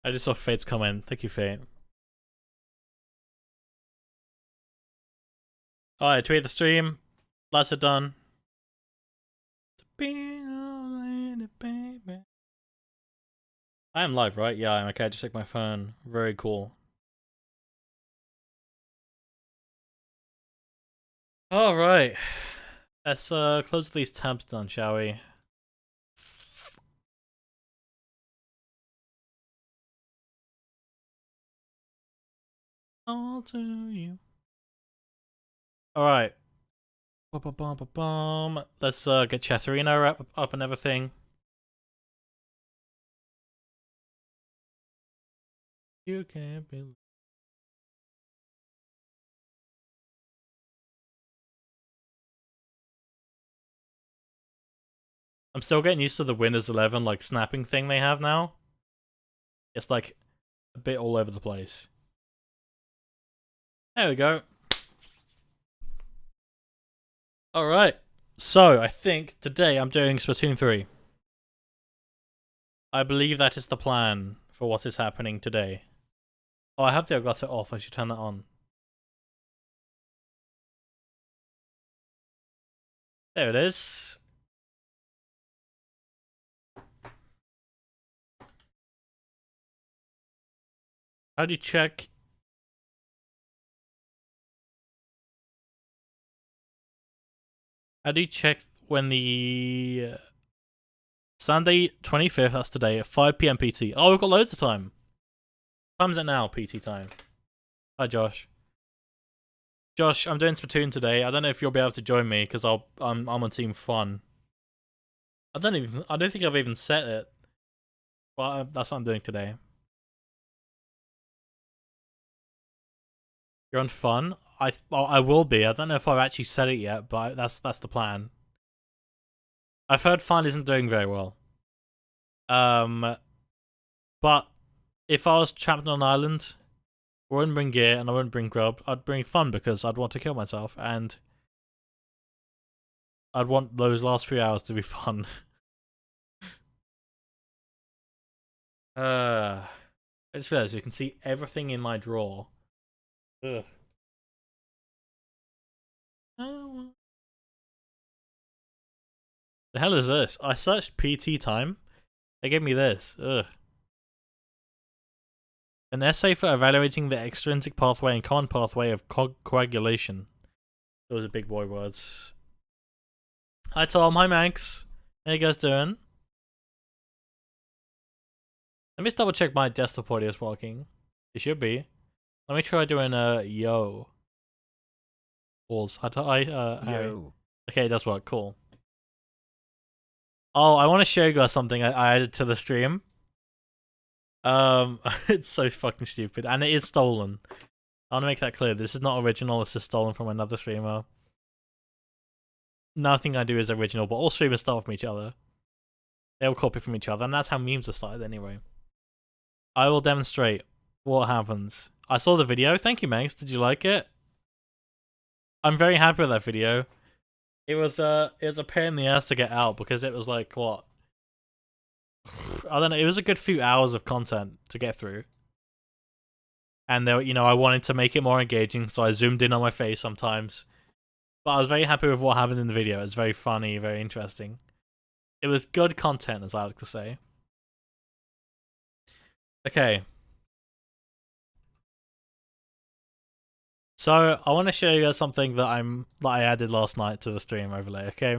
I just saw Fate's comment. Thank you, Fate. Alright, tweet the stream. Lights are done. I am live, right? Yeah, I'm okay. I just checked my phone. Very cool. Alright. Let's close these tabs down, shall we? All to you. Alright. Let's get Chatterino up and everything. You can't believe. I'm still getting used to the Windows 11 like snapping thing they have now. It's like a bit all over the place. There we go. Alright. So, I think today I'm doing Splatoon 3. I believe that is the plan for what is happening today. Oh, I have the Elgato off. I should turn that on. There it is. How do you check? How do you check when the Sunday 25th, that's today, at 5 PM PT. Oh, we've got loads of time. What time is it now, PT time? Hi, Josh. Josh, I'm doing Splatoon today. I don't know if you'll be able to join me because I'm on Team Fun. I don't think I've even set it. But that's what I'm doing today. You're on Fun? I will be. I don't know if I've actually said it yet, but that's the plan. I've heard Fun isn't doing very well. But if I was trapped on an island, I wouldn't bring gear and I wouldn't bring grub. I'd bring Fun because I'd want to kill myself and I'd want those last 3 hours to be fun. I just realized you can see everything in my drawer. Ugh. The hell is this? I searched PT time. They gave me this. Ugh. An essay for evaluating the extrinsic pathway and common pathway of coagulation. Those are big boy words. Hi Tom, hi Max. How you guys doing? Let me just double check my desktop audio is working. It should be. Let me try doing a yo. Pause. Yo. Okay, it does work. Cool. Oh, I want to show you guys something I added to the stream. It's so fucking stupid, and it is stolen. I want to make that clear. This is not original. This is stolen from another streamer. Nothing I do is original, but all streamers steal from each other. They all copy from each other, and that's how memes are started anyway. I will demonstrate what happens. I saw the video. Thank you, Max. Did you like it? I'm very happy with that video. It was a pain in the ass to get out because it was like what? I don't know. It was a good few hours of content to get through, and there, I wanted to make it more engaging, so I zoomed in on my face sometimes. But I was very happy with what happened in the video. It was very funny, very interesting. It was good content, as I like to say. Okay. So I want to show you guys something that I added last night to the stream overlay. Okay.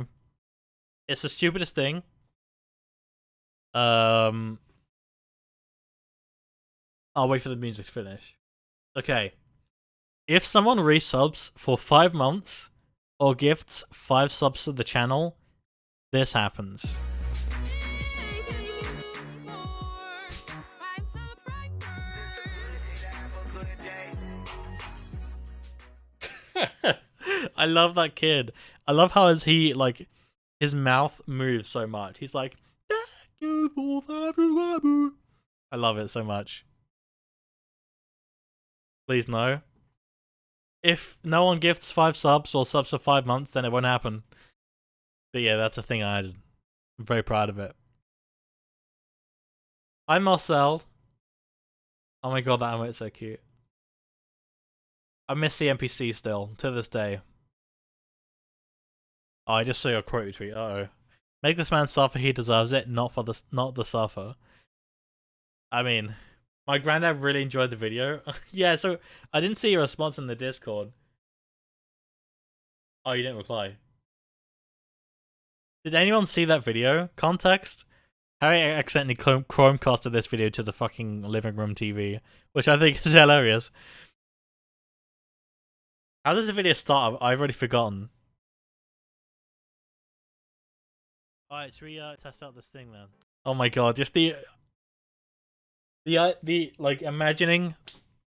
It's the stupidest thing. I'll wait for the music to finish. Okay. If someone resubs for 5 months or gifts 5 subs to the channel, this happens. I love that kid. I love how his mouth moves so much. He's like, thank you for that. I love it so much. Please no. If no one gifts 5 subs or subs for 5 months, then it won't happen. But yeah, that's a thing I added. I'm very proud of it. I'm Marcel. Oh my god, that emote's so cute. I miss the NPC still, to this day. Oh, I just saw your quote tweet. Uh-oh. Make this man suffer, he deserves it, not the suffer. I mean, my granddad really enjoyed the video. Yeah, so I didn't see your response in the Discord. Oh, you didn't reply. Did anyone see that video? Context? Harry accidentally Chromecasted this video to the fucking living room TV, which I think is hilarious. How does the video start? I've already forgotten. Alright, should we test out this thing then? Oh my god, just the like imagining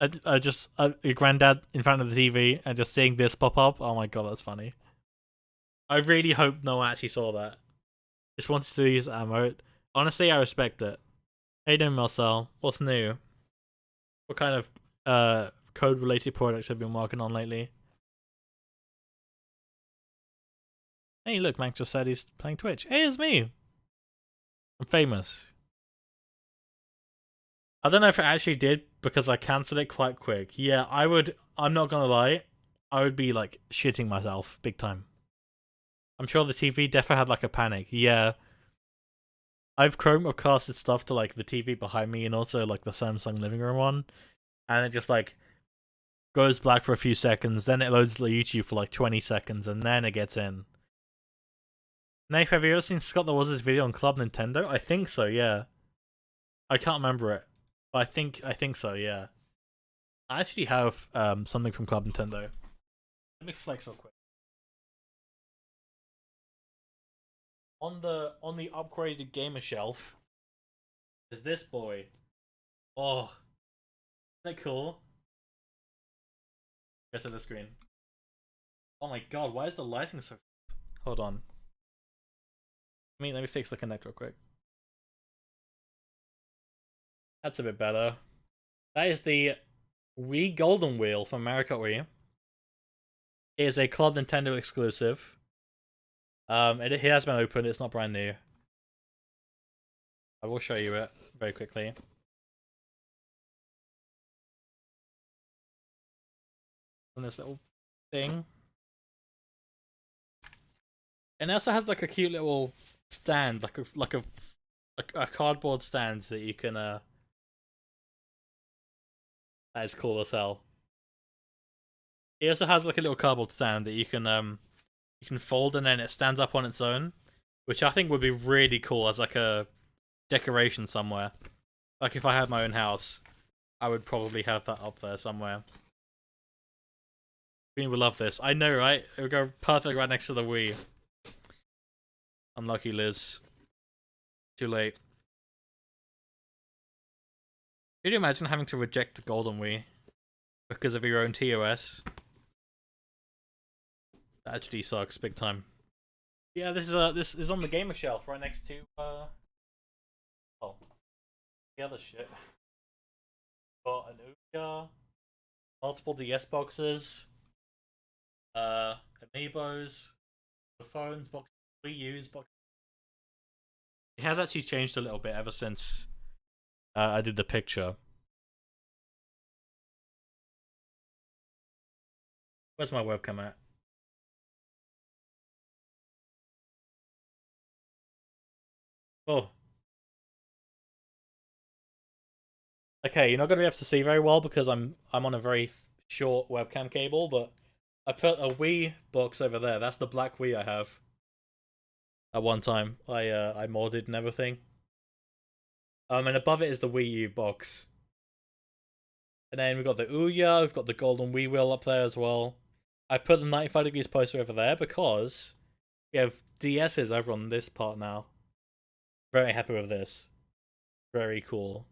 your granddad in front of the TV and just seeing this pop up. Oh my god, that's funny. I really hope no one actually saw that. Just wanted to use that emote. Honestly, I respect it. How you doing, Marcel? What's new? What kind of code-related projects have you been working on lately? Hey, look, Max just said he's playing Twitch. Hey, it's me. I'm famous. I don't know if it actually did because I cancelled it quite quick. Yeah, I'm not gonna lie. I would be like shitting myself big time. I'm sure the TV definitely had like a panic. Yeah. I've Chromecasted stuff to like the TV behind me and also like the Samsung living room one. And it just like goes black for a few seconds, then it loads the YouTube for like 20 seconds, and then it gets in. Nath, have you ever seen Scott There Was This video on Club Nintendo? I think so, yeah. I can't remember it. But I think so, yeah. I actually have something from Club Nintendo. Let me flex real quick. On the upgraded gamer shelf is this boy. Oh, isn't that cool? Go to the screen. Oh my god, why is the lighting so? Hold on. Let me fix the connect real quick. That's a bit better. That is the Wii Golden Wheel from Mario Kart Wii. It is a Club Nintendo exclusive. It has been opened. It's not brand new. I will show you it very quickly. On this little thing, and it also has like a cute little stand, like a cardboard stand that you can that is cool as hell. It also has like a little cardboard stand that you can fold and then it stands up on its own, which I think would be really cool as like a decoration somewhere. Like if I had my own house, I would probably have that up there somewhere. Green would love this. I know, right? It would go perfect right next to the Wii. Unlucky, Liz. Too late. Could you imagine having to reject the Golden Wii because of your own TOS? That actually sucks big time. Yeah, this is on the gamer shelf right next to oh, the other shit. Got an Ouya, multiple DS boxes, amiibos, the phones, box, Wii U's box. It has actually changed a little bit ever since I did the picture. Where's my webcam at? Oh. Okay, you're not gonna be able to see very well because I'm on a very short webcam cable, but I put a Wii box over there. That's the black Wii I have. At one time, I modded and everything. And above it is the Wii U box. And then we've got the Ouya, we've got the Golden Wii Wheel up there as well. I put the 95 degrees poster over there because we have DS's over on this part now. Very happy with this. Very cool.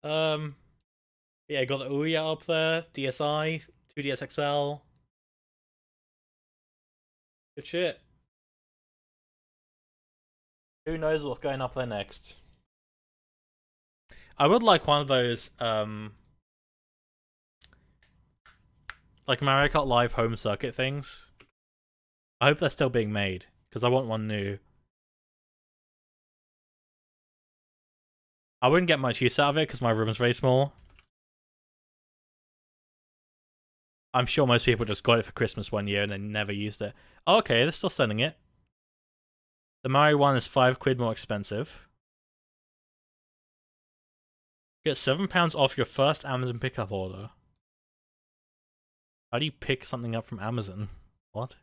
Yeah, got the Ouya up there, DSi, 2DS XL. Good shit. Who knows what's going up there next? I would like one of those, like Mario Kart Live home circuit things. I hope they're still being made, because I want one new. I wouldn't get much use out of it because my room is very small. I'm sure most people just got it for Christmas one year and then never used it. Oh, okay, they're still sending it. The Mario one is £5 more expensive. Get £7 off your first Amazon pickup order. How do you pick something up from Amazon? What?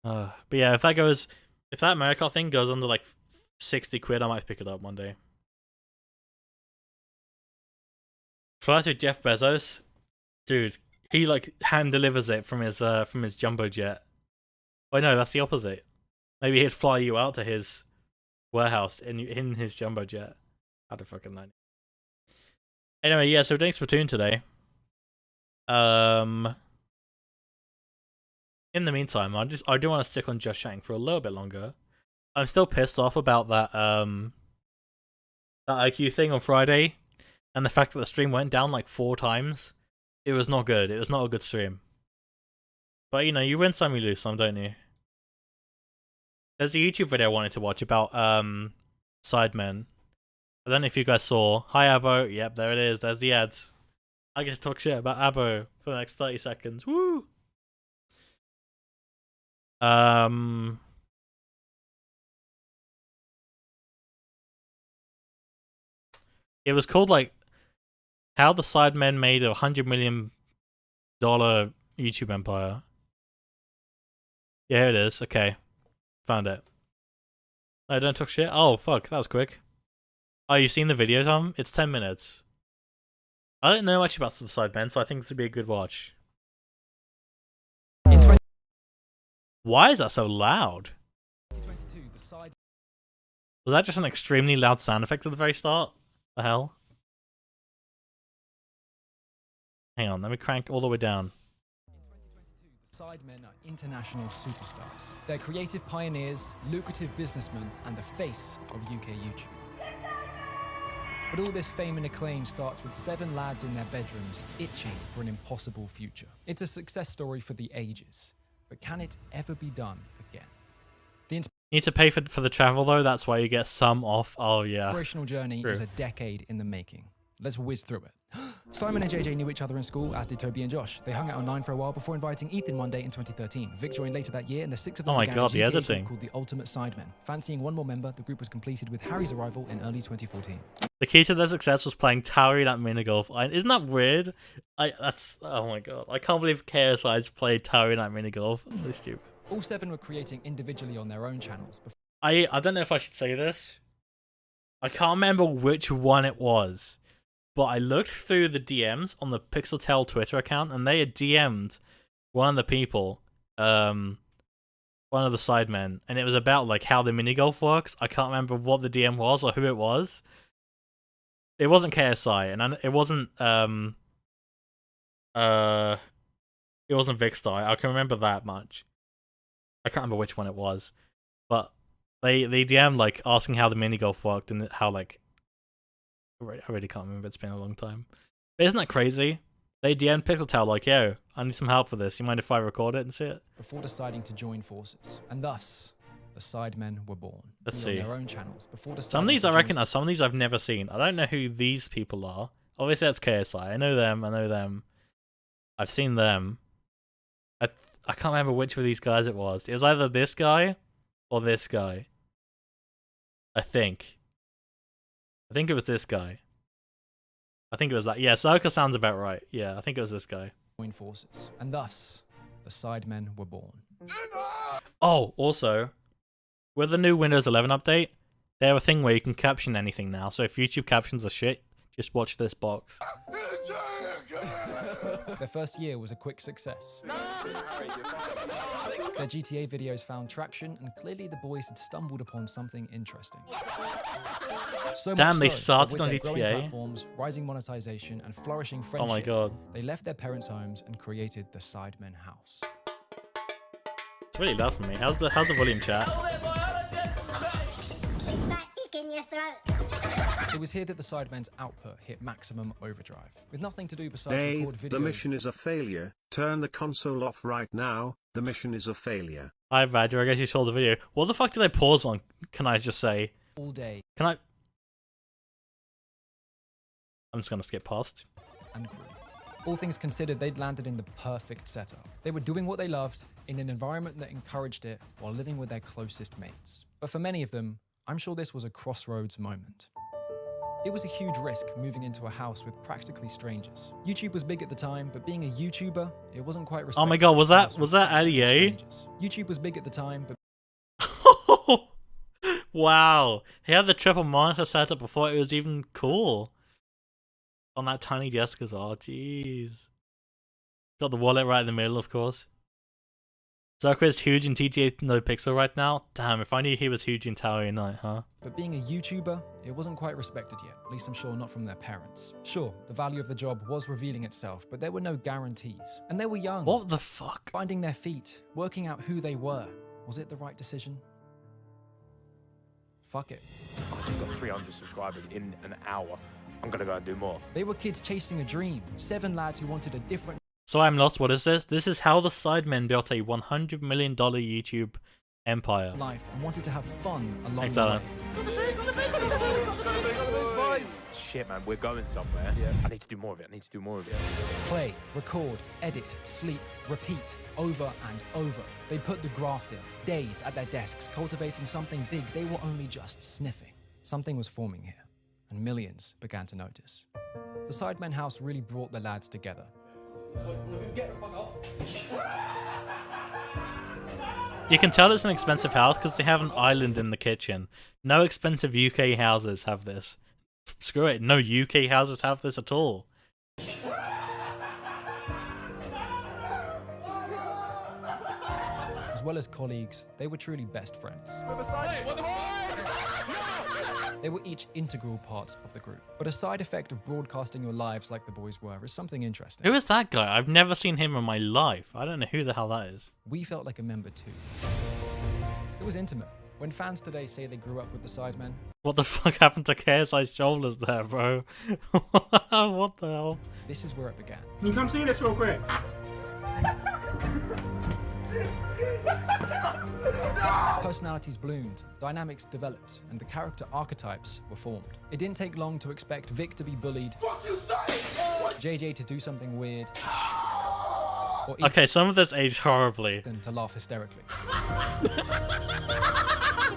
But yeah, if that Mario Kart thing goes under like 60 quid, I might pick it up one day. Fly to Jeff Bezos, dude. He like hand delivers it from his jumbo jet. Oh no, that's the opposite. Maybe he'd fly you out to his warehouse in his jumbo jet. I don't fucking know. Anyway, yeah. So thanks for tuning today. In the meantime, I do want to stick on Just Chatting for a little bit longer. I'm still pissed off about that that IQ thing on Friday. And the fact that the stream went down like 4 times, it was not good. It was not a good stream. But you know, you win some, you lose some, don't you? There's a YouTube video I wanted to watch about Sidemen. I don't know if you guys saw. Hi Abo. Yep, there it is. There's the ads. I get to talk shit about Abo for the next 30 seconds. Woo! It was called like How the Sidemen Made a $100 million YouTube empire. Yeah, here it is. Okay. Found it. No, don't talk shit. Oh, fuck. That was quick. Oh, you've seen the video, Tom? It's 10 minutes. I don't know much about the Sidemen, so I think this would be a good watch. Why is that so loud? Was that just an extremely loud sound effect at the very start? The hell? Hang on, let me crank all the way down. Sidemen are international superstars. They're creative pioneers, lucrative businessmen, and the face of UK YouTube. But all this fame and acclaim starts with 7 lads in their bedrooms itching for an impossible future. It's a success story for the ages, but can it ever be done again? You need to pay for the travel though, that's why you get some off. Oh yeah. Inspirational journey is a decade in the making. Let's whiz through it. Simon and JJ knew each other in school, as did Toby and Josh. They hung out online for a while before inviting Ethan one day in 2013. Vic joined later that year, and the 6 of them began a GTA group called the Ultimate Sidemen. Fancying one more member, the group was completed with Harry's arrival in early 2014. The key to their success was playing Towery at minigolf. Isn't that weird? Oh my god. I can't believe KSI's played Towery at minigolf. That's so stupid. All 7 were creating individually on their own channels. I don't know if I should say this. I can't remember which one it was. But I looked through the DMs on the Pixeltel Twitter account, and they had DM'd one of the people, one of the Sidemen, and it was about like how the minigolf works. I can't remember what the DM was or who it was. It wasn't KSI, and it wasn't Vicstar. I can remember that much. I can't remember which one it was, but they DM'd like asking how the minigolf worked and how like. I really can't remember, it's been a long time. But isn't that crazy? They DM'd Pixeltel like, yo, I need some help with this. You mind if I record it and see it? Before deciding to join forces. And thus, the Sidemen were born. Let's see. On their own channels. Some of these I recognize, some of these I've never seen. I don't know who these people are. Obviously that's KSI. I know them. I've seen them. I can't remember which of these guys it was. It was either this guy or this guy. I think it was this guy. I think it was that. Yeah, Soka sounds about right. Yeah, I think it was this guy. Join forces. And thus, the Sidemen were born. Oh, also, with the new Windows 11 update, they have a thing where you can caption anything now. So if YouTube captions are shit, just watch this box. Their first year was a quick success. Their GTA videos found traction, and clearly the boys had stumbled upon something interesting. So damn, they so, started on their GTA. Platforms, rising monetization, and flourishing friendship. Oh my god. They left their parents' homes and created the Sidemen House. It's really loud for me. How's the volume, chat? It was here that the Sidemen's output hit maximum overdrive. With nothing to do besides record videos. The mission is a failure. Turn the console off right now. The mission is a failure. Hi, Badger. I guess you saw the video. What the fuck did I pause on? Can I just say? all day Can I? I'm just gonna skip past. and grew. All things considered, they'd landed in the perfect setup. They were doing what they loved in an environment that encouraged it while living with their closest mates. But for many of them, I'm sure this was a crossroads moment. It was a huge risk moving into a house with practically strangers. YouTube was big at the time, but being a YouTuber, it wasn't quite respected. Oh my god, was that with practically Ali A? strangers. YouTube was big at the time, but Wow, he had the triple monitor setup before it was even cool. On that tiny desk as well, jeez. Got the wallet right in the middle, of course. Zerka is huge in TGA No Pixel right now. Damn, if I knew he was huge in Tower Unite, huh? being a YouTuber, it wasn't quite respected yet, at least I'm sure not from their parents. Sure, the value of the job was revealing itself, but there were no guarantees. And they were young. What the fuck? Finding their feet, working out who they were. Was it the right decision? Fuck it. I've got 300 subscribers in an hour. I'm gonna go and do more. They were kids chasing a dream. 7 lads who wanted a different So I'm lost, what is this? This is how the Sidemen built a $100 million YouTube empire. life and wanted to have fun along Thanks, the Alan. way. Shit, man, we're going somewhere. I need to do more of it. I need to do more of it. Play, record, edit, sleep, repeat, over and over. They put the graft in, days at their desks, cultivating something big they were only just sniffing. Something was forming here, and millions began to notice. The Sidemen House really brought the lads together. You can tell it's an expensive house because they have an island in the kitchen. No expensive UK houses have this. Screw it, no UK houses have this at all. As well as colleagues, they were truly best friends. They were each integral parts of the group. But a side effect of broadcasting your lives like the boys were is something interesting. Who is that guy? I've never seen him in my life. I don't know who the hell that is. We felt like a member too. It was intimate. When fans today say they grew up with the Sidemen, What the fuck happened to KSI's shoulders there, bro? What the hell? this is where it began. Can you come see this real quick? Personalities bloomed, dynamics developed, and the character archetypes were formed. It didn't take long to expect Vic to be bullied, JJ to do something weird, or Okay, some of this aged horribly. Ethan to laugh hysterically.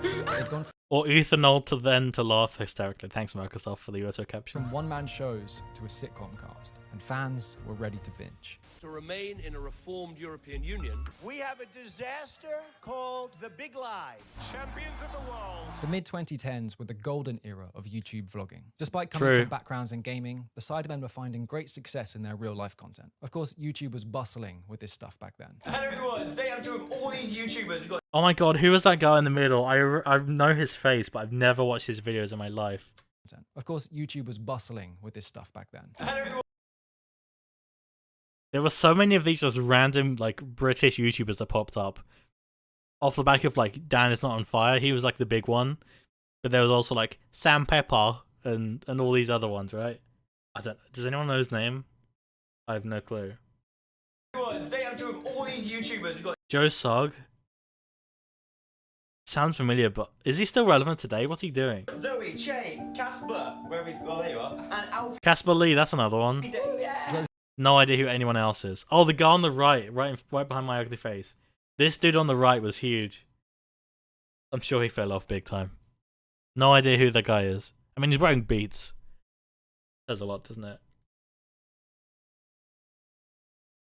They'd gone Or Ethanol to then to laugh hysterically. Thanks, Microsoft, for the auto caption. from one-man shows to a sitcom cast, and fans were ready to binge. To remain in a reformed European Union, We have a disaster called The Big Lie. Champions of the world. The mid-2010s were the golden era of YouTube vlogging. Despite coming True. from backgrounds in gaming, the Sidemen were finding great success in their real-life content. Of course, YouTube was bustling with this stuff back then. Hello everyone, today I'm joined with all these YouTubers. We've got Oh my god, who was that guy in the middle? I know his face, but I've never watched his videos in my life. Of course, YouTube was bustling with this stuff back then. hello everyone. There were so many of these just random, like, British YouTubers that popped up. Off the back of, like, Dan Is Not On Fire, he was, like, the big one. But there was also, like, Sam Pepper and all these other ones, right? Does anyone know his name? I have no clue. Everyone, today I'm joined with all these YouTubers. We've got Joe Sog? Sounds familiar, but is he still relevant today? What's he doing? Zoe, Che, Casper, wherever he's, well there you are, and Alfie. Casper Lee, that's another one. Yeah. No idea who anyone else is. Oh, the guy on the right behind my ugly face. This dude on the right was huge. I'm sure he fell off big time. No idea who that guy is. I mean, he's wearing Beats. Says a lot, doesn't it?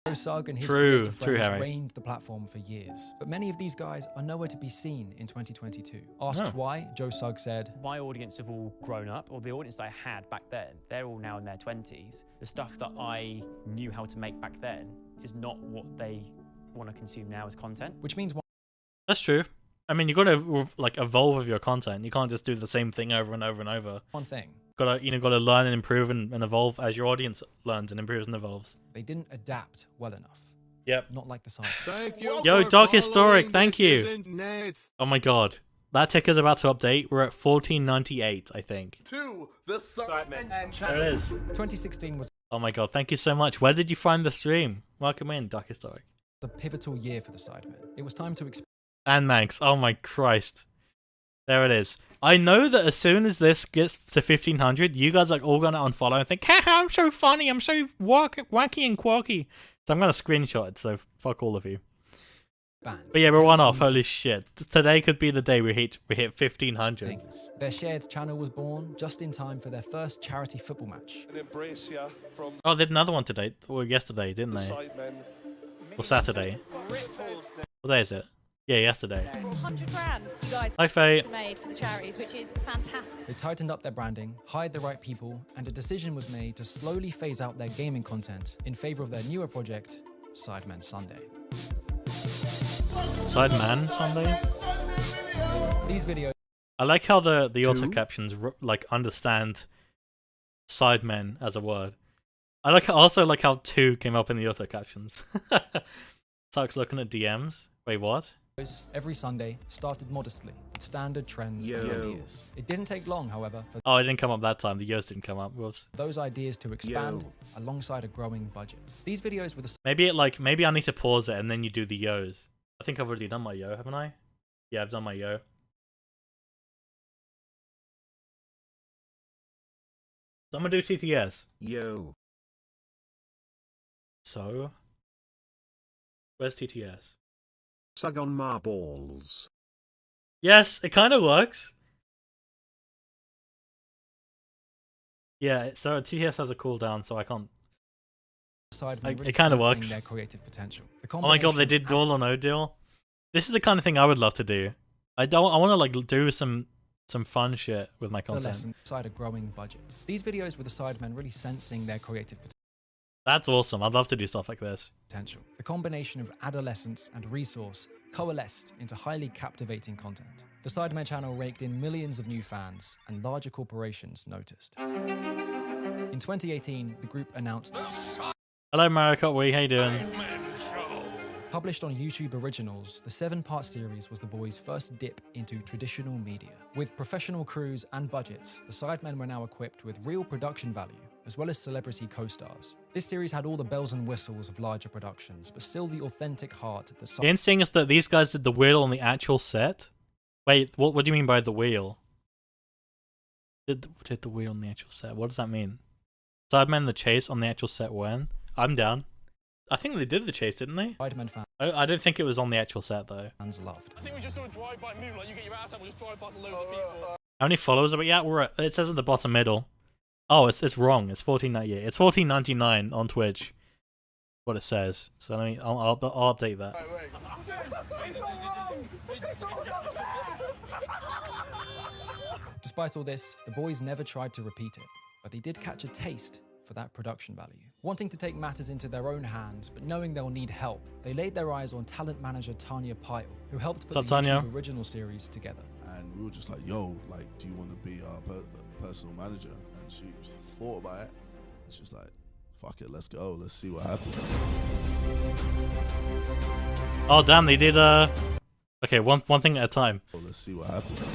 Joe Sugg and his True, creator true, friends Harry. reigned the platform for years. But many of these guys are nowhere to be seen in 2022. Asked No. why, Joe Sugg said, My audience have all grown up, or the audience I had back then, they're all now in their 20s. The stuff that I knew how to make back then is not what they want to consume now as content. which means That's true. I mean, you got to like evolve with your content. You can't just do the same thing over and over and over. one thing. Got to learn and improve and evolve as your audience learns and improves and evolves. They didn't adapt well enough. Yep. Not like the side. Thank you. Yo, for Doc Historic, following. thank This you. isn't Nate. Oh my god. That ticker's about to update. We're at 1498, I think. To the Sidemen. There it is. 2016 was Oh my god, thank you so much. Where did you find the stream? Welcome in, Dark Historic. a pivotal year for the Sidemen. It was time to And Manx. Oh my Christ. There it is. I know that as soon as this gets to 1500, you guys are all gonna unfollow and think, haha, I'm so funny, I'm so wacky and quirky. So I'm gonna screenshot it, so fuck all of you. expand. But yeah, we're one off, holy shit. Today could be the day we hit 1500. Things. Their shared channel was born just in time for their first charity football match. An embrace here from Oh, they did another one today, or yesterday, didn't the they? Sidemen. Or Saturday. What day is it? Yeah, yesterday. 100 grand, you guys Hi, Faye. made for the charities, which is fantastic. They tightened up their branding, hired the right people, and a decision was made to slowly phase out their gaming content in favor of their newer project, Sidemen Sunday. Sideman Sunday? These videos I like how the auto captions like understand Sidemen as a word. I also like how 2 came up in the auto captions. Tuck's looking at DMs. Wait, what? every Sunday started modestly, with standard trends and ideas. It didn't take long, however, for Oh, it didn't come up that time. The yo's didn't come up. Whoops. those ideas to expand alongside a growing budget. These videos were the Maybe I need to pause it and then you do the yo's. I think I've already done my yo, haven't I? Yeah, I've done my yo. So I'm gonna do TTS. Yo. So, where's TTS? Sug on my balls. Yes, it kind of works. Yeah, so TTS has a cooldown, so I can't. Sidemen really It kind of sensing works. their creative potential. The Oh my god, they did Duel or No Deal. This is the kind of thing I would love to do. I want to like do some fun shit with my content. lesson side a growing budget. These videos were the Sidemen really sensing their creative That's awesome. I'd love to do stuff like this. potential. The combination of adolescence and resource coalesced into highly captivating content. The Sidemen channel raked in millions of new fans, and larger corporations noticed. In 2018, the group announced Hello, Maricot Wee. How you doing? Published on YouTube Originals, the 7-part series was the boys' first dip into traditional media. With professional crews and budgets, the Sidemen were now equipped with real production value, as well as celebrity co-stars. This series had all the bells and whistles of larger productions, but still the authentic heart of the The interesting is that these guys did the wheel on the actual set. Wait, what do you mean by the wheel? Did the wheel on the actual set? What does that mean? Sidemen the chase on the actual set when? I'm down. I think they did the chase, didn't they? Sidemen I don't think it was on the actual set though. fans loved. I think we just do a drive-by move, like you get your ass out, we'll just drive by loads of people. How many followers are we at? We're at, it says in the bottom middle. Oh, it's wrong. It's 1498. It's 1499 on Twitch. What it says. So I'll update that. Despite all this, the boys never tried to repeat it, but they did catch a taste for that production value. Wanting to take matters into their own hands, but knowing they'll need help, they laid their eyes on talent manager Tanya Pyle, who helped put the What's up, Tanya? YouTube original series together. And we were just like, yo, like, do you want to be our personal manager? And she thought about it. It's just like, fuck it, let's go. Let's see what happens. Oh damn, they did okay, one thing at a time. Let's see what happens.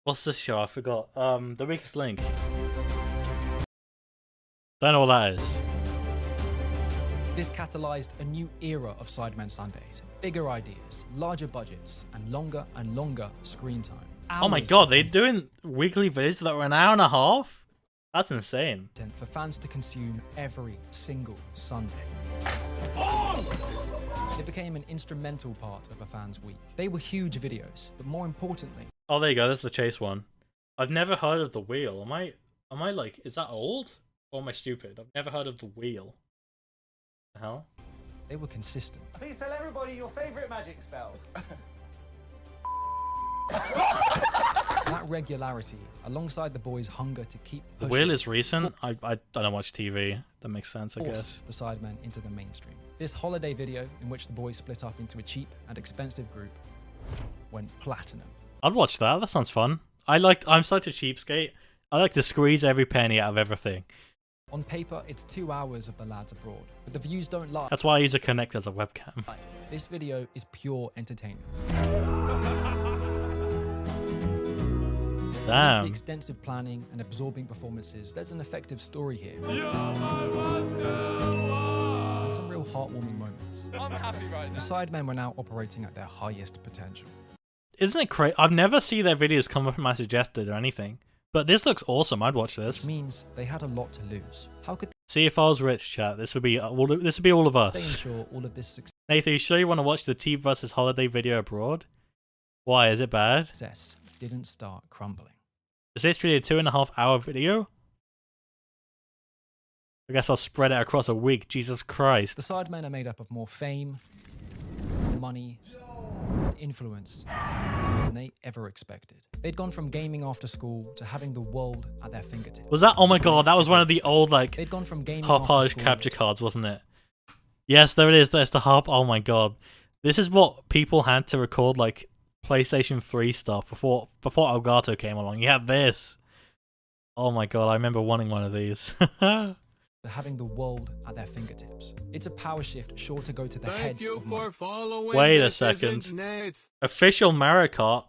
What's this show? I forgot. The Weakest Link. Don't know what that is. This catalyzed a new era of Sidemen Sundays. Bigger ideas, larger budgets, and longer screen time. Oh my Hours god, of they're doing weekly videos that were an hour and a half? That's insane. content for fans to consume every single Sunday. It became an instrumental part of a fan's week. They were huge videos, but more importantly, Oh, there you go. That's the chase one. I've never heard of the wheel. Am I like, is that old? Or am I stupid? I've never heard of the wheel. The hell? they were consistent. Please tell everybody your favorite magic spell. That regularity, alongside the boys' hunger to keep The pushing, wheel is recent. I don't watch TV. That makes sense, I forced guess. the Sidemen into the mainstream. This holiday video, in which the boys split up into a cheap and expensive group, went platinum. I'd watch that. That sounds fun. I'm such a cheapskate. I like to squeeze every penny out of everything. On paper, it's 2 hours of the lads abroad, but the views don't lie. That's why I use a Kinect as a webcam. This video is pure entertainment. The Damn. extensive planning and absorbing performances, there's an effective story here. and some real heartwarming moments. I'm happy right now. The Sidemen were now operating at their highest potential. Isn't it crazy? I've never seen their videos come up in my suggested or anything. But this looks awesome. I'd watch this. Which means they had a lot to lose. How could See, if I was rich, chat, this would be all of they us. ensure all of this Nathan, you sure you want to watch the Team versus Holiday video abroad? Why, is it bad? success didn't start crumbling? It's literally a 2.5 hour video? I guess I'll spread it across a week. Jesus Christ. The Sidemen are made up of more fame, money, and influence than they ever expected. They'd gone from gaming after school to having the world at their fingertips. Was that? Oh my god, that was one of the old, like, They'd gone from gaming after Harpage school capture cards, wasn't it? Yes, there it is. There's the harp. Oh my god. This is what people had to record, like, PlayStation 3 stuff before Elgato came along. You had this. Oh my god, I remember wanting one of these. to having the world at their fingertips. It's a power shift sure to go to the heads of Wait a second. Official Mario Kart?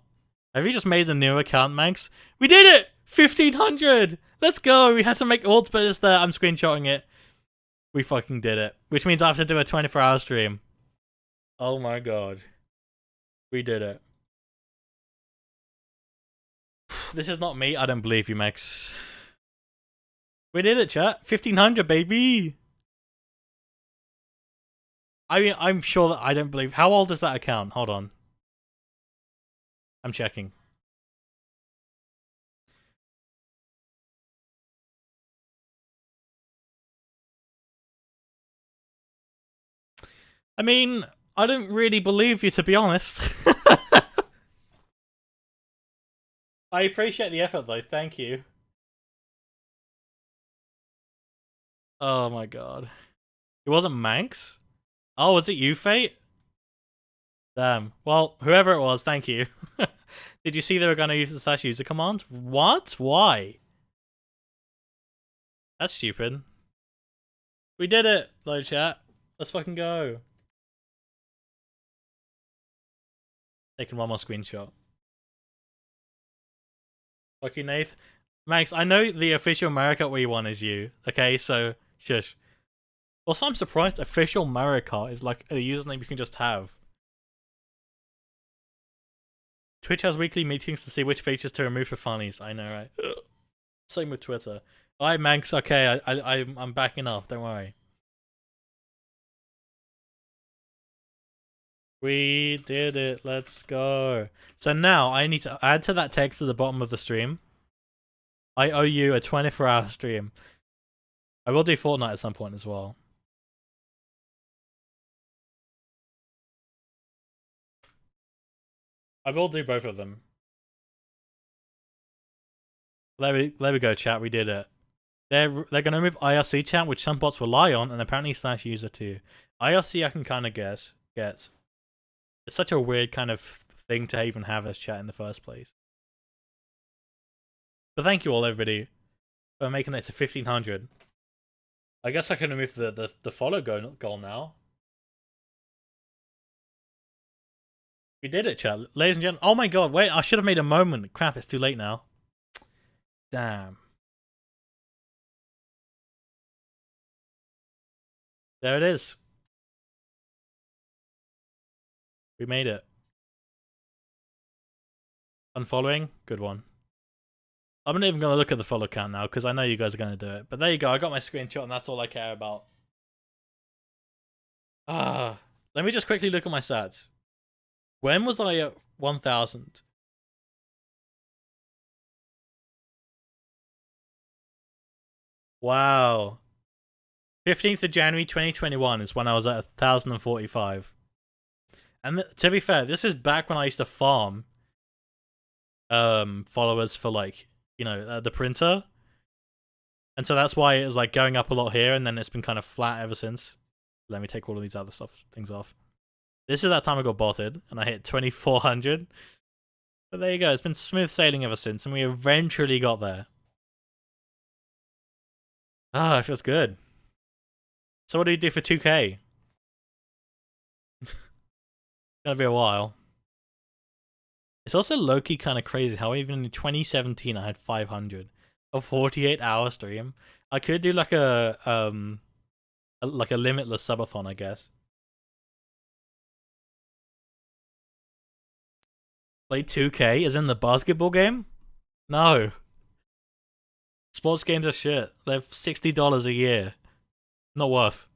Have you just made a new account, Manx? We did it! 1500! Let's go! We had to make all spiders there. I'm screenshotting it. We fucking did it. Which means I have to do a 24-hour stream. Oh my god. We did it. This is not me. I don't believe you, Max. We did it, chat. 1500, baby! I mean, I'm sure that I don't believe... How old is that account? Hold on. I'm checking. I mean, I don't really believe you, to be honest. I appreciate the effort, though. Thank you. Oh my god. It wasn't Manx? Oh, was it you, Fate? Damn. Well, whoever it was, thank you. Did you see they were going to use the slash user command? What? Why? That's stupid. We did it, though, chat. Let's fucking go. Taking one more screenshot. Okay, Nath. Max, I know the official Mario Kart Wii one is you. Okay, so shush. Also, I'm surprised official Mario Kart is like a username you can just have. Twitch has weekly meetings to see which features to remove for funnies. I know, right? Same with Twitter. Alright, Max. Okay, I'm backing off. Don't worry. We did it. Let's go. So now I need to add to that text at the bottom of the stream. I owe you a 24-hour stream. I will do Fortnite at some point as well. I will do both of them. There we go, chat. We did it. They're gonna remove IRC chat, which some bots rely on, and apparently slash user too. IRC I can kind of get. It's such a weird kind of thing to even have as chat in the first place. But thank you all, everybody, for making it to 1500. I guess I can remove the follow goal now. We did it, chat. Ladies and gentlemen. Oh my god, wait, I should have made a moment. Crap, it's too late now. Damn. There it is. We made it. Unfollowing? Good one. I'm not even going to look at the follow count now because I know you guys are going to do it. But there you go. I got my screenshot and that's all I care about. Let me just quickly look at my stats. When was I at 1,000? Wow. 15th of January 2021 is when I was at 1,045. And to be fair, this is back when I used to farm followers for, like, you know, the printer. And so that's why it's like going up a lot here and then it's been kind of flat ever since. Let me take all of these other things off. This is that time I got botted and I hit 2,400. But there you go. It's been smooth sailing ever since and we eventually got there. Ah, it feels good. So what do you do for 2K? Gonna be a while. It's also low-key kind of crazy how even in 2017 I had 500. A 48-hour stream. I could do like a Like a limitless subathon, I guess. Play 2K as in the basketball game? No. Sports games are shit. They're $60 a year. Not worth.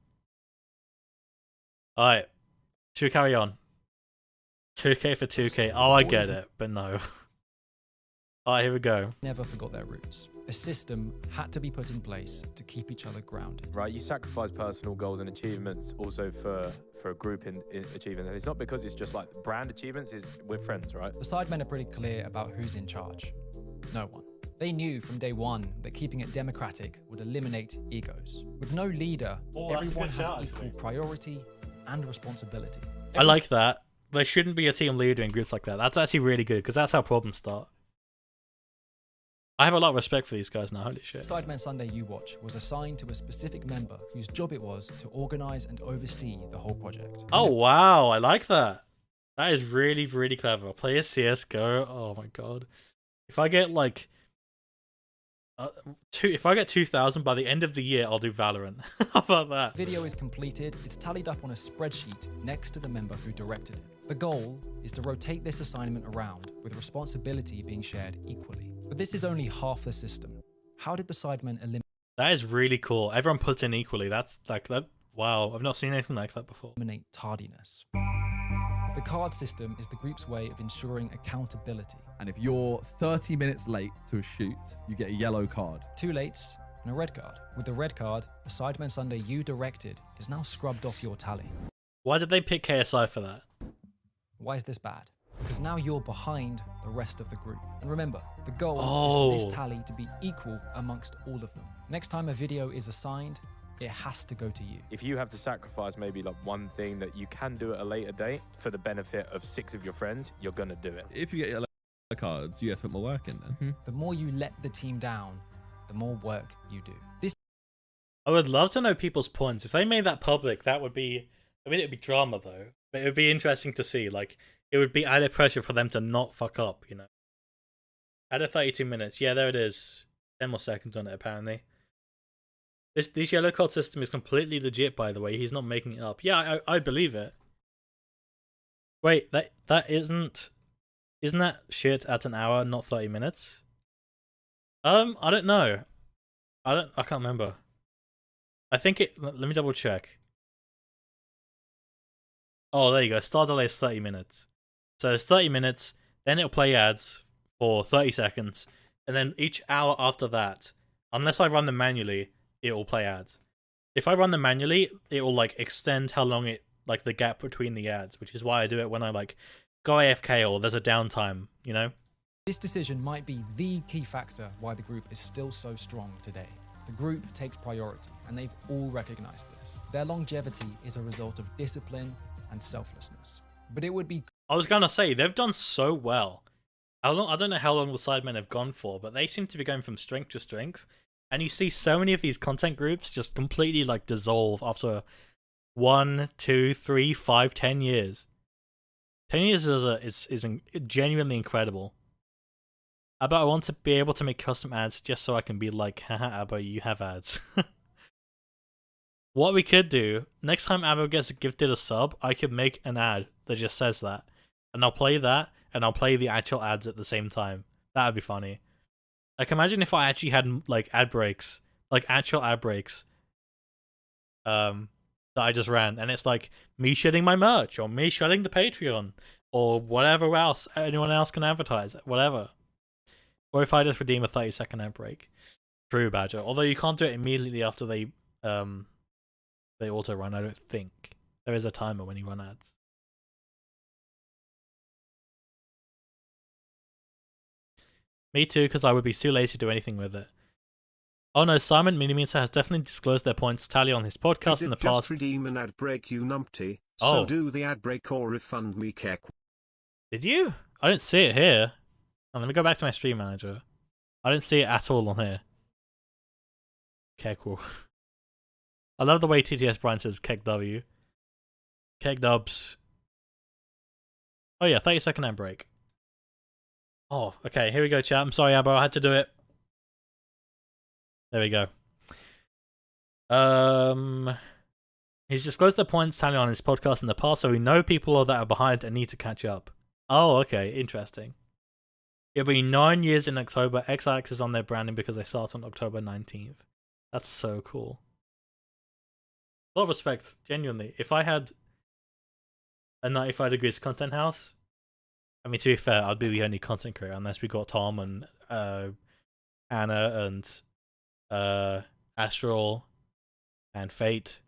Alright. Should we carry on? 2K for 2K. Oh, I get it, but no. Alright, here we go. Never forgot their roots. A system had to be put in place to keep each other grounded. Right, you sacrifice personal goals and achievements also for a group in achievement. And it's not because it's just like brand achievements, is we're friends, right? The Sidemen are pretty clear about who's in charge. No one. They knew from day one that keeping it democratic would eliminate egos. With no leader, everyone has equal priority and responsibility. I like that. There shouldn't be a team leader in groups like that. That's actually really good, because that's how problems start. I have a lot of respect for these guys now, holy shit. Sidemen Sunday You Watch was assigned to a specific member whose job it was to organize and oversee the whole project. Oh wow, I like that. That is really, really clever. Play a CSGO. Oh my god. If I get like if I get 2,000 by the end of the year, I'll do Valorant. How about that? Video is completed. It's tallied up on a spreadsheet next to the member who directed it. The goal is to rotate this assignment around, with responsibility being shared equally. But this is only half the system. How did the Sidemen eliminate? That is really cool. Everyone puts in equally. That's like that. Wow, I've not seen anything like that before. Eliminate tardiness. The card system is the group's way of ensuring accountability. And if you're 30 minutes late to a shoot, you get a yellow card. 2 lates and a red card. With the red card, a Sidemen Sunday you directed is now scrubbed off your tally. Why did they pick KSI for that? Why is this bad? Because now you're behind the rest of the group. And remember, the goal is for this tally to be equal amongst all of them. Next time a video is assigned, it has to go to you. If you have to sacrifice maybe like one thing that you can do at a later date for the benefit of 6 of your friends, you're gonna do it. If you get yellow cards, you have to put more work in then. The more you let the team down, the more work you do. This I would love to know people's points. If they made that public, that would be, I mean, it would be drama though, but it would be interesting to see. Like, it would be added pressure for them to not fuck up, you know. Added 32 minutes. Yeah, there it is. 10 more seconds on it, apparently. This yellow card system is completely legit, by the way. He's not making it up. Yeah, I believe it. Wait, that isn't that shit at an hour, not 30 minutes? I don't know. I can't remember. I think let me double check. Oh, there you go. Start delay is 30 minutes. So it's 30 minutes, then it'll play ads for 30 seconds, and then each hour after that, unless I run them manually, it will play ads. If I run them manually, it will like extend how long it, like the gap between the ads, which is why I do it when I like go AFK or there's a downtime, you know? This decision might be the key factor why the group is still so strong today. The group takes priority, and they've all recognized this. Their longevity is a result of discipline and selflessness. But it would be... I was gonna say, they've done so well. I don't know how long the Sidemen have gone for, but they seem to be going from strength to strength. And you see so many of these content groups just completely like dissolve after 1, 2, 3, 5, 10 years. 10 years is genuinely incredible. But I want to be able to make custom ads just so I can be like, haha, Abba, you have ads. What we could do, next time Abba gets gifted a sub, I could make an ad that just says that. And I'll play that, and I'll play the actual ads at the same time. That would be funny. Like, imagine if I actually had, like, ad breaks. Like, actual ad breaks. That I just ran. And it's like, me shitting my merch, or me shutting the Patreon, or whatever else anyone else can advertise. Whatever. Or if I just redeem a 30-second ad break. True, Badger. Although you can't do it immediately after they auto-run, I don't think. There is a timer when you run ads. Me too, because I would be too lazy to do anything with it. Oh no, Simon Minimeter has definitely disclosed their points tally on his podcast in the past. Just redeem an ad break, you numpty. Oh. So do the ad break or refund me, Kek. Did you? I didn't see it here. Oh, let me go back to my stream manager. I didn't see it at all on here. Okay, cool. I love the way TTS Brian says Kek W. Kek Dubs. Oh yeah, 30-second ad break. Oh, okay, here we go, chat. I'm sorry, Abbo, I had to do it. There we go. He's disclosed the points tally on his podcast in the past, so we know people that are behind and need to catch up. Oh, okay, interesting. It'll be 9 years in October. X-Axis is on their branding because they start on October 19th. That's so cool. A lot of respect, genuinely. If I had a 95 Degrees content house, I mean, to be fair, I'd be the only content creator unless we got Tom and Anna and Astral and Fate.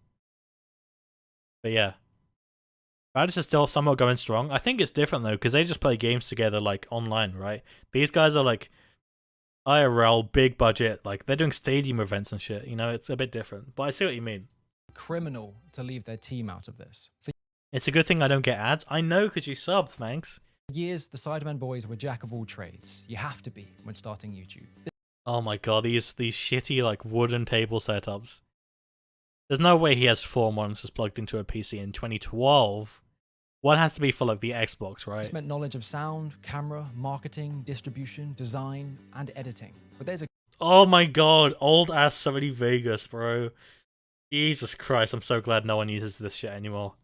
But yeah, Radis is still somewhat going strong. I think it's different though because they just play games together like online, right? These guys are like IRL, big budget, like they're doing stadium events and shit. You know, it's a bit different. But I see what you mean. Criminal to leave their team out of this. For It's a good thing I don't get ads. I know because you subbed, Manx. years, the Sidemen boys were jack of all trades. You have to be when starting YouTube. Oh my god, these shitty like wooden table setups. There's no way he has 4 monitors plugged into a PC in 2012. One has to be for like the Xbox, right? This meant knowledge of sound, camera, marketing, distribution, design, and editing. But there's a Oh my god, old ass Sony Vegas, bro. Jesus Christ, I'm so glad no one uses this shit anymore.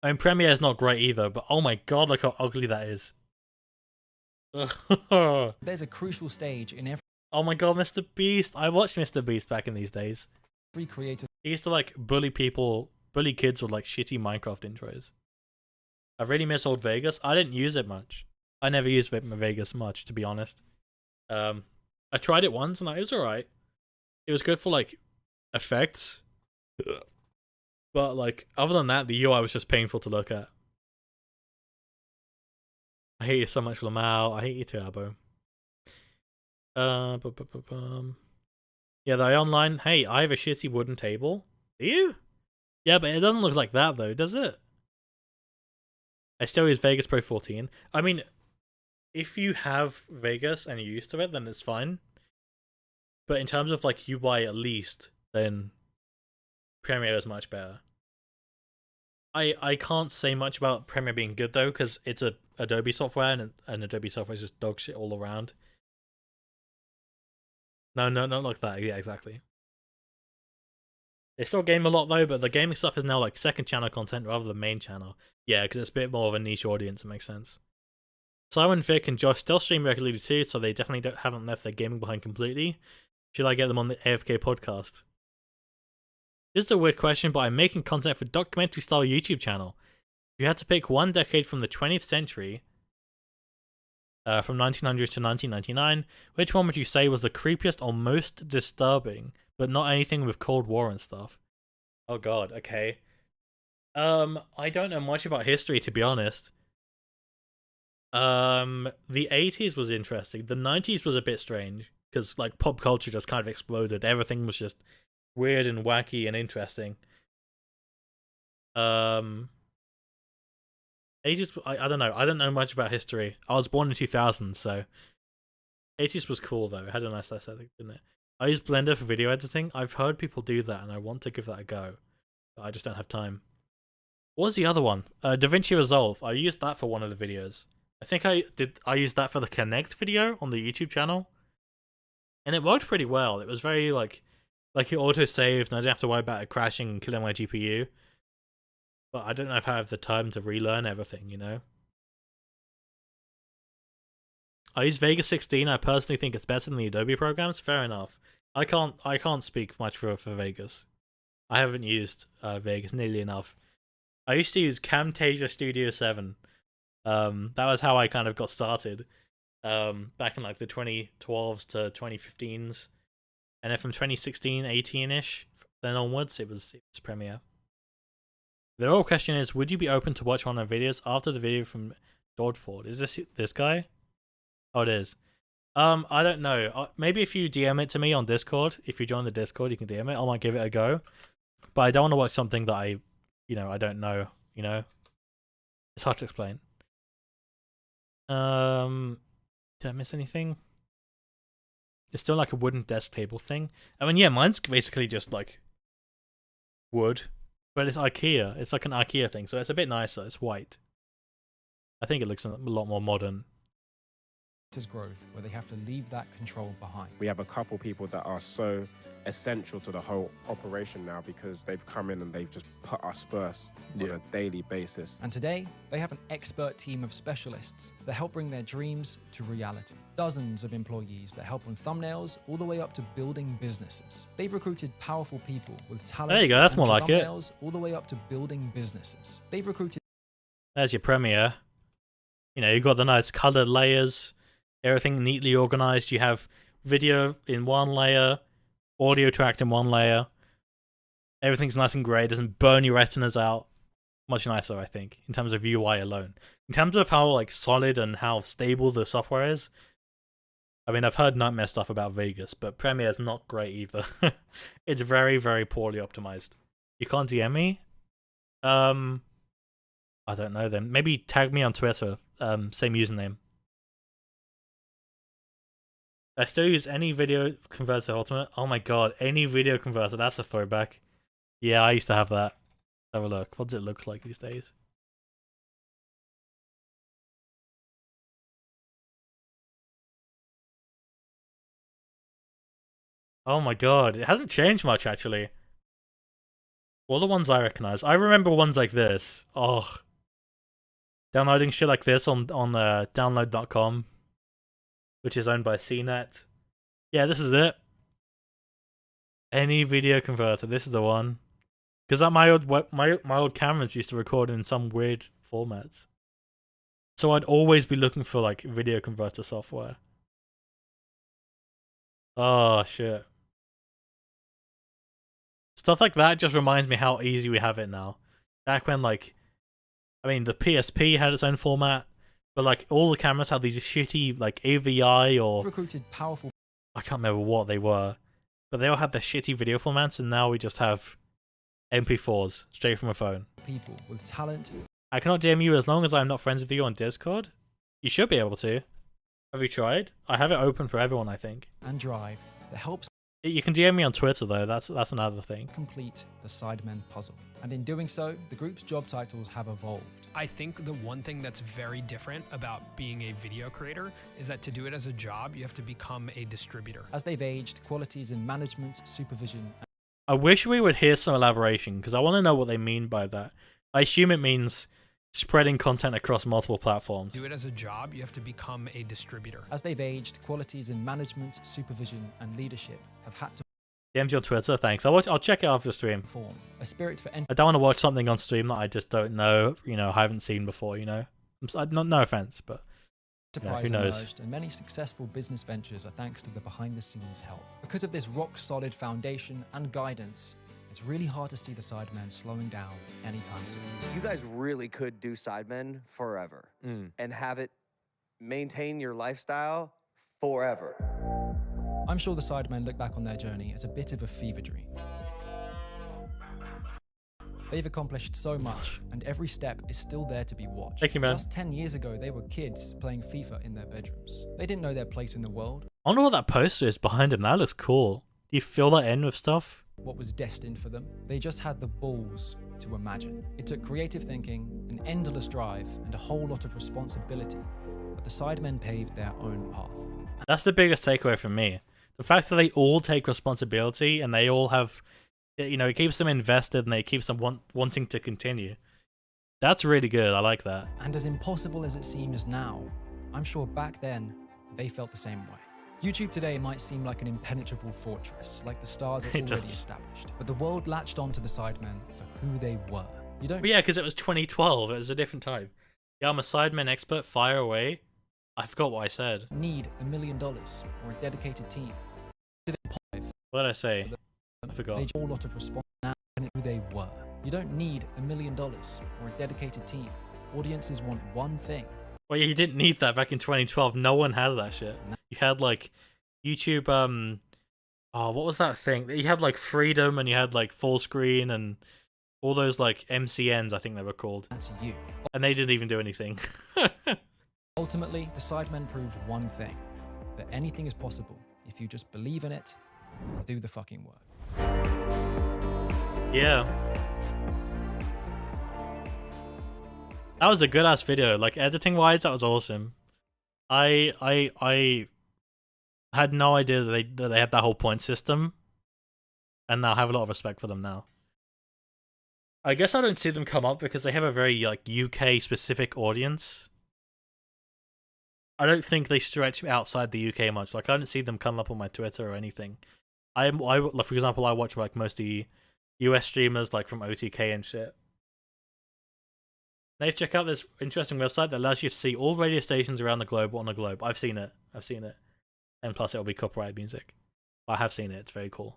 I mean, Premiere is not great either, but oh my god, look how ugly that is. there's a crucial stage in every Oh my god, Mr. Beast. I watched Mr. Beast back in these days. creative. He used to like bully kids with like shitty Minecraft intros. I really miss old Vegas. I didn't use it much. I never used Vegas much, to be honest. I tried it once and it was alright. It was good for like effects. But like other than that, the UI was just painful to look at. I hate you so much, Lamau. I hate you too, Abo. Yeah, the online. Hey, I have a shitty wooden table. Do you? Yeah, but it doesn't look like that though, does it? I still use Vegas Pro 14. I mean, if you have Vegas and you're used to it, then it's fine. But in terms of like UI at least, then Premiere is much better. I can't say much about Premiere being good though, because it's a Adobe software and Adobe software is just dog shit all around. No, not like that. Yeah, exactly. They still game a lot though, but the gaming stuff is now like second channel content rather than main channel. Yeah, because it's a bit more of a niche audience. It makes sense. Simon, Vic, and Josh still stream regularly too, so they definitely haven't left their gaming behind completely. Should I get them on the AFK podcast? This is a weird question, but I'm making content for documentary style YouTube channel. If you had to pick one decade from the 20th century, from 1900 to 1999, which one would you say was the creepiest or most disturbing, but not anything with Cold War and stuff? Oh god, okay. I don't know much about history, to be honest. The 80s was interesting. The 90s was a bit strange, because like pop culture just kind of exploded. Everything was just weird and wacky and interesting. 80s, I don't know. I don't know much about history. I was born in 2000, so 80s was cool though. It had a nice aesthetic, didn't it? I use Blender for video editing. I've heard people do that, and I want to give that a go, but I just don't have time. What was the other one? DaVinci Resolve. I used that for one of the videos. I think I used that for the Connect video on the YouTube channel, and it worked pretty well. It was very like it auto saved, and I didn't have to worry about it crashing and killing my GPU. But I don't know if I have the time to relearn everything, you know? I use Vegas 16. I personally think it's better than the Adobe programs. Fair enough. I can't speak much for Vegas. I haven't used Vegas nearly enough. I used to use Camtasia Studio 7. That was how I kind of got started. Back in like the 2012s to 2015s. And then from 2016, 18-ish, then onwards, it was Premiere. The real question is, would you be open to watch one of our videos after the video from Dodford? Is this guy? Oh, it is. I don't know. Maybe if you DM it to me on Discord, if you join the Discord, you can DM it. I might give it a go. But I don't want to watch something that I don't know, you know? It's hard to explain. Did I miss anything? It's still like a wooden desk table thing. I mean, yeah, mine's basically just like wood. But it's IKEA. It's like an IKEA thing, so it's a bit nicer. It's white. I think it looks a lot more modern. director's growth where they have to leave that control behind. We have a couple people that are so essential to the whole operation now because they've come in and they've just put us first on a daily basis. And today, they have an expert team of specialists that help bring their dreams to reality. Dozens of employees that help on thumbnails all the way up to building businesses. They've recruited powerful people with talent. There you go, that's and more like it. thumbnails all the way up to building businesses. They've recruited. There's your Premiere. You know, you've got the nice colored layers, everything neatly organized. You have video in one layer, audio tracked in one layer. Everything's nice and grey, doesn't burn your retinas out. Much nicer, I think, in terms of UI alone. In terms of how like solid and how stable the software is, I mean, I've heard nightmare stuff about Vegas, but Premiere is not great either. It's very, very poorly optimized. You can't DM me? I don't know then. Maybe tag me on Twitter. Same username. I still use any video converter ultimate. Oh my god, any video converter. That's a throwback. Yeah, I used to have that. Have a look. What does it look like these days? Oh my god, it hasn't changed much actually. All the ones I recognize. I remember ones like this. Oh. Downloading shit like this on download.com, which is owned by CNET. Yeah, this is it. Any video converter, this is the one. Because my old cameras used to record in some weird formats, so I'd always be looking for like video converter software. Oh shit. Stuff like that just reminds me how easy we have it now. Back when like, I mean, the PSP had its own format, but like all the cameras had these shitty like AVI or recruited powerful. I can't remember what they were, but they all had their shitty video formats, and now we just have MP4s straight from a phone. People with talent. I cannot DM you as long as I'm not friends with you on Discord. You should be able to. Have you tried? I have it open for everyone, I think. And drive that helps. You can DM me on Twitter though. That's another thing. Complete the Sidemen puzzle, and in doing so, the group's job titles have evolved. I think the one thing that's very different about being a video creator is that to do it as a job, you have to become a distributor. As they've aged, qualities in management, supervision. I wish we would hear some elaboration because I want to know what they mean by that. I assume it means spreading content across multiple platforms. Do it as a job, you have to become a distributor. As they've aged, qualities in management, supervision, and leadership have had to DM's on Twitter, thanks. I'll check it after the stream. form a spirit for I don't want to watch something on stream that I just don't know, haven't seen before, no offense, but enterprise who knows? emerged, and many successful business ventures are thanks to the behind-the-scenes help. Because of this rock-solid foundation and guidance, it's really hard to see the Sidemen slowing down anytime soon. You guys really could do Sidemen forever and have it maintain your lifestyle forever. I'm sure the Sidemen look back on their journey as a bit of a fever dream. They've accomplished so much, and every step is still there to be watched. Thank you, man. Just 10 years ago, they were kids playing FIFA in their bedrooms. They didn't know their place in the world. I wonder what that poster is behind him. That looks cool. Do you fill that in with stuff? What was destined for them. They just had the balls to imagine. It took creative thinking, an endless drive, and a whole lot of responsibility, but the Sidemen paved their own path. That's the biggest takeaway from me. The fact that they all take responsibility and they all have, it keeps them invested and it keeps them wanting to continue. That's really good. I like that. And as impossible as it seems now, I'm sure back then they felt the same way. YouTube today might seem like an impenetrable fortress, like the stars are already established, but the world latched onto the Sidemen for who they were. You don't. But yeah, because it was 2012. It was a different time. Yeah, I'm a Sidemen expert. Fire away. I forgot what I said. Need $1 million or a dedicated team. What did I say? I forgot. They all lot of response now and who they were. You don't need $1 million or a dedicated team. Audiences want one thing. Well, yeah, you didn't need that back in 2012. No one had that shit. You had like YouTube. What was that thing? You had like Freedom, and you had like Full Screen, and all those like MCNs. I think they were called. That's you. And they didn't even do anything. Ultimately, the Sidemen proved one thing: that anything is possible if you just believe in it and do the fucking work. Yeah. That was a good ass video. Like editing wise, that was awesome. I had no idea that they had that whole point system, and now I have a lot of respect for them now. I guess I don't see them come up because they have a very like UK specific audience. I don't think they stretch outside the UK much. Like I don't see them come up on my Twitter or anything. I for example, I watch like most of the US streamers like from OTK and shit. Now check out this interesting website that allows you to see all radio stations around the globe on the globe. I've seen it. And plus it'll be copyrighted music. I have seen it. It's very cool.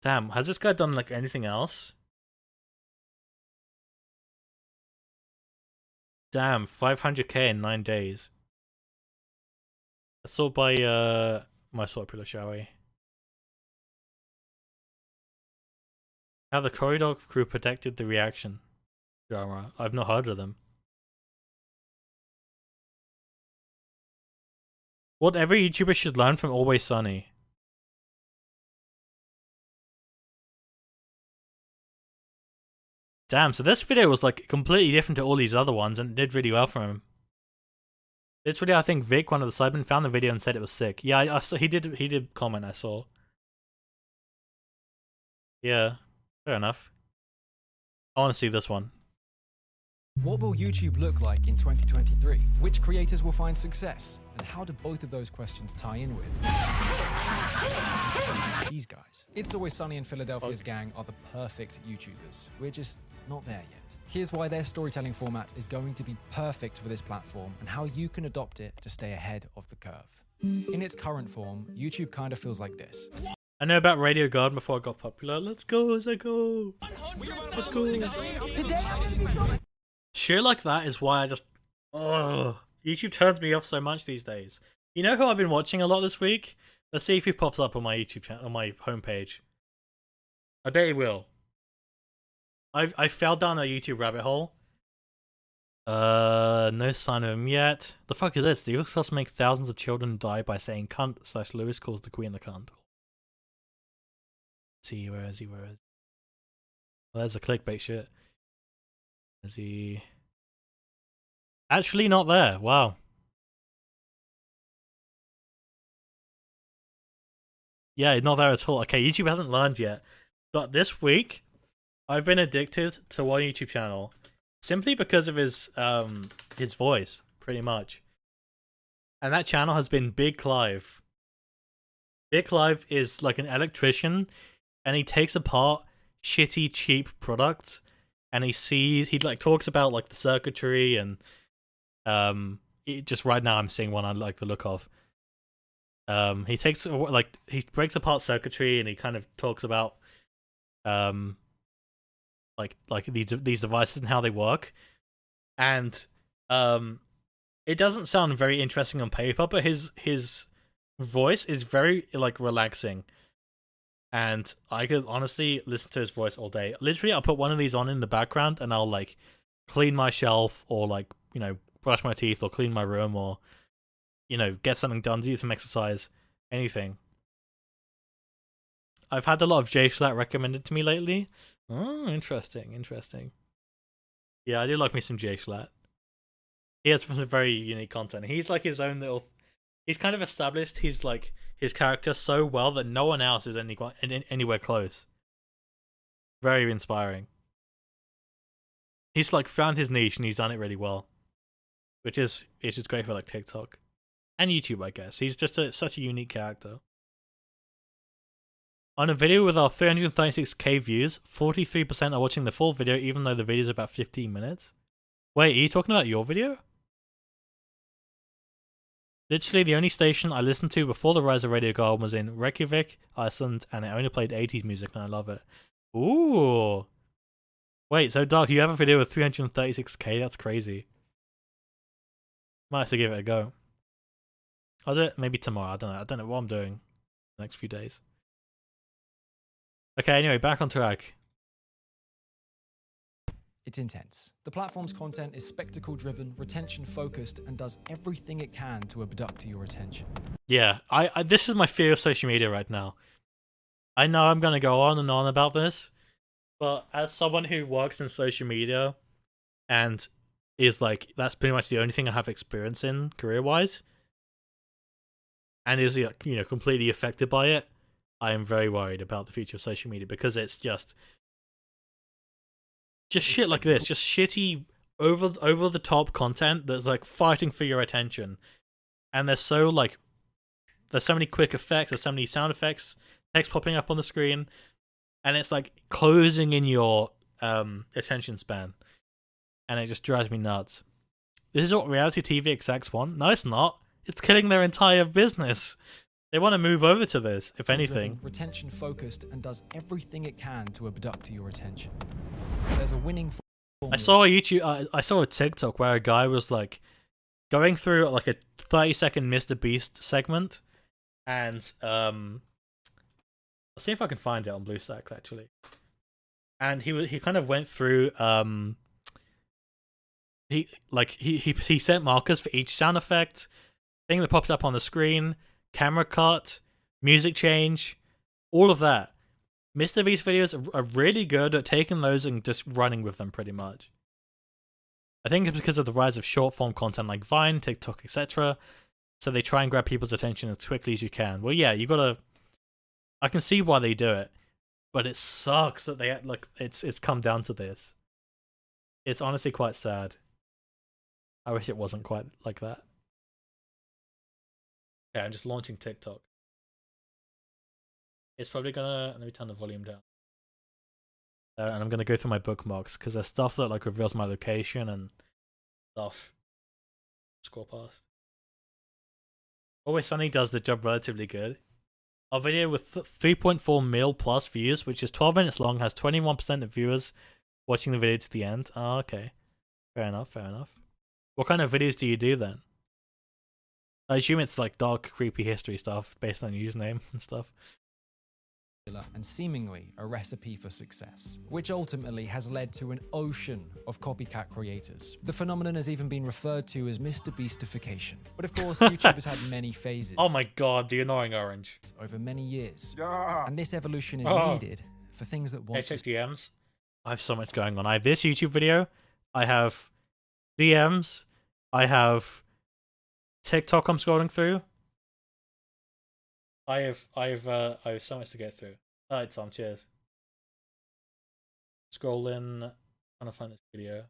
Damn, has this guy done like anything else? Damn, 500k in 9 days. That's all by my popular, shall we? How the Corridor crew protected the reaction genre. I've not heard of them. What every YouTuber should learn from Always Sunny. Damn, so this video was like completely different to all these other ones and it did really well for him. Literally, I think Vic, one of the Sidemen, found the video and said it was sick. Yeah, I saw, he did comment, I saw. Yeah, fair enough. I want to see this one. What will YouTube look like in 2023? Which creators will find success? And how do both of those questions tie in with these guys? It's Always Sunny and Philadelphia's gang are the perfect YouTubers. We're just not there yet. Here's why their storytelling format is going to be perfect for this platform and how you can adopt it to stay ahead of the curve. In its current form, YouTube kind of feels like this. I know about Radio Garden before I got popular. Let's go, as I go. Let's go. Shit like that is why I just... Oh, YouTube turns me off so much these days. You know who I've been watching a lot this week? Let's see if he pops up on my YouTube channel, on my homepage. I bet he will. I fell down a YouTube rabbit hole. No sign of him yet. The fuck is this? The Uxos make thousands of children die by saying cunt / Lewis calls the queen the cunt. Let's see, where is he? Well, there's a clickbait shit. Is he... Actually not there. Wow. Yeah, not there at all. Okay, YouTube hasn't learned yet. But this week, I've been addicted to one YouTube channel simply because of his voice, pretty much. And that channel has been Big Clive. Big Clive is like an electrician, and he takes apart shitty, cheap products, and he like talks about like the circuitry and just right now I'm seeing one I like the look of. He takes like he breaks apart circuitry and he kind of talks about like these devices and how they work, and it doesn't sound very interesting on paper, but his voice is very like relaxing, and I could honestly listen to his voice all day. Literally, I'll put one of these on in the background and I'll like clean my shelf or like, you know, brush my teeth or clean my room or, you know, get something done, do some exercise, anything. I've had a lot of Jay Schlatt recommended to me lately. Oh, interesting. Yeah, I do like me some Jay Schlatt. He has some very unique content. He's like his own little... He's kind of established his like his character so well that no one else is anywhere close. Very inspiring. He's like found his niche and he's done it really well. Which is great for like TikTok. And YouTube, I guess. He's just such a unique character. On a video with our 336k views, 43% are watching the full video even though the video is about 15 minutes. Wait, are you talking about your video? Literally the only station I listened to before the rise of Radio Garden was in Reykjavik, Iceland, and it only played 80s music and I love it. Ooh. Wait, so Dark, you have a video with 336k? That's crazy. Might have to give it a go. I'll do it maybe tomorrow. I don't know what I'm doing the next few days. Okay, anyway, back on track. It's intense. The platform's content is spectacle-driven, retention-focused, and does everything it can to abduct your attention. Yeah, I this is my fear of social media right now. I know I'm going to go on and on about this, but as someone who works in social media and is like that's pretty much the only thing I have experience in career-wise, and is completely affected by it, I am very worried about the future of social media because it's just shit like this, just shitty over the top content that's like fighting for your attention, and there's so many quick effects, there's so many sound effects, text popping up on the screen, and it's like closing in your attention span, and it just drives me nuts. This is what reality TV execs want. No, it's not. It's killing their entire business. They want to move over to this, if anything. Retention focused and does everything it can to abduct your attention. There's a winning formula. I saw a TikTok where a guy was like going through like a 30-second Mr. Beast segment, and I'll see if I can find it on BlueStacks actually. And he kind of went through he set markers for each sound effect, thing that pops up on the screen, camera cut, music change, all of that. Mr. Beast videos are really good at taking those and just running with them pretty much. I think it's because of the rise of short form content like Vine, TikTok, etc. So they try and grab people's attention as quickly as you can. Well, yeah, I can see why they do it, but it sucks that they it's come down to this. It's honestly quite sad. I wish it wasn't quite like that. Yeah, I'm just launching TikTok. It's probably gonna... Let me turn the volume down. And I'm gonna go through my bookmarks, because there's stuff that like reveals my location and stuff. Scroll past. Always Sunny does the job relatively good. Our video with 3.4 mil plus views, which is 12 minutes long, has 21% of viewers watching the video to the end. Oh, okay. Fair enough, fair enough. What kind of videos do you do then? I assume it's like dark, creepy history stuff based on your username and stuff. And seemingly a recipe for success, which ultimately has led to an ocean of copycat creators. The phenomenon has even been referred to as Mr. Beastification. But of course, YouTube has had many phases. Oh my god, the annoying orange. Over many years. And this evolution is needed for things that want DMs. I have so much going on. I have this YouTube video. I have DMs. I have TikTok I'm scrolling through. I have so much to get through. Alright, Tom, cheers. Scrolling, trying to find this video.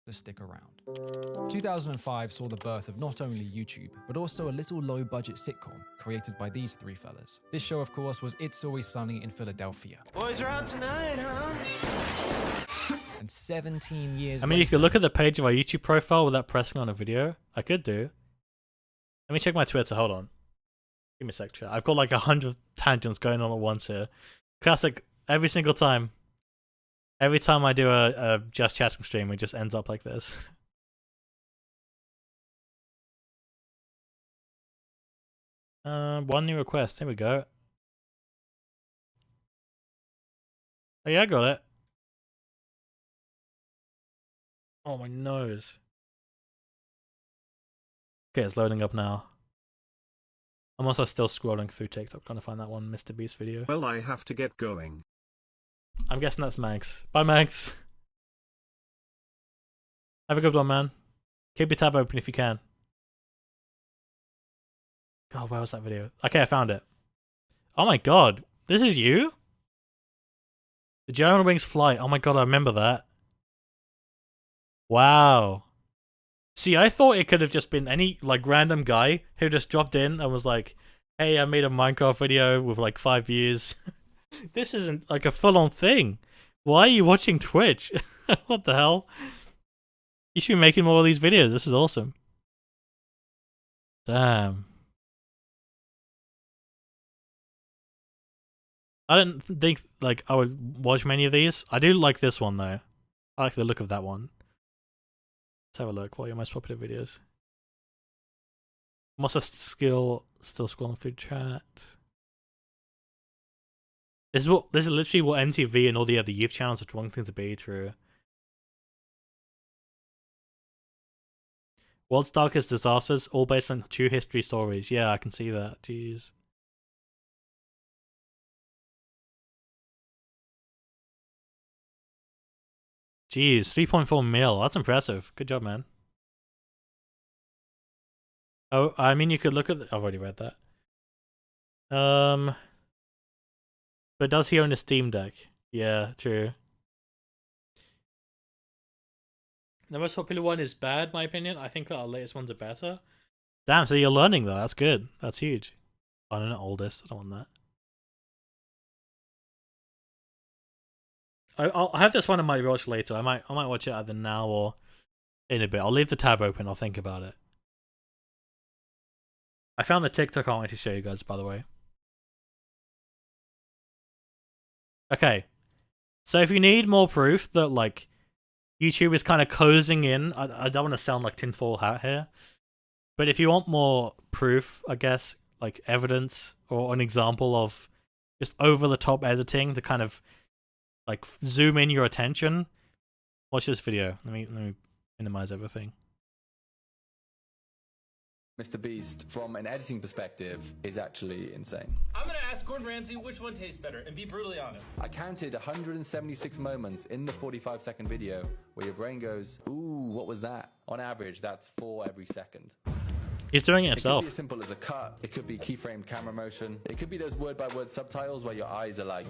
To stick around. 2005 saw the birth of not only YouTube, but also a little low-budget sitcom created by these three fellas. This show, of course, was It's Always Sunny in Philadelphia. Boys are out tonight, huh? And 17 years I mean, later, you could look at the page of our YouTube profile without pressing on a video. I could do. Let me check my Twitter, hold on. Give me a sec, chat. I've got like 100 tangents going on at once here. Classic, every single time. Every time I do a Just Chatting stream, it just ends up like this. One new request. Here we go. Oh yeah, I got it. Oh, my nose. Okay, it's loading up now. I'm also still scrolling through TikTok trying to find that one Mr. Beast video. Well, I have to get going. I'm guessing that's Mags. Bye, Mags. Have a good one, man. Keep your tab open if you can. God, where was that video? Okay, I found it. Oh my god, this is you? The Germanwings flight. Oh my god, I remember that. Wow. See, I thought it could have just been any, like, random guy who just dropped in and was like, hey, I made a Minecraft video with, like, 5 views. This isn't, like, a full-on thing. Why are you watching Twitch? What the hell? You should be making more of these videos. This is awesome. Damn. I didn't think, like, I would watch many of these. I do like this one, though. I like the look of that one. Let's have a look. What are your most popular videos? I'm also still scrolling through chat. This is literally what MTV and all the other youth channels are wanting to be true. World's Darkest Disasters, all based on true history stories. Yeah, I can see that. Jeez. Jeez, 3.4 mil. That's impressive. Good job, man. Oh, I mean, you could look at. I've already read that. But does he own a Steam Deck? Yeah, true. The most popular one is bad, my opinion. I think that our latest ones are better. Damn, so you're learning though. That's good. That's huge. Oh, no, not oldest. I don't want that. I'll have this one I might watch later. I might watch it either now or in a bit. I'll leave the tab open. I'll think about it. I found the TikTok I wanted to show you guys, by the way. Okay. So if you need more proof that, like, YouTube is kind of closing in, I don't want to sound like tinfoil hat here, but if you want more proof, I guess, like evidence or an example of just over-the-top editing to kind of, like, zoom in your attention, watch this video. Let me minimize everything. Mr. Beast, from an editing perspective, is actually insane. I'm gonna ask Gordon Ramsay which one tastes better, and be brutally honest. I counted 176 moments in the 45-second video where your brain goes, ooh, what was that? On average, that's 4 every second. He's doing it himself. It could be as simple as a cut. It could be keyframed camera motion. It could be those word-by-word subtitles where your eyes are like...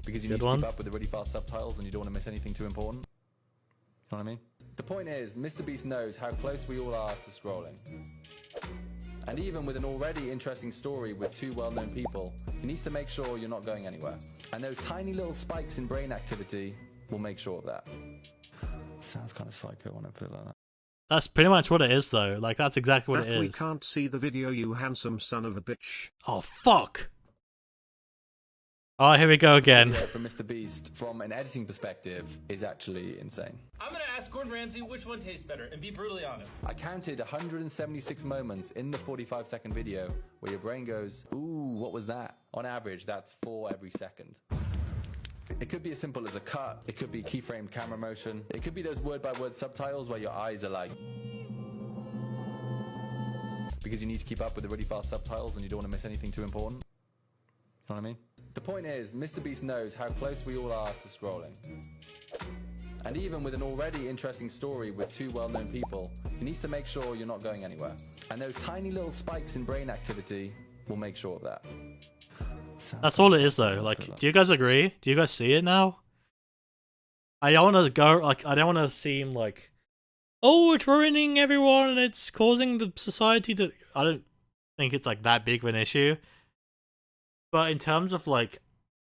Because you need to keep up with the really fast subtitles and you don't want to miss anything too important. You know what I mean? The point is, Mr. Beast knows how close we all are to scrolling. And even with an already interesting story with 2 well-known people, he needs to make sure you're not going anywhere. And those tiny little spikes in brain activity will make sure of that. Sounds kind of psycho when I put it like that. That's pretty much what it is, though. Like, that's exactly what it is. We can't see the video, you handsome son of a bitch. Oh, fuck! Alright, here we go again. The video from Mr. Beast, from an editing perspective, is actually insane. I'm gonna ask Gordon Ramsay which one tastes better, and be brutally honest. I counted 176 moments in the 45-second video where your brain goes, ooh, what was that? On average, that's 4 every second. It could be as simple as a cut. It could be keyframed camera motion. It could be those word-by-word subtitles where your eyes are like... Because you need to keep up with the really fast subtitles and you don't want to miss anything too important. You know what I mean? The point is, Mr. Beast knows how close we all are to scrolling. And even with an already interesting story with 2 well-known people, he needs to make sure you're not going anywhere. And those tiny little spikes in brain activity will make sure of that. That's all it is, though. Like, do you guys agree? Do you guys see it now? I don't want to go, like, I don't want to seem like, oh, it's ruining everyone and it's causing the society to... I don't think it's, like, that big of an issue. But in terms of, like,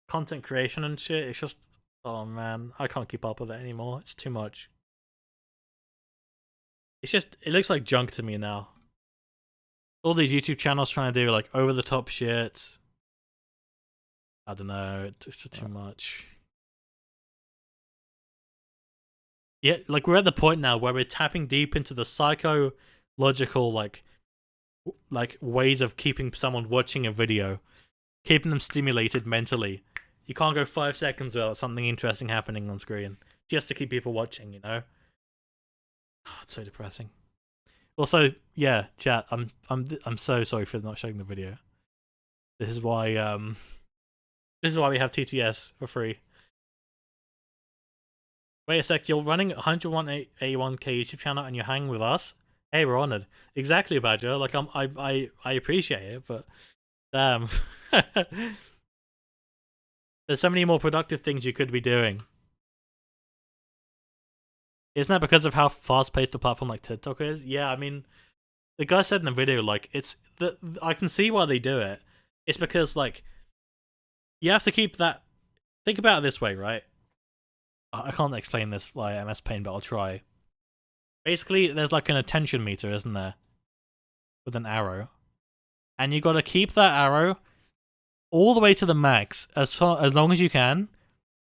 content creation and shit, it's just... Oh, man. I can't keep up with it anymore. It's too much. It's just... It looks like junk to me now. All these YouTube channels trying to do, like, over-the-top shit. I don't know. It's just too much. Yeah, like, we're at the point now where we're tapping deep into the psychological, like ways of keeping someone watching a video. Keeping them stimulated mentally. You can't go 5 seconds without something interesting happening on screen. Just to keep people watching, you know? Oh, it's so depressing. Also, yeah, chat, I'm so sorry for not showing the video. This is why we have TTS for free. Wait a sec, you're running 181k YouTube channel and you're hanging with us? Hey, we're honored. Exactly, Badger. Like, I appreciate it, but damn. There's so many more productive things you could be doing. Isn't that because of how fast-paced a platform like TikTok is? Yeah, I mean, the guy said in the video, like, I can see why they do it. It's because, like, you have to keep that... Think about it this way, right? I can't explain this via MS Paint, but I'll try. Basically, there's like an attention meter, isn't there? With an arrow. And you got to keep that arrow all the way to the max as long as you can,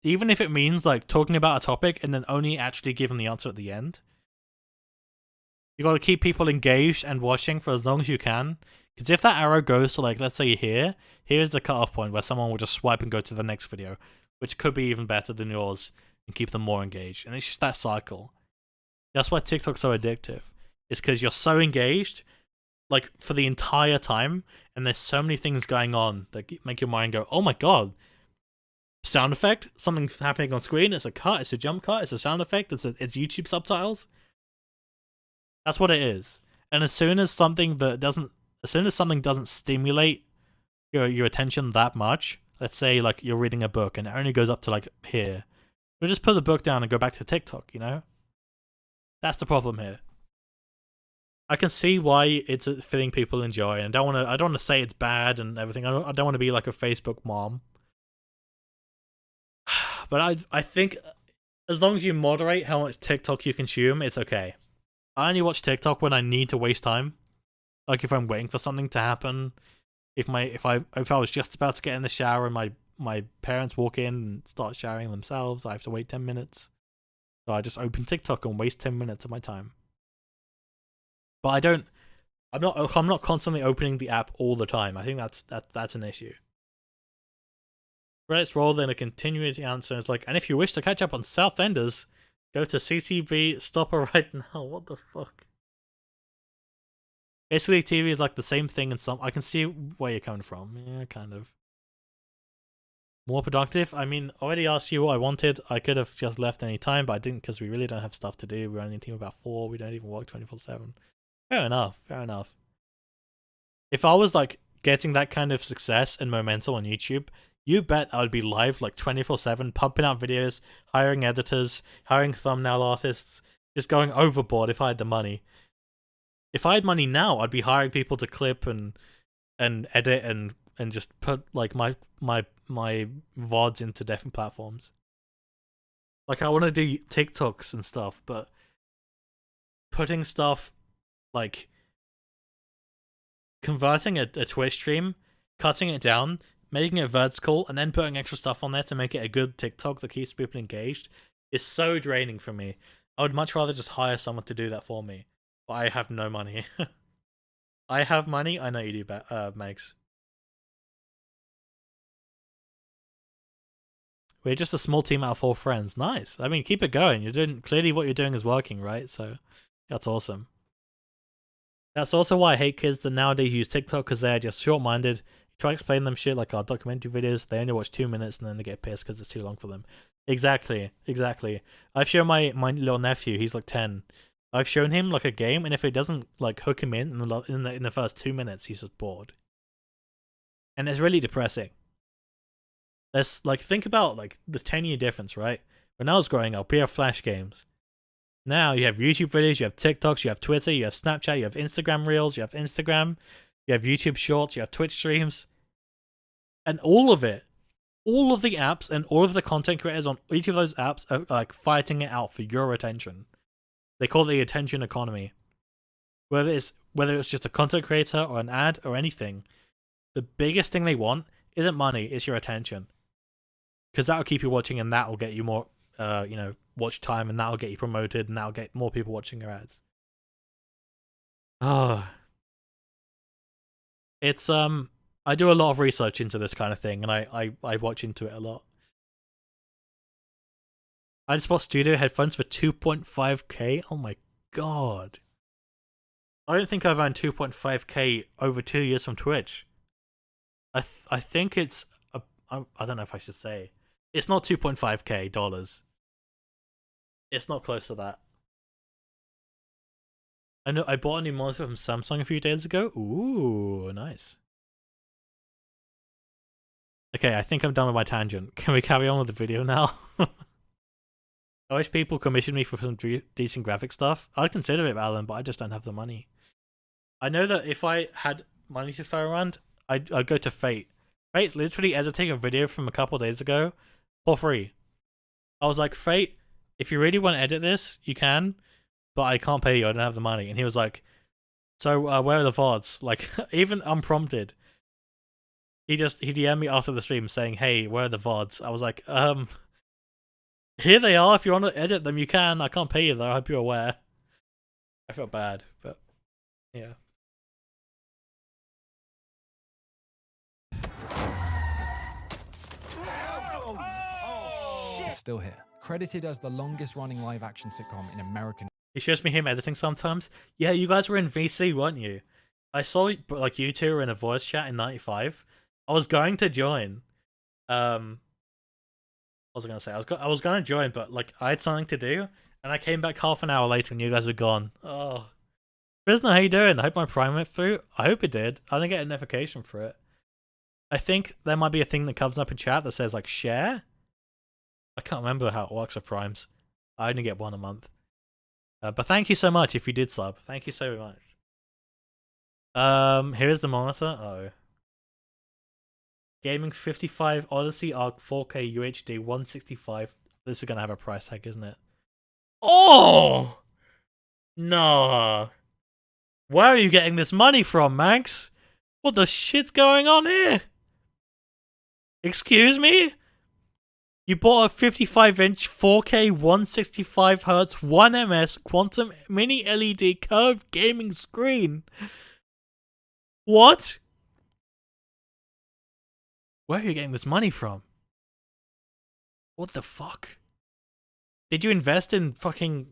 even if it means like talking about a topic and then only actually giving the answer at the end. You got to keep people engaged and watching for as long as you can, because if that arrow goes to, like, let's say here's the cutoff point where someone will just swipe and go to the next video, which could be even better than yours and keep them more engaged. And it's just that cycle. That's why TikTok's so addictive. It's because you're so engaged, like, for the entire time, and there's so many things going on that make your mind go, oh my god, sound effect. Something's happening on screen. It's a cut. It's a jump cut. It's a sound effect. It's YouTube subtitles. That's what it is. And as soon as something doesn't stimulate your attention that much, let's say like you're reading a book and it only goes up to like here, we'll just put the book down and go back to TikTok. You know, that's the problem here. I can see why it's a thing people enjoy, and I don't want to say it's bad and everything. I don't want to be like a Facebook mom. But I think as long as you moderate how much TikTok you consume, it's okay. I only watch TikTok when I need to waste time. Like if I'm waiting for something to happen, if I was just about to get in the shower and my parents walk in and start showering themselves, I have to wait 10 minutes. So I just open TikTok and waste 10 minutes of my time. But I'm not constantly opening the app all the time. I think that's an issue. Reddit's rolled in a continuity answer. It's like, and if you wish to catch up on Southenders, go to CCB Stopper right now. What the fuck? Basically, TV is like the same thing in some. I can see where you're coming from. Yeah, kind of. More productive? I mean, I already asked you what I wanted. I could have just left any time, but I didn't because we really don't have stuff to do. We're only a team of about 4. We don't even work 24/7. Fair enough. Fair enough. If I was like getting that kind of success and momentum on YouTube, you bet I would be live like 24/7, pumping out videos, hiring editors, hiring thumbnail artists, just going overboard if I had the money. If I had money now, I'd be hiring people to clip and edit and just put like my VODs into different platforms. Like I want to do TikToks and stuff, but putting stuff like converting a Twitch stream, cutting it down, making it vertical, and then putting extra stuff on there to make it a good TikTok that keeps people engaged is so draining for me. I would much rather just hire someone to do that for me. But I have no money. I have money? I know you do, Megs. We're just a small team out of 4 friends. Nice. I mean, keep it going. Clearly what you're doing is working, right? So that's awesome. That's also why I hate kids that nowadays use TikTok, because they're just short-minded. Try to explain them shit like our documentary videos. They only watch 2 minutes and then they get pissed because it's too long for them. Exactly. I've shown my little nephew. He's like 10. I've shown him like a game, and if it doesn't like hook him in the first 2 minutes, he's just bored. And it's really depressing. Let's like think about like the 10-year difference, right? When I was growing up, we have Flash games. Now you have YouTube videos, you have TikToks, you have Twitter, you have Snapchat, you have Instagram Reels, you have Instagram, you have YouTube Shorts, you have Twitch streams, and all of the apps and all of the content creators on each of those apps are like fighting it out for your attention. They call it the attention economy. Whether it's just a content creator or an ad or anything, the biggest thing they want isn't money, it's your attention. Because that'll keep you watching, and that'll get you more, watch time, and that'll get you promoted, and that'll get more people watching your ads. It's I do a lot of research into this kind of thing, and I watch into it a lot. I just bought studio headphones for 2.5k. Oh my god. I don't think I've earned 2.5k over 2 years from Twitch. I think it's I don't know if I should say. It's not 2.5k dollars. It's not close to that. I know I bought a new monitor from Samsung a few days ago. Ooh, nice. Okay, I think I'm done with my tangent. Can we carry on with the video now? I wish people commissioned me for some decent graphic stuff. I'd consider it, Alan, but I just don't have the money. I know that if I had money to throw around, I'd go to Fate. Fate's literally editing a video from a couple days ago for free. I was like, Fate, if you really want to edit this, you can, but I can't pay you. I don't have the money. And he was like, so where are the VODs? Like, even unprompted. He DM'd me after the stream saying, hey, where are the VODs? I was like, here they are. If you want to edit them, you can. I can't pay you though. I hope you're aware. I felt bad, but yeah. It's still here. Credited as the longest running live action sitcom in American. He shows me him editing sometimes. Yeah, you guys were in VC, weren't you? I saw like you two were in a voice chat in '95. I was going to join. was I gonna say? I was gonna join, but like I had something to do, and I came back half an hour later, and you guys were gone. Oh, Prisoner, how you doing? I hope my Prime went through. I hope it did. I didn't get a notification for it. I think there might be a thing that comes up in chat that says like share. I can't remember how it works with Primes. I only get one a month. But thank you so much if you did sub. Thank you so much. Here's the monitor. Oh. Gaming 55 Odyssey Arc 4K UHD 165. This is gonna have a price tag, isn't it? Oh! No. Where are you getting this money from, Max? What the shit's going on here? Excuse me? You bought a 55-inch 4K 165Hz 1ms Quantum Mini LED curved gaming screen. What? Where are you getting this money from? What the fuck? Did you invest in fucking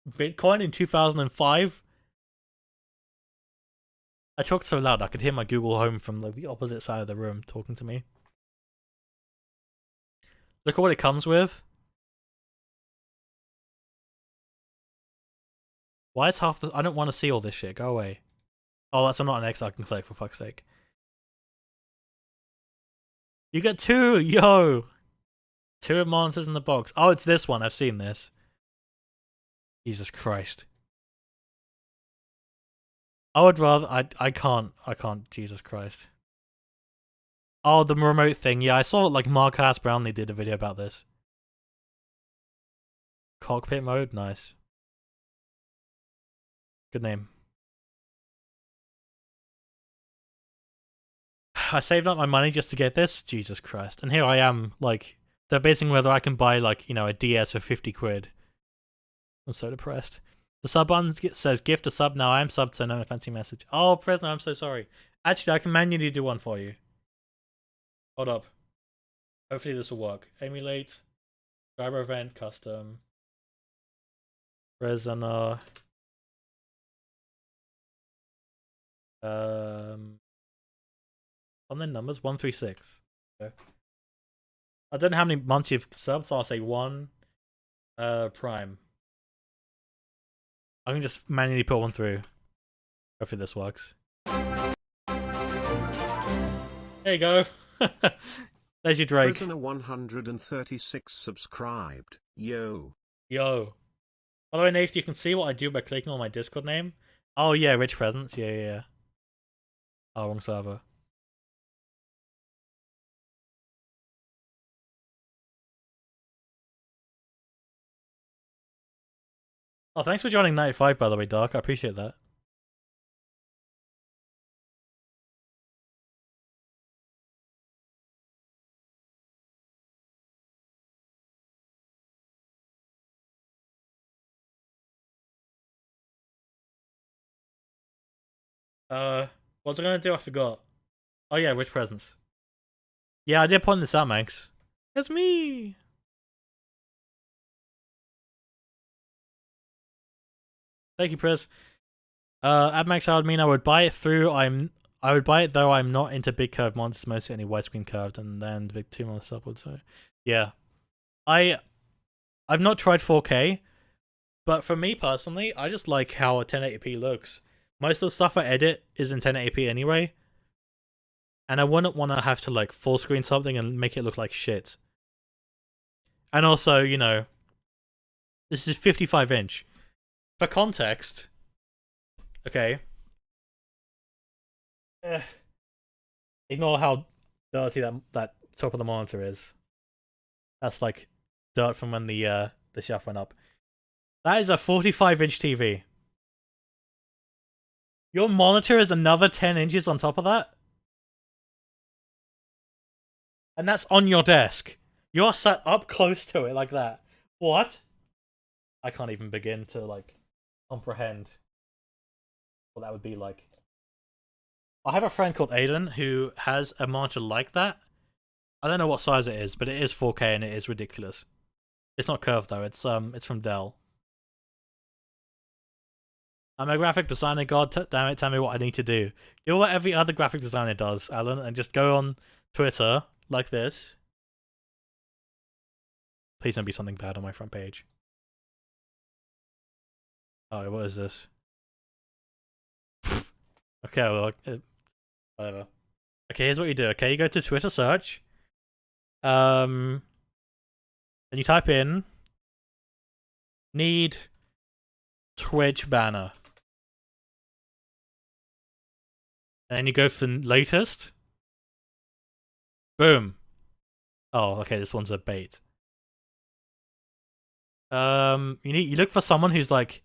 Bitcoin in 2005? I talked so loud I could hear my Google Home from the opposite side of the room talking to me. Look at what it comes with. Why is half the... I don't want to see all this shit. Go away. Oh, that's not an X I can click, for fuck's sake. You get 2! Yo! 2 monitors in the box. Oh, it's this one. I've seen this. Jesus Christ. I would rather... I can't. Jesus Christ. Oh, the remote thing. Yeah, I saw like Marcus Brownlee did a video about this. Cockpit mode? Nice. Good name. I saved up my money just to get this. Jesus Christ. And here I am, like, debating whether I can buy, like, you know, a DS for 50 quid. I'm so depressed. The sub button says gift a sub now. I am subbed, so no fancy message. Oh, Prisoner, I'm so sorry. Actually, I can manually do one for you. Hold up. Hopefully this will work. Emulate. Driver event. Custom. Prisoner. On the numbers. 136. Okay. I don't know how many months you've subbed, so I'll say 1 Prime. I can just manually put one through. Hopefully this works. There you go. There's your Drake. Prisoner 136 subscribed. Yo. Yo. By the way, Nate, you can see what I do by clicking on my Discord name. Oh yeah, Rich Presents. Yeah. Oh, wrong server. Oh, thanks for joining 95, by the way, Dark. I appreciate that. What was I gonna do? I forgot. Oh yeah, Rich Presents. Yeah, I did point this out, Max. That's me! Thank you, Priz. At Max, I would mean I would buy it through. I would buy it though I'm not into big curved monitors, mostly any widescreen curved, and then the big 2 monitors upwards. So yeah, I've not tried 4K, but for me personally, I just like how a 1080p looks. Most of the stuff I edit is in 1080p anyway, and I wouldn't want to have to like full screen something and make it look like shit. And also, you know, this is 55-inch. For context, okay. Ignore how dirty that top of the monitor is. That's like dirt from when the shelf went up. That is a 45-inch TV. Your monitor is another 10 inches on top of that? And that's on your desk. You're sat up close to it like that. What? I can't even begin to, like, comprehend what that would be like. I have a friend called Aiden who has a monitor like that. I don't know what size it is, but it is 4K and it is ridiculous. It's not curved though. It's from Dell. I'm a graphic designer. God damn it! Tell me what I need to do. Do what every other graphic designer does, Alan, and just go on Twitter like this. Please don't be something bad on my front page. Oh, what is this? Okay, well, whatever. Okay, here's what you do. Okay, you go to Twitter search. And you type in need Twitch banner. And then you go for latest. Boom. Oh, okay, this one's a bait. You look for someone who's like,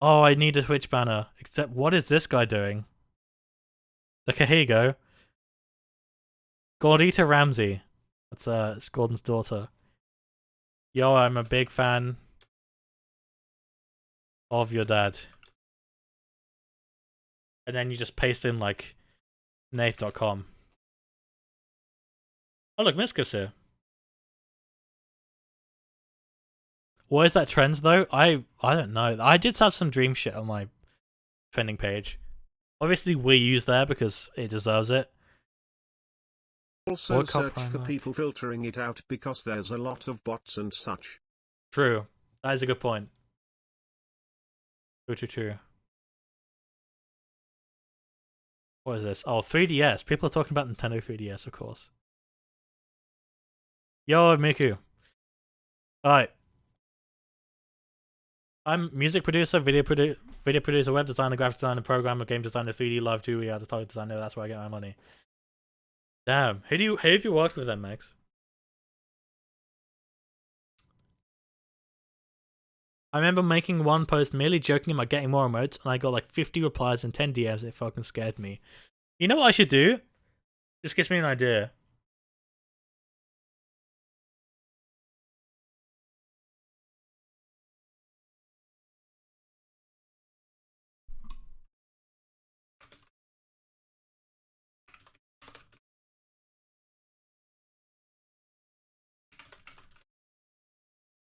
oh, I need a Twitch banner. Except, what is this guy doing? Okay, here you go. Gordita Ramsey. That's it's Gordon's daughter. Yo, I'm a big fan of your dad. And then you just paste in like Nath.com. Oh look, Miska's here. What is that trend though? I don't know. I did have some dream shit on my trending page. Obviously we use there because it deserves it. Also search for people filtering it out because there's a lot of bots and such. True. That is a good point. True. What is this? Oh, 3DS. People are talking about Nintendo 3DS, of course. Yo, Miku. Alright. I'm music producer, video producer, web designer, graphic designer, programmer, game designer, 3D live 2D advertising designer. That's where I get my money. Damn. Who have you worked with then, Max? I remember making one post merely joking about getting more emotes, and I got like 50 replies and 10 DMs, and it fucking scared me. You know what I should do? Just gives me an idea.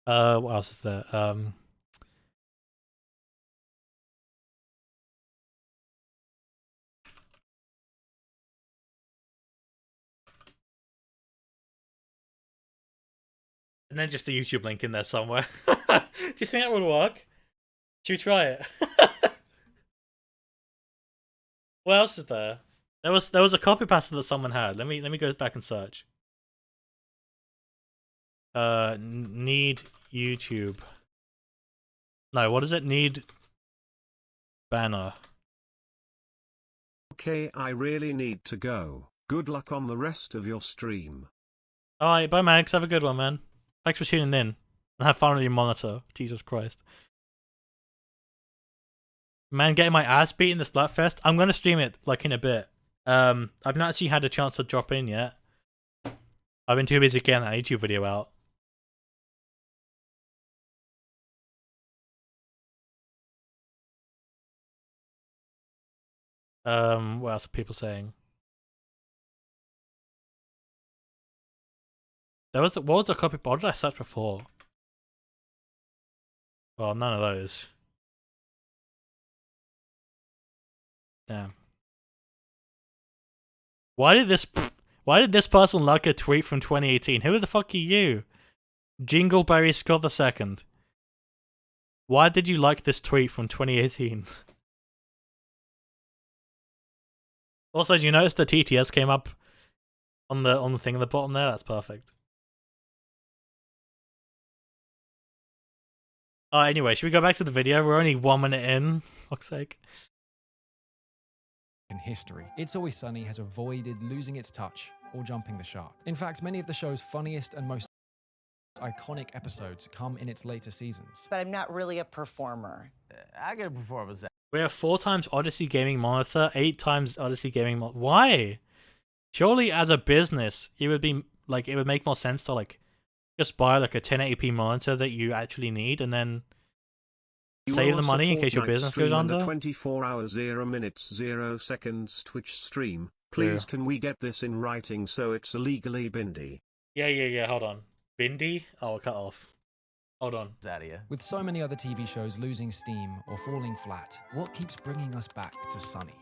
What else is there? And then just the YouTube link in there somewhere. Do you think that would work? Should we try it? What else is there? There was a copy pasta that someone had. Let me go back and search. Need YouTube. No, what is it? Need banner. Okay, I really need to go. Good luck on the rest of your stream. Alright, bye Max. Have a good one, man. Thanks for tuning in. And have fun with your monitor. Jesus Christ. Man, getting my ass beat in the Splatfest. I'm gonna stream it like in a bit. I've not actually had a chance to drop in yet. I've been too busy getting that YouTube video out. What else are people saying? What was the copy? What did I search before? Well, none of those. Damn. Why did this person like a tweet from 2018? Who the fuck are you? Jingleberry Scott II. Why did you like this tweet from 2018? Also, did you notice the TTS came up on the thing at the bottom there? That's perfect. Anyway, should we go back to the video? We're only 1 minute in. Fuck's sake. In history, It's Always Sunny has avoided losing its touch or jumping the shark. In fact, many of the show's funniest and most iconic episodes come in its later seasons. But I'm not really a performer. I get a performance. We have 4 times Odyssey Gaming monitor, 8 times Odyssey Gaming monitor. Why? Surely as a business, it would be like, it would make more sense to like just buy like a 1080p monitor that you actually need and then save the money in case your business goes under. 24 hours 0 minutes 0 seconds Twitch stream. Please can we get this in writing so it's illegally bindy? Yeah, hold on. Bindy? Oh, cut off. Hold on. With so many other TV shows losing steam or falling flat, what keeps bringing us back to Sunny?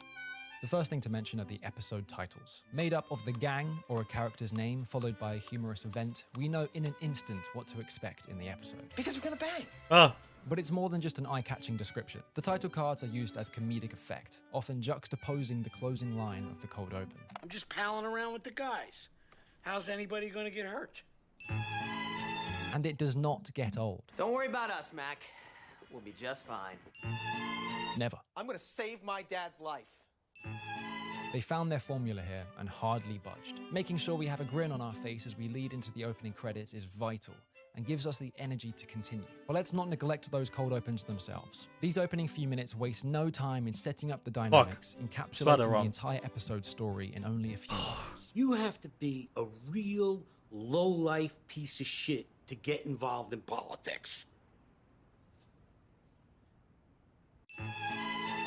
The first thing to mention are the episode titles. Made up of the gang or a character's name followed by a humorous event, we know in an instant what to expect in the episode. Because we're gonna bang. Oh. But it's more than just an eye-catching description. The title cards are used as comedic effect, often juxtaposing the closing line of the cold open. I'm just palling around with the guys. How's anybody gonna get hurt? And it does not get old. Don't worry about us, Mac. We'll be just fine. Never. I'm gonna save my dad's life. They found their formula here and hardly budged. Making sure we have a grin on our face as we lead into the opening credits is vital and gives us the energy to continue. But let's not neglect those cold opens themselves. These opening few minutes waste no time in setting up the dynamics, encapsulating the entire episode story in only a few minutes. You have to be a real low-life piece of shit to get involved in politics.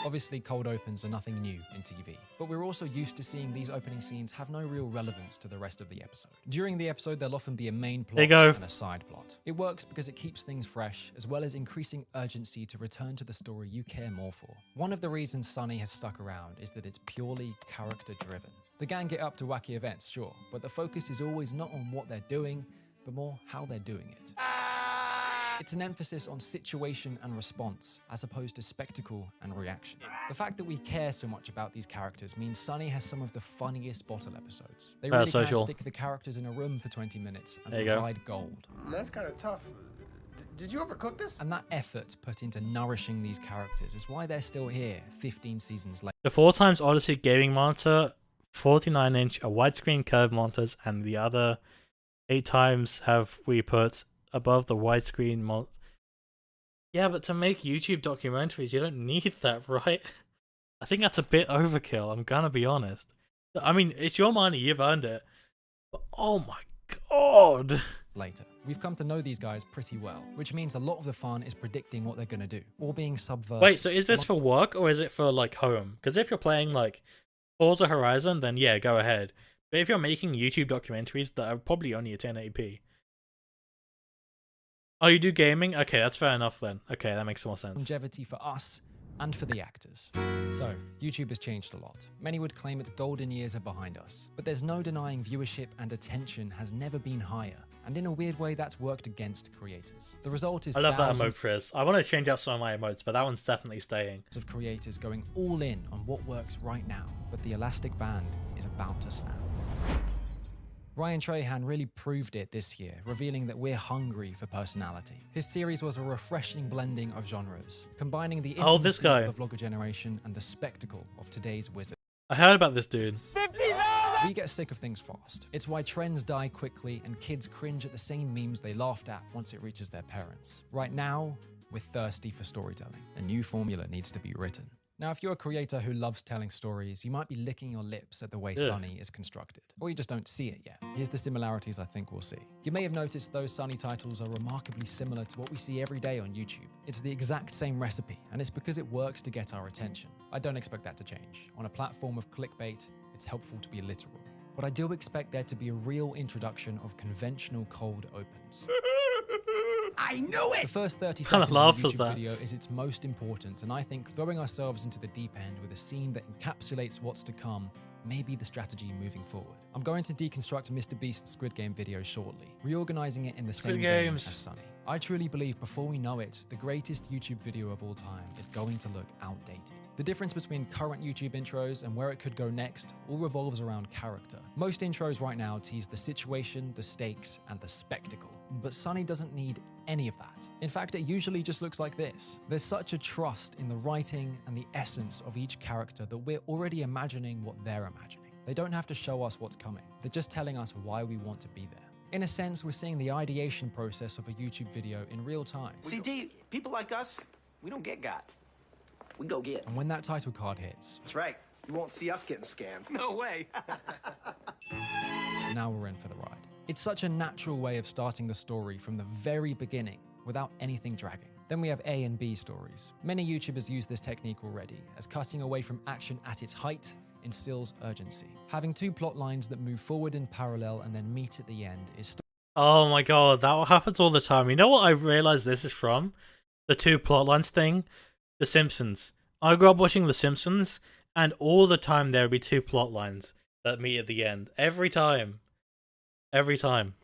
Obviously, cold opens are nothing new in TV, but we're also used to seeing these opening scenes have no real relevance to the rest of the episode. During the episode, there'll often be a main plot and a side plot. It works because it keeps things fresh, as well as increasing urgency to return to the story you care more for. One of the reasons Sunny has stuck around is that it's purely character-driven. The gang get up to wacky events, sure, but the focus is always not on what they're doing, but more how they're doing it. It's an emphasis on situation and response, as opposed to spectacle and reaction. The fact that we care so much about these characters means Sunny has some of the funniest bottle episodes. They really can stick the characters in a room for 20 minutes and provide gold. That's kind of tough. Did you overcook this? And that effort put into nourishing these characters is why they're still here 15 seasons later. The 4x Odyssey gaming monitor, 49-inch, a widescreen curved monitors, and the other 8 times have we put above the widescreen monitor. Yeah, but to make YouTube documentaries, you don't need that, right? I think that's a bit overkill, I'm gonna be honest. I mean, it's your money, you've earned it. But oh my god! Later. We've come to know these guys pretty well, which means a lot of the fun is predicting what they're gonna do, or being subverted. Wait, so is this for work, or is it for, like, home? Because if you're playing, like, Forza Horizon, then yeah, go ahead. But if you're making YouTube documentaries that are probably only a 1080p. Oh, you do gaming? Okay, that's fair enough then. Okay, that makes more sense. Longevity for us and for the actors. So, YouTube has changed a lot. Many would claim its golden years are behind us, but there's no denying viewership and attention has never been higher. And in a weird way, that's worked against creators. The result is I love that emote, Chris. I want to change out some of my emotes, but that one's definitely staying. Of creators going all in on what works right now, but the elastic band is about to snap. Ryan Trahan really proved it this year, revealing that we're hungry for personality. His series was a refreshing blending of genres, combining the intimacy of the vlogger generation and the spectacle of today's wizard. I heard about this dude. We get sick of things fast. It's why trends die quickly and kids cringe at the same memes they laughed at once it reaches their parents. Right now, we're thirsty for storytelling. A new formula needs to be written. Now, if you're a creator who loves telling stories, you might be licking your lips at the way Sunny is constructed. Or you just don't see it yet. Here's the similarities I think we'll see. You may have noticed those Sunny titles are remarkably similar to what we see every day on YouTube. It's the exact same recipe, and it's because it works to get our attention. I don't expect that to change. On a platform of clickbait, it's helpful to be literal. But I do expect there to be a real introduction of conventional cold opens. I knew it! The first 30 seconds of a YouTube video is its most important, and I think throwing ourselves into the deep end with a scene that encapsulates what's to come may be the strategy moving forward. I'm going to deconstruct MrBeast's Squid Game video shortly, reorganizing it in the same vein as Sunny. I truly believe before we know it, the greatest YouTube video of all time is going to look outdated. The difference between current YouTube intros and where it could go next all revolves around character. Most intros right now tease the situation, the stakes, and the spectacle. But Sunny doesn't need any of that. In fact, it usually just looks like this. There's such a trust in the writing and the essence of each character that we're already imagining what they're imagining. They don't have to show us what's coming. They're just telling us why we want to be there. In a sense, we're seeing the ideation process of a YouTube video in real time. CD, people like us, we don't get got. We go get. And when that title card hits... That's right. You won't see us getting scammed. No way. Now we're in for the ride. It's such a natural way of starting the story from the very beginning without anything dragging. Then we have A and B stories. Many YouTubers use this technique already, as cutting away from action at its height instills urgency. Having two plot lines that move forward in parallel and then meet at the end is... Oh my god, that happens all the time. You know what I realized this is from? The two plot lines thing? The Simpsons. I grew up watching The Simpsons, And all the time there would be 2 plot lines that meet at the end. Every time. Every time.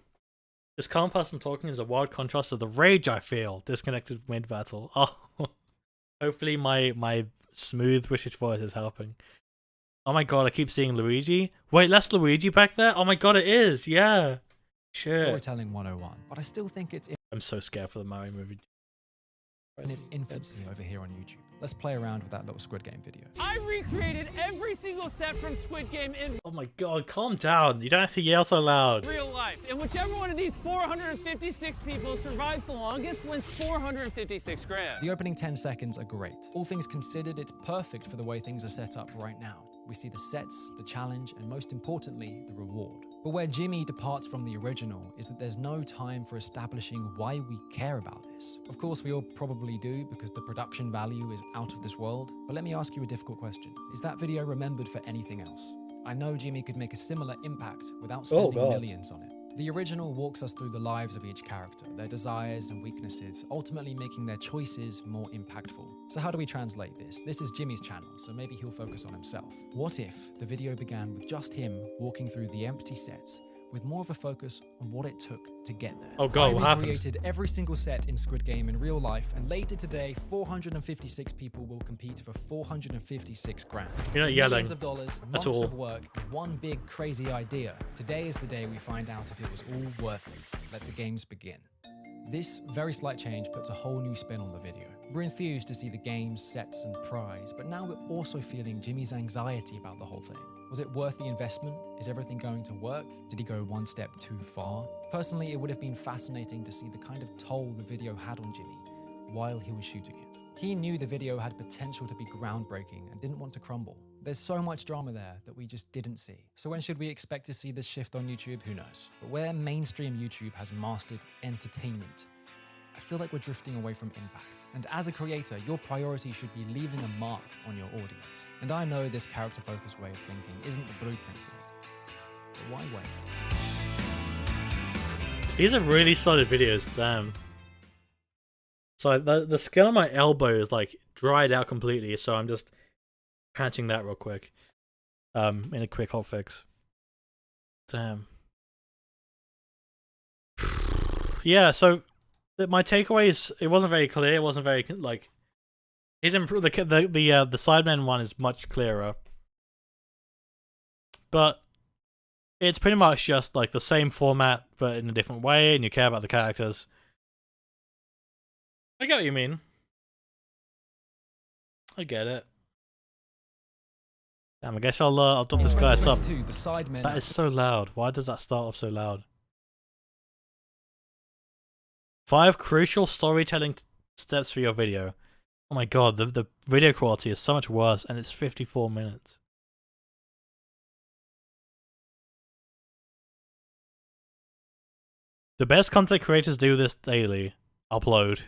This calm person talking is a wild contrast to the rage I feel disconnected mid-battle. Oh, hopefully my smooth British voice is helping. Oh my god, I keep seeing Luigi. Wait, that's Luigi back there? Oh my god, it is. Yeah. Shit. Storytelling 101. But I still think it's I'm so scared for the Mario movie. in its infancy over here on YouTube. Let's play around with that little Squid Game video. I recreated every single set from Squid Game in Oh my god, calm down. You don't have to yell so loud. real life. And whichever one of these 456 people survives the longest wins 456 grand. The opening 10 seconds are great. All things considered, it's perfect for the way things are set up right now. We see the sets, the challenge, and most importantly, the reward. But where Jimmy departs from the original is that there's no time for establishing why we care about this. Of course, we all probably do because the production value is out of this world. But let me ask you a difficult question. Is that video remembered for anything else? I know Jimmy could make a similar impact without spending millions on it. The original walks us through the lives of each character, their desires and weaknesses, ultimately making their choices more impactful. So how do we translate this? This is Jimmy's channel, so maybe he'll focus on himself. What if the video began with just him walking through the empty sets, with more of a focus on what it took to get there? Oh god, what I happened? recreated every single set in Squid Game in real life, and later today, 456 people will compete for 456 grand. You're not yelling Millions of dollars, at months all. of work, and one big crazy idea. Today is the day we find out if it was all worth it. Let the games begin. This very slight change puts a whole new spin on the video. We're enthused to see the games, sets, and prize, but now we're also feeling Jimmy's anxiety about the whole thing. Was it worth the investment? Is everything going to work? Did he go one step too far? Personally, it would have been fascinating to see the kind of toll the video had on Jimmy while he was shooting it. He knew the video had potential to be groundbreaking and didn't want to crumble. There's so much drama there that we just didn't see. So when should we expect to see this shift on YouTube? Who knows? But where mainstream YouTube has mastered entertainment, I feel like we're drifting away from impact. And as a creator, your priority should be leaving a mark on your audience. And I know this character-focused way of thinking isn't the blueprint yet. But why wait? These are really solid videos, damn. So the skin on my elbow is like dried out completely, so I'm just patching that real quick. In a quick hot fix. Damn. Yeah, so my takeaway is it wasn't very clear. It wasn't very like he's improved. The Sidemen one is much clearer, but it's pretty much just like the same format but in a different way, and you care about the characters. I get what you mean. I get it. Damn, I guess I'll dump this guy's up. That is so loud. Why does that start off so loud? 5 crucial storytelling steps for your video. Oh my god, the video quality is so much worse, and it's 54 minutes. The best content creators do this daily. Upload.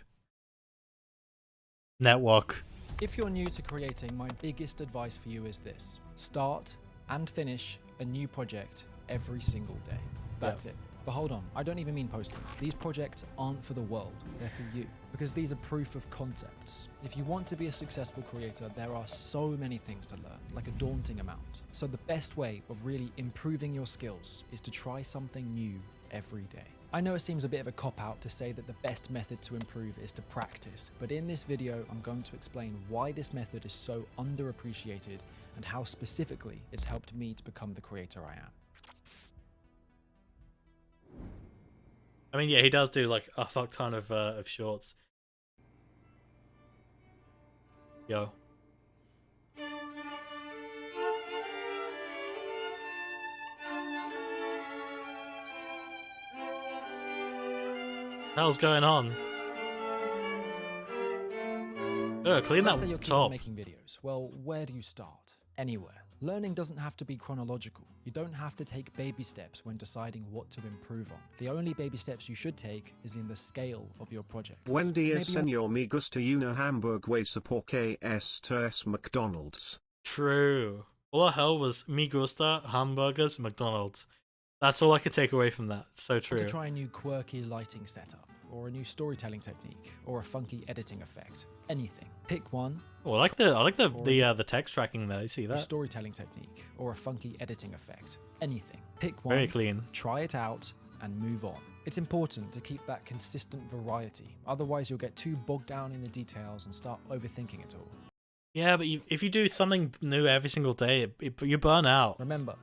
Network. If you're new to creating, my biggest advice for you is this. Start and finish a new project every single day. That's it. But hold on, I don't even mean posting. These projects aren't for the world, they're for you. Because these are proof of concepts. If you want to be a successful creator, there are so many things to learn, like a daunting amount. So the best way of really improving your skills is to try something new every day. I know it seems a bit of a cop-out to say that the best method to improve is to practice, but in this video, I'm going to explain why this method is so underappreciated and how specifically it's helped me to become the creator I am. I mean, yeah, he does do like a fuck ton of shorts. Yo. What the hell's going on? Oh, clean Let's that say you're keen top. on making videos. Well, where do you start? Anywhere. Learning doesn't have to be chronological. You don't have to take baby steps when deciding what to improve on. The only baby steps you should take is in the scale of your project. Buen dia, Maybe señor. Me gusta una hamburguesa porque esto es McDonald's. True. All I heard was me gusta, hamburgers, McDonald's. That's all I could take away from that. So true. To try a new quirky lighting setup, or a new storytelling technique, or a funky editing effect. Anything. Pick one, Oh, I like the text tracking there. You see a that? storytelling technique, or a funky editing effect. Anything. Pick one, Very clean. try it out, and move on. It's important to keep that consistent variety. Otherwise, you'll get too bogged down in the details and start overthinking it all. Yeah, but if you do something new every single day, you burn out. Remember,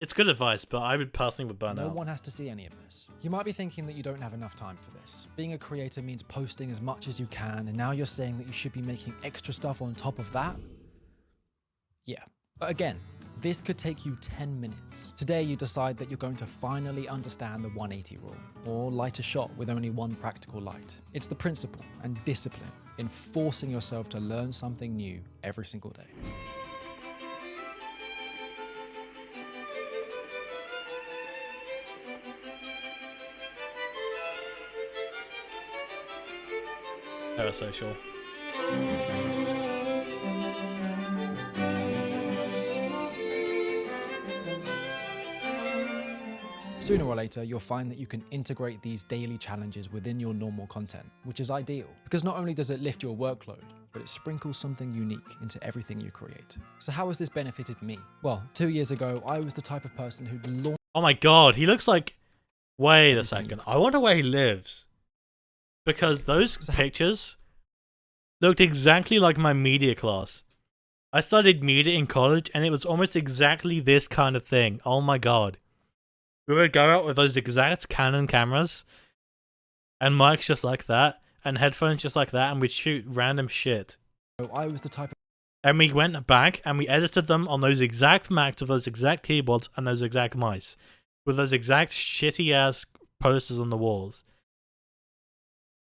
it's good advice, but I would personally burn no out. one has to see any of this. You might be thinking that you don't have enough time for this. Being a creator means posting as much as you can, and now you're saying that you should be making extra stuff on top of that? Yeah. But again, this could take you 10 minutes. Today you decide that you're going to finally understand the 180 rule, or light a shot with only one practical light. It's the principle and discipline in forcing yourself to learn something new every single day. Parasocial. Sooner or later, you'll find that you can integrate these daily challenges within your normal content, which is ideal, because not only does it lift your workload, but it sprinkles something unique into everything you create. So how has this benefited me? Well, 2 years ago, I was the type of person who'd launched... Oh my god, he looks like... Wait a second. I wonder where he lives. Because those pictures looked exactly like my media class. I studied media in college, and it was almost exactly this kind of thing. Oh my god. We would go out with those exact Canon cameras, and mics just like that, and headphones just like that, and we'd shoot random shit. I was the type of... And we went back, and we edited them on those exact Macs with those exact keyboards and those exact mice, with those exact shitty-ass posters on the walls.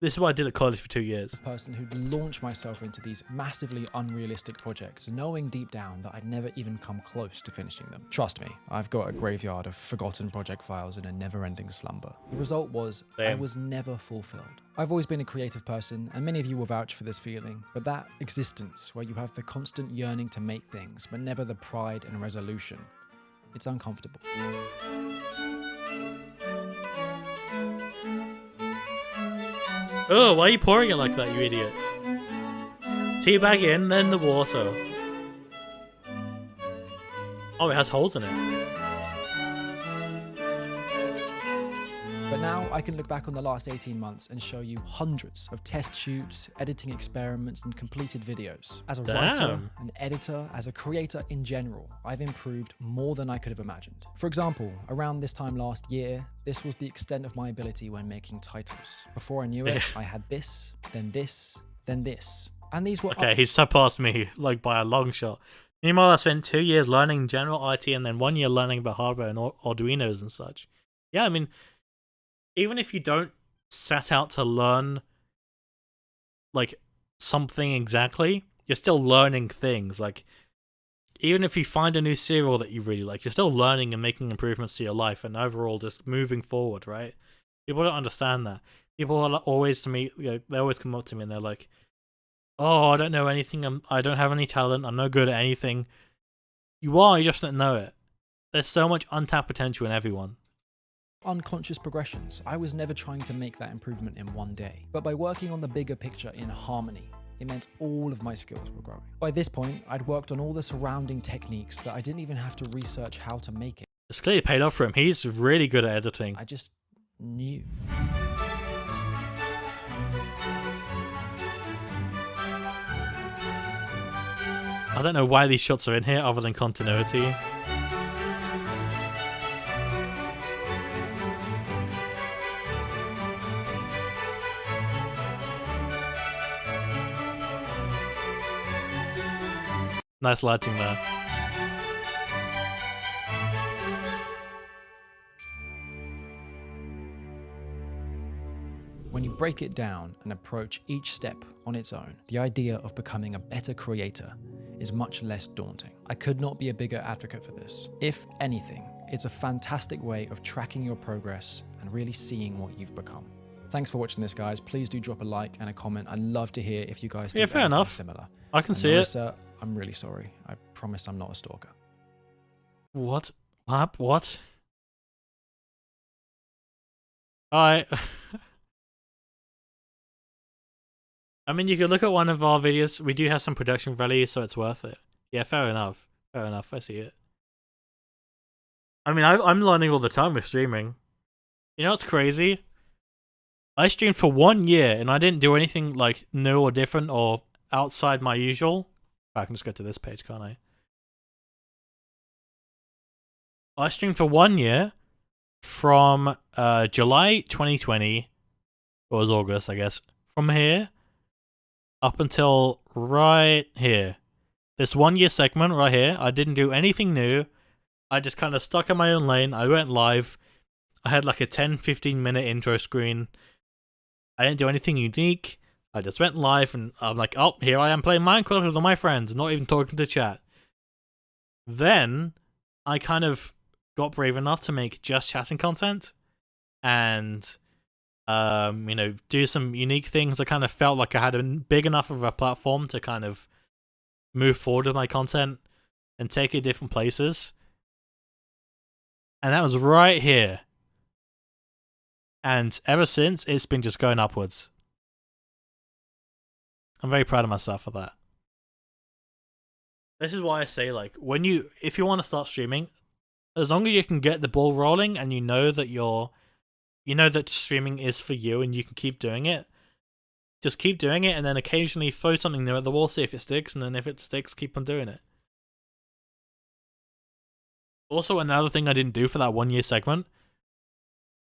This is what I did at college for 2 years. Person who'd launch myself into these massively unrealistic projects, knowing deep down that I'd never even come close to finishing them. Trust me, I've got a graveyard of forgotten project files in a never-ending slumber. The result was, I was never fulfilled. I've always been a creative person, and many of you will vouch for this feeling, but that existence where you have the constant yearning to make things, but never the pride and resolution, it's uncomfortable. Oh, why are you pouring it like that, you idiot? Teabag in, then the water. Oh, it has holes in it. But now I can look back on the last 18 months and show you hundreds of test shoots, editing experiments, and completed videos. As a writer, an editor, as a creator in general, I've improved more than I could have imagined. For example, around this time last year, this was the extent of my ability when making titles. Before I knew it, I had this, then this, then this. And these were... Okay, he's surpassed me, like, by a long shot. Meanwhile, I spent 2 years learning general IT and then 1 year learning about hardware and Arduinos and such. Yeah, I mean... Even if you don't set out to learn, like, something exactly, you're still learning things. Like, even if you find a new serial that you really like, you're still learning and making improvements to your life and overall just moving forward, right? People don't understand that. People are always, to me, you know, they always come up to me and they're like, oh, I don't know anything, I don't have any talent, I'm no good at anything. You are, you just don't know it. There's so much untapped potential in everyone. Unconscious progressions. I was never trying to make that improvement in one day. But by working on the bigger picture in harmony, it meant all of my skills were growing. By this point, I'd worked on all the surrounding techniques that I didn't even have to research how to make it. It's clearly paid off for him. He's really good at editing. I just knew. I don't know why these shots are in here other than continuity. Nice lighting there. When you break it down and approach each step on its own, the idea of becoming a better creator is much less daunting. I could not be a bigger advocate for this. If anything, it's a fantastic way of tracking your progress and really seeing what you've become. Thanks for watching this, guys. Please do drop a like and a comment. I'd love to hear if you guys do fair enough. Similar. I can see it. I'm really sorry. I promise I'm not a stalker. What? What? I I mean, you could look at one of our videos. We do have some production value, so it's worth it. Yeah, fair enough. Fair enough. I see it. I mean, I'm learning all the time with streaming. You know what's crazy? I streamed for 1 year, and I didn't do anything like new or different or outside my usual. I can just go to this page, can't I? I streamed for 1 year from July 2020, or it was August, I guess, from here up until right here. This 1 year segment right here, I didn't do anything new. I just kind of stuck in my own lane. I went live. I had like a 10-15 minute intro screen. I didn't do anything unique. I just went live and I'm like, oh, here I am playing Minecraft with all my friends, not even talking to chat. Then I kind of got brave enough to make just chatting content and you know, do some unique things. I kind of felt like I had a big enough of a platform to kind of move forward with my content and take it different places. And that was right here. And ever since, it's been just going upwards. I'm very proud of myself for that. This is why I say, like, if you want to start streaming, as long as you can get the ball rolling and you know that streaming is for you and you can keep doing it, just keep doing it and then occasionally throw something new at the wall, see if it sticks, and then if it sticks, keep on doing it. Also, another thing I didn't do for that 1 year segment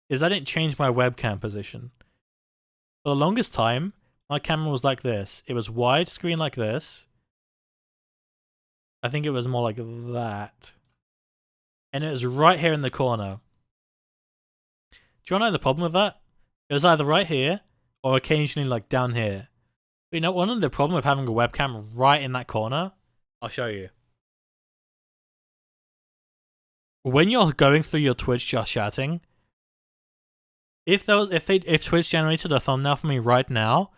is I didn't change my webcam position. For the longest time, my camera was like this. It was widescreen like this. I think it was more like that. And it was right here in the corner. Do you want to know the problem with that? It was either right here or occasionally like down here. But you know, one of the problem with having a webcam right in that corner, I'll show you. When you're going through your Twitch just chatting, if Twitch generated a thumbnail for me right now,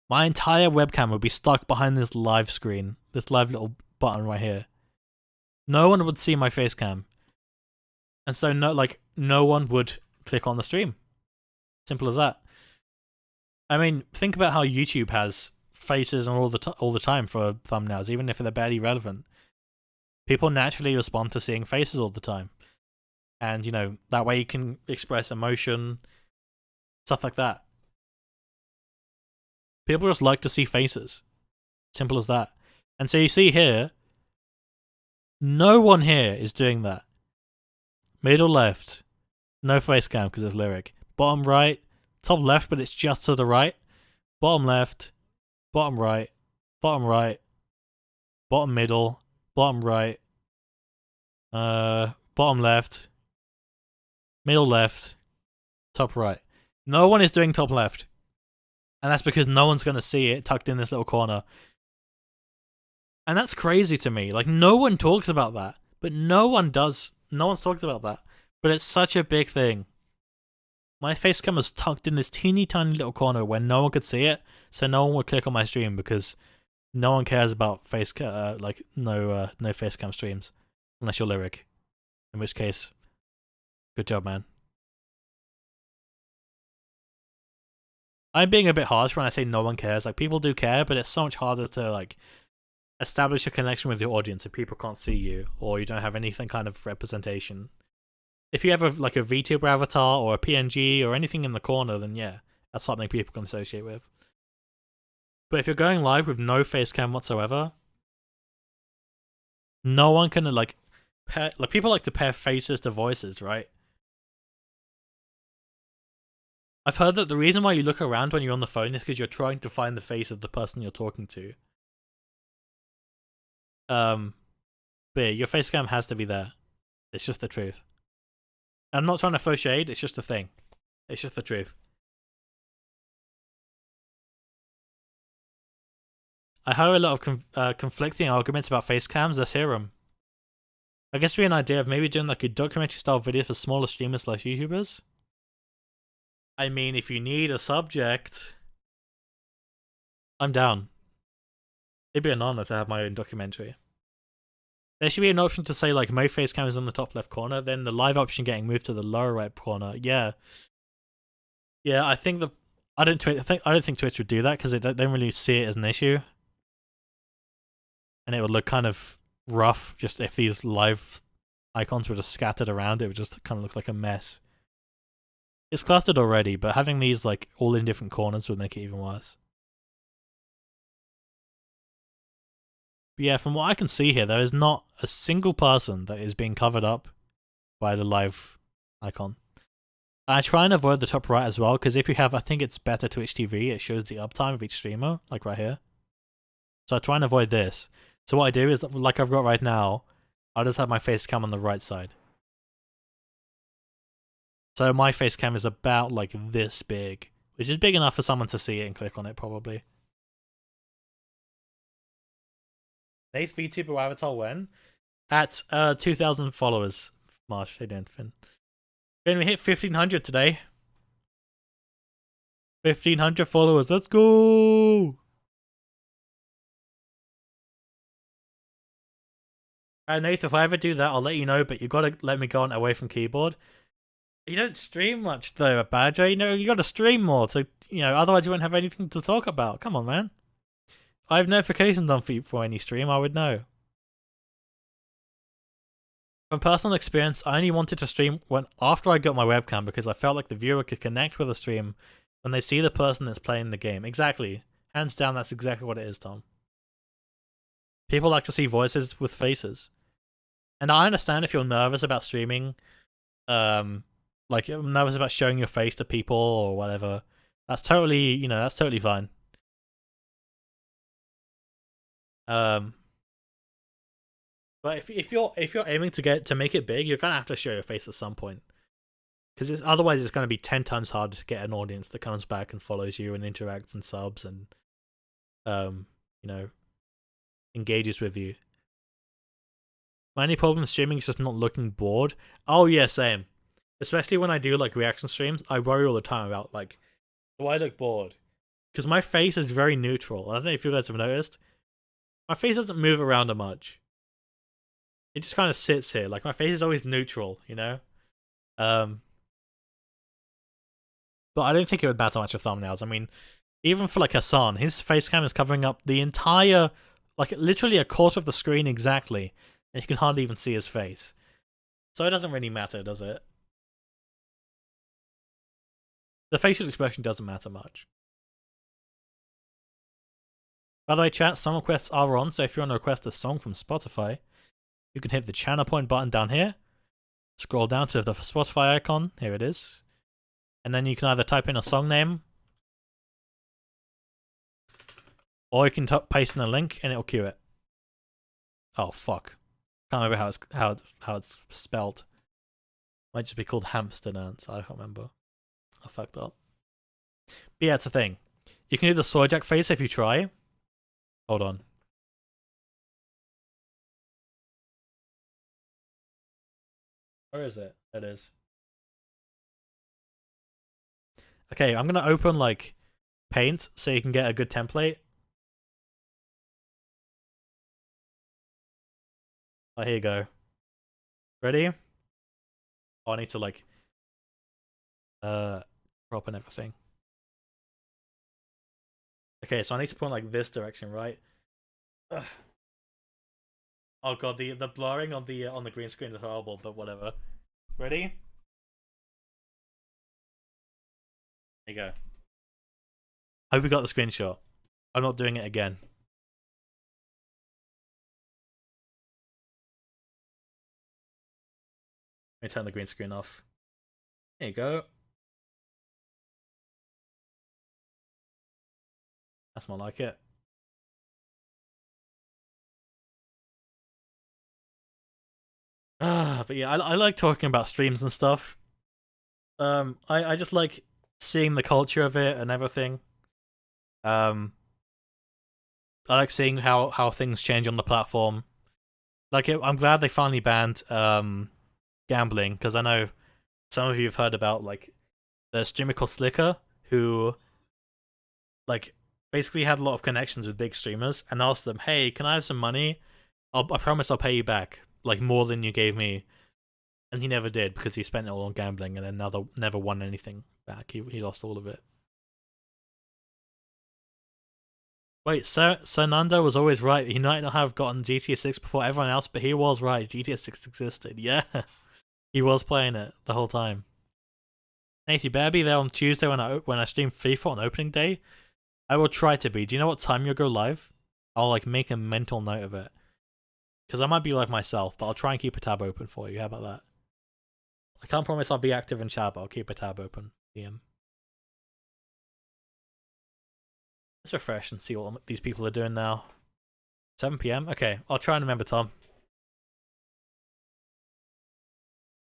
my entire webcam would be stuck behind this live screen, this live little button right here. No one would see my face cam. And so no one would click on the stream. Simple as that. I mean, think about how YouTube has faces all the time for thumbnails, even if they're barely relevant. People naturally respond to seeing faces all the time. And, you know, that way you can express emotion, stuff like that. People just like to see faces. Simple as that. And so you see here, no one here is doing that. Middle left, no face cam because there's lyric. Bottom right, top left, but it's just to the right. Bottom left, bottom right, bottom right, bottom middle, bottom right, bottom left, middle left, top right. No one is doing top left. And that's because no one's going to see it tucked in this little corner. And that's crazy to me. Like, no one talks about that. But no one's talked about that. But it's such a big thing. My face cam was tucked in this teeny tiny little corner where no one could see it. So no one would click on my stream because no one cares about no face cam streams. Unless you're Lyric. In which case, good job, man. I'm being a bit harsh when I say no one cares. Like, people do care, but it's so much harder to, like, establish a connection with your audience if people can't see you or you don't have anything kind of representation. If you have a VTuber avatar or a PNG or anything in the corner, then yeah, that's something people can associate with. But if you're going live with no face cam whatsoever, no one can, people like to pair faces to voices, right? I've heard that the reason why you look around when you're on the phone is because you're trying to find the face of the person you're talking to. But yeah, your face cam has to be there. It's just the truth. I'm not trying to throw shade, it's just a thing. It's just the truth. I heard a lot of conflicting arguments about face cams. Let's hear them. I guess we have an idea of maybe doing like a documentary style video for smaller streamers like YouTubers. I mean, if you need a subject, I'm down. It'd be an honor to have my own documentary. There should be an option to say, like, my face cam is on the top left corner, then the live option getting moved to the lower right corner. Yeah. Yeah, I think I don't think Twitch would do that because they don't really see it as an issue, and it would look kind of rough just if these live icons were just scattered around. It would just kind of look like a mess. It's clustered already, but having these like all in different corners would make it even worse. But yeah, from what I can see here, there is not a single person that is being covered up by the live icon. I try and avoid the top right as well, because if you have, I think it's better Twitch TV, it shows the uptime of each streamer, like right here. So I try and avoid this. So what I do is, like I've got right now, I'll just have my face cam on the right side. So my face cam is about like this big, which is big enough for someone to see it and click on it probably. Nate VTuber avatar when? At 2,000 followers. Marsh, hey Dan Finn. Finn, we hit 1,500 today. 1,500 followers, let's go! Nate, if I ever do that, I'll let you know, but you gotta let me go on away from keyboard. You don't stream much though, Badger. You know, you gotta stream more to, otherwise you won't have anything to talk about. Come on, man. If I have notifications on for any stream, I would know. From personal experience, I only wanted to stream after I got my webcam because I felt like the viewer could connect with the stream when they see the person that's playing the game. Exactly. Hands down, that's exactly what it is, Tom. People like to see voices with faces. And I understand if you're nervous about streaming, like you're nervous about showing your face to people or whatever. That's totally, that's totally fine. But if you're aiming to make it big, you're gonna have to show your face at some point, because otherwise it's gonna be 10 times harder to get an audience that comes back and follows you and interacts and subs and engages with you. My only problem with streaming is just not looking bored. Oh yeah, same. Especially when I do like reaction streams, I worry all the time about like, do I look bored? Because my face is very neutral. I don't know if you guys have noticed. My face doesn't move around a much. It just kind of sits here. Like my face is always neutral, But I don't think it would matter much with thumbnails. I mean, even for like Hassan, his face cam is covering up the entire, like literally a quarter of the screen exactly, and you can hardly even see his face. So it doesn't really matter, does it? The facial expression doesn't matter much. By the way, chat, song requests are on, so if you want to request a song from Spotify, you can hit the channel point button down here, scroll down to the Spotify icon, here it is, and then you can either type in a song name, or you can paste in a link and it'll cue it. Oh fuck. Can't remember how it's spelled. Might just be called Hamster Dance, I can't remember. I fucked up. But yeah, it's a thing. You can do the Soyjack face if you try. Hold on. Where is it? It is. Okay, I'm gonna open like Paint so you can get a good template. Oh, here you go. Ready? Oh, I need to like crop and everything. Okay, so I need to point like this direction, right? Ugh. Oh god, the blurring on the green screen is horrible, but whatever. Ready? There you go. Hope we got the screenshot. I'm not doing it again. Let me turn the green screen off. There you go. That's more like it. But yeah, I like talking about streams and stuff. I just like seeing the culture of it and everything. I like seeing how things change on the platform. Like, I'm glad they finally banned gambling, because I know some of you have heard about like the streamer called Slicker, who like basically had a lot of connections with big streamers and asked them, "Hey, can I have some money? I promise I'll pay you back, like more than you gave me." And he never did, because he spent it all on gambling and then never won anything back. He lost all of it. Wait, Sir Nando was always right. He might not have gotten GTA 6 before everyone else, but he was right. GTA 6 existed. Yeah, he was playing it the whole time. Nate, you better be there on Tuesday when I stream FIFA on opening day. I will try to be. Do you know what time you'll go live? I'll like make a mental note of it. Because I might be live myself, but I'll try and keep a tab open for you. How about that? I can't promise I'll be active in chat, but I'll keep a tab open. DM. Let's refresh and see what these people are doing now. 7 PM? Okay, I'll try and remember, Tom.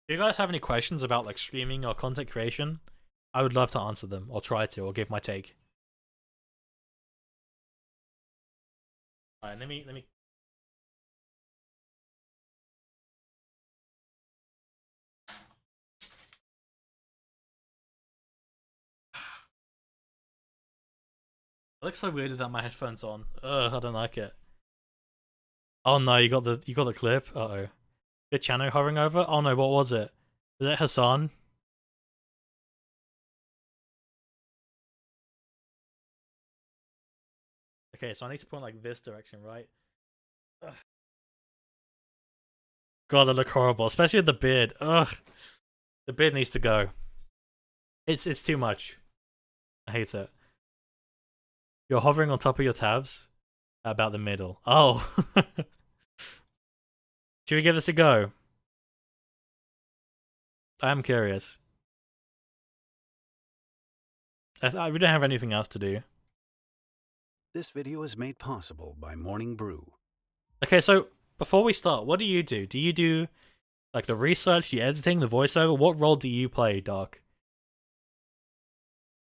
Do you guys have any questions about like streaming or content creation? I would love to answer them, or try to, or give my take. Alright, let me It looks so weird without my headphones on. Ugh, I don't like it. Oh no, you got the clip? Uh-oh. Good Chano hovering over? Oh no, what was it? Was it Hassan? Okay, so I need to point like this direction, right? Ugh. God, they look horrible, especially with the beard. Ugh. The beard needs to go. It's too much. I hate it. You're hovering on top of your tabs? About the middle. Oh. Should we give this a go? I am curious. We don't have anything else to do. This video is made possible by Morning Brew. Okay, so before we start, what do you do? Do you do like the research, the editing, the voiceover? What role do you play, Doc?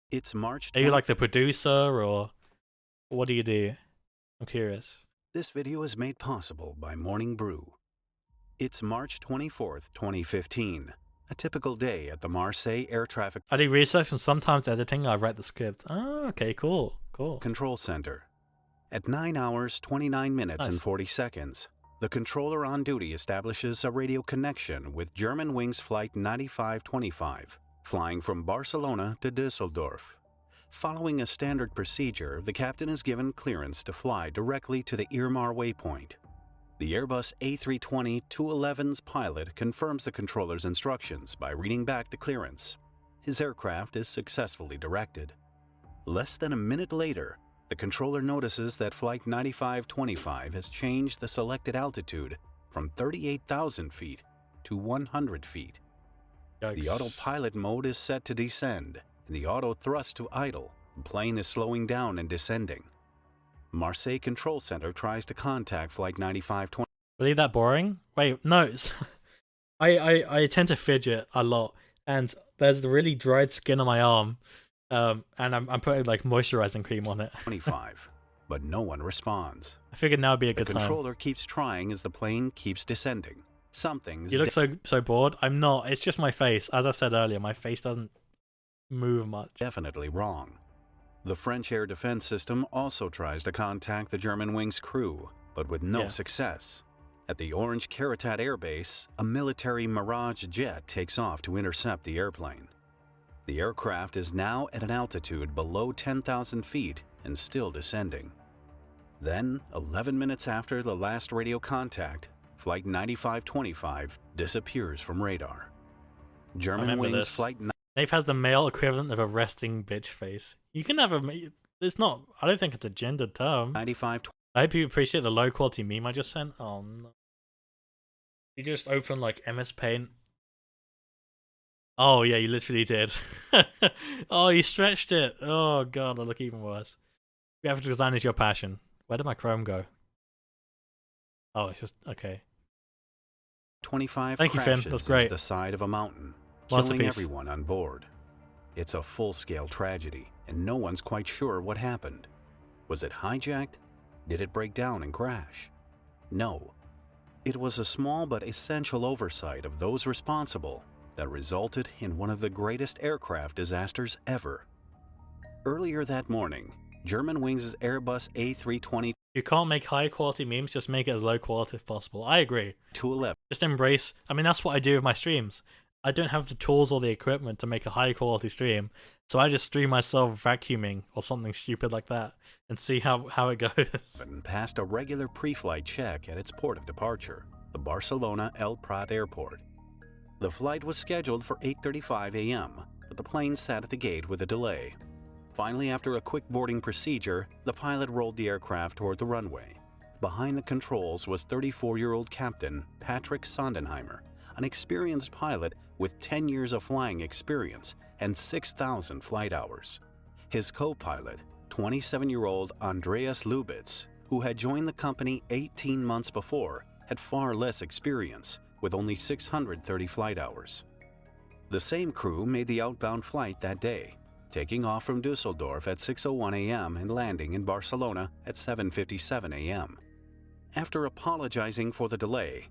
It's March. Are you like the producer, or what do you do? I'm curious. This video is made possible by Morning Brew. It's March 24th, 2015. A typical day at the Marseille Air Traffic. I do research and sometimes editing. I write the script. Oh, okay, cool. Control Center. At 9 hours, 29 minutes and 40 seconds, the controller on duty establishes a radio connection with Germanwings Flight 9525, flying from Barcelona to Düsseldorf. Following a standard procedure, the captain is given clearance to fly directly to the Irmar waypoint. The Airbus A320-211's pilot confirms the controller's instructions by reading back the clearance. His aircraft is successfully directed. Less than a minute later, the controller notices that Flight 9525 has changed the selected altitude from 38,000 feet to 100 feet. Yikes. The autopilot mode is set to descend, and the auto thrust to idle. The plane is slowing down and descending. Marseille Control Center tries to contact Flight 9520. Really that boring? Wait, no. I tend to fidget a lot, and there's the really dried skin on my arm. And I'm putting like moisturizing cream on it. 25, but no one responds. I figured now would be a good The time. controller keeps trying as the plane keeps descending. Something's You look so bored. I'm not. It's just my face. As I said earlier, my face doesn't move much. Definitely wrong. The French air defense system also tries to contact the Germanwings crew, but with no success. At the Orange Caritat Air Base, a military Mirage jet takes off to intercept the airplane. The aircraft is now at an altitude below 10,000 feet and still descending. Then, 11 minutes after the last radio contact, Flight 9525 disappears from radar. Germanwings Flight... Nave has the male equivalent of a resting bitch face. You can have a... It's not... I don't think it's a gendered term. 95... I hope you appreciate the low quality meme I just sent. Oh no. You just opened like MS Paint. Oh yeah, you literally did. Oh, you stretched it. Oh god, I look even worse. Graphic design is your passion. Where did my Chrome go? Oh, it's just okay. 25 Thank you, Finn. crashes That's great. into the side of a mountain, Masterpiece. killing everyone on board. It's a full-scale tragedy, and no one's quite sure what happened. Was it hijacked? Did it break down and crash? No. It was a small but essential oversight of those responsible that resulted in one of the greatest aircraft disasters ever. Earlier that morning, Germanwings' Airbus A320... You can't make high quality memes, just make it as low quality as possible. I agree. 211. Just embrace... I mean, that's what I do with my streams. I don't have the tools or the equipment to make a high quality stream, so I just stream myself vacuuming or something stupid like that and see how it goes. And passed a regular pre-flight check at its port of departure, the Barcelona El Prat Airport. The flight was scheduled for 8:35 a.m., but the plane sat at the gate with a delay. Finally, after a quick boarding procedure, the pilot rolled the aircraft toward the runway. Behind the controls was 34-year-old Captain Patrick Sondenheimer, an experienced pilot with 10 years of flying experience and 6,000 flight hours. His co-pilot, 27-year-old Andreas Lubitz, who had joined the company 18 months before, had far less experience, with only 630 flight hours. The same crew made the outbound flight that day, taking off from Dusseldorf at 6:01 a.m. and landing in Barcelona at 7:57 a.m. After apologizing for the delay,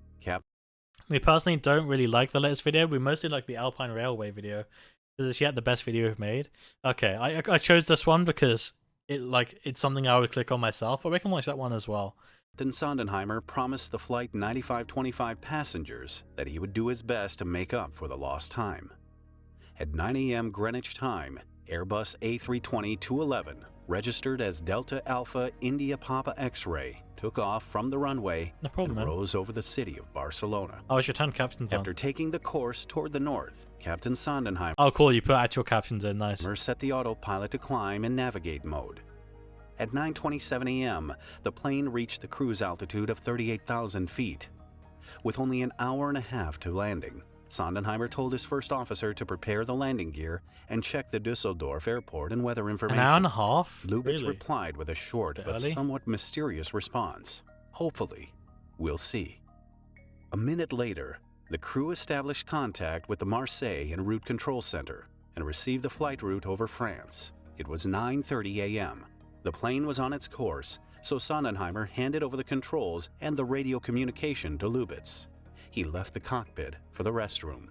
We personally don't really like the latest video. We mostly like the Alpine Railway video because it's yet the best video we've made. Okay, I chose this one because it's something I would click on myself, but we can watch that one as well. Captain Sondenheimer promised the Flight 9525 passengers that he would do his best to make up for the lost time. At 9 a.m. Greenwich time, Airbus A320-211, registered as Delta Alpha India Papa X-Ray, took off from the runway and rose over the city of Barcelona. Oh, it's your 10 captions on. After taking the course toward the north, Captain Sondenheimer Oh, cool, you put actual captions in, nice. set the autopilot to climb in navigate mode. At 9:27 a.m., the plane reached the cruise altitude of 38,000 feet. With only an hour and a half to landing, Sondenheimer told his first officer to prepare the landing gear and check the Dusseldorf airport and weather information. An hour and a half? Lubitz Really? replied with a short but somewhat mysterious response. Hopefully, we'll see. A minute later, the crew established contact with the Marseille en route control center and received the flight route over France. It was 9:30 a.m. The plane was on its course, so Sondenheimer handed over the controls and the radio communication to Lubitz. He left the cockpit for the restroom.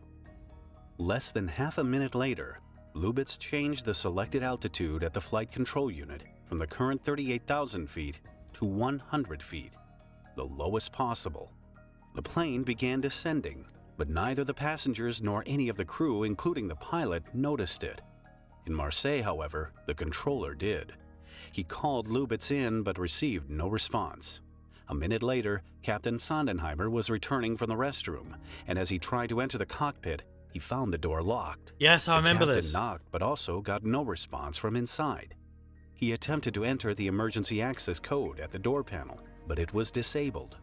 Less than half a minute later, Lubitz changed the selected altitude at the flight control unit from the current 38,000 feet to 100 feet, the lowest possible. The plane began descending, but neither the passengers nor any of the crew, including the pilot, noticed it. In Marseille, however, the controller did. He called Lubitz in but received no response. A minute later, Captain Sondenheimer was returning from the restroom, and as he tried to enter the cockpit, he found the door locked. Yes, I remember this. The captain knocked, but also got no response from inside. He attempted to enter the emergency access code at the door panel, but it was disabled.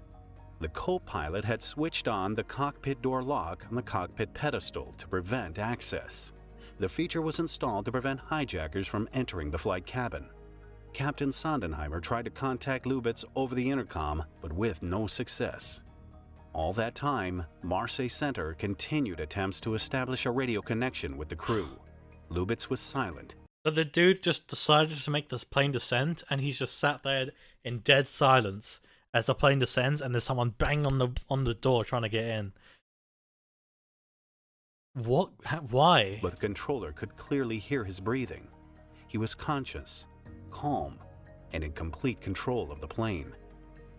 The co-pilot had switched on the cockpit door lock on the cockpit pedestal to prevent access. The feature was installed to prevent hijackers from entering the flight cabin. Captain Sondenheimer tried to contact Lubitz over the intercom, but with no success. All that time, Marseille Center continued attempts to establish a radio connection with the crew. Lubitz was silent. But the dude just decided to make this plane descend, and he's just sat there in dead silence as the plane descends, and there's someone banging on the door trying to get in. What? Why? But the controller could clearly hear his breathing. He was conscious, calm, and in complete control of the plane.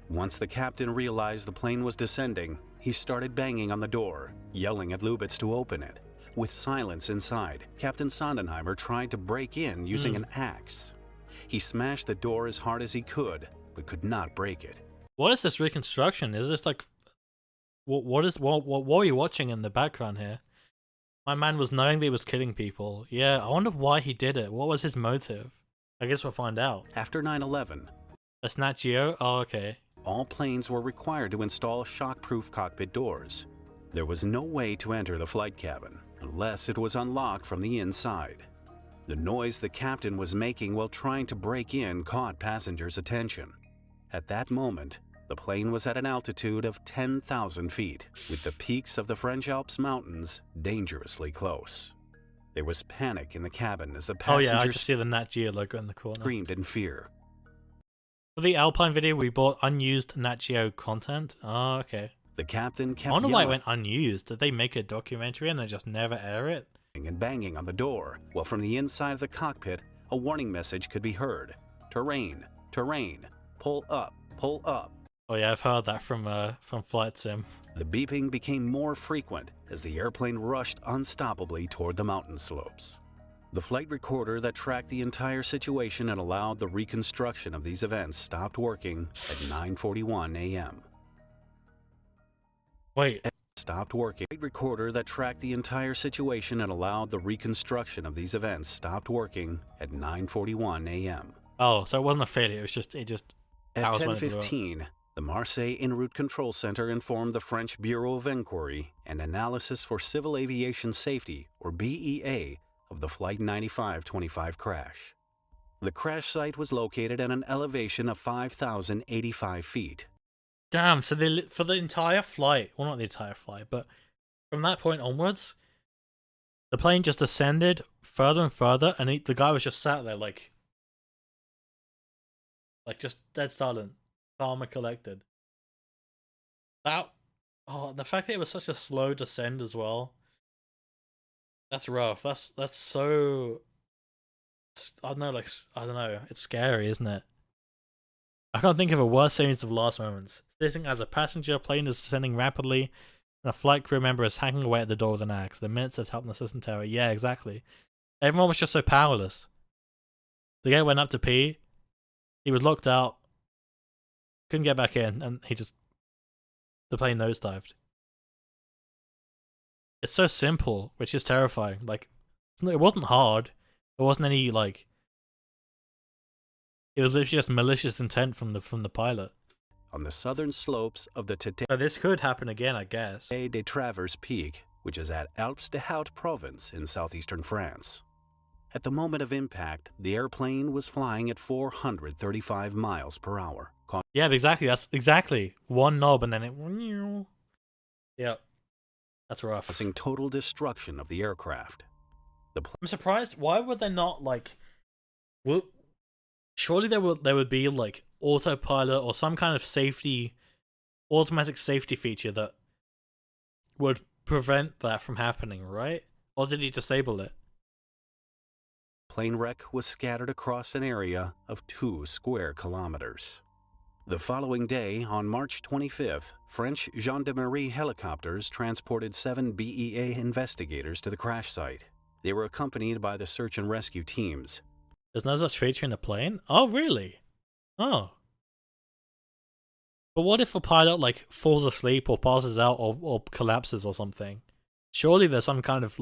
Once the captain realized the plane was descending, he started banging on the door, yelling at Lubitz to open it. With silence inside, Captain Sondenheimer tried to break in using an axe. He smashed the door as hard as he could, but could not break it. What is this reconstruction? Is this like... What are you watching in the background here? My man was knowing that he was killing people. Yeah, I wonder why he did it. What was his motive? I guess we'll find out. After 9/11, that's Nat Geo? Oh, okay. All planes were required to install shock-proof cockpit doors. There was no way to enter the flight cabin unless it was unlocked from the inside. The noise the captain was making while trying to break in caught passengers' attention. At that moment, the plane was at an altitude of 10,000 feet, with the peaks of the French Alps mountains dangerously close. There was panic in the cabin as the passengers I just see the Nat Geo logo in the corner. Screamed in fear. For the Alpine video, we bought unused Nat Geo content. Oh, okay. The captain kept I wonder why it went unused. Did they make a documentary and they just never air it? And banging on the door, while from the inside of the cockpit, a warning message could be heard. Terrain, terrain, pull up, pull up. Oh yeah, I've heard that from Flight Sim. The beeping became more frequent as the airplane rushed unstoppably toward the mountain slopes. The flight recorder that tracked the entire situation and allowed the reconstruction of these events stopped working at 9:41 a.m. Wait. Stopped working. The recorder that tracked the entire situation and allowed the reconstruction of these events stopped working at 9:41 a.m. Oh, so it wasn't a failure. It just At that was when it blew up. 10:15, the Marseille En route Control Center informed the French Bureau of Inquiry and Analysis for Civil Aviation Safety, or BEA, of the Flight 9525 crash. The crash site was located at an elevation of 5,085 feet. Damn, so for the entire flight, well, not the entire flight, but from that point onwards, the plane just ascended further and further, and the guy was just sat there like just dead silent, calm and collected. The fact that it was such a slow descend as well, that's rough. That's so, I don't know, it's scary, isn't it? I can't think of a worse series of last moments. Sitting as a passenger plane is descending rapidly, and a flight crew member is hacking away at the door with an axe. The minutes of helplessness and terror. Yeah, exactly. Everyone was just so powerless. The guy went up to pee. He was locked out. Couldn't get back in, and the plane nosedived. It's so simple, which is terrifying. Like, it wasn't hard. There wasn't any it was literally just malicious intent from the pilot. On the southern slopes of the Tete So this could happen again, I guess. de Travers Peak, which is at Alpes de Haute province in southeastern France. At the moment of impact, the airplane was flying at 435 miles per hour. Yeah, exactly. That's exactly one knob, and then it. Yeah, that's rough. Causing total destruction of the aircraft. I'm surprised. Why would they not surely there would be like autopilot or some kind of automatic safety feature that would prevent that from happening, right? Or did he disable it? Plane wreck was scattered across an area of 2 square kilometers. The following day, on March 25th, French gendarmerie helicopters transported 7 BEA investigators to the crash site. They were accompanied by the search and rescue teams. There's no such feature in the plane? Oh, really? Oh. But what if a pilot falls asleep or passes out or collapses or something? Surely there's some kind of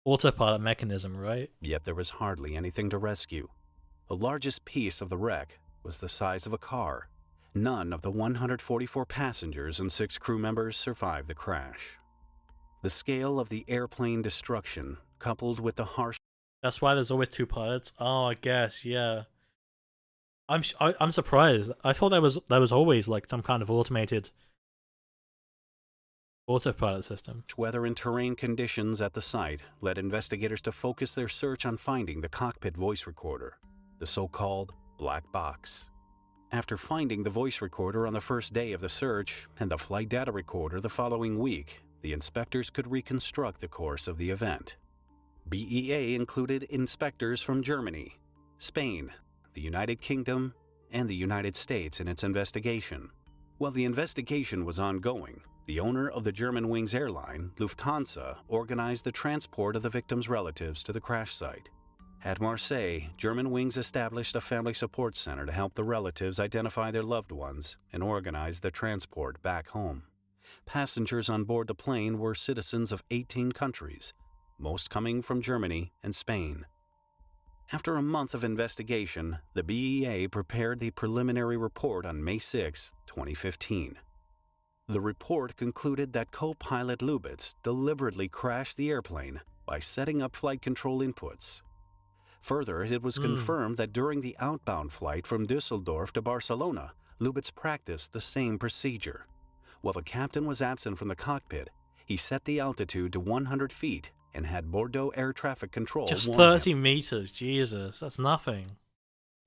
autopilot mechanism, right? Yet there was hardly anything to rescue. The largest piece of the wreck was the size of a car. None of the 144 passengers and 6 crew members survived the crash. The scale of the airplane destruction, coupled with the harsh... That's why there's always 2 pilots? Oh, I guess, yeah. I'm surprised. I thought there was always some kind of automated autopilot system. Weather and terrain conditions at the site led investigators to focus their search on finding the cockpit voice recorder, the so-called black box. After finding the voice recorder on the first day of the search and the flight data recorder the following week, the inspectors could reconstruct the course of the event. BEA included inspectors from Germany, Spain, the United Kingdom, and the United States in its investigation. While the investigation was ongoing, the owner of the Germanwings airline, Lufthansa, organized the transport of the victims' relatives to the crash site. At Marseille, Germanwings established a family support center to help the relatives identify their loved ones and organize the transport back home. Passengers on board the plane were citizens of 18 countries, most coming from Germany and Spain. After a month of investigation, the BEA prepared the preliminary report on May 6, 2015. The report concluded that co-pilot Lubitz deliberately crashed the airplane by setting up flight control inputs. Further, it was confirmed that during the outbound flight from Düsseldorf to Barcelona, Lubitz practiced the same procedure. While the captain was absent from the cockpit, he set the altitude to 100 feet and had Bordeaux air traffic control Just warn 30 him. meters, Jesus, that's nothing.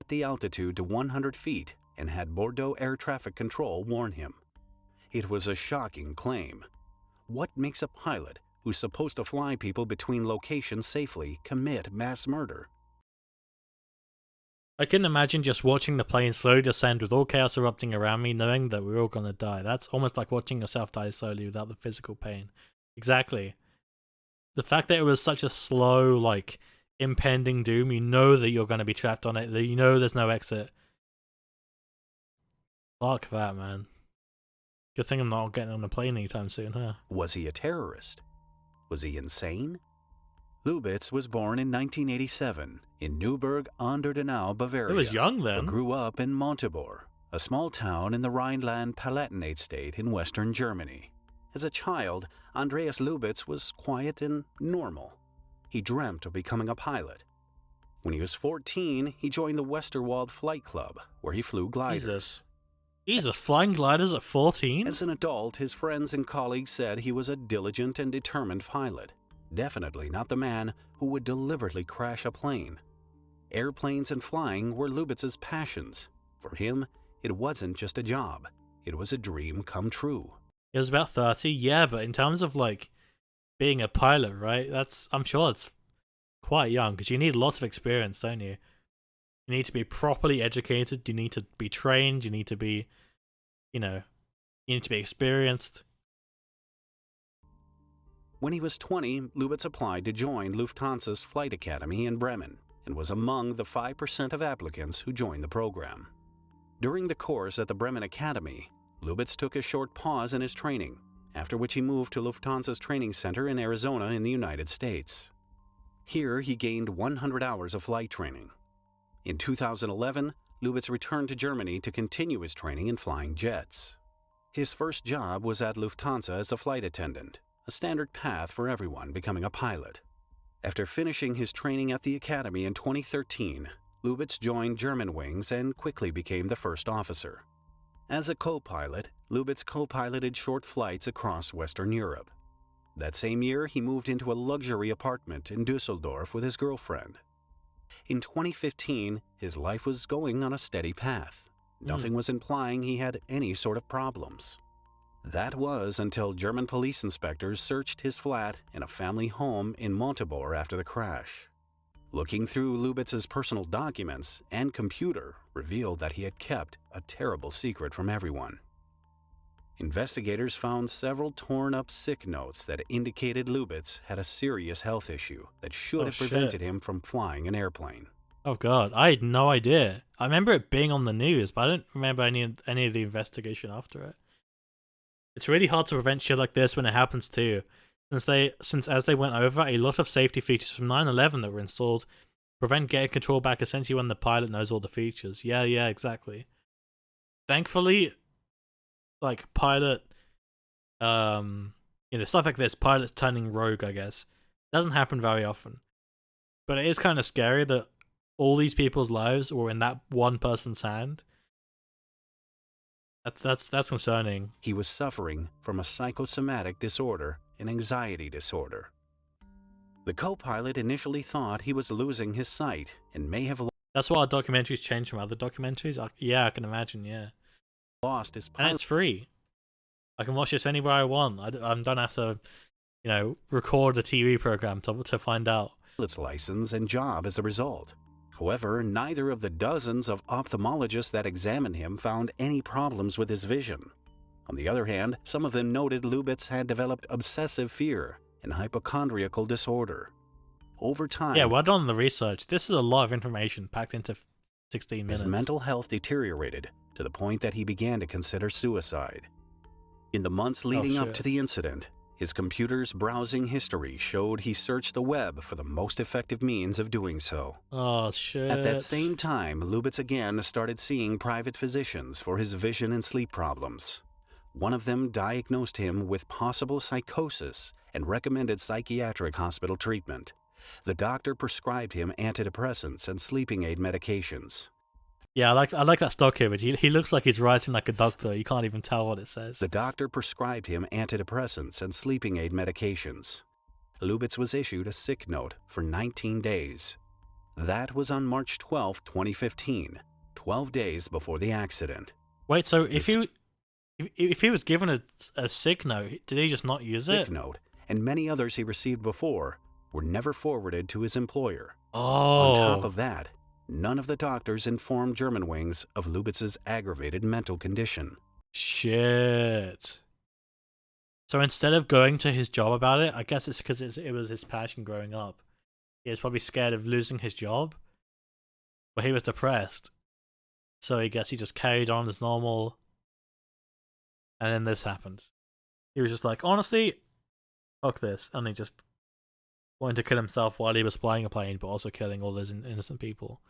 The altitude to 100 feet and had Bordeaux air traffic control warn him. It was a shocking claim. What makes a pilot who's supposed to fly people between locations safely commit mass murder? I couldn't imagine just watching the plane slowly descend with all chaos erupting around me, knowing that we're all gonna die. That's almost like watching yourself die slowly without the physical pain. Exactly. The fact that it was such a slow, like, impending doom, you know that you're gonna be trapped on it, that you know there's no exit. Fuck that, man. Good thing I'm not getting on a plane anytime soon, huh? Was he a terrorist? Was he insane? Lubitz was born in 1987 in Neuburg an der Donau, Bavaria. He was young then. But grew up in Montebor, a small town in the Rhineland-Palatinate state in western Germany. As a child, Andreas Lubitz was quiet and normal. He dreamt of becoming a pilot. When he was 14, he joined the Westerwald Flight Club, where he flew gliders. Jesus, flying gliders at 14? As an adult, his friends and colleagues said he was a diligent and determined pilot. Definitely not the man who would deliberately crash a plane. Airplanes and flying were Lubitz's passions. For him, it wasn't just a job. It was a dream come true. He was about 30, yeah, but in terms of, like, being a pilot, right, I'm sure it's quite young, because you need lots of experience, don't you? You need to be properly educated, you need to be trained, you need to be, you need to be experienced. When he was 20, Lubitz applied to join Lufthansa's flight academy in Bremen and was among the 5% of applicants who joined the program. During the course at the Bremen Academy, Lubitz took a short pause in his training, after which he moved to Lufthansa's training center in Arizona in the United States. Here, he gained 100 hours of flight training. In 2011, Lubitz returned to Germany to continue his training in flying jets. His first job was at Lufthansa as a flight attendant, a standard path for everyone becoming a pilot. After finishing his training at the academy in 2013, Lubitz joined Germanwings and quickly became the first officer. As a co-pilot, Lubitz co-piloted short flights across Western Europe. That same year, he moved into a luxury apartment in Dusseldorf with his girlfriend. In 2015, his life was going on a steady path. Nothing was implying he had any sort of problems. That was until German police inspectors searched his flat in a family home in Montebor after the crash. Looking through Lubitz's personal documents and computer revealed that he had kept a terrible secret from everyone. Investigators found several torn-up sick notes that indicated Lubitz had a serious health issue that should have prevented him from flying an airplane. Oh god, I had no idea. I remember it being on the news, but I don't remember any of the investigation after it. It's really hard to prevent shit like this when it happens too, since as they went over, a lot of safety features from 9/11 that were installed prevent getting control back essentially when the pilot knows all the features. Yeah, exactly. Thankfully, like pilot, stuff like this, pilots turning rogue, I guess, doesn't happen very often. But it is kind of scary that all these people's lives were in that one person's hand. That's concerning. He was suffering from a psychosomatic disorder, an anxiety disorder. The co-pilot initially thought he was losing his sight and may have That's why our documentaries change from other documentaries. I can imagine, yeah. Lost his pilot. And it's free. I can watch this anywhere I want. I don't have to, record a TV program to find out. Pilot's license and job as a result. However, neither of the dozens of ophthalmologists that examined him found any problems with his vision. On the other hand, some of them noted Lubitz had developed obsessive fear and hypochondriacal disorder. Over time... Yeah, well done on the research. This is a lot of information packed into 16 minutes. His mental health deteriorated to the point that he began to consider suicide. In the months leading up to the incident, his computer's browsing history showed he searched the web for the most effective means of doing so. Oh, shit. At that same time, Lubitz again started seeing private physicians for his vision and sleep problems. One of them diagnosed him with possible psychosis and recommended psychiatric hospital treatment. The doctor prescribed him antidepressants and sleeping aid medications. Yeah, I like that stock image. He looks like he's writing like a doctor. You can't even tell what it says. The doctor prescribed him antidepressants and sleeping aid medications. Lubitz was issued a sick note for 19 days. That was on March 12, 2015, 12 days before the accident. Wait, so if he was given a sick note, did he just not use it? Sick note, and many others he received before, were never forwarded to his employer. Oh. On top of that, none of the doctors informed Germanwings of Lubitz's aggravated mental condition. Shit. So instead of going to his job about it, I guess it's because it was his passion growing up. He was probably scared of losing his job, but he was depressed. So I guess he just carried on as normal. And then this happened. He was just like, honestly, fuck this. And he just wanted to kill himself while he was flying a plane, but also killing all those innocent people.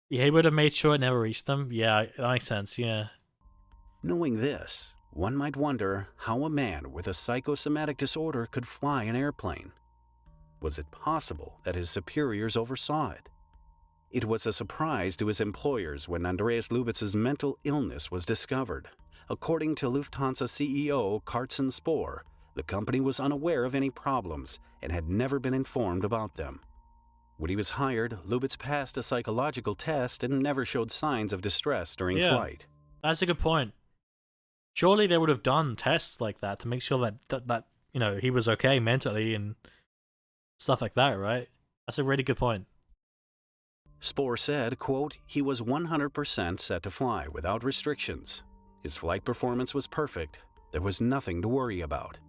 Yeah, he would have made sure it never reached them. Yeah, that makes sense, yeah. Knowing this, one might wonder how a man with a psychosomatic disorder could fly an airplane. Was it possible that his superiors oversaw it? It was a surprise to his employers when Andreas Lubitz's mental illness was discovered. According to Lufthansa CEO Carsten Spohr, the company was unaware of any problems and had never been informed about them. When he was hired, Lubitz passed a psychological test and never showed signs of distress during flight. That's a good point. Surely they would have done tests like that to make sure that you know, he was okay mentally and stuff like that, right? That's a really good point. Spohr said, quote, he was 100% set to fly without restrictions. His flight performance was perfect. There was nothing to worry about.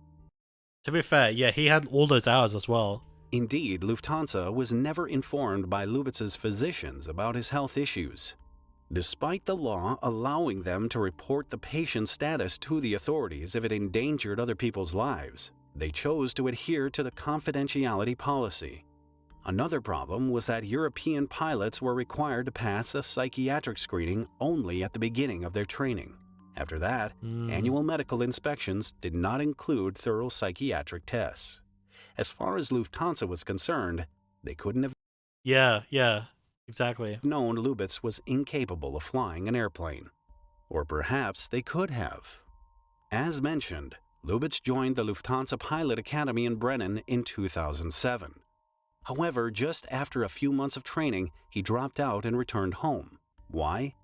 To be fair, yeah, he had all those hours as well. Indeed, Lufthansa was never informed by Lubitz's physicians about his health issues. Despite the law allowing them to report the patient's status to the authorities if it endangered other people's lives, they chose to adhere to the confidentiality policy. Another problem was that European pilots were required to pass a psychiatric screening only at the beginning of their training. After that, annual medical inspections did not include thorough psychiatric tests. As far as Lufthansa was concerned, they couldn't have exactly known Lubitz was incapable of flying an airplane. Or perhaps they could have. As mentioned, Lubitz joined the Lufthansa Pilot Academy in Brennen in 2007. However, just after a few months of training, he dropped out and returned home. Why?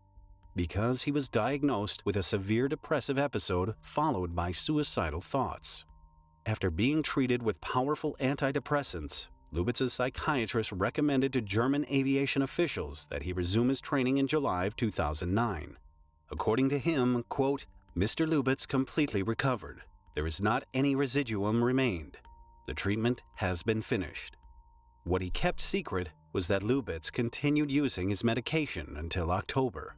Because he was diagnosed with a severe depressive episode followed by suicidal thoughts. After being treated with powerful antidepressants, Lubitz's psychiatrist recommended to German aviation officials that he resume his training in July of 2009. According to him, quote, Mr. Lubitz completely recovered. There is not any residuum remained. The treatment has been finished. What he kept secret was that Lubitz continued using his medication until October.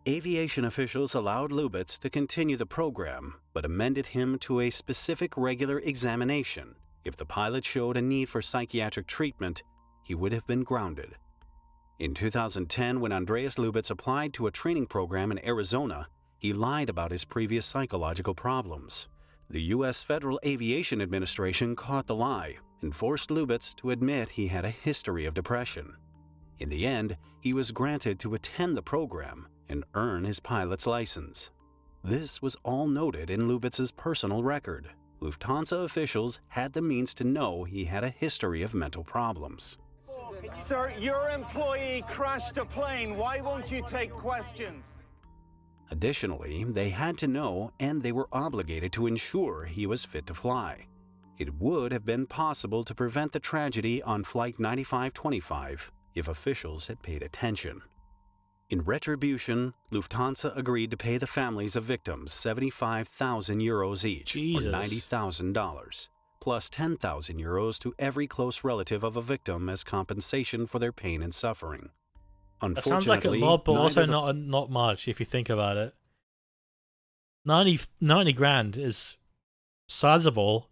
Aviation officials allowed Lubitz to continue the program, but amended him to a specific regular examination. If the pilot showed a need for psychiatric treatment, he would have been grounded. In 2010, when Andreas Lubitz applied to a training program in Arizona, he lied about his previous psychological problems. The U.S. Federal Aviation Administration caught the lie and forced Lubitz to admit he had a history of depression. In the end, he was granted to attend the program and earn his pilot's license. This was all noted in Lubitz's personal record. Lufthansa officials had the means to know he had a history of mental problems. Sir, your employee crashed a plane. Why won't you take questions? Additionally, they had to know and they were obligated to ensure he was fit to fly. It would have been possible to prevent the tragedy on Flight 9525 if officials had paid attention. In retribution, Lufthansa agreed to pay the families of victims 75,000 euros each, or $90,000, plus 10,000 euros to every close relative of a victim as compensation for their pain and suffering. That sounds like a lot, but also not much if you think about it. 90 grand is sizable,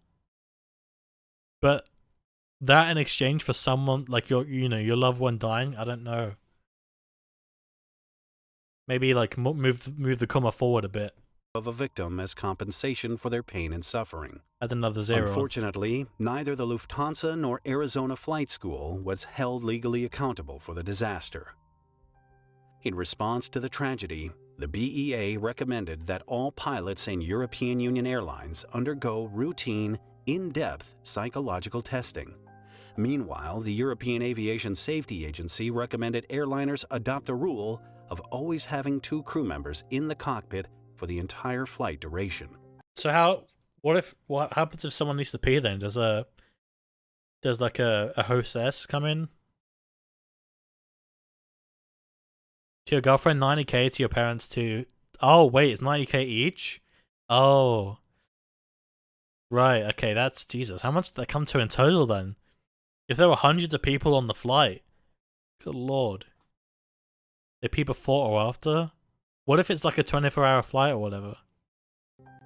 but that in exchange for someone like your loved one dying, I don't know. Maybe like move the comma forward a bit. Of a victim as compensation for their pain and suffering. Add another zero. Unfortunately, neither the Lufthansa nor Arizona Flight School was held legally accountable for the disaster. In response to the tragedy, the BEA recommended that all pilots in European Union airlines undergo routine, in-depth psychological testing. Meanwhile, the European Aviation Safety Agency recommended airliners adopt a rule of always having 2 crew members in the cockpit for the entire flight duration. So what happens if someone needs to pee then? Does like a hostess come in To your girlfriend, 90k. To your parents, to... Oh, wait, it's 90k each? Oh. Right, okay, that's... Jesus, how much did that come to in total, then? If there were hundreds of people on the flight. Good lord. They pee before or after? What if it's like a 24-hour flight or whatever?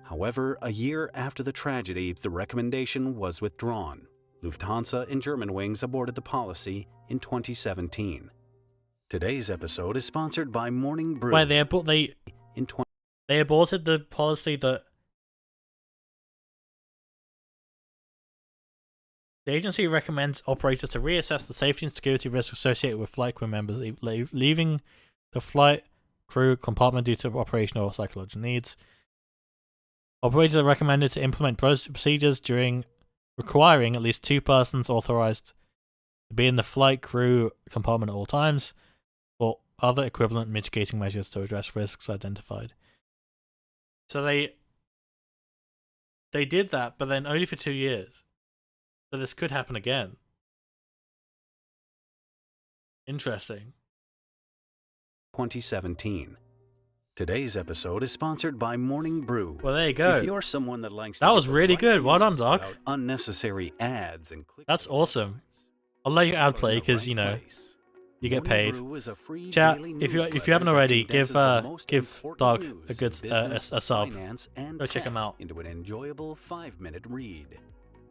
However, a year after the tragedy, the recommendation was withdrawn. Lufthansa and Germanwings aborted the policy in 2017. Today's episode is sponsored by Morning Brew. Wait, they aborted the policy that... The agency recommends operators to reassess the safety and security risks associated with flight crew members leaving the flight crew compartment due to operational or psychological needs. Operators are recommended to implement procedures during requiring at least 2 persons authorized to be in the flight crew compartment at all times, or other equivalent mitigating measures to address risks identified. So they did that, but then only for 2 years. So this could happen again. Interesting. 2017. Today's episode is sponsored by Morning Brew. Well, there you go. If you're someone that likes that was really good. Well done, Doc. Unnecessary ads and that's awesome. I'll let your ad play because you know you get paid. Chat. If you haven't already, give Doc a good a sub. Go check him out. Into an enjoyable 5-minute read.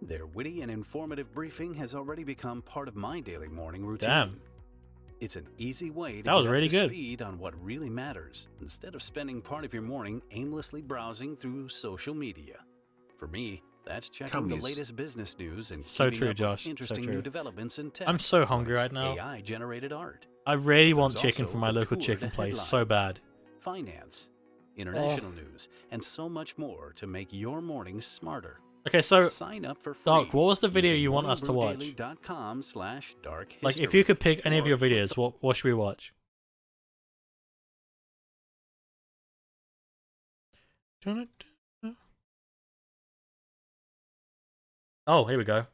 Their witty and informative briefing has already become part of my daily morning routine. Damn. It's an easy way to that was get really up to good. Speed on what really matters, instead of spending part of your morning aimlessly browsing through social media. For me, that's checking the latest business news and so keeping true, up Josh. with interesting So true. new developments in tech. I'm so hungry right now. AI-generated art. I really But want there's chicken also from my the local tour chicken to place so headlines, bad. Finance, international news, and so much more to make your mornings smarter. Okay, so sign up for free. Doc, what was the video you want us to watch? morningbrewdaily.com/darkhistory. Like, if you could pick any of your videos, what should we watch? Oh, here we go.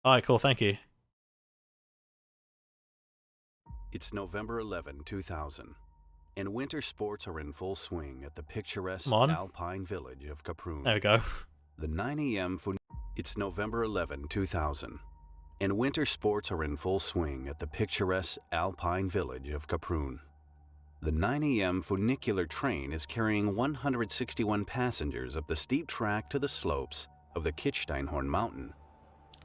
Alright, cool, thank you. It's November 11, 2000, and winter sports are in full swing at the picturesque Come on. alpine village of Kaprun. There we go. The 9 a.m. It's November 11, 2000, and winter sports are in full swing at the picturesque alpine village of Kaprun. The 9 a.m. funicular train is carrying 161 passengers up the steep track to the slopes of the Kitzsteinhorn mountain.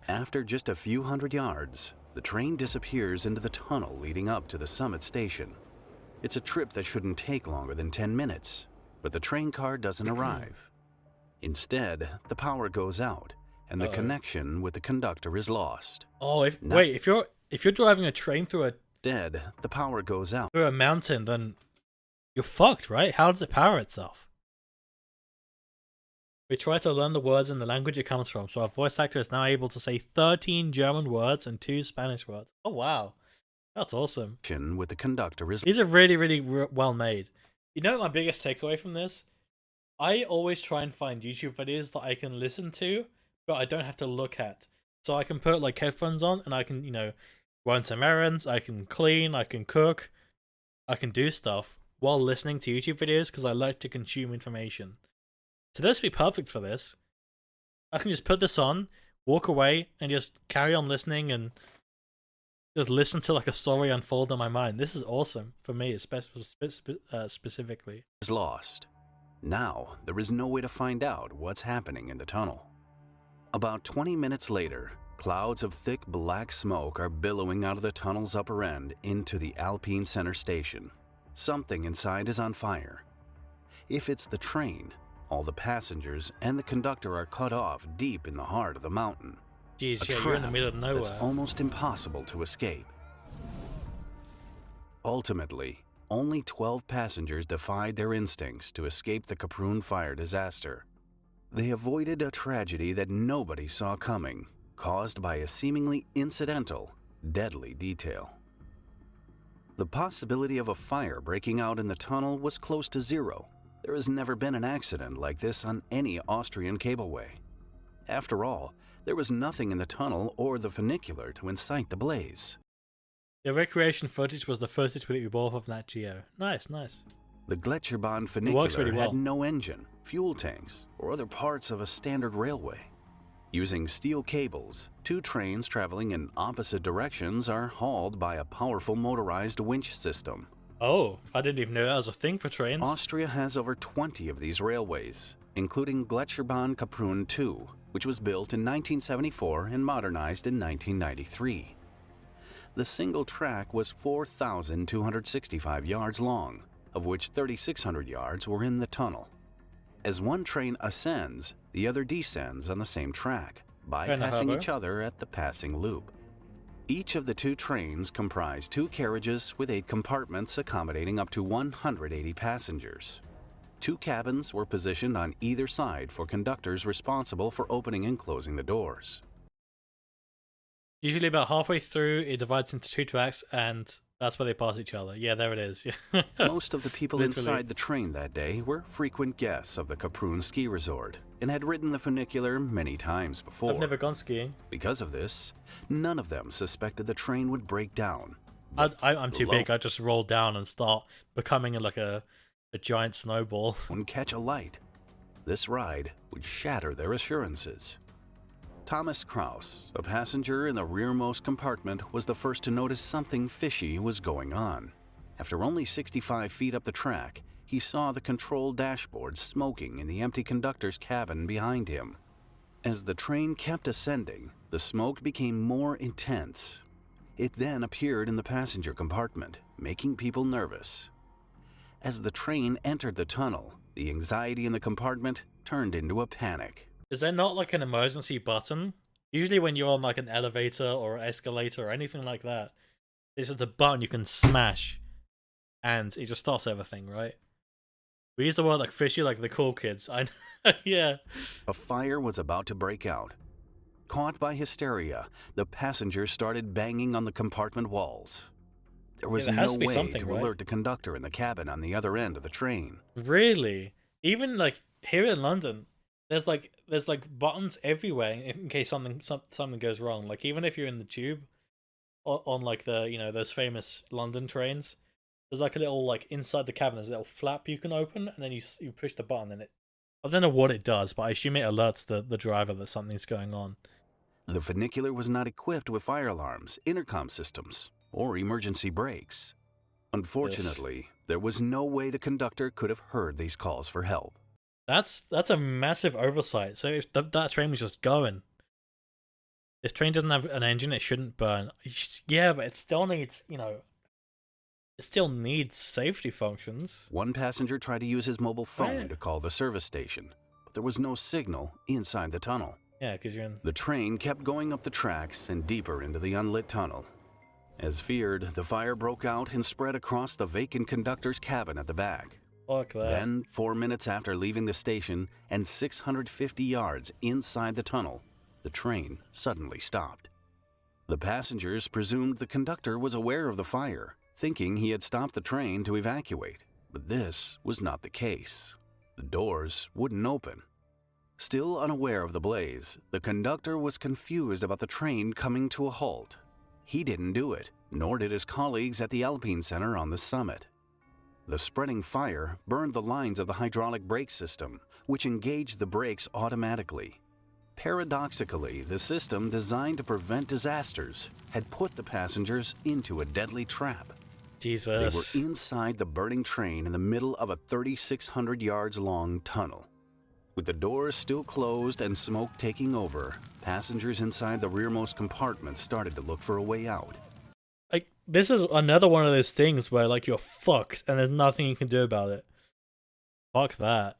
After just a few hundred yards, the train disappears into the tunnel leading up to the summit station. It's a trip that shouldn't take longer than 10 minutes, but the train car doesn't arrive. Instead, the power goes out, and the connection with the conductor is lost. Oh, if you're driving a train through Instead, the power goes out. Through a mountain, then you're fucked, right? How does it power itself? We try to learn the words in the language it comes from, so our voice actor is now able to say 13 German words and 2 Spanish words. Oh wow, that's awesome. With the conductor is. These are really well made. You know my biggest takeaway from this? I always try and find YouTube videos that I can listen to, but I don't have to look at. So I can put like headphones on and I can, you know, run some errands, I can clean, I can cook, I can do stuff while listening to YouTube videos because I like to consume information. So this would be perfect for this. I can just put this on, walk away, and just carry on listening and just listen to like a story unfold in my mind. This is awesome for me, specifically. Is lost. Now, there is no way to find out what's happening in the tunnel. About 20 minutes later, clouds of thick black smoke are billowing out of the tunnel's upper end into the Alpine Center station. Something inside is on fire. If it's the train, all the passengers and the conductor are cut off deep in the heart of the mountain. Jeez, A yeah, you're in the trap middle of nowhere. That's almost impossible to escape. Ultimately, only 12 passengers defied their instincts to escape the Kaprun fire disaster. They avoided a tragedy that nobody saw coming, caused by a seemingly incidental, deadly detail. The possibility of a fire breaking out in the tunnel was close to zero. There has never been an accident like this on any Austrian cableway. After all, there was nothing in the tunnel or the funicular to incite the blaze. The recreation footage was the footage we bought off Nat Geo. Nice, nice. The Gletscher It funicular works really well. had no engine, fuel tanks, or other parts of a standard railway. Using steel cables, 2 trains traveling in opposite directions are hauled by a powerful motorized winch system. Oh, I didn't even know that was a thing for trains. Austria has over 20 of these railways, including Gletscherbahn Kaprun II, which was built in 1974 and modernized in 1993. The single track was 4,265 yards long, of which 3,600 yards were in the tunnel. As one train ascends, the other descends on the same track, bypassing each other at the passing loop. Each of the 2 trains comprise 2 carriages with 8 compartments accommodating up to 180 passengers. 2 cabins were positioned on either side for conductors responsible for opening and closing the doors. Usually about halfway through, it divides into 2 tracks, and that's where they pass each other. Yeah, there it is. Most of the people Literally. inside the train that day were frequent guests of the Kaprun ski resort and had ridden the funicular many times before. I've never gone skiing. Because of this, none of them suspected the train would break down. I'm too big. I just roll down and start becoming like a giant snowball. And catch a light. This ride would shatter their assurances. Thomas Kraus, a passenger in the rearmost compartment, was the first to notice something fishy was going on. After only 65 feet up the track, he saw the control dashboard smoking in the empty conductor's cabin behind him. As the train kept ascending, the smoke became more intense. It then appeared in the passenger compartment, making people nervous. As the train entered the tunnel, the anxiety in the compartment turned into a panic. Is there not like an emergency button? Usually when you're on like an elevator or escalator or anything like that, this is the button you can smash and it just starts everything, right? We use the word like fishy like the cool kids. I know. Yeah. A fire was about to break out. Caught by hysteria, the passengers started banging on the compartment walls. There was no way to alert the conductor in the cabin on the other end of the train. Really? Even like here in London, there's like buttons everywhere in case something goes wrong. Like even if you're in the tube, on like the those famous London trains, there's like a little like inside the cabin. There's a little flap you can open, and then you push the button, and I don't know what it does, but I assume it alerts the driver that something's going on. The funicular was not equipped with fire alarms, intercom systems, or emergency brakes. Unfortunately, there was no way the conductor could have heard these calls for help. That's a massive oversight. So if that train was just going, this train doesn't have an engine, it shouldn't burn. Yeah, but it still needs, it still needs safety functions. One passenger tried to use his mobile phone to call the service station, but there was no signal inside the tunnel. Yeah, because you're in... The train kept going up the tracks and deeper into the unlit tunnel. As feared, the fire broke out and spread across the vacant conductor's cabin at the back. Fuck that. Then, 4 minutes after leaving the station and 650 yards inside the tunnel, the train suddenly stopped. The passengers presumed the conductor was aware of the fire, thinking he had stopped the train to evacuate, but this was not the case. The doors wouldn't open. Still unaware of the blaze, the conductor was confused about the train coming to a halt. He didn't do it, nor did his colleagues at the Alpine Center on the summit. The spreading fire burned the lines of the hydraulic brake system, which engaged the brakes automatically. Paradoxically, the system designed to prevent disasters had put the passengers into a deadly trap. Jesus. They were inside the burning train in the middle of a 3,600 yards long tunnel. With the doors still closed and smoke taking over, passengers inside the rearmost compartment started to look for a way out. Like, this is another one of those things where, like, you're fucked and there's nothing you can do about it. Fuck that.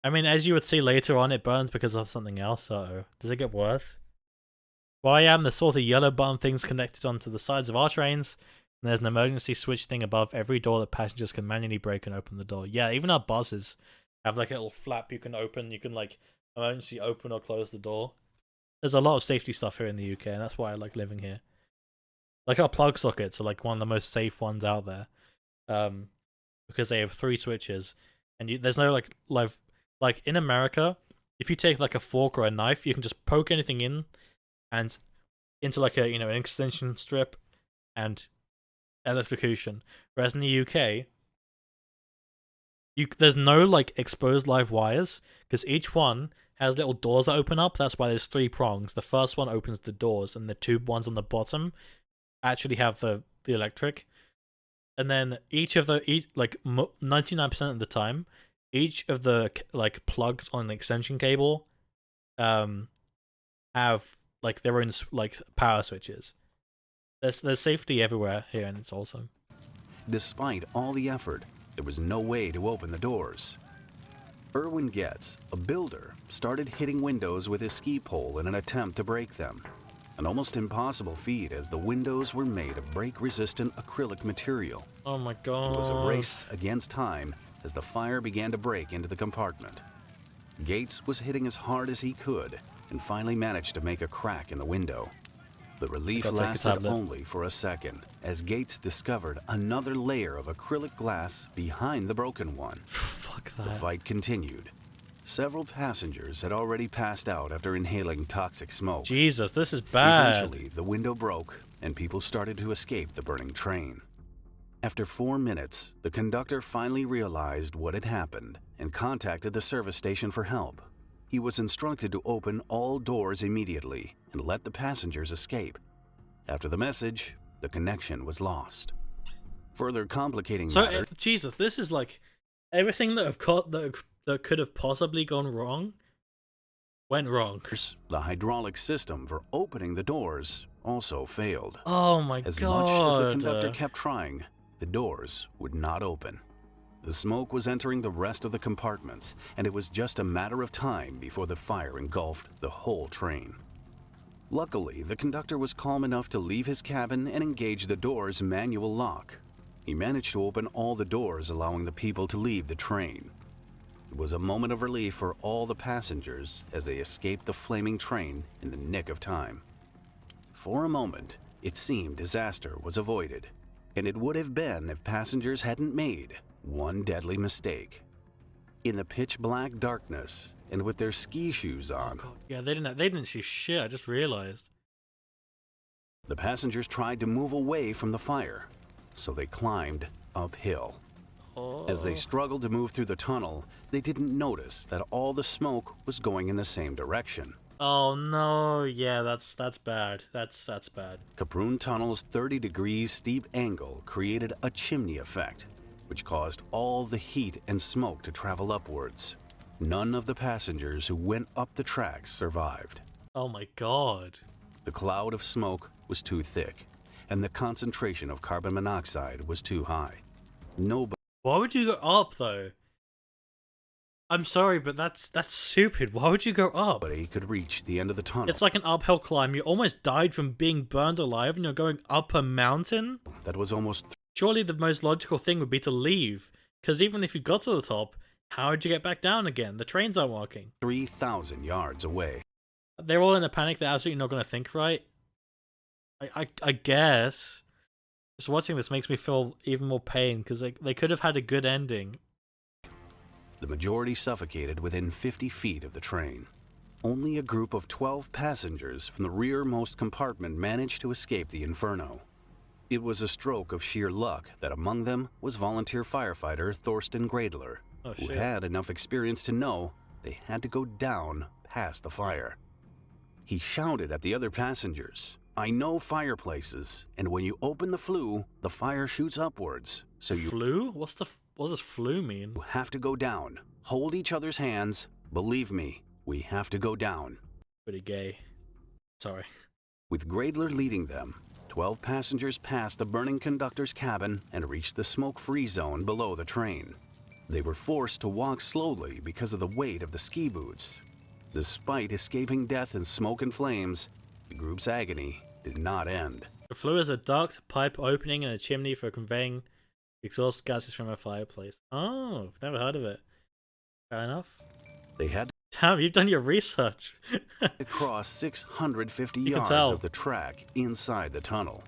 I mean, as you would see later on, it burns because of something else, so does it get worse? Where I am, the sort of yellow button things connected onto the sides of our trains, and there's an emergency switch thing above every door that passengers can manually break and open the door. Yeah, even our buses have like a little flap you can open. You can like emergency open or close the door. There's a lot of safety stuff here in the UK, and that's why I like living here. Like our plug sockets are like one of the most safe ones out there, because they have 3 switches, and there's no like in America, if you take like a fork or a knife, you can just poke anything in, and into like a, an extension strip and electrocution. Whereas in the UK, there's no like exposed live wires because each one has little doors that open up. That's why there's 3 prongs. The first one opens the doors, and the 2 ones on the bottom actually have the electric. And then each 99% of the time, each of the like plugs on the extension cable, have like their own like power switches. There's safety everywhere here, and it's awesome. Despite all the effort, there was no way to open the doors. Erwin Getz, a builder, started hitting windows with his ski pole in an attempt to break them. An almost impossible feat, as the windows were made of break-resistant acrylic material. Oh my god. It was a race against time as the fire began to break into the compartment. Gates was hitting as hard as he could and finally managed to make a crack in the window. The relief lasted only for a second, as Gates discovered another layer of acrylic glass behind the broken one. Fuck that. The fight continued. Several passengers had already passed out after inhaling toxic smoke. Jesus, this is bad. Eventually, the window broke, and people started to escape the burning train. After 4 minutes, the conductor finally realized what had happened and contacted the service station for help. He was instructed to open all doors immediately and let the passengers escape. After the message, the connection was lost. Further complicating matters. Jesus, this is like everything that could have possibly gone wrong went wrong. The hydraulic system for opening the doors also failed. Oh my god. As much as the conductor kept trying, the doors would not open. The smoke was entering the rest of the compartments, and it was just a matter of time before the fire engulfed the whole train. Luckily, the conductor was calm enough to leave his cabin and engage the door's manual lock. He managed to open all the doors, allowing the people to leave the train. It was a moment of relief for all the passengers as they escaped the flaming train in the nick of time. For a moment, it seemed disaster was avoided, and it would have been if passengers hadn't made one deadly mistake. In the pitch black darkness and with their ski shoes on, yeah, they didn't see shit. I just realized. The passengers tried to move away from the fire, so they climbed uphill. As they struggled to move through the tunnel, they didn't notice that all the smoke was going in the same direction. Oh no, yeah, that's bad. That's bad. Kaproun Tunnel's 30 degrees steep angle created a chimney effect, which caused all the heat and smoke to travel upwards. None of the passengers who went up the tracks survived. Oh my god. The cloud of smoke was too thick, and the concentration of carbon monoxide was too high. Nobody. Why would you go up though? I'm sorry, but that's stupid. Why would you go up? Nobody could reach the end of the tunnel. It's like an uphill climb. You almost died from being burned alive, and you're going up a mountain? That was almost. Surely the most logical thing would be to leave, because even if you got to the top, how would you get back down again? The trains aren't working. 3,000 yards away. They're all in a panic. They're absolutely not going to think right. I guess. Just watching this makes me feel even more pain, because they could have had a good ending. The majority suffocated within 50 feet of the train. Only a group of 12 passengers from the rearmost compartment managed to escape the inferno. It was a stroke of sheer luck that among them was volunteer firefighter Thorsten Gradler, who had enough experience to know they had to go down past the fire. He shouted at the other passengers, "I know fireplaces, and when you open the flue, the fire shoots upwards, so you..." Flue? What does flue mean? "You have to go down. Hold each other's hands. Believe me, we have to go down." Pretty gay. Sorry. With Gradler leading them, 12 passengers passed the burning conductor's cabin and reached the smoke-free zone below the train. They were forced to walk slowly because of the weight of the ski boots. Despite escaping death in smoke and flames, the group's agony did not end. The flue is a duct, pipe opening, and a chimney for conveying exhaust gases from a fireplace. Oh, I've never heard of it. Fair enough. They had Damn, you've done your research. to cross 650 yards of the track inside the tunnel.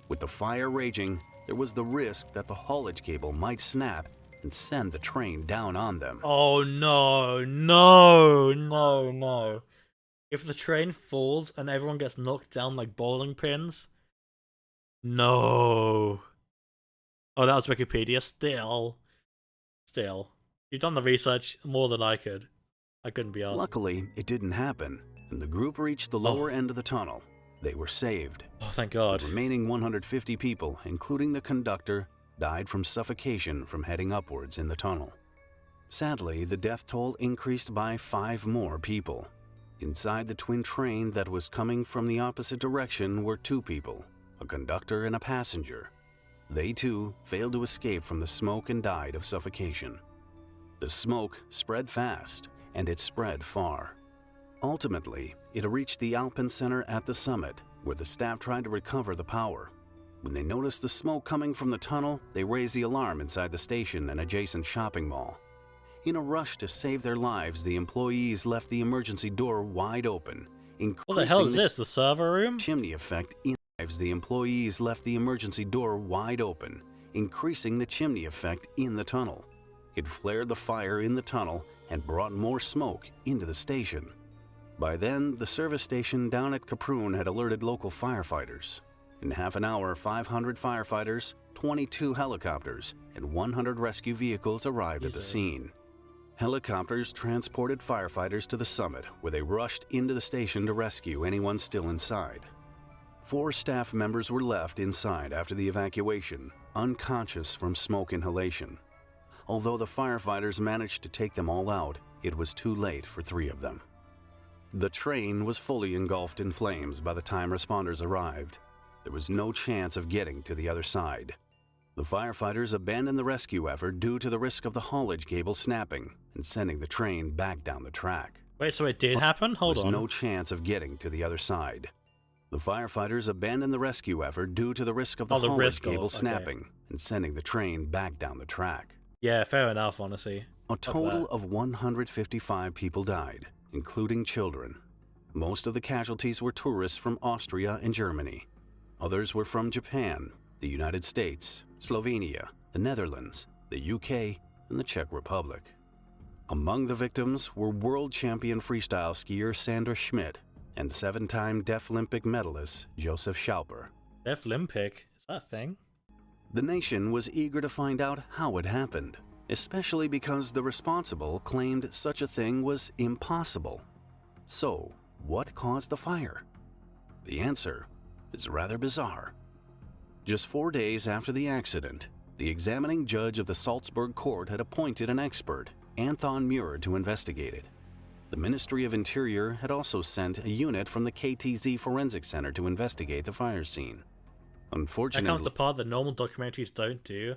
With the fire raging, there was the risk that the haulage cable might snap and send the train down on them. Oh no, no, no, no. If the train falls and everyone gets knocked down like bowling pins. No. Oh, that was Wikipedia. Still. You've done the research more than I could. I couldn't be asked. Luckily, it didn't happen, and the group reached the lower end of the tunnel. They were saved. Oh, thank God. The remaining 150 people, including the conductor, died from suffocation from heading upwards in the tunnel. Sadly, the death toll increased by 5 more people. Inside the twin train that was coming from the opposite direction were 2 people, a conductor and a passenger. They too failed to escape from the smoke and died of suffocation. The smoke spread fast, and it spread far. Ultimately, it reached the Alpen Center at the summit, where the staff tried to recover the power. When they noticed the smoke coming from the tunnel, they raised the alarm inside the station and adjacent shopping mall. In a rush to save their lives, the employees left the emergency door wide open, increasing what the hell is this? The server room? Chimney effect. The employees left the emergency door wide open, increasing the chimney effect in the tunnel. It flared the fire in the tunnel and brought more smoke into the station. By then, the service station down at Kaprun had alerted local firefighters. In half an hour, 500 firefighters, 22 helicopters, and 100 rescue vehicles arrived at the scene. Helicopters transported firefighters to the summit, where they rushed into the station to rescue anyone still inside. 4 staff members were left inside after the evacuation, unconscious from smoke inhalation. Although the firefighters managed to take them all out, it was too late for 3 of them. The train was fully engulfed in flames by the time responders arrived. There was no chance of getting to the other side. The firefighters abandoned the rescue effort due to the risk of the haulage cable snapping and sending the train back down the track. Wait, so it did happen? Hold on. There was no chance of getting to the other side. The firefighters abandoned the rescue effort due to the risk of the haulage cable snapping and sending the train back down the track. Yeah, fair enough, honestly. A total of 155 people died, including children. Most of the casualties were tourists from Austria and Germany. Others were from Japan, the United States, Slovenia, the Netherlands, the UK, and the Czech Republic. Among the victims were world champion freestyle skier Sandra Schmidt and 7-time Deaflympic medalist Josef Schauper. Deaflympic? Is that a thing? The nation was eager to find out how it happened, especially because the responsible claimed such a thing was impossible. So, what caused the fire? The answer is rather bizarre. Just 4 days after the accident, the examining judge of the Salzburg court had appointed an expert, Anton Muir, to investigate it. The Ministry of Interior had also sent a unit from the KTZ Forensic Center to investigate the fire scene. Unfortunately, that comes the part that normal documentaries don't do.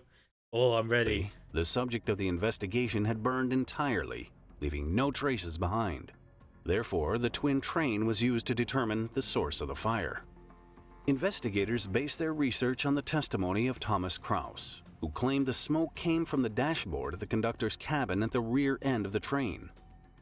Oh, I'm ready. The subject of the investigation had burned entirely, leaving no traces behind. Therefore, the twin train was used to determine the source of the fire. Investigators based their research on the testimony of Thomas Kraus, who claimed the smoke came from the dashboard of the conductor's cabin at the rear end of the train.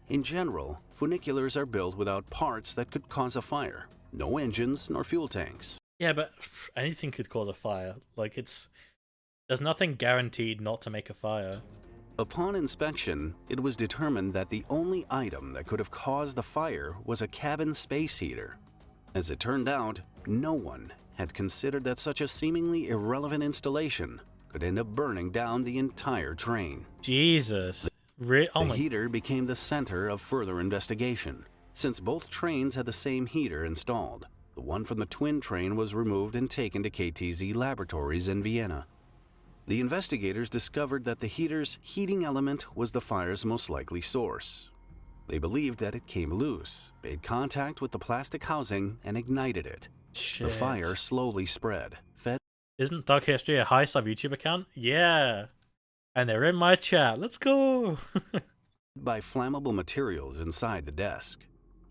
In general, funiculars are built without parts that could cause a fire. No engines nor fuel tanks. Yeah, but anything could cause a fire. Like, there's nothing guaranteed not to make a fire. Upon inspection, it was determined that the only item that could have caused the fire was a cabin space heater. As it turned out, no one had considered that such a seemingly irrelevant installation could end up burning down the entire train. Jesus. The heater became the center of further investigation. Since both trains had the same heater installed, the one from the twin train was removed and taken to KTZ laboratories in Vienna. The investigators discovered that the heater's heating element was the fire's most likely source. They believed that it came loose, made contact with the plastic housing, and ignited it. Shit. The fire slowly spread. Isn't Dark History a high sub YouTube account? Yeah. And they're in my chat. Let's go. By flammable materials inside the desk.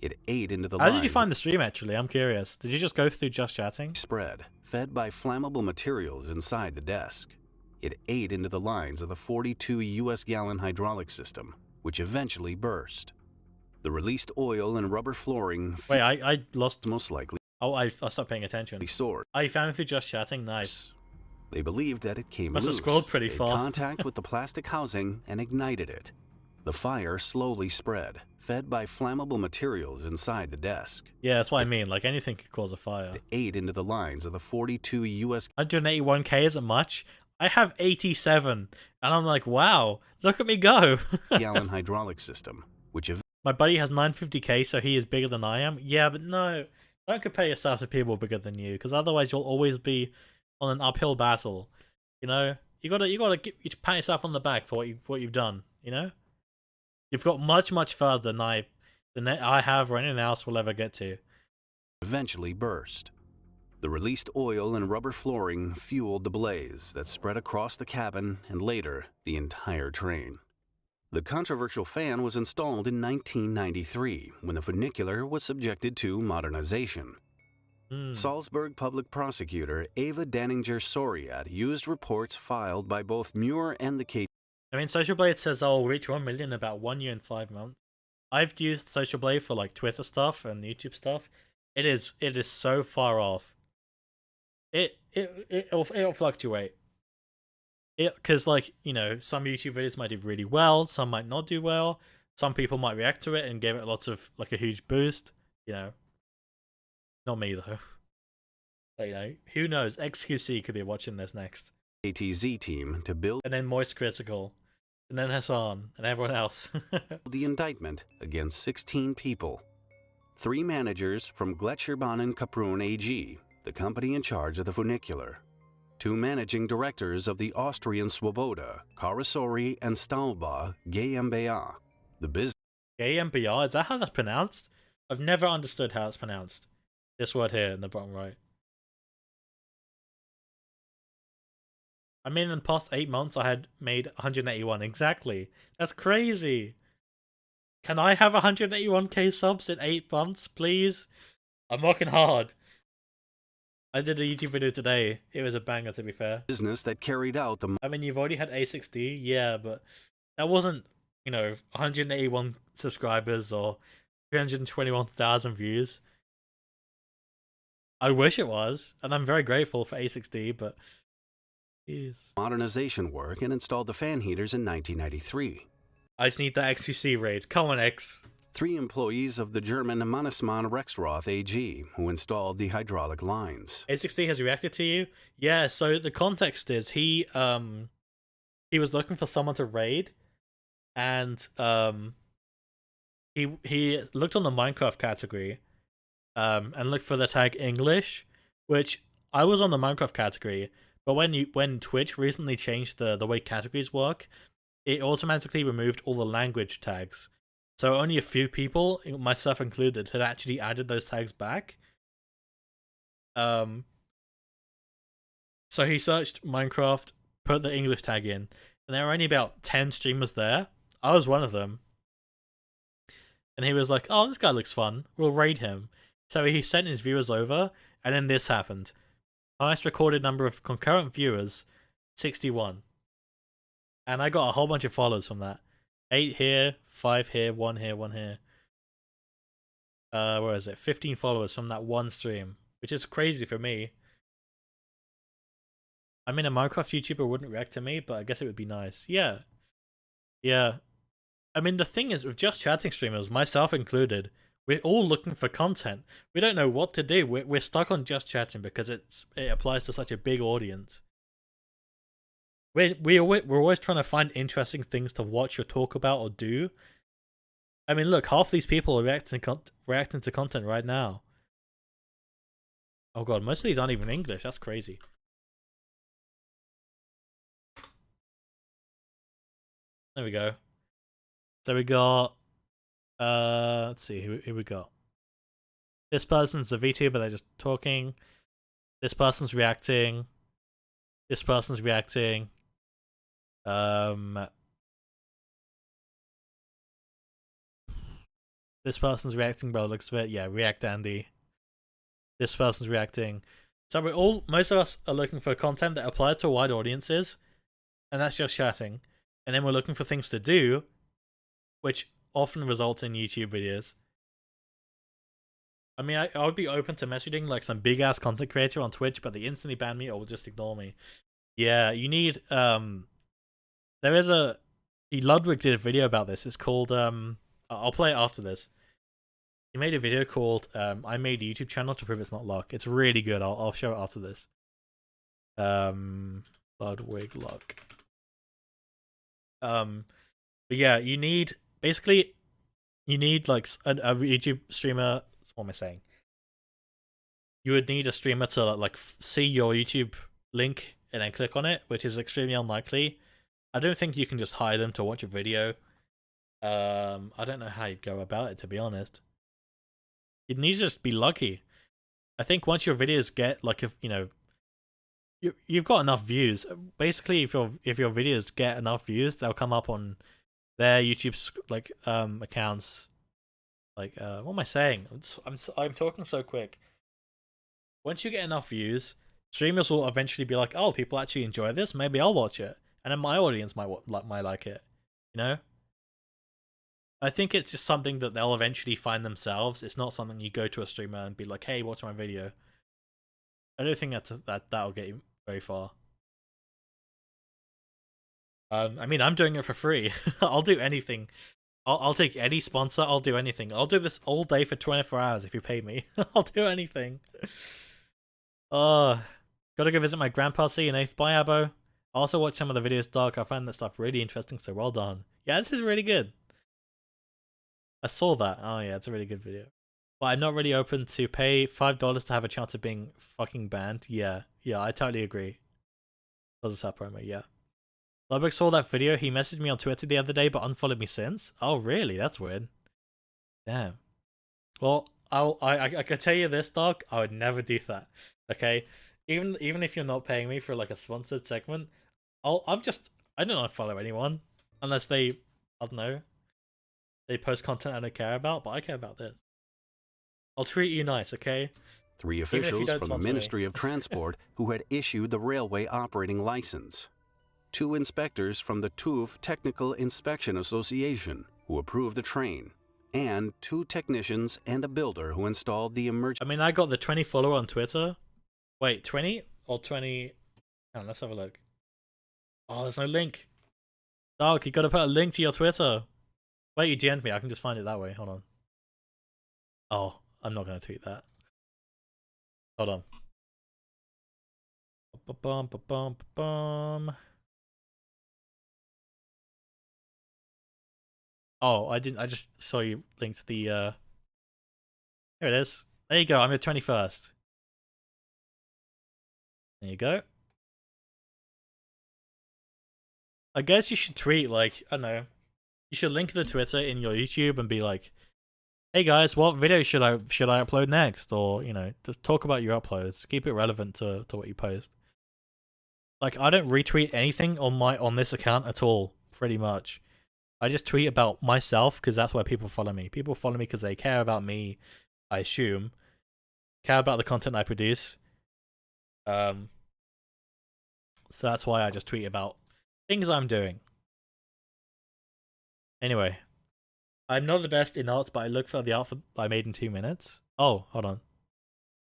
It ate into the How did you find the stream, actually? I'm curious. Did you just go through just chatting? Spread, fed by flammable materials inside the desk. It ate into the lines of the 42 US gallon hydraulic system, which eventually burst. The released oil and rubber flooring... Wait, I lost... Most likely... Oh, I stopped paying attention. Oh, you found it through just chatting? Nice. They believed that it came Must loose, have scrolled pretty made far. contact with the plastic housing, and ignited it. The fire slowly spread, fed by flammable materials inside the desk. Yeah, that's what I mean. Like, anything could cause a fire. It ate into the lines of the 42 U.S. 181k isn't much. I have 87, and I'm like, wow, look at me go. gallon hydraulic system, which my buddy has 950k, so he is bigger than I am. Yeah, but no, don't compare yourself to people bigger than you, because otherwise you'll always be on an uphill battle. You know, you gotta pat yourself on the back for what you've done. You know, you've got much further than I have or anyone else will ever get to. Eventually burst. The released oil and rubber flooring fueled the blaze that spread across the cabin and later the entire train. The controversial fan was installed in 1993 when the funicular was subjected to modernization. Salzburg public prosecutor Ava Danninger-Soriat used reports filed by both Muir and the KTZ. I mean, Social Blade says I'll reach 1 million in about 1 year and 5 months. I've used Social Blade for like Twitter stuff and YouTube stuff. It is so far off. It'll fluctuate. Because, like, you know, some YouTube videos might do really well, some might not do well. Some people might react to it and give it lots of, like, a huge boost. You know, not me though. But, you know, who knows? XQC could be watching this next. KTZ team to build, and then Moist Critical, and then Hassan and everyone else. the indictment against 16 people. 3 managers from Gletscherbanen Kaprun AG, the company in charge of the funicular. 2 managing directors of the Austrian Swoboda, Karasori and Stahlbach GmbH. The business. GmbH? Is that how that's pronounced? I've never understood how it's pronounced. This word here in the bottom right. I mean, in the past 8 months, I had made 181. Exactly. That's crazy. Can I have 181k subs in 8 months, please? I'm working hard. I did a YouTube video today. It was a banger, to be fair. Business that carried out the... I mean, you've already had A6D, yeah, but that wasn't, you know, 181 subscribers or 321,000 views. I wish it was, and I'm very grateful for A6D, but... Jeez. Modernization work and installed the fan heaters in 1993. I just need the XQC raid. Come on, X. 3 employees of the German Mannesmann Rexroth AG who installed the hydraulic lines. A6D has reacted to you? Yeah, so the context is he was looking for someone to raid, and he looked on the Minecraft category and looked for the tag English, which I was on the Minecraft category, but when Twitch recently changed the way categories work, it automatically removed all the language tags. So only a few people, myself included, had actually added those tags back. So he searched Minecraft, put the English tag in, and there were only about 10 streamers there. I was one of them. And he was like, oh, this guy looks fun. We'll raid him. So he sent his viewers over, and then this happened. Highest recorded number of concurrent viewers, 61. And I got a whole bunch of followers from that. 8 here, 5 here, 1 here, 1 here. Where is it? 15 followers from that one stream, which is crazy for me. I mean, a Minecraft YouTuber wouldn't react to me, but I guess it would be nice. Yeah. Yeah. I mean, the thing is, with Just Chatting streamers, myself included, we're all looking for content. We don't know what to do. We're stuck on Just Chatting because it applies to such a big audience. We're always trying to find interesting things to watch or talk about or do. I mean, look, half these people are reacting to content right now. Oh god, most of these aren't even English. That's crazy. There we go. So we got, let's see, who we got. This person's the VTuber, they're just talking. This person's reacting. This person's reacting. This person's reacting, bro. Looks of it. Yeah, React Andy. This person's reacting. So most of us are looking for content that applies to wide audiences, and that's Just Chatting. And then we're looking for things to do, which often results in YouTube videos. I mean, I would be open to messaging like some big ass content creator on Twitch, but they instantly ban me or will just ignore me. Yeah, you need there is a Ludwig did a video about this. It's called I'll play it after this. He made a video called I made a YouTube channel to prove it's not luck. It's really good. I'll show it after this. Ludwig Luck. But yeah, you need like a YouTube streamer. What am I saying? You would need a streamer to like see your YouTube link and then click on it, which is extremely unlikely. I don't think you can just hire them to watch a video. I don't know how you'd go about it, to be honest. You'd need to just be lucky. I think once your videos get like, if you've got enough views. Basically, if your videos get enough views, they'll come up on their YouTube accounts. Like what am I saying? I'm talking so quick. Once you get enough views, streamers will eventually be like, oh, people actually enjoy this. Maybe I'll watch it. And then my audience might like it, I think it's just something that they'll eventually find themselves. It's not something you go to a streamer and be like, hey, watch my video. I don't think that'll get you very far. I mean, I'm doing it for free. I'll do anything. I'll take any sponsor. I'll do anything. I'll do this all day for 24 hours if you pay me. I'll do anything. Gotta go visit my grandpa. See you, Nath. Bye, Abo. I also watched some of the videos, Doc. I found that stuff really interesting, so well done. Yeah, this is really good. I saw that. Oh yeah, it's a really good video. But I'm not really open to pay $5 to have a chance of being fucking banned. Yeah, I totally agree. Was a sad promo, yeah. Ludwig saw that video. He messaged me on Twitter the other day, but unfollowed me since. Oh really? That's weird. Damn. Well, I can tell you this, Doc. I would never do that. Okay, even if you're not paying me for like a sponsored segment, I don't unfollow anyone unless they, I don't know, they post content I don't care about, but I care about this. I'll treat you nice, okay? 3 officials from the Ministry of Transport who had issued the railway operating license. 2 inspectors from the TÜV Technical Inspection Association who approved the train. And 2 technicians and a builder who installed the emergency... I mean, I got the 20 follower on Twitter. Wait, 20 or 20? Oh, let's have a look. Oh, there's no link. Dark, you gotta put a link to your Twitter. Wait, you DM'd me. I can just find it that way. Hold on. Oh, I'm not gonna tweet that. Hold on. Oh, I didn't. I just saw you linked the. Here it is. There you go. I'm your 21st. There you go. I guess you should tweet like, I don't know. You should link the Twitter in your YouTube and be like, "Hey guys, what video should I upload next?" Or just talk about your uploads. Keep it relevant to what you post. Like, I don't retweet anything on this account at all. Pretty much, I just tweet about myself because that's why people follow me. People follow me because they care about me. I assume, care about the content I produce. So that's why I just tweet about things I'm doing. Anyway, I'm not the best in art, but I look for the outfit I made in 2 minutes. Oh, hold on.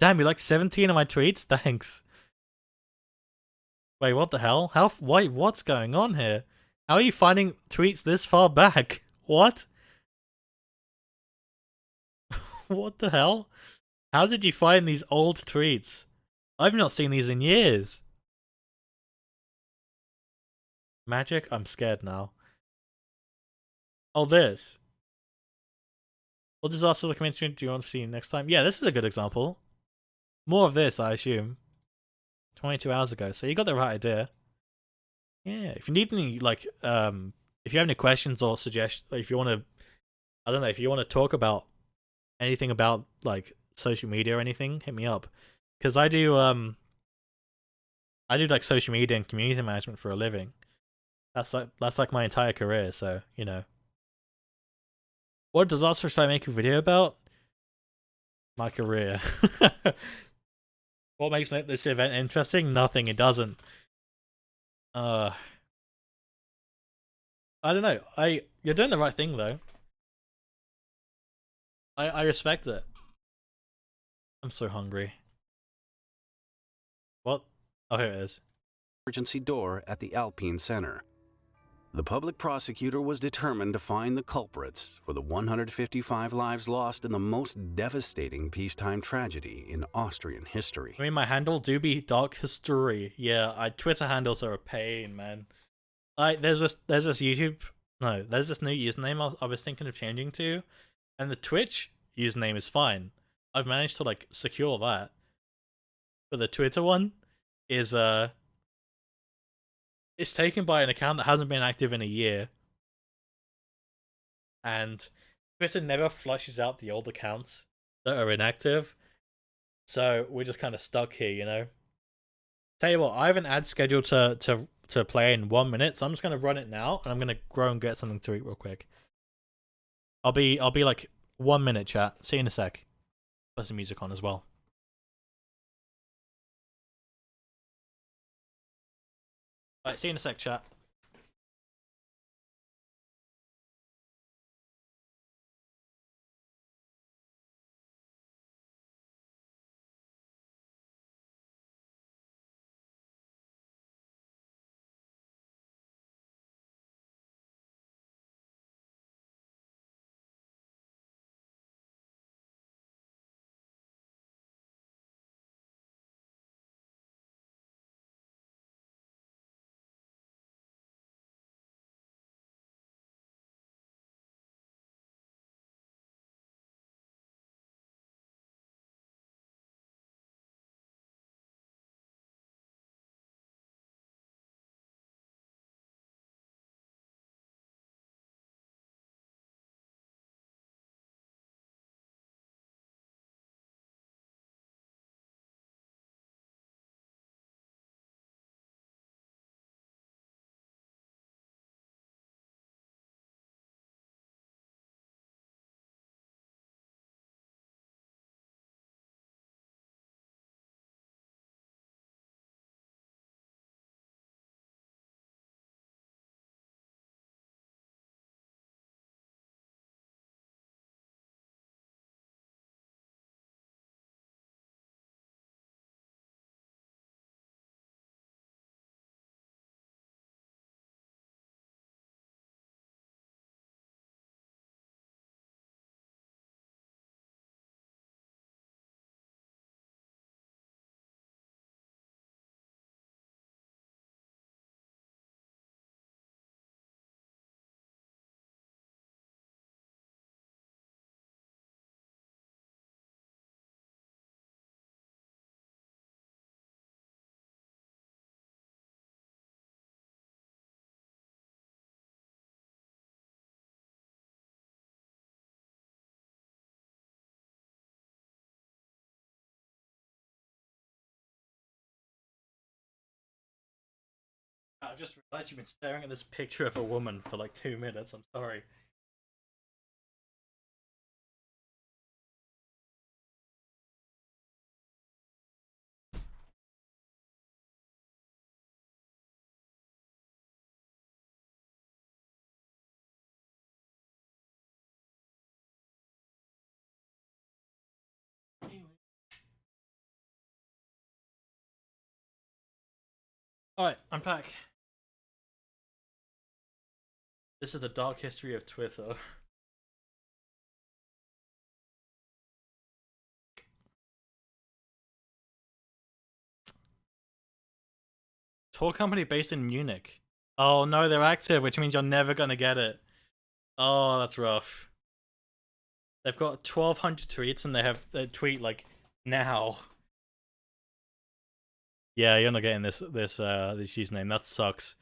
Damn, you like 17 of my tweets? Thanks. Wait, what the hell? What's going on here? How are you finding tweets this far back? What? What the hell? How did you find these old tweets? I've not seen these in years. Magic? I'm scared now. Oh, this. What disaster documentary do you want to see next time? Yeah, this is a good example. More of this, I assume. 22 hours ago, so you got the right idea. Yeah, if you need any, like, if you have any questions or suggestions, if you want to, I don't know, if you want to talk about anything about, like, social media or anything, hit me up. Because I do like social media and community management for a living. That's like my entire career, so, What disaster should I make a video about? My career. What makes this event interesting? Nothing, it doesn't. I don't know. You're doing the right thing though. I respect it. I'm so hungry. What? Oh, here it is. Emergency door at the Alpine Center. The public prosecutor was determined to find the culprits for the 155 lives lost in the most devastating peacetime tragedy in Austrian history. I mean, my handle do be Dark History. Yeah, Twitter handles are a pain, man. Like, there's this new username I was thinking of changing to, and the Twitch username is fine. I've managed to like secure that, but the Twitter one is it's taken by an account that hasn't been active in a year, and Twitter never flushes out the old accounts that are inactive, so we're just kind of stuck here, you know. Tell you what, I have an ad scheduled to play in 1 minute, so I'm just gonna run it now, and I'm gonna go and get something to eat real quick. I'll be like 1 minute, chat. See you in a sec. Put some music on as well. Alright, see you in a sec, chat. I've just realized you've been staring at this picture of a woman for like 2 minutes. I'm sorry. Alright, I'm back. This is the dark history of Twitter. Tour company based in Munich. Oh no, they're active, which means you're never gonna get it. Oh, that's rough. They've got 1,200 tweets and they tweet like now. Yeah, you're not getting this username. That sucks.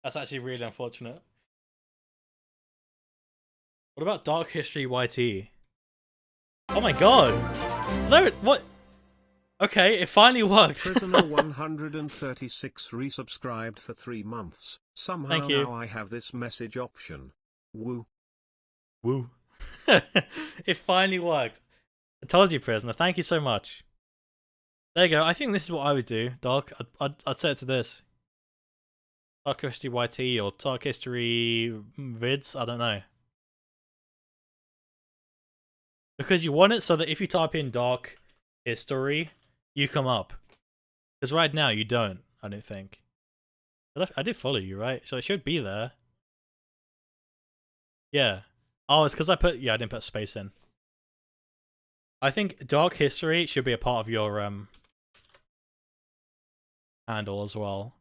That's actually really unfortunate. What about Dark History YT? Oh my god! No, what? Okay, it finally worked. Prisoner 136 resubscribed for 3 months. Somehow Thank you. now I have this message option. Woo. Woo. It finally worked. I told you, Prisoner. Thank you so much. There you go. I think this is what I would do, Dark. I'd set it to this. Dark History YT or Dark History Vids. I don't know. Because you want it so that if you type in Dark History, you come up. Because right now you don't, I don't think. I did follow you, right? So it should be there. Yeah. Oh, it's because I didn't put space in. I think Dark History should be a part of your handle as well.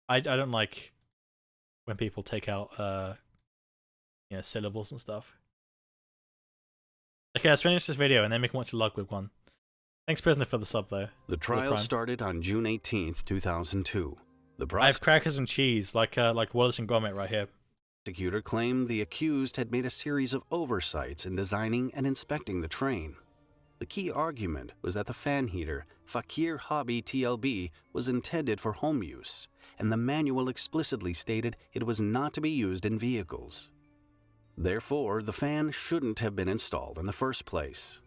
I don't like when people take out syllables and stuff. Okay, let's finish this video and then we can watch the Ludwig one. Thanks, Prisoner, for the sub though. The trial started on June 18th, 2002. I have crackers and cheese, like Wallace and Gromit right here. The prosecutor claimed the accused had made a series of oversights in designing and inspecting the train. The key argument was that the fan heater, Fakir Hobby TLB, was intended for home use, and the manual explicitly stated it was not to be used in vehicles. Therefore, the fan shouldn't have been installed in the first place.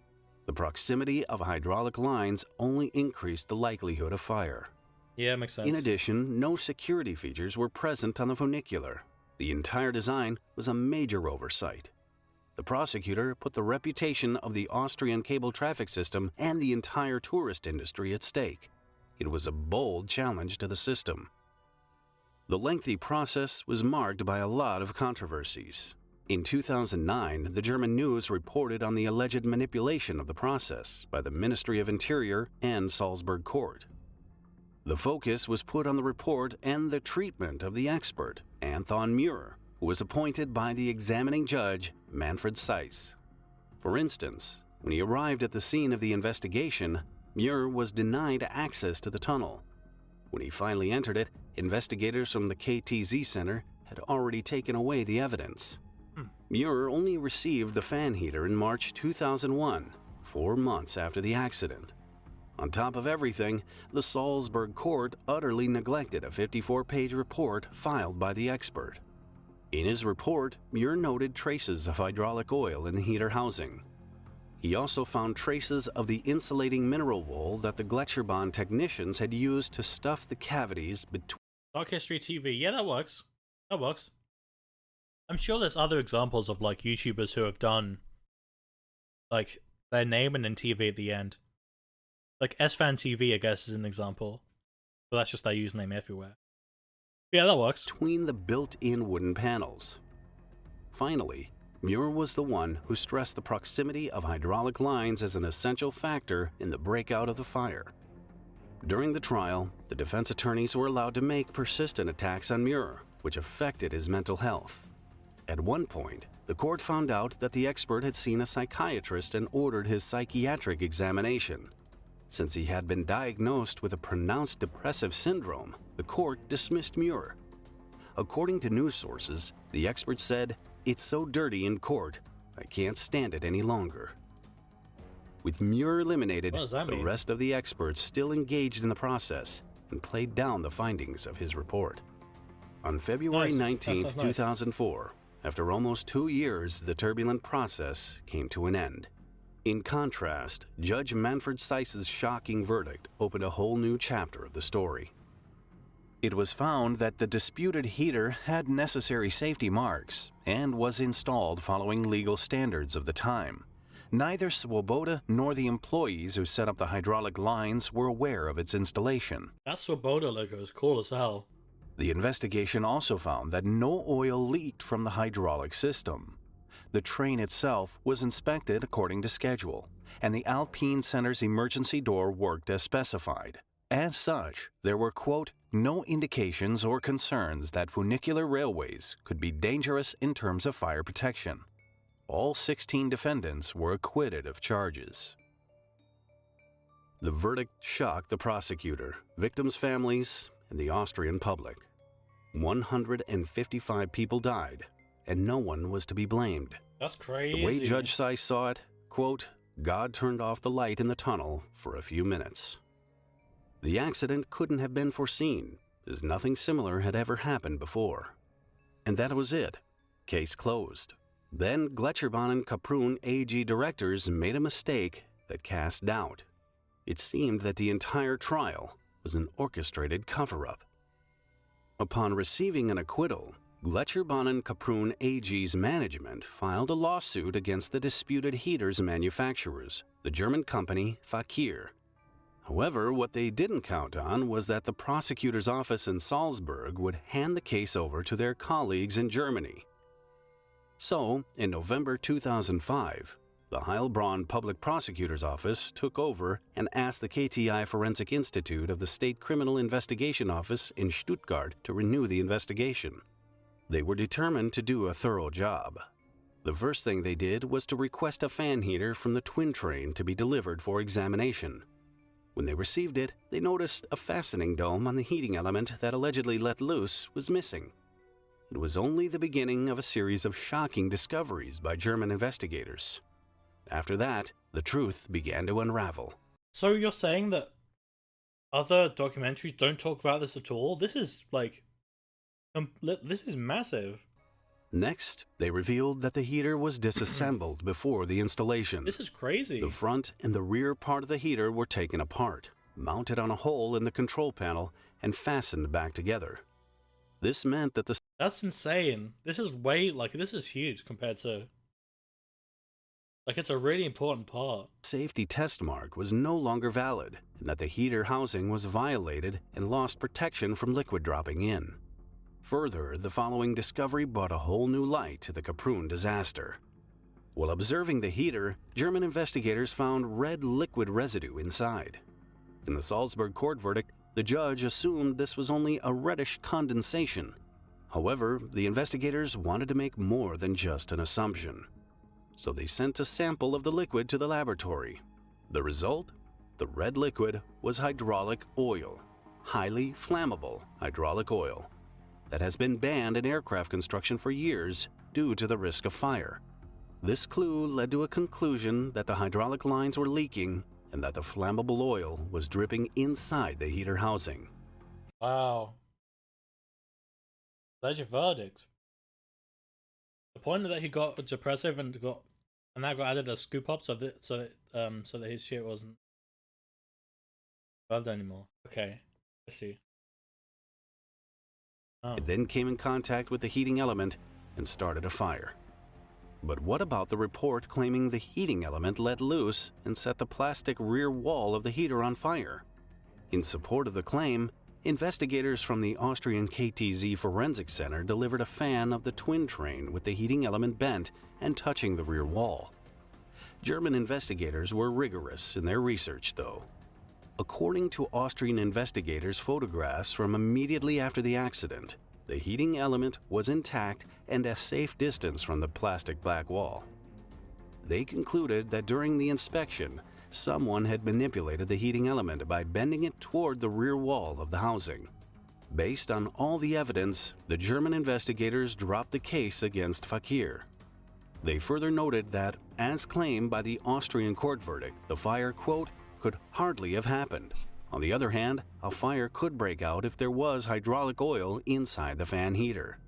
The proximity of hydraulic lines only increased the likelihood of fire. Yeah, makes sense. In addition, no security features were present on the funicular. The entire design was a major oversight. The prosecutor put the reputation of the Austrian cable traffic system and the entire tourist industry at stake. It was a bold challenge to the system. The lengthy process was marked by a lot of controversies. In 2009, the German news reported on the alleged manipulation of the process by the Ministry of Interior and Salzburg Court. The focus was put on the report and the treatment of the expert, Anton Muir, who was appointed by the examining judge, Manfred Seiss. For instance, when he arrived at the scene of the investigation, Muir was denied access to the tunnel. When he finally entered it, investigators from the KTZ Center had already taken away the evidence. Muir only received the fan heater in March 2001, 4 months after the accident. On top of everything, the Salzburg court utterly neglected a 54-page report filed by the expert. In his report, Muir noted traces of hydraulic oil in the heater housing. He also found traces of the insulating mineral wool that the Gletscherbahn technicians had used to stuff the cavities between. Dark History TV, yeah, that works. That works. I'm sure there's other examples of like YouTubers who have done like their name and then TV at the end. Like SFan TV, I guess, is an example. But that's just their username everywhere. Yeah, that works. Between the built-in wooden panels. Finally, Muir was the one who stressed the proximity of hydraulic lines as an essential factor in the breakout of the fire. During the trial, the defense attorneys were allowed to make persistent attacks on Muir, which affected his mental health. At one point, the court found out that the expert had seen a psychiatrist and ordered his psychiatric examination. Since he had been diagnosed with a pronounced depressive syndrome, the court dismissed Muir. According to news sources, the expert said, "It's so dirty in court, I can't stand it any longer." With Muir eliminated, the rest of the experts still engaged in the process and played down the findings of his report. On February 19th, 2004, after almost 2 years, the turbulent process came to an end. In contrast, Judge Manfred Seiss's shocking verdict opened a whole new chapter of the story. It was found that the disputed heater had necessary safety marks and was installed following legal standards of the time. Neither Swoboda nor the employees who set up the hydraulic lines were aware of its installation. That Swoboda logo is cool as hell. The investigation also found that no oil leaked from the hydraulic system. The train itself was inspected according to schedule, and the Alpine Center's emergency door worked as specified. As such, there were, quote, no indications or concerns that funicular railways could be dangerous in terms of fire protection. All 16 defendants were acquitted of charges. The verdict shocked the prosecutor, victims' families, and the Austrian public. 155 people died, and no one was to be blamed. That's crazy. The way Judge Seiss saw it, quote, God turned off the light in the tunnel for a few minutes. The accident couldn't have been foreseen, as nothing similar had ever happened before. And that was it. Case closed. Then Gletscherbahn and Kaprun AG directors made a mistake that cast doubt. It seemed that the entire trial was an orchestrated cover-up. Upon receiving an acquittal, Gletscherbahn and Kaprun AG's management filed a lawsuit against the disputed heaters manufacturers, the German company Fakir. However, what they didn't count on was that the prosecutor's office in Salzburg would hand the case over to their colleagues in Germany. So, in November 2005, the Heilbronn Public Prosecutor's Office took over and asked the KTI Forensic Institute of the State Criminal Investigation Office in Stuttgart to renew the investigation. They were determined to do a thorough job. The first thing they did was to request a fan heater from the twin train to be delivered for examination. When they received it, they noticed a fastening dome on the heating element that allegedly let loose was missing. It was only the beginning of a series of shocking discoveries by German investigators. After that, the truth began to unravel. So you're saying that other documentaries don't talk about this at all? This is like... this is massive. Next, they revealed that the heater was disassembled before the installation. This is crazy. The front and the rear part of the heater were taken apart, mounted on a hole in the control panel, and fastened back together. This meant that the... That's insane. This is this is huge compared to... Like, it's a really important part. Safety test mark was no longer valid, and that the heater housing was violated and lost protection from liquid dropping in. Further, the following discovery brought a whole new light to the Kaprun disaster. While observing the heater, German investigators found red liquid residue inside. In the Salzburg court verdict, the judge assumed this was only a reddish condensation. However, the investigators wanted to make more than just an assumption. So they sent a sample of the liquid to the laboratory. The result? The red liquid was hydraulic oil, highly flammable hydraulic oil, that has been banned in aircraft construction for years due to the risk of fire. This clue led to a conclusion that the hydraulic lines were leaking and that the flammable oil was dripping inside the heater housing. Wow. There's your verdict. The point that he got depressive and that got added a scoop up so that his shit wasn't bad anymore. Okay, I see. It then came in contact with the heating element and started a fire. But what about the report claiming the heating element let loose and set the plastic rear wall of the heater on fire? In support of the claim, investigators from the Austrian KTZ Forensic Center delivered a fan of the twin train with the heating element bent and touching the rear wall. German investigators were rigorous in their research, though. According to Austrian investigators' photographs from immediately after the accident, the heating element was intact and a safe distance from the plastic black wall. They concluded that during the inspection, someone had manipulated the heating element by bending it toward the rear wall of the housing. Based on all the evidence, the German investigators dropped the case against Fakir. They further noted that, as claimed by the Austrian court verdict, the fire, quote, could hardly have happened. On the other hand, a fire could break out if there was hydraulic oil inside the fan heater.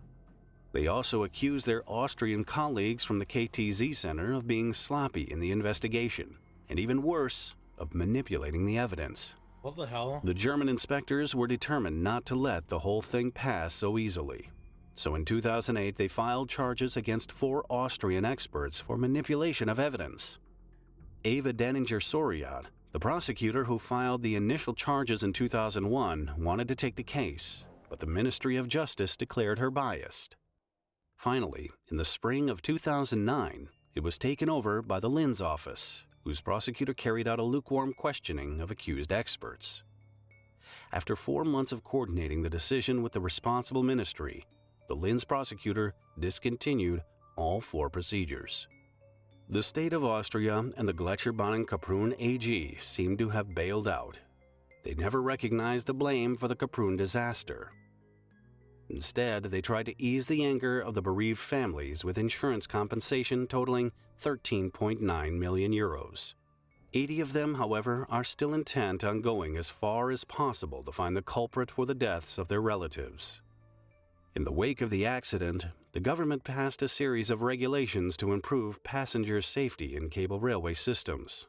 They also accused their Austrian colleagues from the KTZ Center of being sloppy in the investigation, and even worse, of manipulating the evidence. What the hell? The German inspectors were determined not to let the whole thing pass so easily. So in 2008, they filed charges against 4 Austrian experts for manipulation of evidence. Eva Denninger-Soriot, the prosecutor who filed the initial charges in 2001, wanted to take the case, but the Ministry of Justice declared her biased. Finally, in the spring of 2009, it was taken over by the Linz office, whose prosecutor carried out a lukewarm questioning of accused experts. After 4 months of coordinating the decision with the responsible ministry, the Linz prosecutor discontinued all 4 procedures. The state of Austria and the Gletscherbahn Kaprun AG seemed to have bailed out. They never recognized the blame for the Kaprun disaster. Instead, they tried to ease the anger of the bereaved families with insurance compensation totaling 13.9 million euros. 80 of them, however, are still intent on going as far as possible to find the culprit for the deaths of their relatives. In the wake of the accident, the government passed a series of regulations to improve passenger safety in cable railway systems.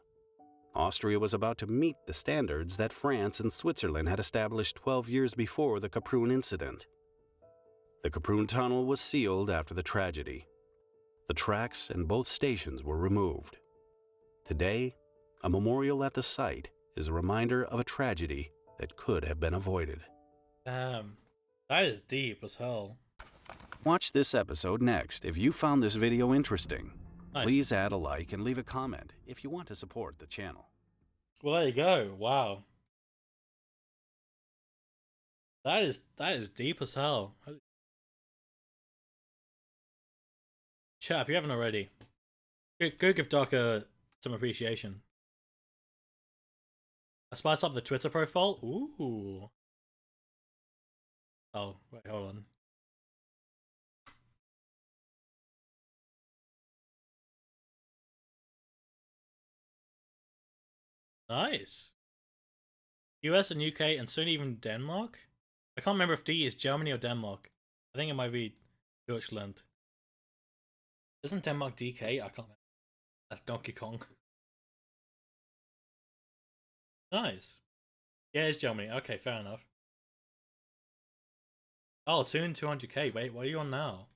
Austria was about to meet the standards that France and Switzerland had established 12 years before the Kaprun incident. The Kaprun tunnel was sealed after the tragedy. The tracks and both stations were removed. Today, a memorial at the site is a reminder of a tragedy that could have been avoided. Damn. That is deep as hell. Watch this episode next if you found this video interesting. Nice. Please add a like and leave a comment if you want to support the channel. Well, there you go. Wow. That is deep as hell. Chat, if you haven't already, go give Docker some appreciation. I spiced up the Twitter profile. Ooh. Oh, wait, hold on. Nice. US and UK and soon even Denmark? I can't remember if D is Germany or Denmark. I think it might be Deutschland. Isn't Denmark DK? I can't remember. That's Donkey Kong. Nice. Yeah, it's Germany. Okay, fair enough. Oh, soon 200k. Wait, what are you on now?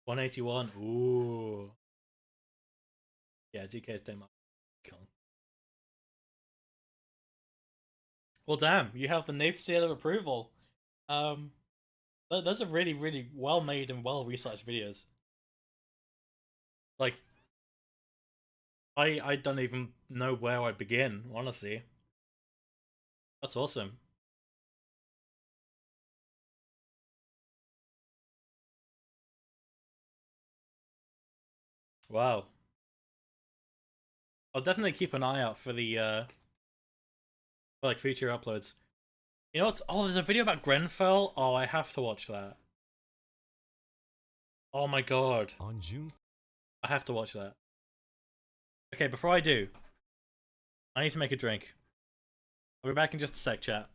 181. Ooh. Yeah, DK is Denmark. Well, damn, you have the NAIF seal of approval. Those are really, really well made and well researched videos. Like, I don't even know where I'd begin, honestly. That's awesome. Wow. I'll definitely keep an eye out for the for like future uploads. You know what's? Oh, there's a video about Grenfell. Oh, I have to watch that. Oh my god. On June, I have to watch that. Okay, before I do, I need to make a drink. I'll be back in just a sec, chat.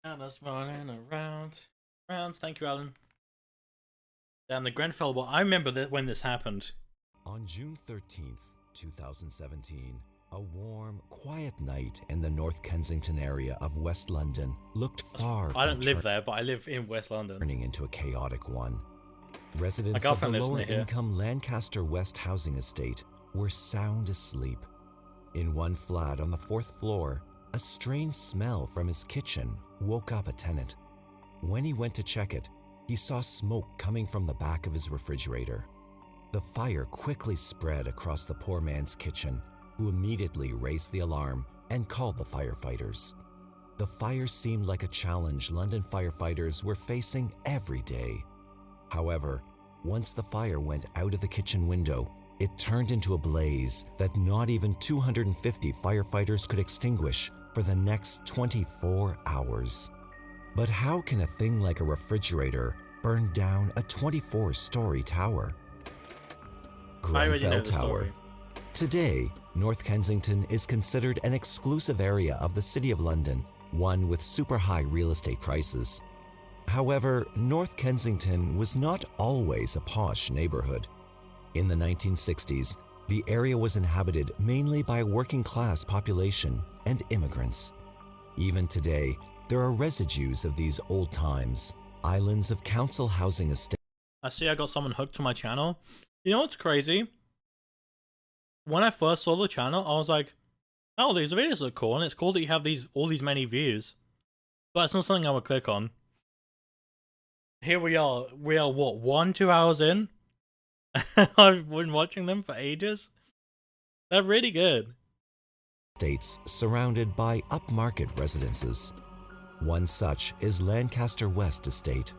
And us running around. Thank you, Alan. Damn, the Grenfell one. I remember that when this happened. On June 13th, 2017, a warm, quiet night in the North Kensington area of West London looked far I don't live there, but I live in West London. Turning into a chaotic one. Residents of the lower-income Lancaster West housing estate were sound asleep. In one flat on the 4th floor, a strange smell from his kitchen woke up a tenant. When he went to check it, he saw smoke coming from the back of his refrigerator. The fire quickly spread across the poor man's kitchen, who immediately raised the alarm and called the firefighters. The fire seemed like a challenge London firefighters were facing every day. However, once the fire went out of the kitchen window, it turned into a blaze that not even 250 firefighters could extinguish for the next 24 hours. But how can a thing like a refrigerator burn down a 24-story tower? Grenfell Tower. Today, North Kensington is considered an exclusive area of the City of London, one with super high real estate prices. However, North Kensington was not always a posh neighborhood. In the 1960s, the area was inhabited mainly by a working-class population and immigrants. Even today, there are residues of these old times, islands of council housing estates. I see I got someone hooked to my channel. You know what's crazy? When I first saw the channel, I was like, oh, these videos look cool, and it's cool that you have all these many views. But it's not something I would click on. Here we are what, 1-2 hours in? I've been watching them for ages. They're really good. Estates surrounded by upmarket residences. One such is Lancaster West Estate.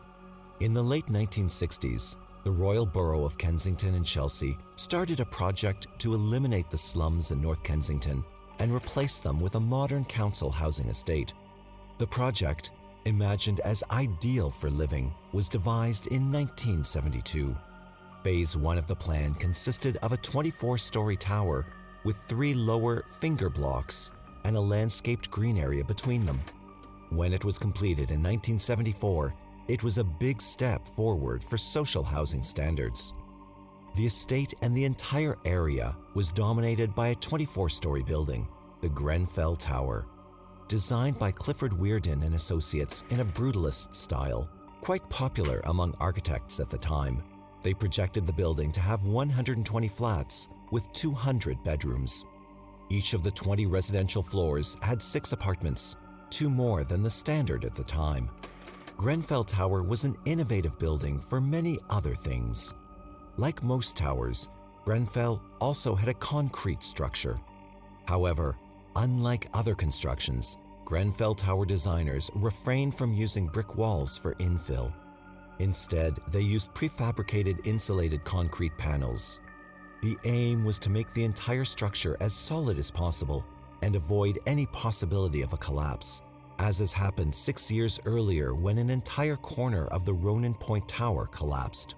In the late 1960s, the Royal Borough of Kensington and Chelsea started a project to eliminate the slums in North Kensington and replace them with a modern council housing estate. The project, imagined as ideal for living, was devised in 1972. Phase 1 of the plan consisted of a 24-story tower with 3 lower finger blocks and a landscaped green area between them. When it was completed in 1974, it was a big step forward for social housing standards. The estate and the entire area was dominated by a 24-story building, the Grenfell Tower. Designed by Clifford Weirden and Associates in a brutalist style, quite popular among architects at the time, they projected the building to have 120 flats with 200 bedrooms. Each of the 20 residential floors had 6 apartments, 2 more than the standard at the time. Grenfell Tower was an innovative building for many other things. Like most towers, Grenfell also had a concrete structure. However, unlike other constructions, Grenfell Tower designers refrained from using brick walls for infill. Instead, they used prefabricated insulated concrete panels. The aim was to make the entire structure as solid as possible and avoid any possibility of a collapse, as has happened 6 years earlier when an entire corner of the Ronan Point Tower collapsed.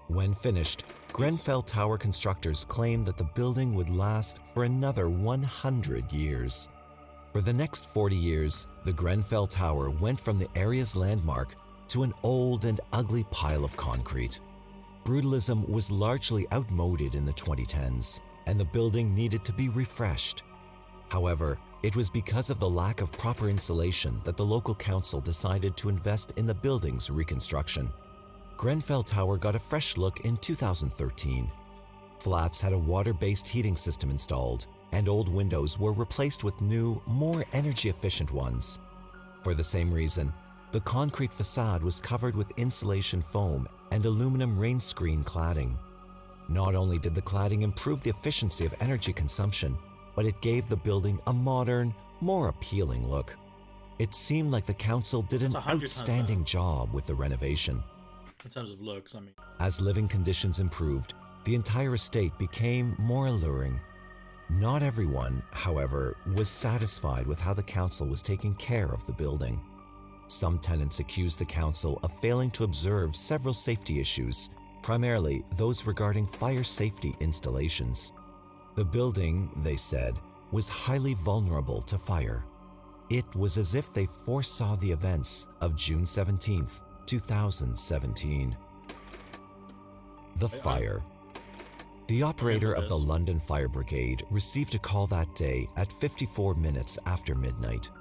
When finished, Grenfell Tower constructors claimed that the building would last for another 100 years. For the next 40 years, the Grenfell Tower went from the area's landmark to an old and ugly pile of concrete. Brutalism was largely outmoded in the 2010s, and the building needed to be refreshed. However, it was because of the lack of proper insulation that the local council decided to invest in the building's reconstruction. Grenfell Tower got a fresh look in 2013. Flats had a water-based heating system installed, and old windows were replaced with new, more energy-efficient ones. For the same reason, the concrete facade was covered with insulation foam and aluminum rain screen cladding. Not only did the cladding improve the efficiency of energy consumption, but it gave the building a modern, more appealing look. It seemed like the council did an outstanding job with the renovation. In terms of looks, I mean. As living conditions improved, the entire estate became more alluring. Not everyone, however, was satisfied with how the council was taking care of the building. Some tenants accused the council of failing to observe several safety issues, primarily those regarding fire safety installations. The building, they said, was highly vulnerable to fire. It was as if they foresaw the events of June 17th, 2017. The fire. The operator of the London Fire Brigade received a call that day at 54 minutes after midnight.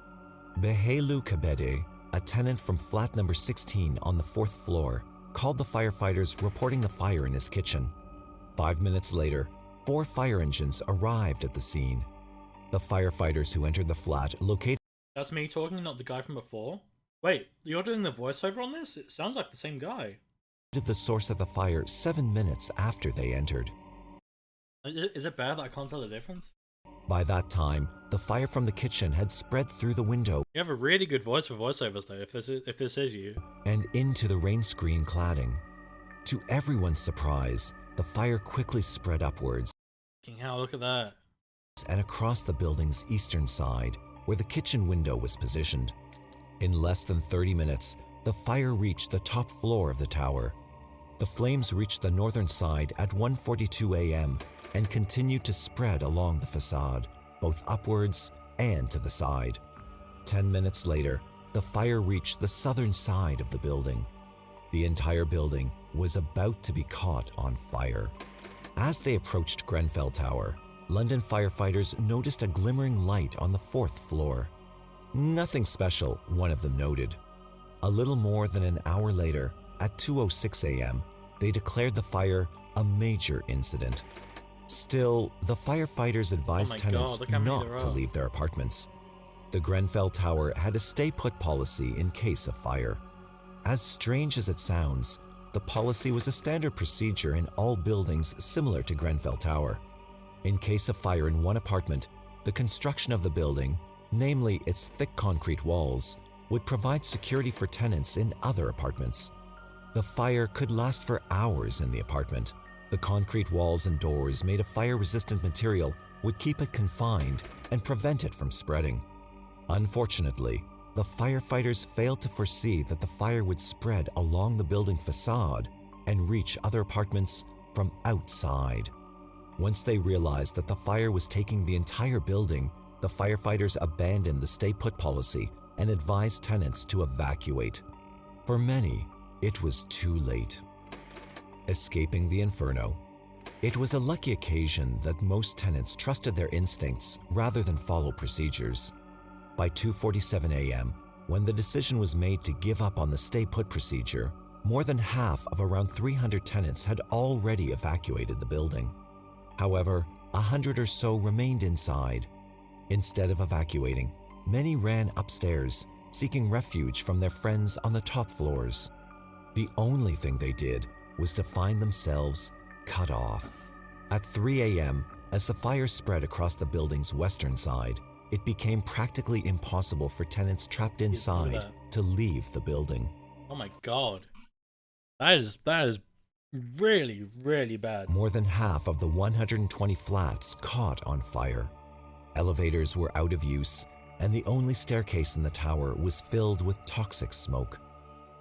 Behelu Kabede, a tenant from flat number 16 on the 4th floor, called the firefighters reporting the fire in his kitchen. 5 minutes later, 4 fire engines arrived at the scene. The firefighters who entered the flat located— That's me talking, not the guy from before? Wait, you're doing the voiceover on this? It sounds like the same guy. the source of the fire 7 minutes after they entered. Is it bad that I can't tell the difference? By that time, the fire from the kitchen had spread through the window. You have a really good voice for voiceovers though, if this is you. And into the rain screen cladding. To everyone's surprise, the fire quickly spread upwards. Fucking hell, look at that. And across the building's eastern side, where the kitchen window was positioned. In less than 30 minutes, the fire reached the top floor of the tower. The flames reached the northern side at 1:42 a.m. and continued to spread along the facade, both upwards and to the side. 10 minutes later, the fire reached the southern side of the building. The entire building was about to be caught on fire. As they approached Grenfell Tower, London firefighters noticed a glimmering light on the 4th floor. Nothing special, one of them noted. A little more than an hour later, at 2:06 a.m., they declared the fire a major incident. Still, the firefighters advised tenants not to leave their apartments. The Grenfell Tower had a stay-put policy in case of fire. As strange as it sounds, the policy was a standard procedure in all buildings similar to Grenfell Tower. In case of fire in one apartment, the construction of the building, namely its thick concrete walls, would provide security for tenants in other apartments. The fire could last for hours in the apartment. The concrete walls and doors made of fire-resistant material would keep it confined and prevent it from spreading. Unfortunately, the firefighters failed to foresee that the fire would spread along the building facade and reach other apartments from outside. Once they realized that the fire was taking the entire building, the firefighters abandoned the stay-put policy and advised tenants to evacuate. For many, it was too late. Escaping the inferno. It was a lucky occasion that most tenants trusted their instincts rather than follow procedures. By 2:47 a.m., when the decision was made to give up on the stay-put procedure, more than half of around 300 tenants had already evacuated the building. However, 100 or so remained inside. Instead of evacuating, many ran upstairs, seeking refuge from their friends on the top floors. The only thing they did was to find themselves cut off. At 3 a.m., as the fire spread across the building's western side, it became practically impossible for tenants trapped inside to leave the building. Oh my god. That is really, really bad. More than half of the 120 flats caught on fire. Elevators were out of use, and the only staircase in the tower was filled with toxic smoke.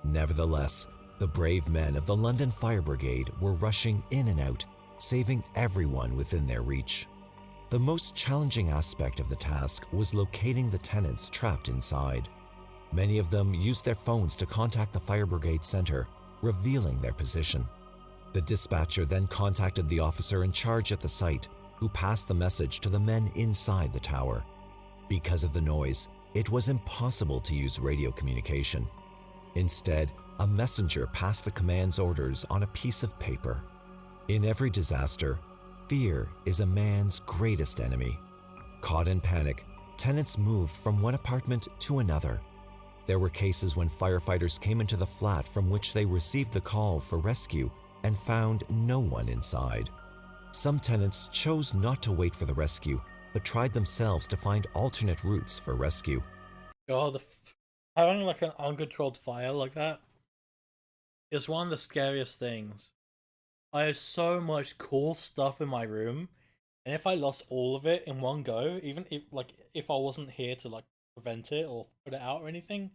Nevertheless, the brave men of the London Fire Brigade were rushing in and out, saving everyone within their reach. The most challenging aspect of the task was locating the tenants trapped inside. Many of them used their phones to contact the fire brigade center, revealing their position. The dispatcher then contacted the officer in charge at the site, who passed the message to the men inside the tower. Because of the noise, it was impossible to use radio communication. Instead, a messenger passed the command's orders on a piece of paper. In every disaster, fear is a man's greatest enemy. Caught in panic, tenants moved from one apartment to another. There were cases when firefighters came into the flat from which they received the call for rescue and found no one inside. Some tenants chose not to wait for the rescue, but tried themselves to find alternate routes for rescue. God, having like an uncontrolled fire like that is one of the scariest things. I have so much cool stuff in my room, and if I lost all of it in one go, even if I wasn't here to like prevent it or put it out or anything,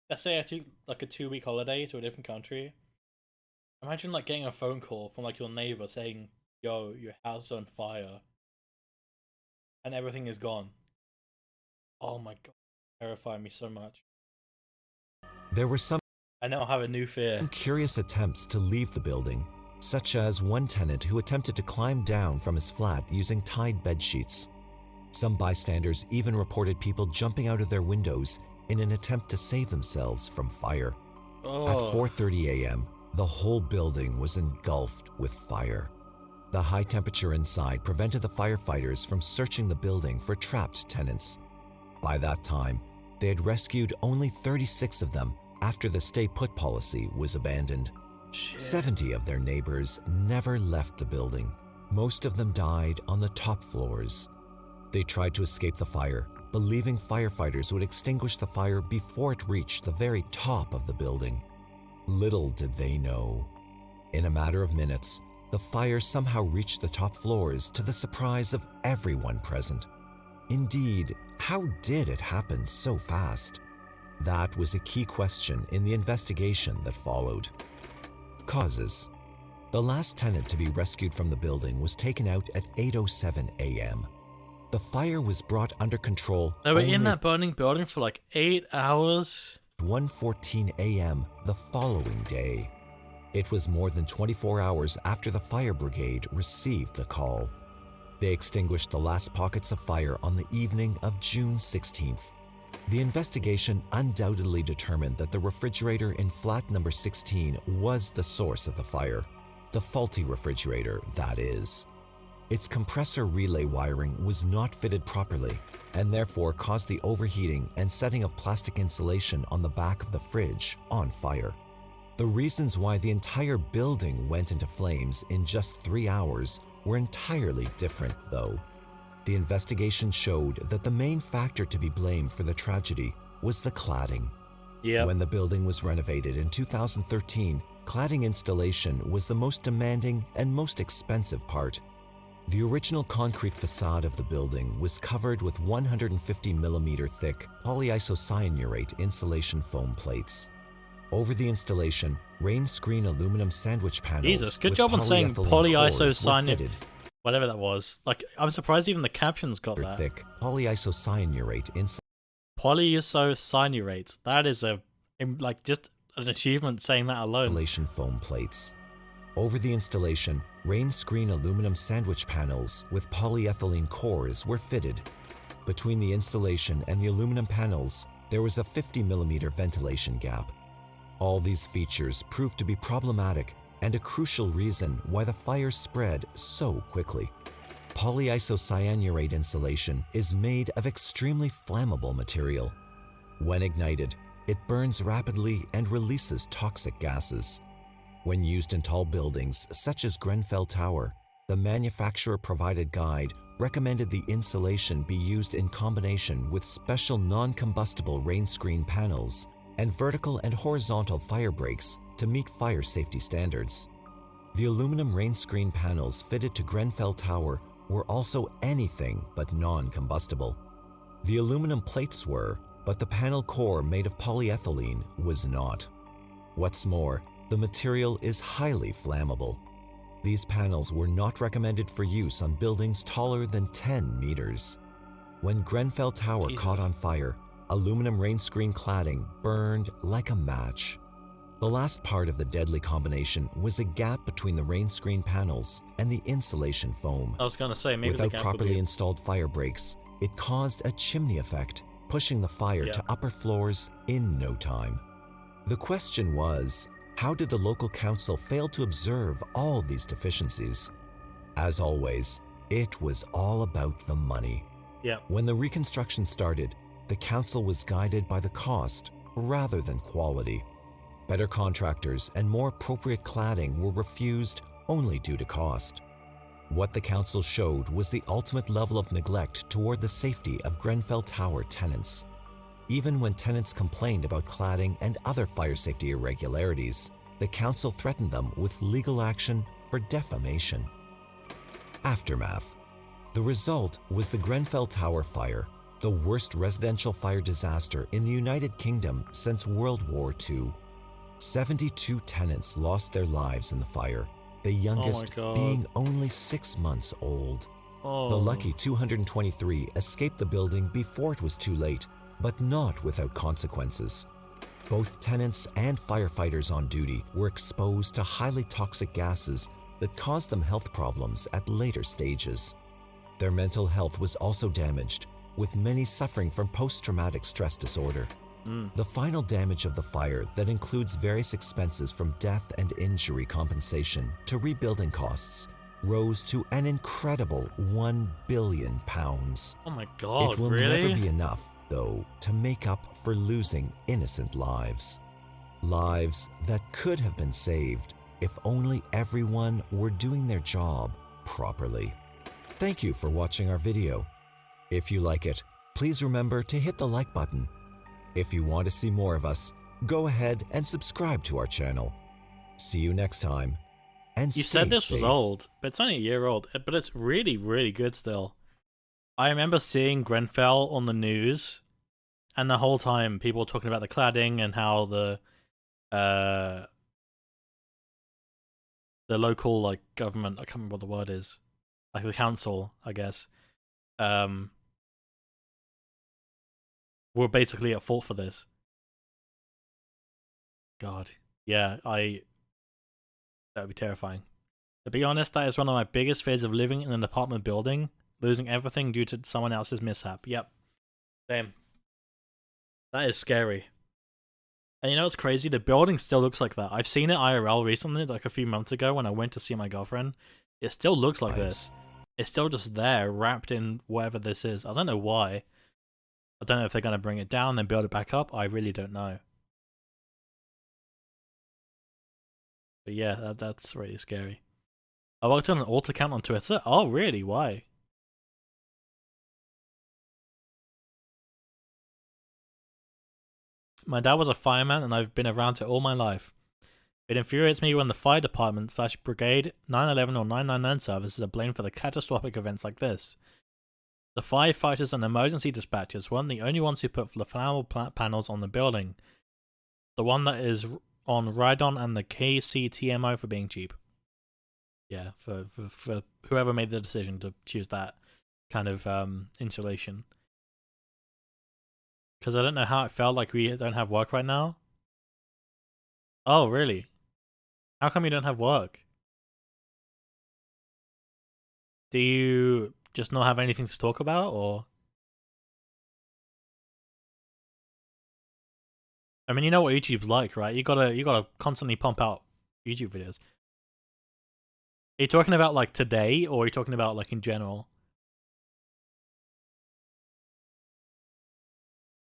let's say I took like a 2-week holiday to a different country. Imagine like getting a phone call from like your neighbor saying, "Yo, your house is on fire," and everything is gone. Oh my god, terrified me so much. There were some I now have a new fear. Curious attempts to leave the building, such as one tenant who attempted to climb down from his flat using tied bed sheets. Some bystanders even reported people jumping out of their windows in an attempt to save themselves from fire. At 4:30 a.m., the whole building was engulfed with fire. The high temperature inside prevented the firefighters from searching the building for trapped tenants. By that time, they had rescued only 36 of them after the stay-put policy was abandoned. 70 of their neighbors never left the building. Most of them died on the top floors. They tried to escape the fire, believing firefighters would extinguish the fire before it reached the very top of the building. Little did they know. In a matter of minutes, the fire somehow reached the top floors to the surprise of everyone present. Indeed, how did it happen so fast? That was a key question in the investigation that followed. Causes. The last tenant to be rescued from the building was taken out at 8:07 a.m. The fire was brought under control. They were in that burning building for like 8 hours. 1:14 a.m. the following day. It was more than 24 hours after the fire brigade received the call. They extinguished the last pockets of fire on the evening of June 16th. The investigation undoubtedly determined that the refrigerator in flat number 16 was the source of the fire. The faulty refrigerator, that is. Its compressor relay wiring was not fitted properly and therefore caused the overheating and setting of plastic insulation on the back of the fridge on fire. The reasons why the entire building went into flames in just 3 hours were entirely different, though. The investigation showed that the main factor to be blamed for the tragedy was the cladding. When the building was renovated in 2013, cladding installation was the most demanding and most expensive part. The original concrete facade of the building was covered with 150mm thick polyisocyanurate insulation foam plates. Over the installation, rain screen aluminum sandwich panels. Jesus, good job on saying polyisocyanurate. Whatever that was. Like, I'm surprised even the captions got that. Thick polyisocyanurate Polyisocyanurate. That is just an achievement saying that alone. Insulation foam plates. Over the installation, rain screen aluminum sandwich panels with polyethylene cores were fitted. Between the insulation and the aluminum panels, there was a 50mm ventilation gap. All these features proved to be problematic and a crucial reason why the fire spread so quickly. Polyisocyanurate insulation is made of extremely flammable material. When ignited, it burns rapidly and releases toxic gases. When used in tall buildings such as Grenfell Tower, the manufacturer-provided guide recommended the insulation be used in combination with special non-combustible rain screen panels and vertical and horizontal fire breaks to meet fire safety standards. The aluminum rain screen panels fitted to Grenfell Tower were also anything but non-combustible. The aluminum plates were, but the panel core made of polyethylene was not. What's more, the material is highly flammable. These panels were not recommended for use on buildings taller than 10 meters. When Grenfell Tower caught on fire, aluminum rain screen cladding burned like a match. The last part of the deadly combination was a gap between the rain screen panels and the insulation foam. I was gonna say, maybe without the gap properly would be... installed fire breaks, it caused a chimney effect, pushing the fire to upper floors in no time. The question was, how did the local council fail to observe all these deficiencies? As always, it was all about the money. When the reconstruction started, the council was guided by the cost rather than quality. Better contractors and more appropriate cladding were refused only due to cost. What the council showed was the ultimate level of neglect toward the safety of Grenfell Tower tenants. Even when tenants complained about cladding and other fire safety irregularities, the council threatened them with legal action for defamation. Aftermath. The result was the Grenfell Tower fire, the worst residential fire disaster in the United Kingdom since World War II. 72 tenants lost their lives in the fire, the youngest being only 6 months old. The lucky 223 escaped the building before it was too late, but not without consequences. Both tenants and firefighters on duty were exposed to highly toxic gases that caused them health problems at later stages. Their mental health was also damaged, with many suffering from post-traumatic stress disorder. The final damage of the fire that includes various expenses from death and injury compensation to rebuilding costs rose to an incredible £1 billion. Oh my god, it will really? never be enough, though, to make up for losing innocent lives. Lives that could have been saved if only everyone were doing their job properly. Thank you for watching our video. If you like it, please remember to hit the like button. If you want to see more of us, go ahead and subscribe to our channel. See you next time, and You stay said this safe. was old, but it's only a year old, but it's really, really good still. I remember seeing Grenfell on the news, and the whole time people were talking about the cladding and how the local, like, government, I can't remember what the word is, like the council, I guess, were basically at fault for this. God. Yeah, that would be terrifying. To be honest, that is one of my biggest fears of living in an apartment building, losing everything due to someone else's mishap. Yep. Same. That is scary. And you know what's crazy? The building still looks like that. I've seen it IRL recently, like a few months ago when I went to see my girlfriend. It still looks like this. It's still just there, wrapped in whatever this is. I don't know why. I don't know if they're going to bring it down and build it back up. I really don't know. But yeah, that's really scary. I worked on an alt account on Twitter. Oh, really? Why? My dad was a fireman and I've been around it all my life. It infuriates me when the fire department / brigade, 911 or 999 services are blamed for the catastrophic events like this. The firefighters and emergency dispatchers weren't the only ones who put the flammable panels on the building. The one that is on Rhydon and the KCTMO for being cheap. Yeah, for whoever made the decision to choose that kind of insulation. Because I don't know how it felt like we don't have work right now. Oh, really? How come you don't have work? Do you just not have anything to talk about, or? I mean, you know what YouTube's like, right? You gotta constantly pump out YouTube videos. Are you talking about like today, or are you talking about like in general?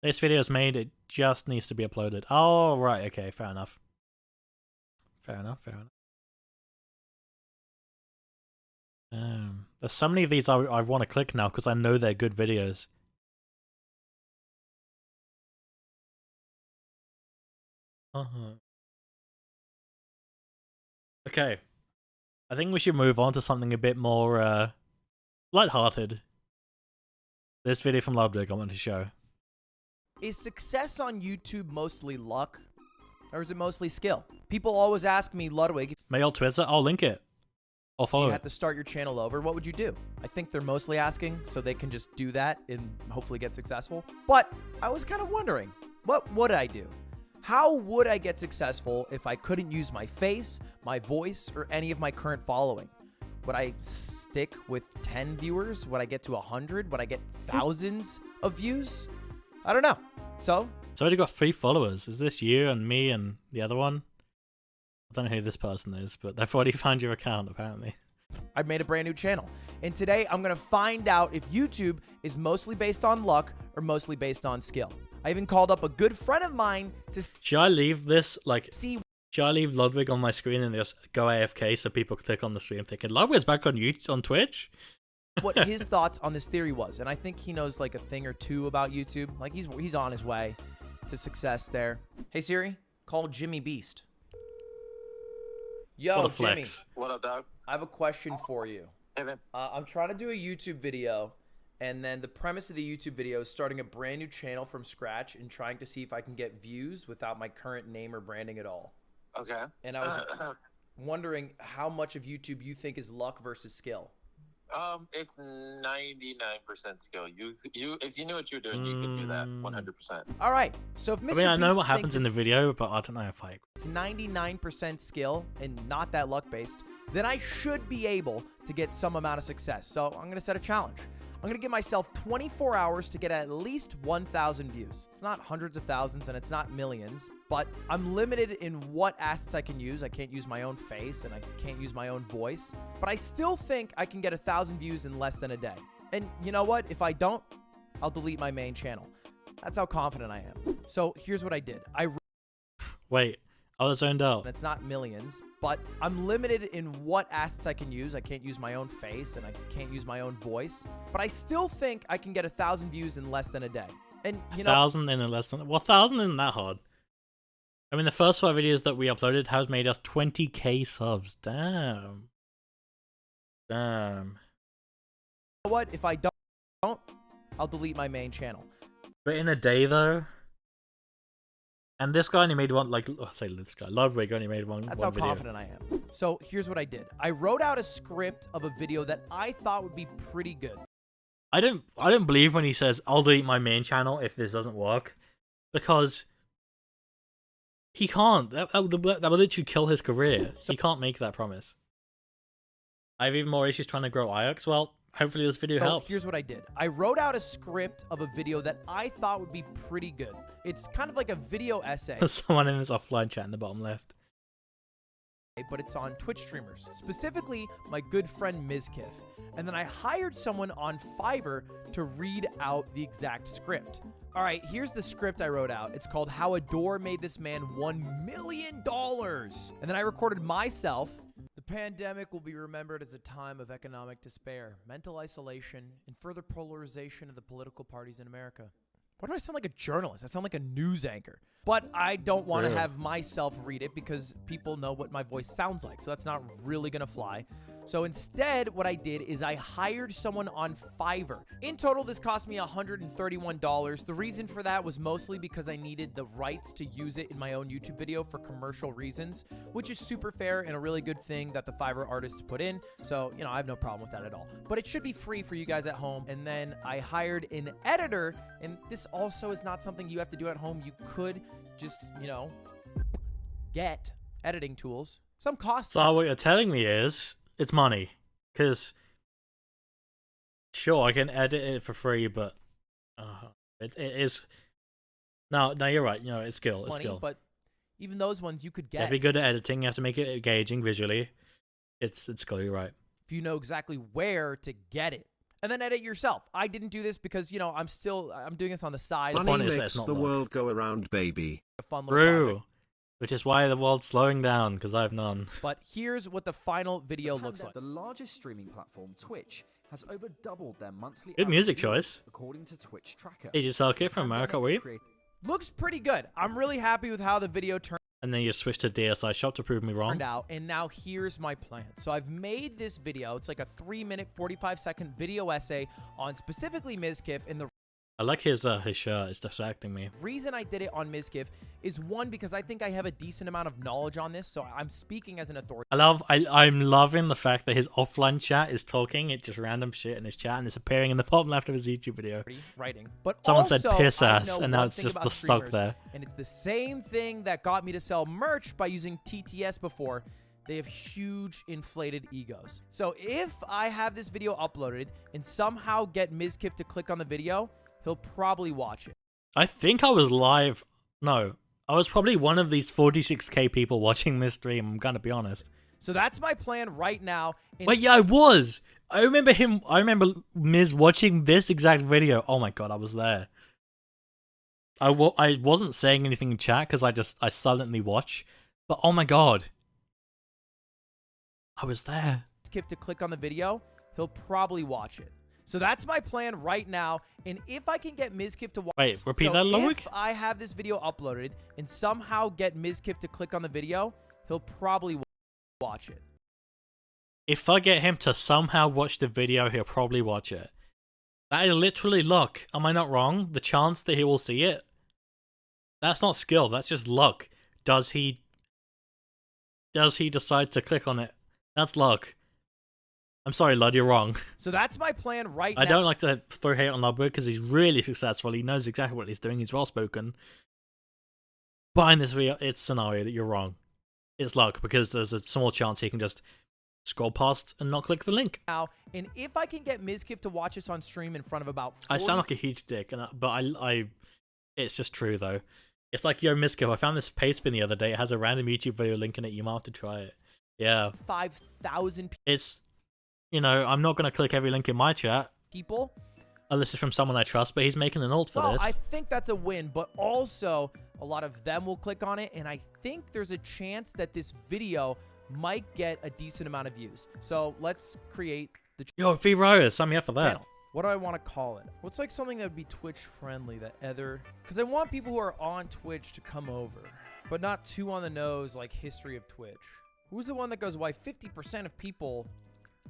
This video is made, it just needs to be uploaded. Oh, right, okay, fair enough. Fair enough. There's so many of these I want to click now because I know they're good videos. Okay. I think we should move on to something a bit more lighthearted. This video from Ludwig I want to show. Is success on YouTube mostly luck, or is it mostly skill? People always ask me, Ludwig, Mail Twitter, I'll link it. I'll follow you it. have to start your channel over, what would you do? I think they're mostly asking so they can just do that and hopefully get successful. But I was kind of wondering, what would I do? How would I get successful if I couldn't use my face, my voice, or any of my current following? Would I stick with 10 viewers? Would I get to 100? Would I get thousands of views? I don't know. So it's already got 3 followers. Is this you and me and the other one? I don't know who this person is, but they've already found your account, apparently. I've made a brand new channel. And today I'm going to find out if YouTube is mostly based on luck or mostly based on skill. I even called up a good friend of mine to Should I leave this, like, should I leave Ludwig on my screen and just go AFK so people click on the stream thinking, Ludwig's back on YouTube, on Twitch? what his thoughts on this theory was. And I think he knows like a thing or two about YouTube. Like he's on his way to success there. Hey Siri, call Jimmy Beast. Yo, Jimmy. What up, dog? I have a question for you. Hey, man. I'm trying to do a YouTube video, and then the premise of the YouTube video is starting a brand new channel from scratch and trying to see if I can get views without my current name or branding at all. Okay. And I was wondering how much of YouTube you think is luck versus skill. It's 99% skill. If you knew what you're doing, you could do that 100%. All right. So if Mr. I mean, I know Beast what happens thinks in the video, but I don't know if it's 99% skill and not that luck based, then I should be able to get some amount of success. So I'm going to set a challenge. I'm going to give myself 24 hours to get at least 1,000 views. It's not hundreds of thousands and it's not millions, but I'm limited in what assets I can use. I can't use my own face and I can't use my own voice, but I still think I can get 1,000 views in less than a day. And you know what? If I don't, I'll delete my main channel. That's how confident I am. So here's what I did. Wait. I was zoned out. It's not millions, but I'm limited in what assets I can use. I can't use my own face and I can't use my own voice, but I still think I can get 1,000 views in less than a day. And you know, 1,000 in less than 1,000 isn't that hard. I mean, the first 5 videos that we uploaded has made us 20k subs. Damn. Damn. You know what? If I don't, I'll delete my main channel. But in a day though. And this guy only made one, like, oh, say this guy, Ludwig only made one That's one how video. confident I am. So here's what I did. I wrote out a script of a video that I thought would be pretty good. I don't believe when he says, I'll delete my main channel if this doesn't work. Because he can't. That would literally kill his career. He can't make that promise. I have even more issues trying to grow IOX. Well, Hopefully this video So helps. here's what I did. I wrote out a script of a video that I thought would be pretty good. It's kind of like a video essay. Someone in his offline chat in the bottom left. But it's on Twitch streamers, specifically my good friend Mizkif. And then I hired someone on Fiverr to read out the exact script. All right, here's the script I wrote out. It's called How a Door Made This Man $1 Million. And then I recorded myself. The pandemic will be remembered as a time of economic despair, mental isolation, and further polarization of the political parties in America. Why do I sound like a journalist? I sound like a news anchor. But I don't want to have myself read it because people know what my voice sounds like. So that's not really going to fly. So instead, what I did is I hired someone on Fiverr. In total, this cost me $131. The reason for that was mostly because I needed the rights to use it in my own YouTube video for commercial reasons, which is super fair and a really good thing that the Fiverr artist put in. So, you know, I have no problem with that at all. But it should be free for you guys at home. And then I hired an editor, and this also is not something you have to do at home. You could just, you know, get editing tools. Some costs. So what you're telling me is it's money, because sure I can edit it for free, but it is no, you're right. You know, it's skill. It's money, skill. But even those ones you could You get. have to be good at editing. You have to make it engaging visually. It's skill. You're right. If you know exactly where to get it. And then edit yourself. I didn't do this because, you know, I'm doing this on the side. Money makes the world go around, baby. A fun little project. True. Which is why the world's slowing down, because I have none. But here's what the final video looks like. The largest streaming platform, Twitch, has over doubled their monthly Good music average viewers, choice. according to Twitch Tracker. Did you sell kit from America, were you? Looks pretty good. I'm really happy with how the video turned And then you switch to DSI Shop to prove me wrong. out. And now here's my plan. So I've made this video. It's like a 3-minute, 45-second video essay on specifically Mizkif and the I like his shirt. It's distracting me. reason I did it on Mizkif is one, because I think I have a decent amount of knowledge on this, so I'm speaking as an authority. I'm loving the fact that his offline chat is talking. It's just random shit in his chat, and it's appearing in the bottom left of his YouTube video. Writing, but Someone also, said piss I ass, know and now one it's thing just about the stock streamers, there. and it's the same thing that got me to sell merch by using TTS before. They have huge inflated egos. So if I have this video uploaded and somehow get Mizkif to click on the video, he'll probably watch it. I think I was live. No, I was probably one of these 46k people watching this stream. I'm gonna be honest. So that's my plan right now. Wait, yeah, I was. I remember Miz watching this exact video. Oh my god, I was there. I wasn't saying anything in chat because I silently watch. But oh my god, I was there. Skip to click on the video, he'll probably watch it. So that's my plan right now. And if I can get Mizkif to watch... Wait, repeat that, Loic? If I have this video uploaded and somehow get Mizkif to click on the video, he'll probably watch it. If I get him to somehow watch the video, he'll probably watch it. That is literally luck. Am I not wrong? The chance that he will see it? That's not skill, that's just luck. Does he decide to click on it? That's luck. I'm sorry, Lud, you're wrong. So that's my plan right now. I don't like to throw hate on Ludwig because he's really successful. He knows exactly what he's doing. He's well spoken. But in this scenario that you're wrong. It's luck because there's a small chance he can just scroll past and not click the link. Now, and if I can get Mizkif to watch us on stream in front of about 40... I sound like a huge dick, but it's just true though. It's like, yo, Mizkif, I found this paste bin the other day. It has a random YouTube video link in it. You might have to try it. Yeah. 5,000 It's, you know, I'm not going to click every link in my chat. people. Unless it's from someone I trust, but he's making an ult for Well, this. I think that's a win, but also a lot of them will click on it, and I think there's a chance that this video might get a decent amount of views. So let's create the... Yo, V-Riot, sign me up for that. channel. What do I want to call it? What's like something that would be Twitch friendly that either... Because I want people who are on Twitch to come over, but not too on the nose like history of Twitch. Who's the one that goes, why 50% of people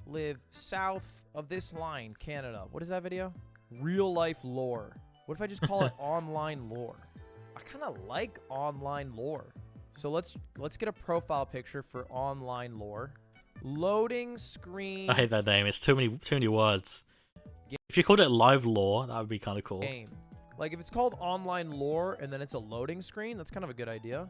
live south of this line, Canada? What is that video? Real life lore. What if I just call it online lore? I kind of like online lore. So let's get a profile picture for online lore. Loading screen. I hate that name. It's too many words. If you called it live lore, that would be kind of cool. Game. Like if it's called online lore and then it's a loading screen, that's kind of a good idea.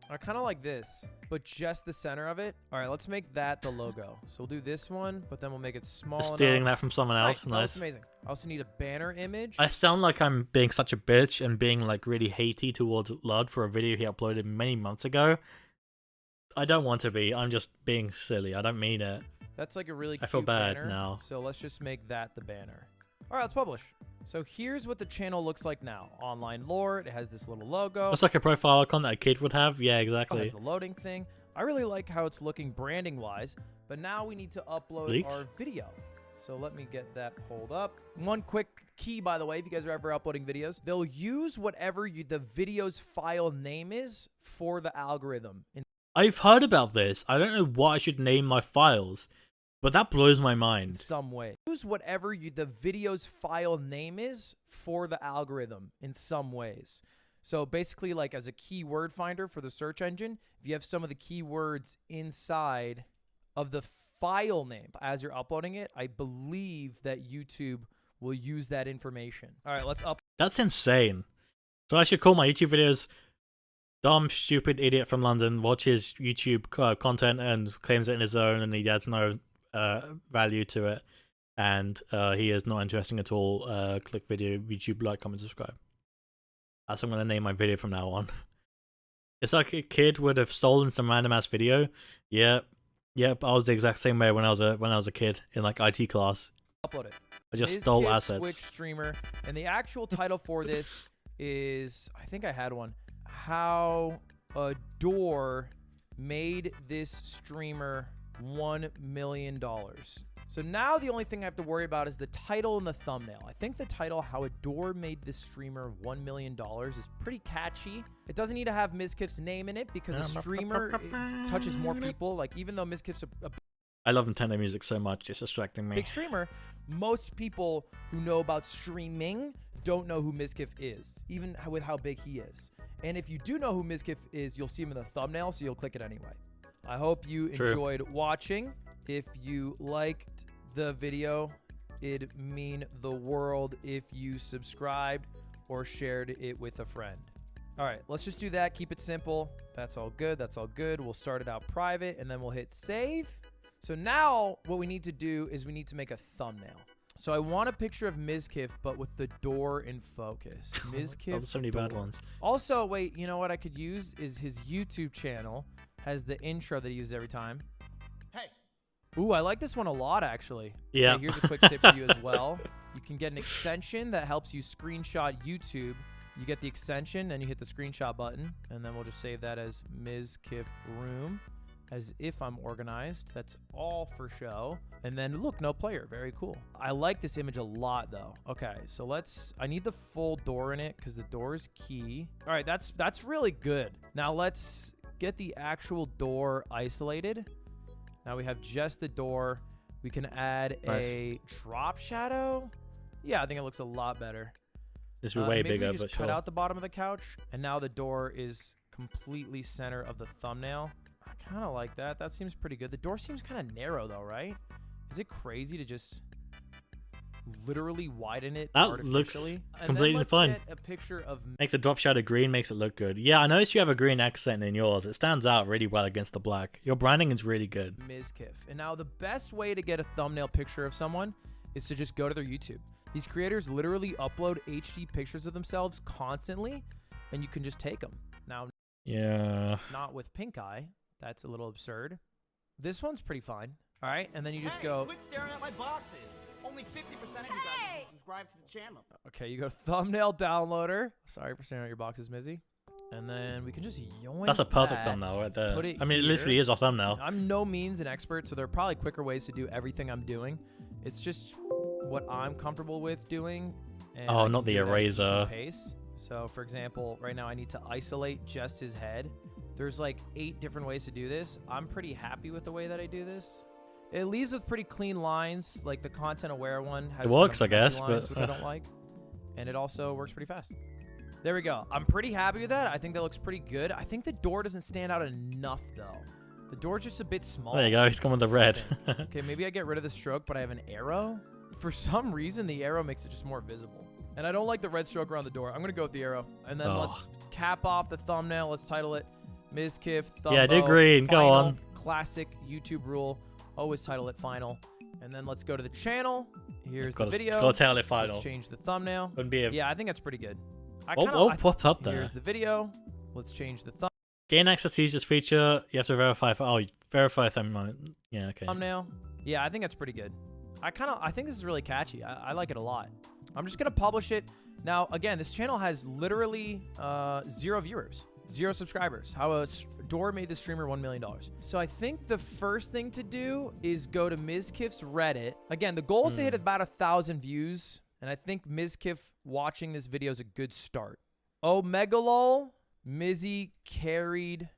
I kind of like this, but just the center of it. All right, let's make that the logo. So we'll do this one, but then we'll make it small enough. Stealing that from someone else. Nice. That's amazing. I also need a banner image. I sound like I'm being such a bitch and being like really hatey towards Lud for a video he uploaded many months ago. I don't want to be. I'm just being silly. I don't mean it. That's like a really cute I feel bad banner. now. So let's just make that the banner. All right, let's publish. So here's what the channel looks like now. Online lore. It has this little logo. Looks like a profile icon that a kid would have. Yeah, It exactly. has the loading thing. I really like how it's looking branding-wise, but now we need to upload Leaked? our video. So let me get that pulled up. One quick key, by the way, if you guys are ever uploading videos, they'll use whatever the video's file name is for the algorithm. I've heard about this. I don't know what I should name my files, but that blows my In mind. some way. Use whatever the video's file name is for the algorithm in some ways. So basically, like as a keyword finder for the search engine, if you have some of the keywords inside of the file name as you're uploading it, I believe that YouTube will use that information. All right, let's up. That's insane. So I should call my YouTube videos "Dumb, Stupid Idiot from London watches YouTube content and claims it in his own, and he has no value to it, and he is not interesting at all. Click video, YouTube, like, comment, subscribe." That's what I'm gonna name my video from now on. It's like a kid would have stolen some random ass video. Yep. I was the exact same way when I was a kid in like IT class. Upload it. I just stole Kid assets. Twitch streamer, and the actual title for this is, I think I had one. How a door made this streamer $1 million. So now the only thing I have to worry about is the title and the thumbnail. I think the title, How a Door Made This Streamer $1 Million, is pretty catchy. It doesn't need to have Mizkif's name in it because a streamer touches more people. Like, even though Mizkif's a I love Nintendo music so much, it's distracting me. big streamer, most people who know about streaming don't know who Mizkif is, even with how big he is. And if you do know who Mizkif is, you'll see him in the thumbnail, so you'll click it anyway. I hope you enjoyed watching. If you liked the video, it'd mean the world if you subscribed or shared it with a friend. All right, let's just do that. Keep it simple. That's all good. That's all good. We'll start it out private, and then we'll hit save. So now what we need to do is we need to make a thumbnail. So I want a picture of Mizkif, but with the door in focus. Mizkif. Oh, so many bad ones. Also, wait, you know what I could use is his YouTube channel has the intro that he uses every time. Hey. Ooh, I like this one a lot, actually. Yeah. Okay, here's a quick tip for you as well. You can get an extension that helps you screenshot YouTube. You get the extension, then you hit the screenshot button, and then we'll just save that as Mizkif Room, as if I'm organized. That's all for show. And then look, no player. Very cool. I like this image a lot, though. Okay, so I need the full door in it because the door is key. All right, that's really good. Now let's get the actual door isolated. Now we have just the door. We can add a drop shadow. Yeah, I think it looks a lot better. This would be way maybe bigger, we just but cut sure. out the bottom of the couch, and now the door is completely center of the thumbnail. I kind of like that. That seems pretty good. The door seems kind of narrow, though, right? Is it crazy to just literally widen it That looks artificially? completely fine. Get a picture of Make the drop shadow green, makes it look good. Yeah, I noticed you have a green accent in yours. It stands out really well against the black. Your branding is really good. Mizkif. And now the best way to get a thumbnail picture of someone is to just go to their YouTube. These creators literally upload HD pictures of themselves constantly, and you can just take them. Now, yeah, not with pink eye. That's a little absurd. This one's pretty fine. All right, and then you just go. Quit staring at my boxes. Only 50% of you guys subscribe to the channel. Okay, you go thumbnail downloader. Sorry for staring at your boxes, Mizzy. And then we can just yoink That's a perfect that, thumbnail right there. put it I mean, it here. literally is a thumbnail. I'm no means an expert, so there are probably quicker ways to do everything I'm doing. It's just what I'm comfortable with doing. And Oh, I not can the do it at a decent eraser. pace. So, for example, right now I need to isolate just his head. There's like 8 different ways to do this. I'm pretty happy with the way that I do this. It leaves with pretty clean lines. Like the content-aware one has It works, kind of I messy guess, lines, but, which I don't like. And it also works pretty fast. There we go. I'm pretty happy with that. I think that looks pretty good. I think the door doesn't stand out enough, though. The door's just a bit small. There you go. He's gone with the red. Okay, maybe I get rid of the stroke, but I have an arrow. For some reason, the arrow makes it just more visible. And I don't like the red stroke around the door. I'm going to go with the arrow. And then let's cap off the thumbnail. Let's title it Mizkif, Yeah, do green. Go on. Classic YouTube rule. Always title it final. And then let's go to the channel. Here's the video. Gotta title it final. Let's change the thumbnail. Wouldn't be a... Yeah, I think that's pretty good. What's up there? Here's the video. Let's change the thumbnail. Gain access to this feature. You have to verify. Verify thumbnail. Yeah, okay. Thumbnail. Yeah, I think that's pretty good. I think this is really catchy. I like it a lot. I'm just gonna publish it. Now, again, this channel has literally 0 viewers, 0 subscribers. How Door made the streamer $1 million. So I think the first thing to do is go to Mizkif's Reddit. Again, the goal is to hit about 1,000 views. And I think Mizkif watching this video is a good start. Oh, Megalol, Mizzy carried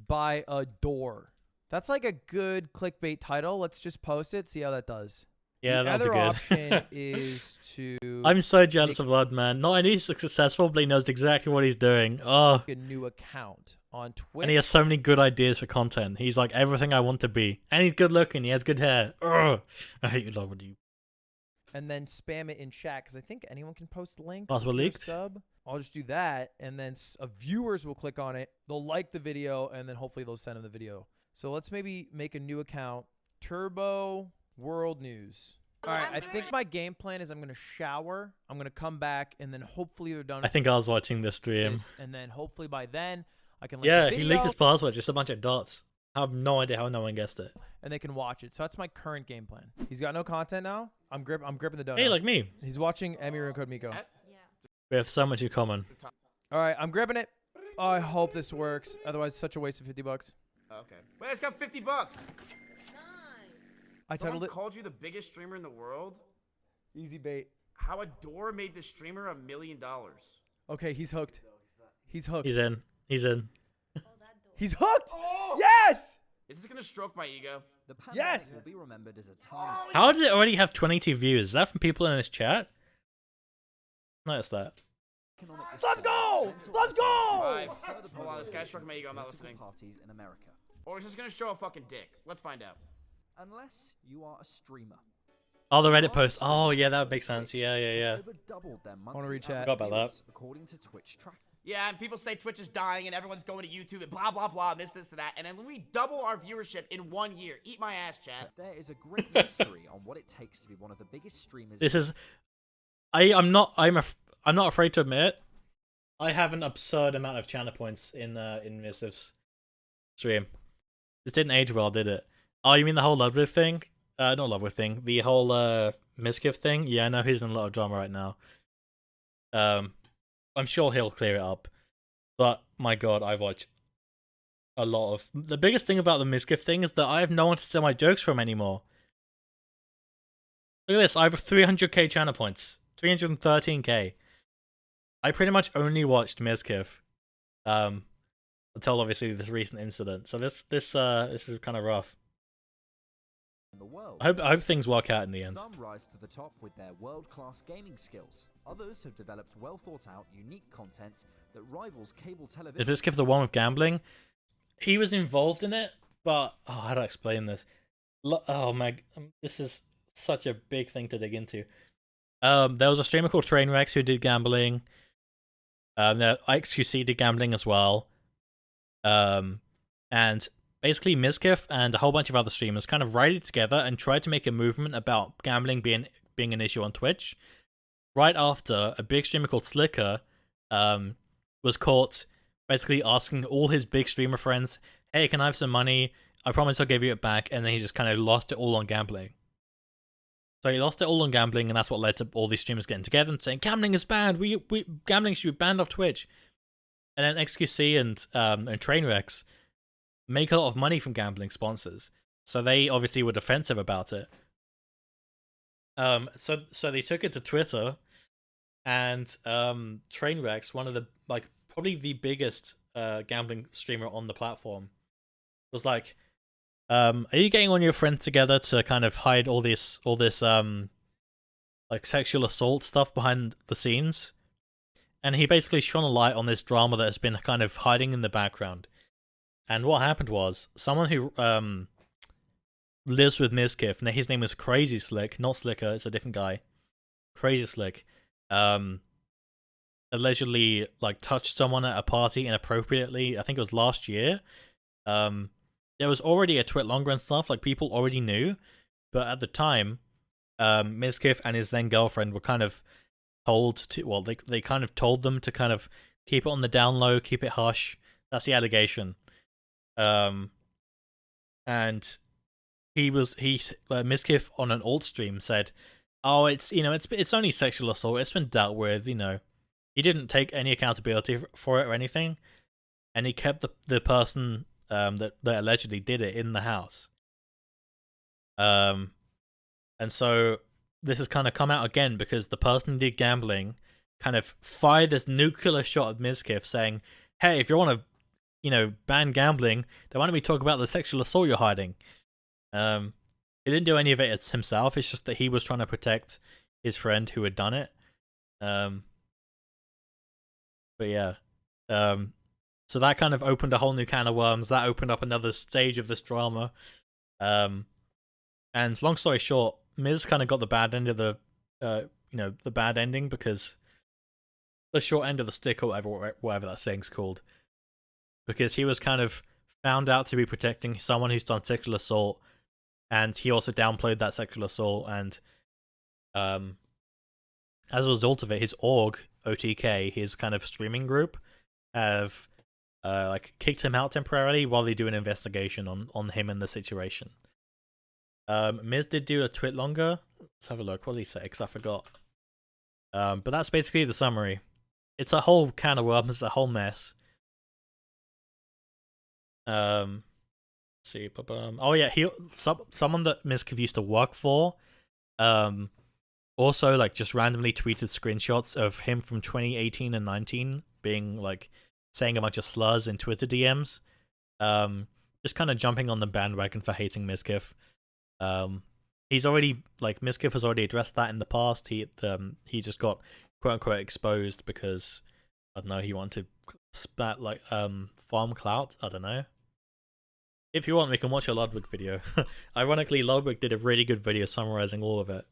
by a door. That's like a good clickbait title. Let's just post it, see how that does. Yeah, the that'll other be good. option is to... I'm so jealous of Lud, man. Not only is he successful, but he knows exactly what he's doing. Oh. A new account on Twitch. And he has so many good ideas for content. He's like everything I want to be. And he's good looking. He has good hair. Ugh. I hate you, Lud. And then spam it in chat, because I think anyone can post links. Password leaked. Sub. I'll just do that, and then viewers will click on it. They'll like the video, and then hopefully they'll send them the video. So let's maybe make a new account. Turbo World News. All right, I think my game plan is I'm going to shower. I'm going to come back, and then hopefully they're done. I think I was watching this stream. And then hopefully by then I can Yeah, he leaked his password. Just a bunch of dots. I have no idea how no one guessed it. And they can watch it. So that's my current game plan. He's got no content now. I'm gripping the donut. Hey, like me. He's watching Emi and Code Miko. We have so much in common. All right, I'm gripping it. Oh, I hope this works. Otherwise, it's such a waste of $50. Okay. Wait, it's got $50. Nice. I titled it. Called you the biggest streamer in the world. Easy bait. How a door made this streamer $1 million. Okay, he's hooked. He's hooked. He's in. He's in. He's hooked. Oh! Yes. Is this gonna stroke my ego? The pandemic will be remembered as a time. How does it already have 22 views? Is that from people in his chat? Notice that. Let's go! Let's go! Hold on, this guy struck my ego. I'm not listening. Parties in America. Or is this gonna show a fucking dick? Let's find out. Unless you are a streamer. Oh, the Reddit post. Oh, yeah, that would make sense. Yeah. I want to read chat. Forgot about that. According to Twitch track. Yeah, and people say Twitch is dying and everyone's going to YouTube and blah, blah, blah, and this, and that. And then when we double our viewership in 1 year, eat my ass, chat. There is a great mystery on what it takes to be one of the biggest streamers. This is... I'm not afraid to admit, I have an absurd amount of channel points in Mizkif's stream. This didn't age well, did it? Oh, you mean the whole Ludwig thing? Not Ludwig thing. The whole Mizkif thing? Yeah, I know he's in a lot of drama right now. I'm sure he'll clear it up. But, my god, I watch a lot of... The biggest thing about the Mizkif thing is that I have no one to steal my jokes from anymore. Look at this, I have 300k channel points. 313k. I pretty much only watched Mizkif. Until, obviously, this recent incident. So this is kind of rough. The world. I hope things work out in the end. Some rise to the top with their world-class gaming skills. Others have developed well-thought-out, unique content that rivals cable television. Is Mizkif the one with gambling? He was involved in it, but how do I explain this? Oh my, this is such a big thing to dig into. There was a streamer called Trainwrecks who did gambling. XQC did gambling as well. And basically, Mizkif and a whole bunch of other streamers kind of rallied together and tried to make a movement about gambling being an issue on Twitch. Right after a big streamer called Slicker was caught basically asking all his big streamer friends, "Hey, can I have some money? I promise I'll give you it back." And then he just kind of lost it all on gambling. So he lost it all on gambling, and that's what led to all these streamers getting together and saying gambling is bad. Gambling should be banned off Twitch. And then XQC and Trainwrecks make a lot of money from gambling sponsors, so they obviously were defensive about it. So they took it to Twitter, and Trainwrecks, one of the probably the biggest gambling streamer on the platform, was like, "Are you getting all your friends together to kind of hide all this like sexual assault stuff behind the scenes?" And he basically shone a light on this drama that has been kind of hiding in the background. And what happened was, someone who lives with Mizkif, now his name is Crazy Slick, not Slicker, it's a different guy. Crazy Slick. allegedly like touched someone at a party inappropriately. I think it was last year. There was already a TwitLonger and stuff, like people already knew, but at the time, Mizkif and his then girlfriend were kind of told to, well, they kind of told them to kind of keep it on the down low, keep it hush. That's the allegation. And Mizkif on an alt stream said, "Oh, it's only sexual assault. It's been dealt with. He didn't take any accountability for it or anything, and he kept the person that allegedly did it in the house. And so this has kind of come out again because the person who did gambling kind of fired this nuclear shot at Mizkif, saying, "Hey, if you want to, ban gambling, then why don't we talk about the sexual assault you're hiding?" He didn't do any of it himself. It's just that he was trying to protect his friend who had done it. But yeah. So that kind of opened a whole new can of worms. That opened up another stage of this drama. And long story short, Miz kind of got the bad end of the bad ending, because the short end of the stick, or whatever that saying's called, because he was kind of found out to be protecting someone who's done sexual assault, and he also downplayed that sexual assault, and as a result of it, his org, OTK, his kind of streaming group, have kicked him out temporarily while they do an investigation on him and the situation. Miz did do a TwitLonger. Let's have a look. What did he say? Because I forgot. But that's basically the summary. It's a whole can of worms. It's a whole mess. Let's see. Oh yeah, someone that Mizkif used to work for, also just randomly tweeted screenshots of him from 2018 and 19 being saying a bunch of slurs in Twitter DMs, just kind of jumping on the bandwagon for hating Mizkif. He's already Mizkif has already addressed that in the past. He just got quote unquote exposed because I don't know, he wanted to spat farm clout. I don't know. If you want, we can watch a Ludwig video. Ironically, Ludwig did a really good video summarizing all of it.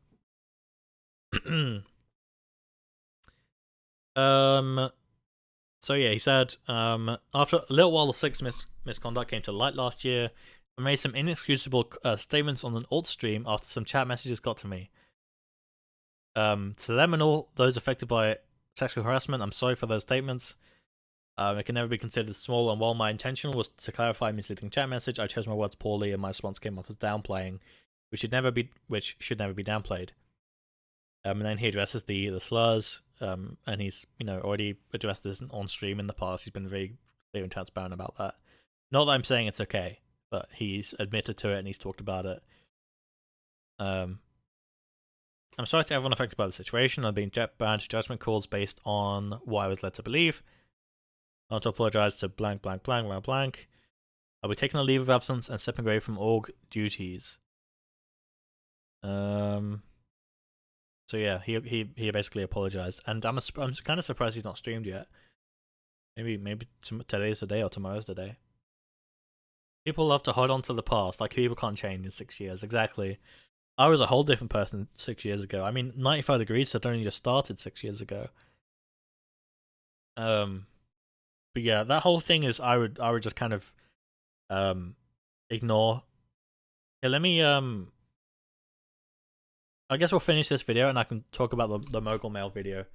So yeah, he said, after a little while, the Six misconduct came to light last year. I made some inexcusable statements on an alt stream after some chat messages got to me. To them and all those affected by sexual harassment, I'm sorry for those statements. It can never be considered small, and while my intention was to clarify a misleading chat message, I chose my words poorly, and my response came off as downplaying, which should never be downplayed. And then he addresses the slurs, and he's already addressed this on stream in the past. He's been very clear and transparent about that. Not that I'm saying it's okay, but he's admitted to it and he's talked about it. I'm sorry to everyone affected by the situation. I've been banned judgment calls based on what I was led to believe. I want to apologize to blank, blank, blank, blank, blank. I'll be taking a leave of absence and stepping away from org duties. So yeah, he basically apologized, and I'm kind of surprised he's not streamed yet. Maybe today's the day or tomorrow's the day. People love to hold on to the past, people can't change in 6 years. Exactly. I was a whole different person 6 years ago. I mean, 95 Degrees had only just started 6 years ago. But yeah, that whole thing is I would just kind of ignore. Here, let me I guess we'll finish this video and I can talk about the Mogul Mail video.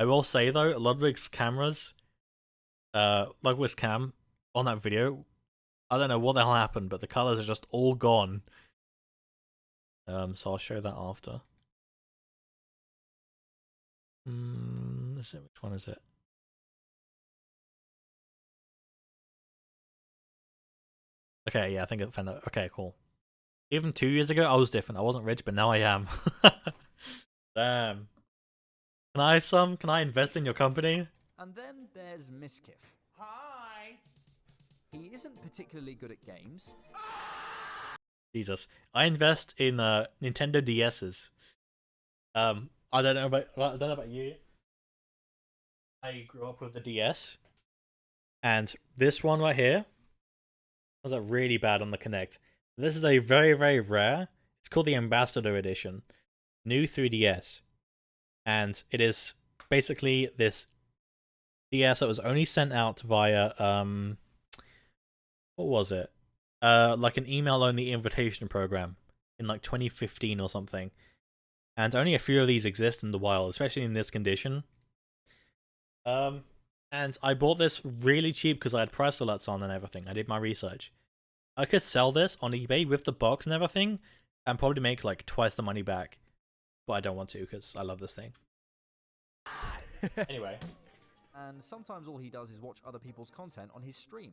I will say though, Ludwig's cameras, Ludwig's cam on that video, I don't know what the hell happened, but the colors are just all gone. So I'll show that after. Let's see, which one is it? Okay, yeah, I think I found that. Okay, cool. Even 2 years ago, I was different. I wasn't rich, but now I am. Damn. Can I have some? Can I invest in your company? And then there's Mizkif. Hi! He isn't particularly good at games. Jesus. I invest in Nintendo DS's. I don't know about you. I grew up with the DS. And this one right here was really bad on the Kinect. This is a very, very rare. It's called the Ambassador Edition. New 3DS. And it is basically this DS that was only sent out via what was it? Like an email only invitation program in like 2015 or something. And only a few of these exist in the wild, especially in this condition. And I bought this really cheap because I had price alerts on and everything. I did my research. I could sell this on eBay with the box and everything and probably make like twice the money back. But I don't want to because I love this thing. Anyway. And sometimes all he does is watch other people's content on his stream.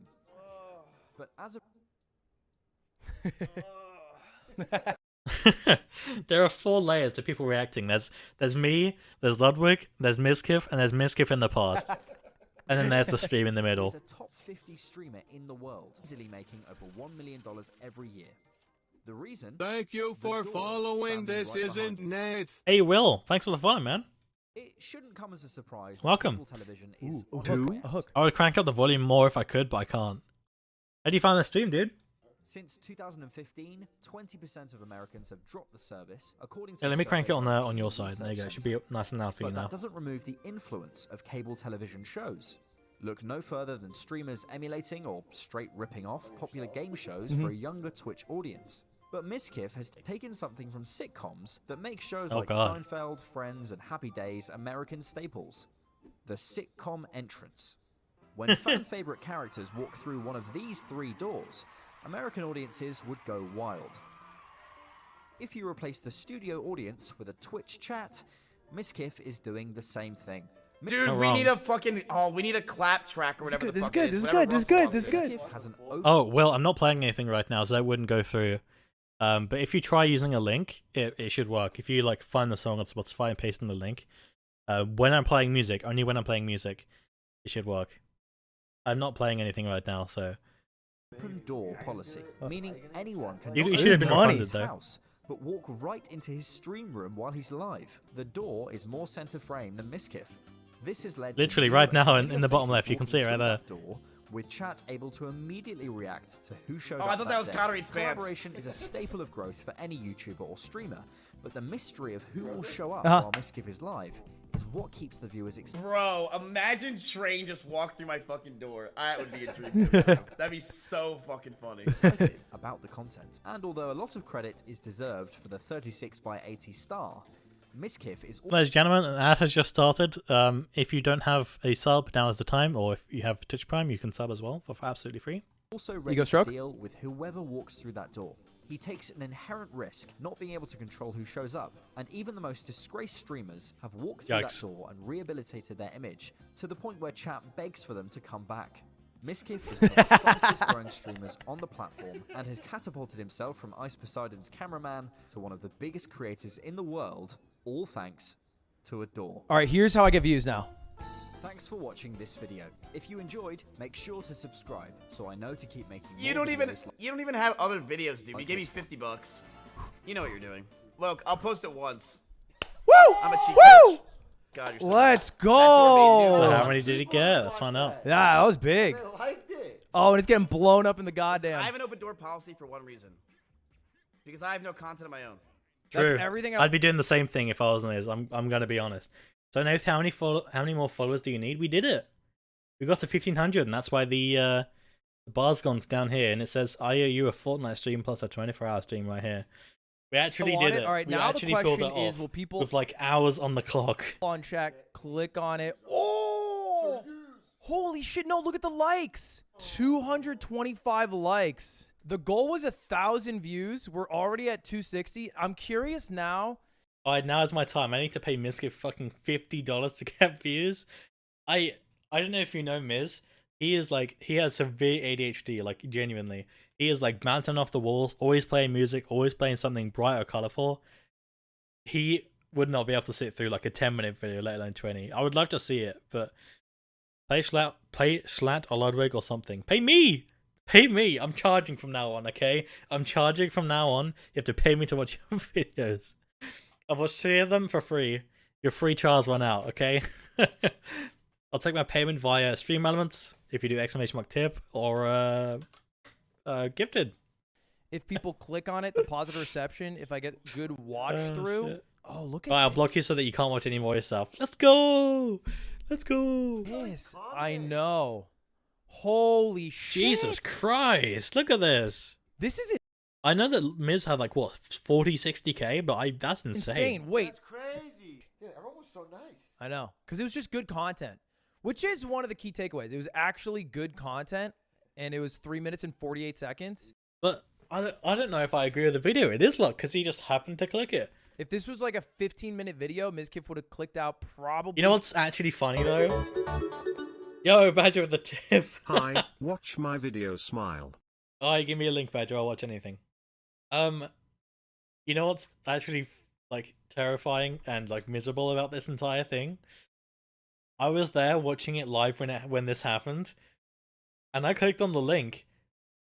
But as a... There are 4 layers to people reacting. There's me, there's Ludwig, there's Mizkif, and there's Mizkif in the past. And then there's the stream in the middle. He's a top 50 streamer in the world, easily making over $1 million every year. The reason... Thank you for following. This isn't Nate. Hey, Will. Thanks for the follow, man. It shouldn't come as a surprise. Welcome. Cable television is A hook. I would crank up the volume more if I could, but I can't. How do you find the stream, dude? Since 2015, 20% of Americans have dropped the service, according to... Yeah, let me crank it on your side. There you go. It should be nice and loud for you now. That doesn't remove the influence of cable television shows. Look no further than streamers emulating or straight ripping off popular game shows for a younger Twitch audience. But Mizkif has taken something from sitcoms that make shows like Seinfeld, Friends, and Happy Days American staples. The sitcom entrance. When fan-favorite characters walk through one of these 3 doors, American audiences would go wild. If you replace the studio audience with a Twitch chat, Mizkif is doing the same thing. Dude, we need a fucking... Oh, we need a clap track or whatever the fuck it is. This is good. Oh, well, I'm not playing anything right now, so that wouldn't go through. But if you try using a link, it should work. If you like find the song on Spotify and paste in the link, when I'm playing music, only when I'm playing music, it should work. I'm not playing anything right now, so... Open door policy, meaning anyone can you should have been refunded, though. House, but walk right into his stream room while he's live. The door is more center frame than Mizkif. This has led literally to right now in the bottom left, you can see it right there. Door, with chat able to immediately react to who showed up. Oh, I thought that was Connery Spance. Collaboration is a staple of growth for any YouTuber or streamer, but the mystery of who will show up while Mizkif is live is what keeps the viewers excited. Bro, imagine Train just walk through my fucking door. That would be a dream. That'd be so fucking funny. Excited about the content. And although a lot of credit is deserved for the 36x80 star, Mizkif is... Ladies and gentlemen, an ad has just started. If you don't have a sub, now is the time. Or if you have Twitch Prime, you can sub as well for absolutely free. Also ready to deal with whoever walks through that door. He takes an inherent risk, not being able to control who shows up, and even the most disgraced streamers have walked through that door and rehabilitated their image, to the point where chat begs for them to come back. Mizkif is one of the fastest growing streamers on the platform, and has catapulted himself from Ice Poseidon's cameraman to one of the biggest creators in the world, all thanks to a door. Alright, here's how I get views now. Thanks for watching this video. If you enjoyed, make sure to subscribe so I know to keep making more You don't videos even have other videos, dude. You gave me $50. You know what you're doing. Look, I'll post it once. Woo! I'm a cheat Woo! coach. God, you're so Let's bad. go! So how many did he get? Let's find out. Yeah, that was big. I liked it. Oh, and it's getting blown up in the goddamn... I have an open door policy for one reason. Because I have no content of my own. True. That's everything I'd be doing the same thing if I wasn't his. I'm gonna be honest. So Nate, how many more followers do you need? We did it. We got to 1,500, and that's why the bar's gone down here, and it says I owe you a Fortnite stream plus a 24-hour stream right here. We actually did it. All right, we now actually the pulled question it is, off will people with like hours on the clock? On chat, click on it. Oh! Holy shit! No, look at the likes. 225 likes. The goal was 1,000 views. We're already at 260. I'm curious now. Alright, now is my time. I need to pay Mizkif fucking $50 to get views. I don't know if you know Miz. He has severe ADHD, like genuinely. He is like bouncing off the walls, always playing music, always playing something bright or colorful. He would not be able to sit through like a 10-minute video, let alone 20. I would love to see it, but play Slat or Ludwig or something. Pay me! Pay me! I'm charging from now on, okay? I'm charging from now on. You have to pay me to watch your videos. I've watched 3 of them for free. Your free trials run out, okay? I'll take my payment via Stream Elements if you do !tip or gifted. If people click on it, the positive reception, if I get good watch through. Shit. Oh, look at I'll block you so that you can't watch any more yourself. Let's go! Let's go. Yes, I know. Holy shit. Jesus Christ. Look at this. This is I know that Miz had like, what, 40, 60K, but that's insane. Wait. That's crazy. Yeah, everyone was so nice. I know. Because it was just good content, which is one of the key takeaways. It was actually good content, and it was 3 minutes and 48 seconds. But I don't know if I agree with the video. It is luck because he just happened to click it. If this was like a 15-minute video, Mizkif would have clicked out probably. You know what's actually funny though? Yo, Badger with the tip. Hi, watch my video, smile. Oh, give me a link, Badger. I'll watch anything. You know what's actually like terrifying and like miserable about this entire thing? I was there watching it live when this happened, and I clicked on the link,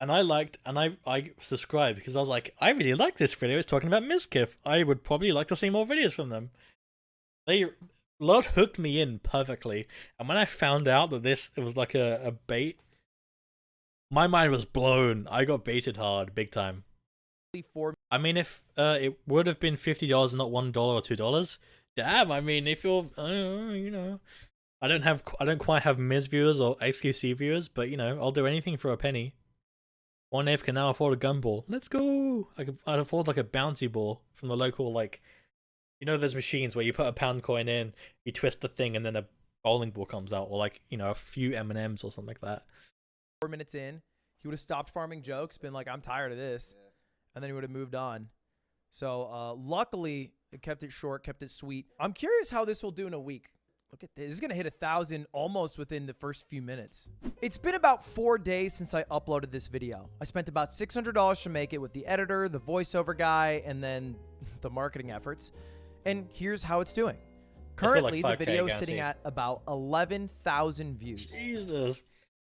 and I liked and I subscribed because I was like, I really like this video. It's talking about Mizkif. I would probably like to see more videos from them. Lord hooked me in perfectly, and when I found out that it was like a bait, my mind was blown. I got baited hard, big time. I mean, if it would have been $50 and not $1 or $2, damn. I mean, if you're, you know, I don't quite have Miz viewers or XQC viewers, but you know, I'll do anything for a penny. One F can now afford a gumball. Let's go. I'd afford like a bouncy ball from the local, like, you know, those machines where you put a pound coin in, you twist the thing, and then a bowling ball comes out, or like, you know, a few M&Ms or something like that. 4 minutes in, he would have stopped farming jokes, been like, I'm tired of this. Yeah. And then he would have moved on. So luckily, it kept it short, kept it sweet. I'm curious how this will do in a week. Look at this. This is going to hit 1,000 almost within the first few minutes. It's been about 4 days since I uploaded this video. I spent about $600 to make it with the editor, the voiceover guy, and then the marketing efforts. And here's how it's doing. Currently, the video is sitting at about 11,000 views. Jesus.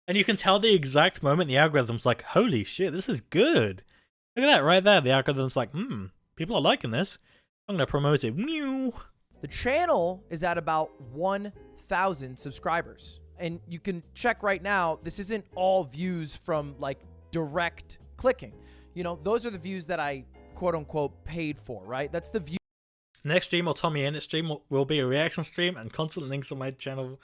And you can tell the exact moment the algorithm's like, holy shit, this is good. Look at that right there. The algorithm's like, people are liking this. I'm going to promote it. Meow. The channel is at about 1,000 subscribers. And you can check right now, this isn't all views from like direct clicking. You know, those are the views that I quote unquote paid for, right? That's the view. Next stream or Tommy Ennett stream will be a reaction stream and constant links on my channel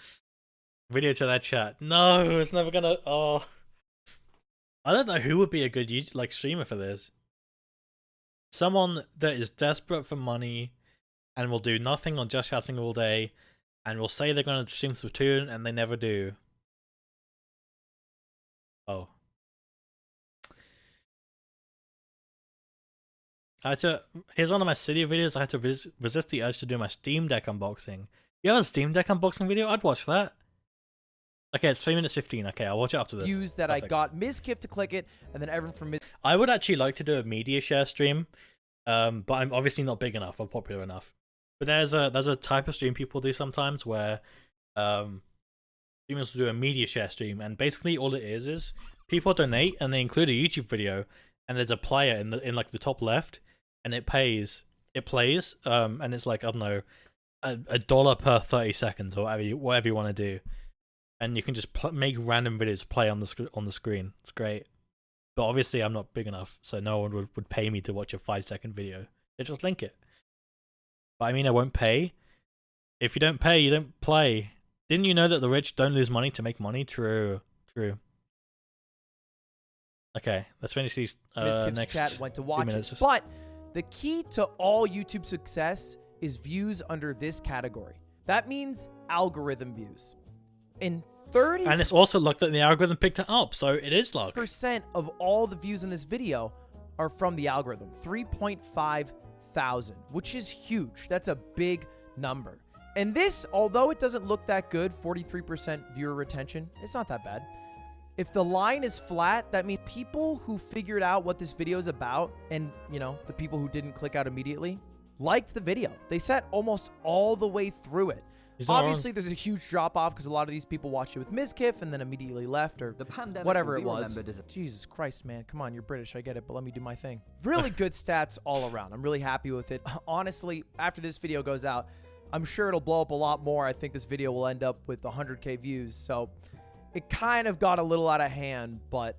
video to that chat. No, it's never gonna. Oh, I don't know who would be a good streamer for this. Someone that is desperate for money and will do nothing on Just Chatting all day and will say they're gonna stream Splatoon and they never do. Oh. Here's one of my Cydia videos. I had to resist the urge to do my Steam Deck unboxing. You have a Steam Deck unboxing video? I'd watch that. Okay, it's 3 minutes 15. Okay, I'll watch it after this. Views that Perfect. I got Mizkif to click it, and then everyone from I would actually like to do a media share stream, but I'm obviously not big enough or popular enough. But there's a type of stream people do sometimes where streamers will do a media share stream, and basically all it is people donate and they include a YouTube video, and there's a player in like the top left. And it plays, and it's like, I don't know, $1 per 30 seconds or whatever you want to do, and you can just make random videos play on the screen. It's great, but obviously I'm not big enough, so no one would pay me to watch a 5-second video. They just link it. But I mean, I won't pay. If you don't pay, you don't play. Didn't you know that the rich don't lose money to make money? True. Okay, let's finish these next chat went to watch minutes. It, but the key to all YouTube success is views under this category. That means algorithm views. And 30% and it's also luck that the algorithm picked it up, so it is luck. % of all the views in this video are from the algorithm. 3.5 thousand, which is huge. That's a big number. And this, although it doesn't look that good, 43% viewer retention, it's not that bad. If the line is flat, that means people who figured out what this video is about, and, you know, the people who didn't click out immediately, liked the video. They sat almost all the way through it. Obviously, there's a huge drop-off because a lot of these people watched it with Mizkif and then immediately left, or whatever it was. Jesus Christ, man. Come on, you're British. I get it, but let me do my thing. Really good stats all around. I'm really happy with it. Honestly, after this video goes out, I'm sure it'll blow up a lot more. I think this video will end up with 100K views, so it kind of got a little out of hand, but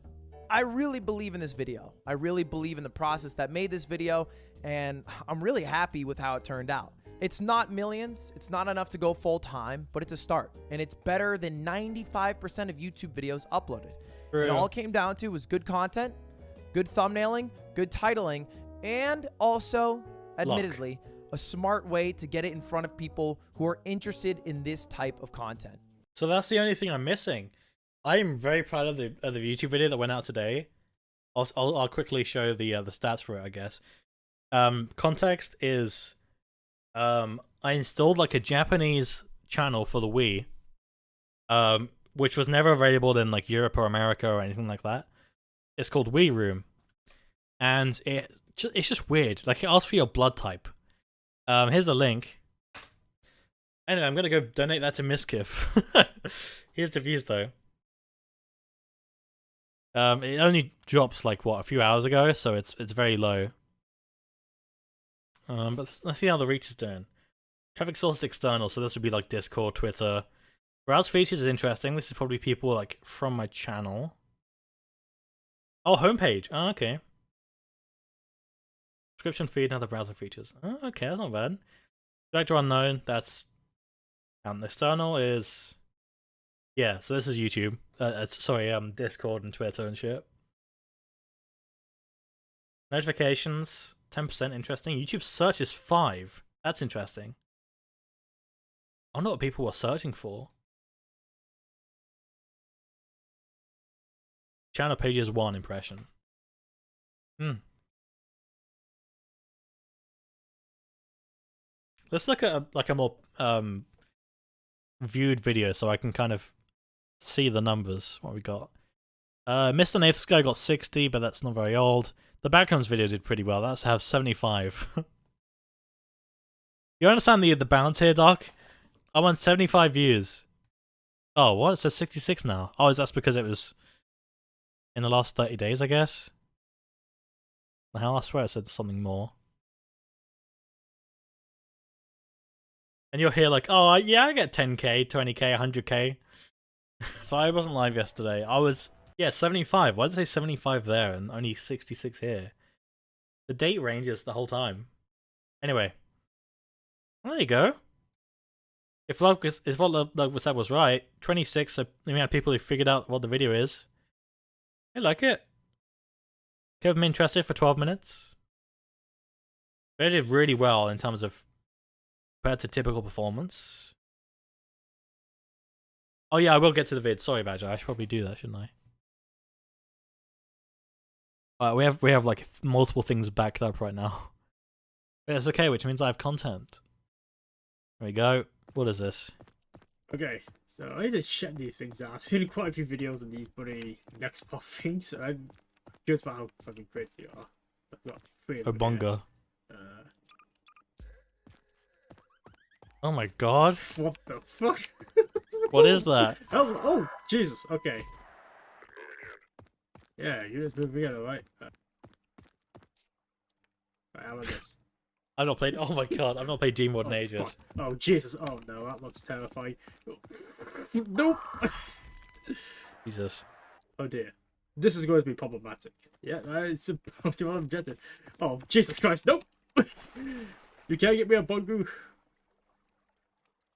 I really believe in this video. I really believe in the process that made this video, and I'm really happy with how it turned out. It's not millions, it's not enough to go full time, but it's a start. And it's better than 95% of YouTube videos uploaded. True. And all it came down to was good content, good thumbnailing, good titling, and also, admittedly, a smart way to get it in front of people who are interested in this type of content. So that's the only thing I'm missing. I am very proud of the YouTube video that went out today. I'll quickly show the stats for it, I guess. Context is, I installed like a Japanese channel for the Wii, which was never available in like Europe or America or anything like that. It's called Wii Room, and it's just weird. Like it asks for your blood type. Here's a link. Anyway, I'm gonna go donate that to Miskiff. Here's the views though. It only drops like what, a few hours ago, so it's very low. But let's see how the reach is doing. Traffic source is external, so this would be like Discord, Twitter. Browse features is interesting. This is probably people like from my channel. Oh, homepage. Oh, okay. Subscription feed and other browser features. Oh, okay, that's not bad. Director unknown. That's external is. Yeah, so this is YouTube. Sorry, Discord and Twitter and shit. Notifications, 10% interesting. YouTube search is 5. That's interesting. I don't know what people were searching for. Channel pages 1 impression. Let's look at a more viewed video so I can kind of see the numbers. What we got? Mr. Nathan Guy got 60, but that's not very old. The Backgrounds video did pretty well. That's have 75. You understand the balance here, Doc? I want 75 views. Oh, what? It says 66 now. Oh, that's because it was in the last 30 days, I guess. The hell? I swear it said something more. And you're here like, oh, yeah, I get 10k, 20k, 100k. So I wasn't live yesterday. I was, yeah, 75. Why did it say 75 there and only 66 here? The date ranges the whole time. Anyway. Well, there you go. If what was said was right, 26 are the amount of people who figured out what the video is. I like it. Kept them interested for 12 minutes. They did really well in terms of compared to typical performance. Oh yeah, I will get to the vid. Sorry, Badger. I should probably do that, shouldn't I? We have like multiple things backed up right now. But it's okay, which means I have content. There we go. What is this? Okay, so I need to check these things out. I've seen quite a few videos of these bloody next pop things, so I'm curious about how fucking crazy they are. I've got 3 of them. Obonga. Oh my god. What the fuck? What is that? Oh, Jesus. Okay. Yeah, you just moved together, right? Right, how about this? I've not played. Oh my god, I've not played Gmod in ages. Fuck. Oh Jesus! Oh no, that looks terrifying. Nope. Jesus. Oh dear. This is going to be problematic. Yeah, it's a optimal objective. Oh Jesus Christ! Nope. You can't get me a Bungu.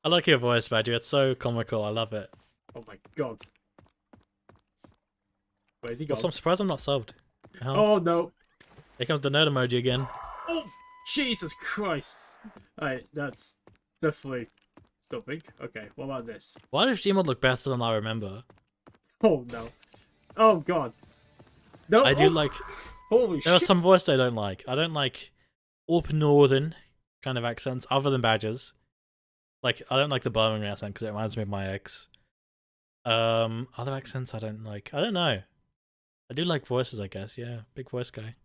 I like your voice, Badger. It's so comical. I love it. Oh my god. Where's he gone? Also, I'm surprised I'm not subbed. Oh no. Here comes the nerd emoji again. Oh Jesus Christ. Alright, that's definitely something. Okay, what about this? Why does Gmod look better than I remember? Oh no. Oh god. No. I do like. Holy shit. There are some voices I don't like. I don't like up northern kind of accents other than Badger's. Like, I don't like the Birmingham accent because it reminds me of my ex. Other accents I don't like. I don't know. I do like voices, I guess. Yeah, big voice guy.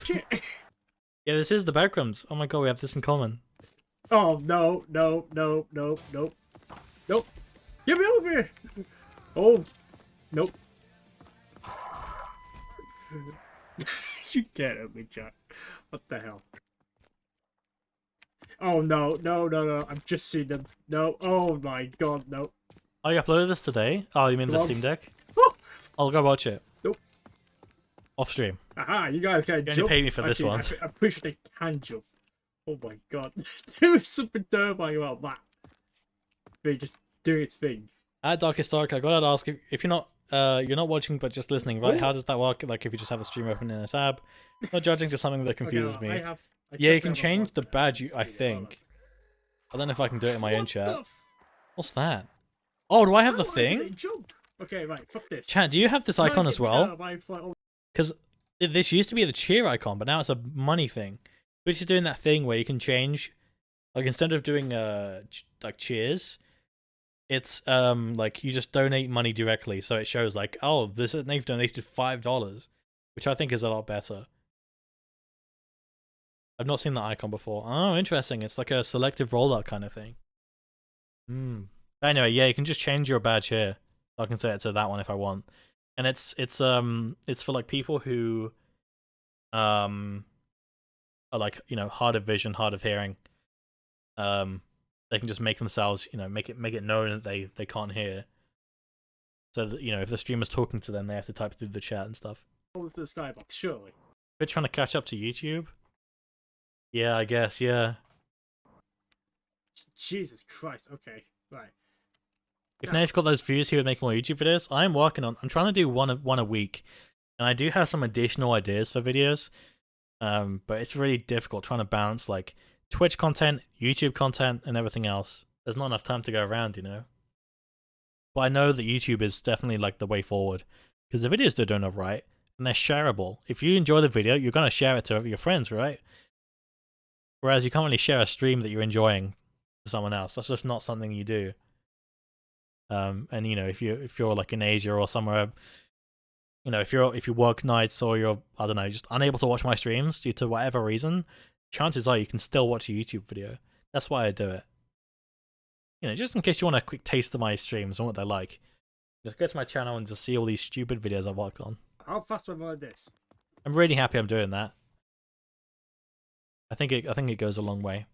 Yeah, this is the Backgrounds. Oh my god, we have this in common. Oh no, no, no, no, nope. Nope. Get me over here! Oh, nope. You can't help me, Jack. What the hell? Oh no, no, no, no. I've just seen them. No, oh my god, no. Oh, you uploaded this today? Oh, you mean the Steam Deck? I'll go watch it. Nope. Off stream. Aha, you guys can You only pay me for this one. I appreciate they can jump. Oh my god. There was something terrifying about that. They just doing its thing. At Dark Historic, I gotta ask if you're not watching but just listening, right? How does that work? Like if you just have the stream open in a tab, not judging, just something that confuses me. Yeah, you can change the badge. I think. I don't know if I can do it in my own chat. What's that? Oh, do I have the thing? Okay, right. Fuck this. Chat, do you have this icon as well? Because this used to be the cheer icon, but now it's a money thing. Which is doing that thing where you can change, like instead of doing like cheers, it's like you just donate money directly, so it shows like, oh, they've donated $5, which I think is a lot better. I've not seen that icon before. Oh, interesting. It's like a selective rollout kind of thing. Anyway, yeah, you can just change your badge here. I can set it to that one if I want, and it's for like people who are like, you know, hard of vision, hard of hearing. They can just make themselves, you know, make it known that they can't hear. So that, you know, if the streamer's talking to them, they have to type through the chat and stuff. Oh, it's the skybox, surely. We're trying to catch up to YouTube. Yeah, I guess, yeah. Jesus Christ, okay, right. If Nate got those views, he would make more YouTube videos. I'm trying to do one a week. And I do have some additional ideas for videos. But it's really difficult trying to balance like Twitch content, YouTube content, and everything else. There's not enough time to go around, you know. But I know that YouTube is definitely like the way forward. Because the videos they're doing are right, and they're shareable. If you enjoy the video, you're going to share it to your friends, right? Whereas you can't really share a stream that you're enjoying to someone else. That's just not something you do. And you know, if you're like in Asia or somewhere, you know, if you work nights or you're, I don't know, just unable to watch my streams due to whatever reason, chances are you can still watch a YouTube video. That's why I do it. You know, just in case you want a quick taste of my streams and what they're like, just go to my channel and just see all these stupid videos I've worked on. How fast have I learned this? I'm really happy I'm doing that. I think it goes a long way.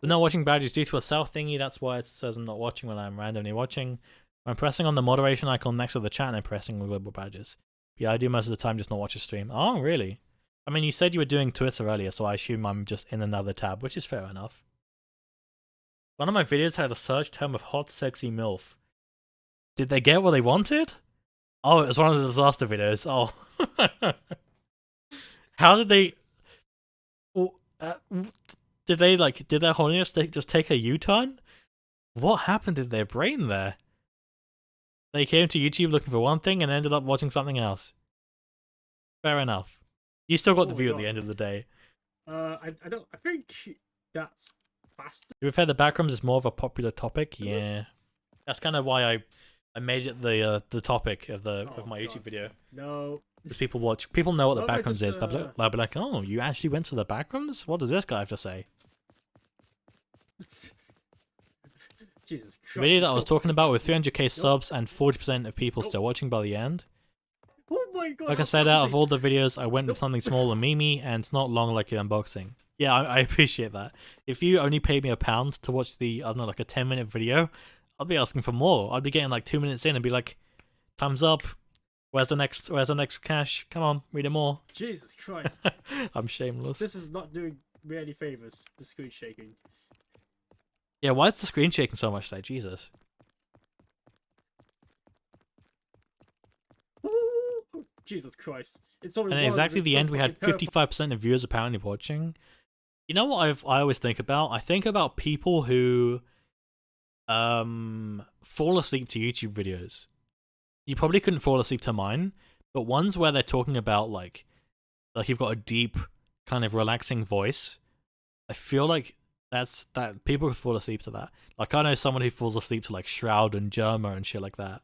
The not watching badge is due to a self thingy. That's why it says I'm not watching when I'm randomly watching. I'm pressing on the moderation icon next to the chat and I'm pressing the global badges. Yeah, I do most of the time just not watch a stream. Oh, really? I mean, you said you were doing Twitter earlier, so I assume I'm just in another tab, which is fair enough. One of my videos had a search term of hot, sexy MILF. Did they get what they wanted? Oh, it was one of the disaster videos. Oh. How did they... did their horniness just take a U-turn? What happened in their brain there? They came to YouTube looking for one thing and ended up watching something else. Fair enough. You still got the view at the end of the day. I think that's faster. To be fair, the backrooms is more of a popular topic. Yeah, that's kind of why I made it the topic of my YouTube video. No, because people know what the backrooms is. They'll be like, oh, you actually went to the backrooms? What does this guy have to say? Jesus Christ. The video that I was talking about with 300k subs and 40% of people still watching by the end. Oh my god! Like I said, out of all the videos, I went with something small and memey, and it's not long like an unboxing. Yeah, I appreciate that. If you only paid me £1 to watch the, I don't know, like a 10-minute video, I'd be asking for more. I'd be getting like 2 minutes in and be like, thumbs up. Where's the next cash? Come on, read it more. Jesus Christ. I'm shameless. This is not doing me any favors, the screen shaking. Yeah, why is the screen shaking so much there? Jesus. Jesus Christ. It's only and at exactly the end, we had 55% of viewers apparently watching. You know what I always think about? I think about people who fall asleep to YouTube videos. You probably couldn't fall asleep to mine, but ones where they're talking about like you've got a deep kind of relaxing voice. I feel like that people could fall asleep to that. Like I know someone who falls asleep to like Shroud and Germa and shit like that.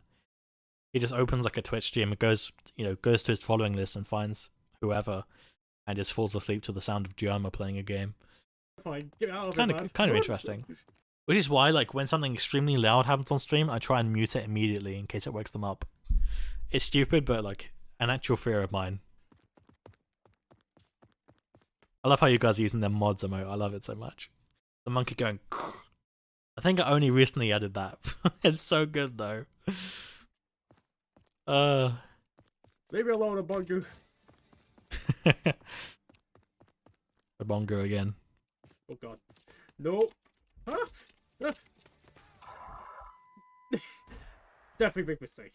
He just opens like a Twitch stream and goes to his following list and finds whoever and just falls asleep to the sound of Germa playing a game. Kind of interesting. Which is why, like, when something extremely loud happens on stream, I try and mute it immediately in case it wakes them up. It's stupid, but like an actual fear of mine. I love how you guys are using their mods emote. I love it so much. The monkey going. I think I only recently added that. It's so good though. Leave me alone, Abongu. Abongu again. Oh god. No. Ah! Ah! Definitely big mistake.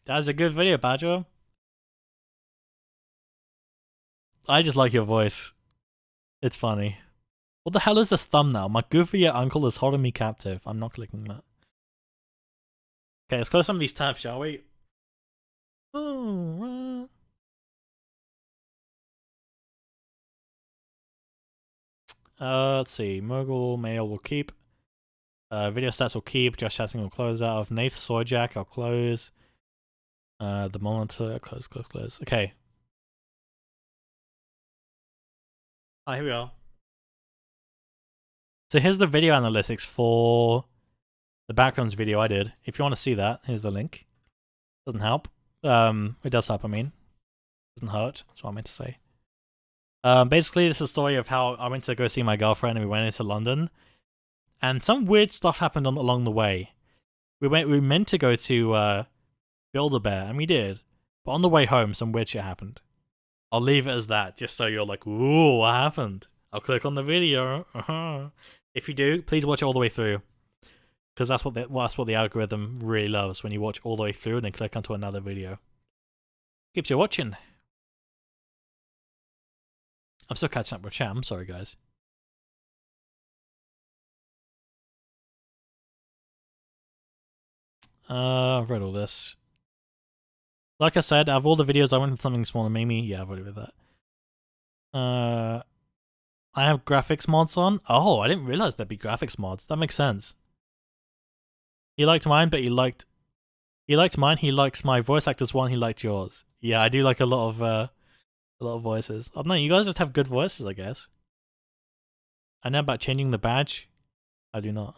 That's a good video, Badger. I just like your voice. It's funny. What the hell is this thumbnail? My goofy uncle is holding me captive. I'm not clicking that. Okay, let's close some of these tabs, shall we? Oh, let's see. Mogul mail will keep. Video stats will keep. Just chatting will close out of. Nath Soyjack, I'll close. The monitor, close. Okay. Alright, here we are. So here's the video analytics for the backgrounds video I did. If you want to see that, here's the link. Doesn't help. It does help, I mean. Doesn't hurt, that's what I meant to say. Basically, this is a story of how I went to go see my girlfriend and we went into London. And some weird stuff happened along the way. We meant to go to Build-A-Bear, and we did. But on the way home, some weird shit happened. I'll leave it as that, just so you're like, ooh, what happened? I'll click on the video. If you do, please watch it all the way through. Because that's what the algorithm really loves, when you watch all the way through and then click onto another video. Keeps you watching. I'm still catching up with chat, I'm sorry guys. I've read all this. Like I said, out of all the videos, I went with something smaller. Mimi, yeah, I've already read that. I have graphics mods on. Oh, I didn't realize there'd be graphics mods. That makes sense. He liked mine, but he liked mine. He likes my voice actors one. He liked yours. Yeah, I do like a lot of voices. I don't know. You guys just have good voices, I guess. I know about changing the badge. I do not.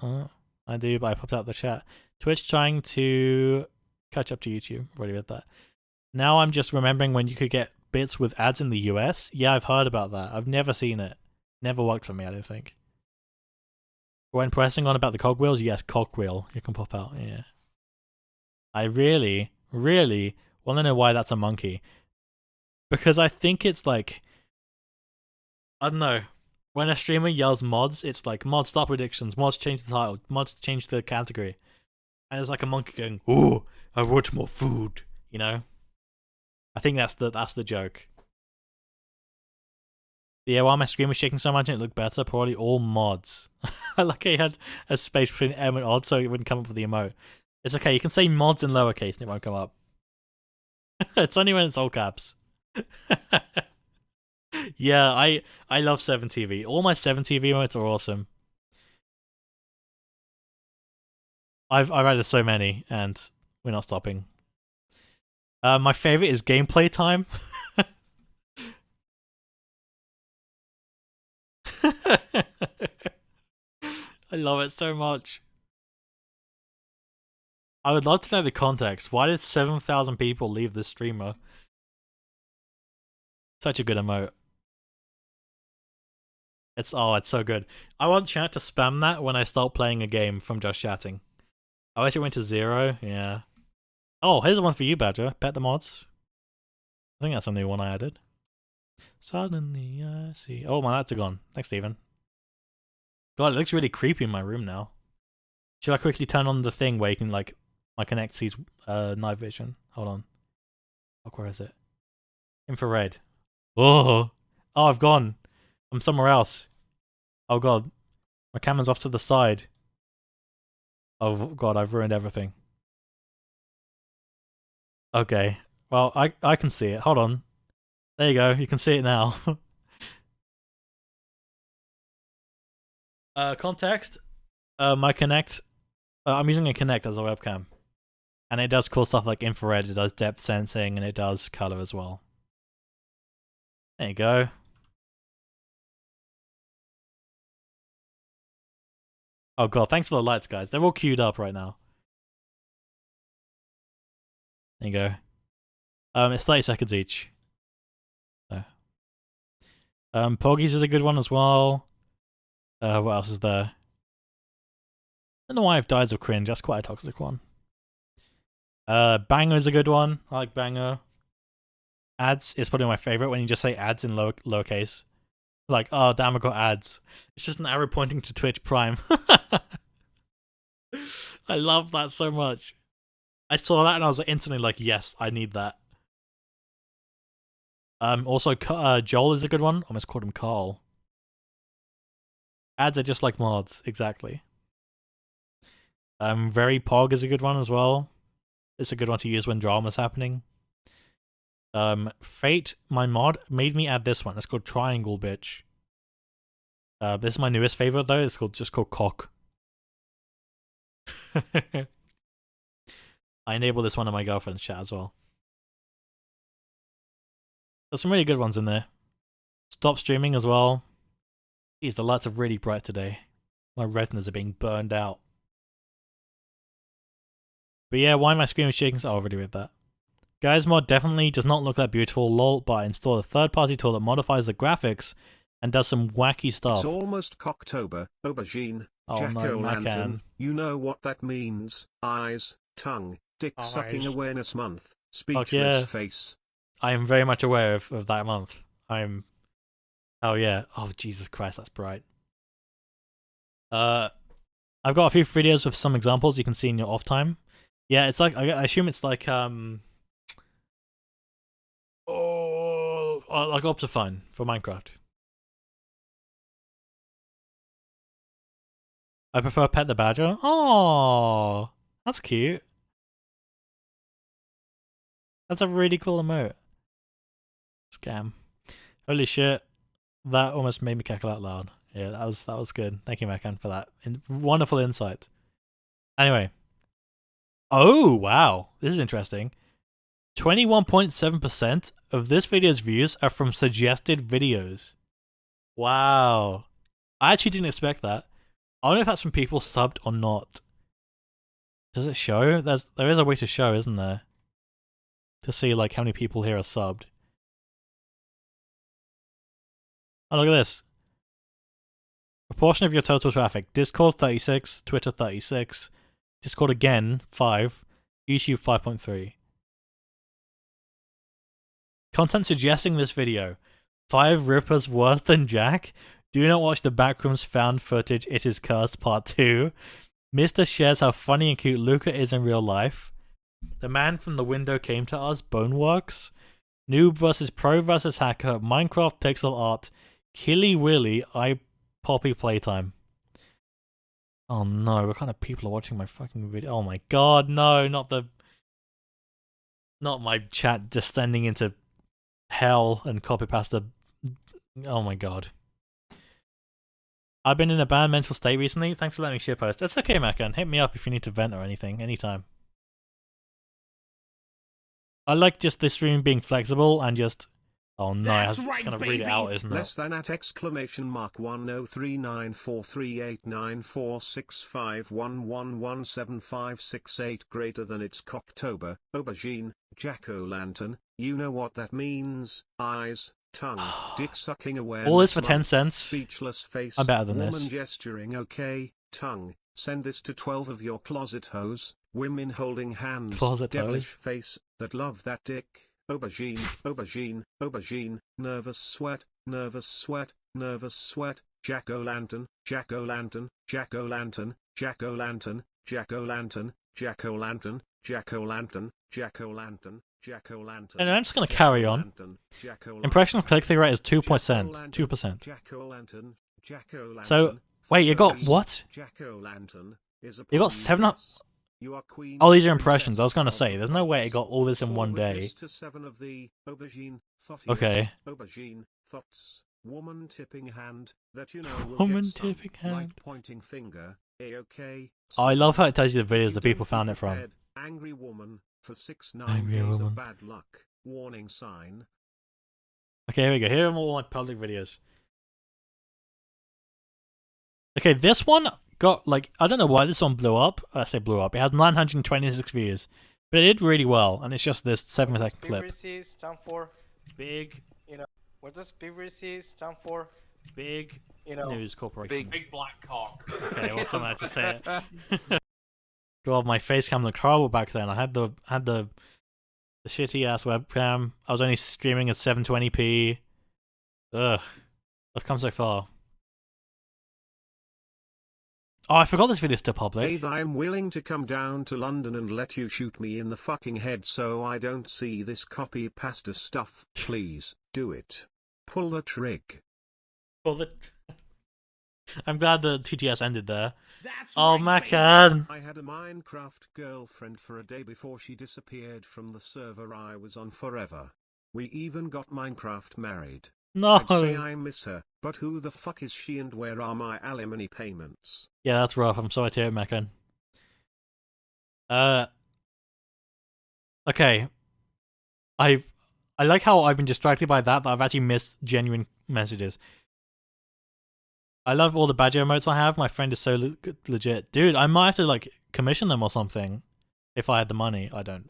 I do, but I popped out the chat. Twitch trying to catch up to YouTube. Already read that. Now I'm just remembering when you could get bits with ads in the US. Yeah, I've heard about that. I've never seen it. Never worked for me, I don't think. When pressing on about the cogwheels, yes, cogwheel. You can pop out, yeah. I really, really want to know why that's a monkey. Because I think it's like, I don't know. When a streamer yells mods, it's like, mods stop predictions, mods change the title, mods change the category. And it's like a monkey going, ooh, I want more food, you know? I think that's the joke. Yeah, while my screen was shaking so much and it looked better, probably all mods. I like he had a space between M and odd so it wouldn't come up with the emote. It's okay, you can say mods in lowercase and it won't come up. It's only when it's all caps. Yeah, I love 7TV. All my 7TV emotes are awesome. I've added so many and we're not stopping. My favorite is gameplay time. I love it so much. I would love to know the context. Why did 7,000 people leave this streamer? Such a good emote. It's so good. I want chat to spam that when I start playing a game from just chatting. I wish it went to 0. Yeah. Oh, here's one for you, Badger. Pet the mods. I think that's a new one I added. Suddenly I see. Oh, my lights are gone. Thanks, Steven. God, it looks really creepy in my room now. Should I quickly turn on the thing where you can, like, my Kinect sees night vision? Hold on. Oh, where is it? Infrared. Oh, I've gone. I'm somewhere else. Oh, God. My camera's off to the side. Oh, God, I've ruined everything. Okay. Well, I can see it. Hold on. There you go. You can see it now. Context. My Kinect. I'm using a Kinect as a webcam. And it does cool stuff like infrared, it does depth sensing, and it does color as well. There you go. Oh god, thanks for the lights, guys. They're all queued up right now. There you go. It's 30 seconds each. So. Poggies is a good one as well. What else is there? I don't know why I've died of cringe. That's quite a toxic one. Banger is a good one. I like Banger. Ads is probably my favorite when you just say ads in lowercase. Like, oh damn, I got ads. It's just an arrow pointing to Twitch Prime. I love that so much. I saw that and I was instantly like, yes, I need that. Also, Joel is a good one. I almost called him Carl. Ads are just like mods, exactly. Very Pog is a good one as well. It's a good one to use when drama's happening. Fate, my mod, made me add this one. It's called Triangle Bitch. This is my newest favorite though. It's just called Cock. I enable this one in my girlfriend's chat as well. There's some really good ones in there. Stop streaming as well. Jeez, the lights are really bright today. My retinas are being burned out. But yeah, why am I screaming shaking? Oh, I already read that. Guys mod definitely does not look that beautiful, lol, but I installed a third-party tool that modifies the graphics and does some wacky stuff. It's almost Cocktober, aubergine, Oh, jack-o'-lantern. You know what that means. Eyes, tongue, dick-sucking Eyes. awareness month, Fuck speechless yeah. face. I am very much aware of that month. Oh yeah. Oh Jesus Christ, that's bright. I've got a few videos with some examples you can see in your off time. Yeah, it's like I assume it's like like Optifine for Minecraft. I prefer Pet the Badger. Oh, that's cute. That's a really cool emote. Scam. Holy shit. That almost made me cackle out loud. Yeah, that was good. Thank you, Macan, for that. Wonderful insight. Anyway. Oh, wow. This is interesting. 21.7% of this video's views are from suggested videos. Wow. I actually didn't expect that. I don't know if that's from people subbed or not. Does it show? There is a way to show, isn't there? To see like how many people here are subbed. Oh, look at this. Proportion of your total traffic. Discord 36, Twitter 36, Discord again 5, YouTube 5.3. Content suggesting this video. 5 rippers worse than Jack. Do not watch the Backrooms found footage. It is cursed part 2. Mr. shares how funny and cute Luca is in real life. The man from the window came to us. Boneworks. Noob versus pro versus hacker. Minecraft pixel art. Killy Willy. Poppy playtime. Oh no, what kind of people are watching my fucking video? Oh my god, no, not my chat descending into hell and copy pasta. Oh my god. I've been in a bad mental state recently. Thanks for letting me shitpost. That's okay, Macan. Hit me up if you need to vent or anything, anytime. I like just this stream being flexible and just... Oh no, it's gonna read it out, isn't it? Less than at exclamation mark 103943894651117568 greater than it's Cocktober, aubergine, jack-o'-lantern. You know what that means. Eyes, tongue, dick-sucking awareness. All this for 10 cents. Speechless face. I'm better than woman this. gesturing okay. Tongue. Send this to 12 of your closet hoes. Women holding hands. Closet devilish hoes. face that love that dick. Aubergine, aubergine, aubergine, nervous sweat, nervous sweat, nervous sweat, jack-o'-lantern, jack-o'-lantern, jack-o'-lantern, jack-o'-lantern, jack-o'-lantern, jack-o'-lantern, jack-o'-lantern, jack-o'-lantern, jack-o'-lantern. And I'm just gonna carry on. Impressions click-through rate is 2%. 2%. Jack-o'-lantern, jack-o'-lantern. So, wait, you got what? Jack-o'-lantern is a You got 700... Oh, these are impressions. I was gonna say, there's no way it got all this in one day. Okay. Aubergine, thoughts, woman tipping hand, that you know will Woman get some, tipping hand. light pointing finger, a-okay. Oh, I love how it tells you the videos that people found it from. Angry woman, for 6-9 Angry days woman. of bad luck, warning sign. Okay, here we go. Here are all my public videos. Okay, this one got, like, I don't know why this one blew up. I say blew up. It has 926 views. But it did really well, and it's just this 7-second clip. PVC stand for? Big. You know, what does PVC stand for? Big You know, News Corporation. Big black cock. Okay, well, someone had to say it. God, my face cam looked horrible back then. I had the shitty ass webcam. I was only streaming at 720p. Ugh. I've come so far. Oh, I forgot this video is still public. Hey, I'm willing to come down to London and let you shoot me in the fucking head so I don't see this copy pasta stuff. Please, do it. Pull the trig. Pull the... I'm glad the TTS ended there. Oh, Macan! I had a Minecraft girlfriend for a day before she disappeared from the server I was on forever. We even got Minecraft married. No! I'd say I miss her, but who the fuck is she and where are my alimony payments? Yeah, that's rough. I'm sorry to hear it, Macan. Okay. I like how I've been distracted by that, but I've actually missed genuine messages. I love all the badger emotes I have. My friend is so legit. Dude, I might have to, like, commission them or something. If I had the money. I don't.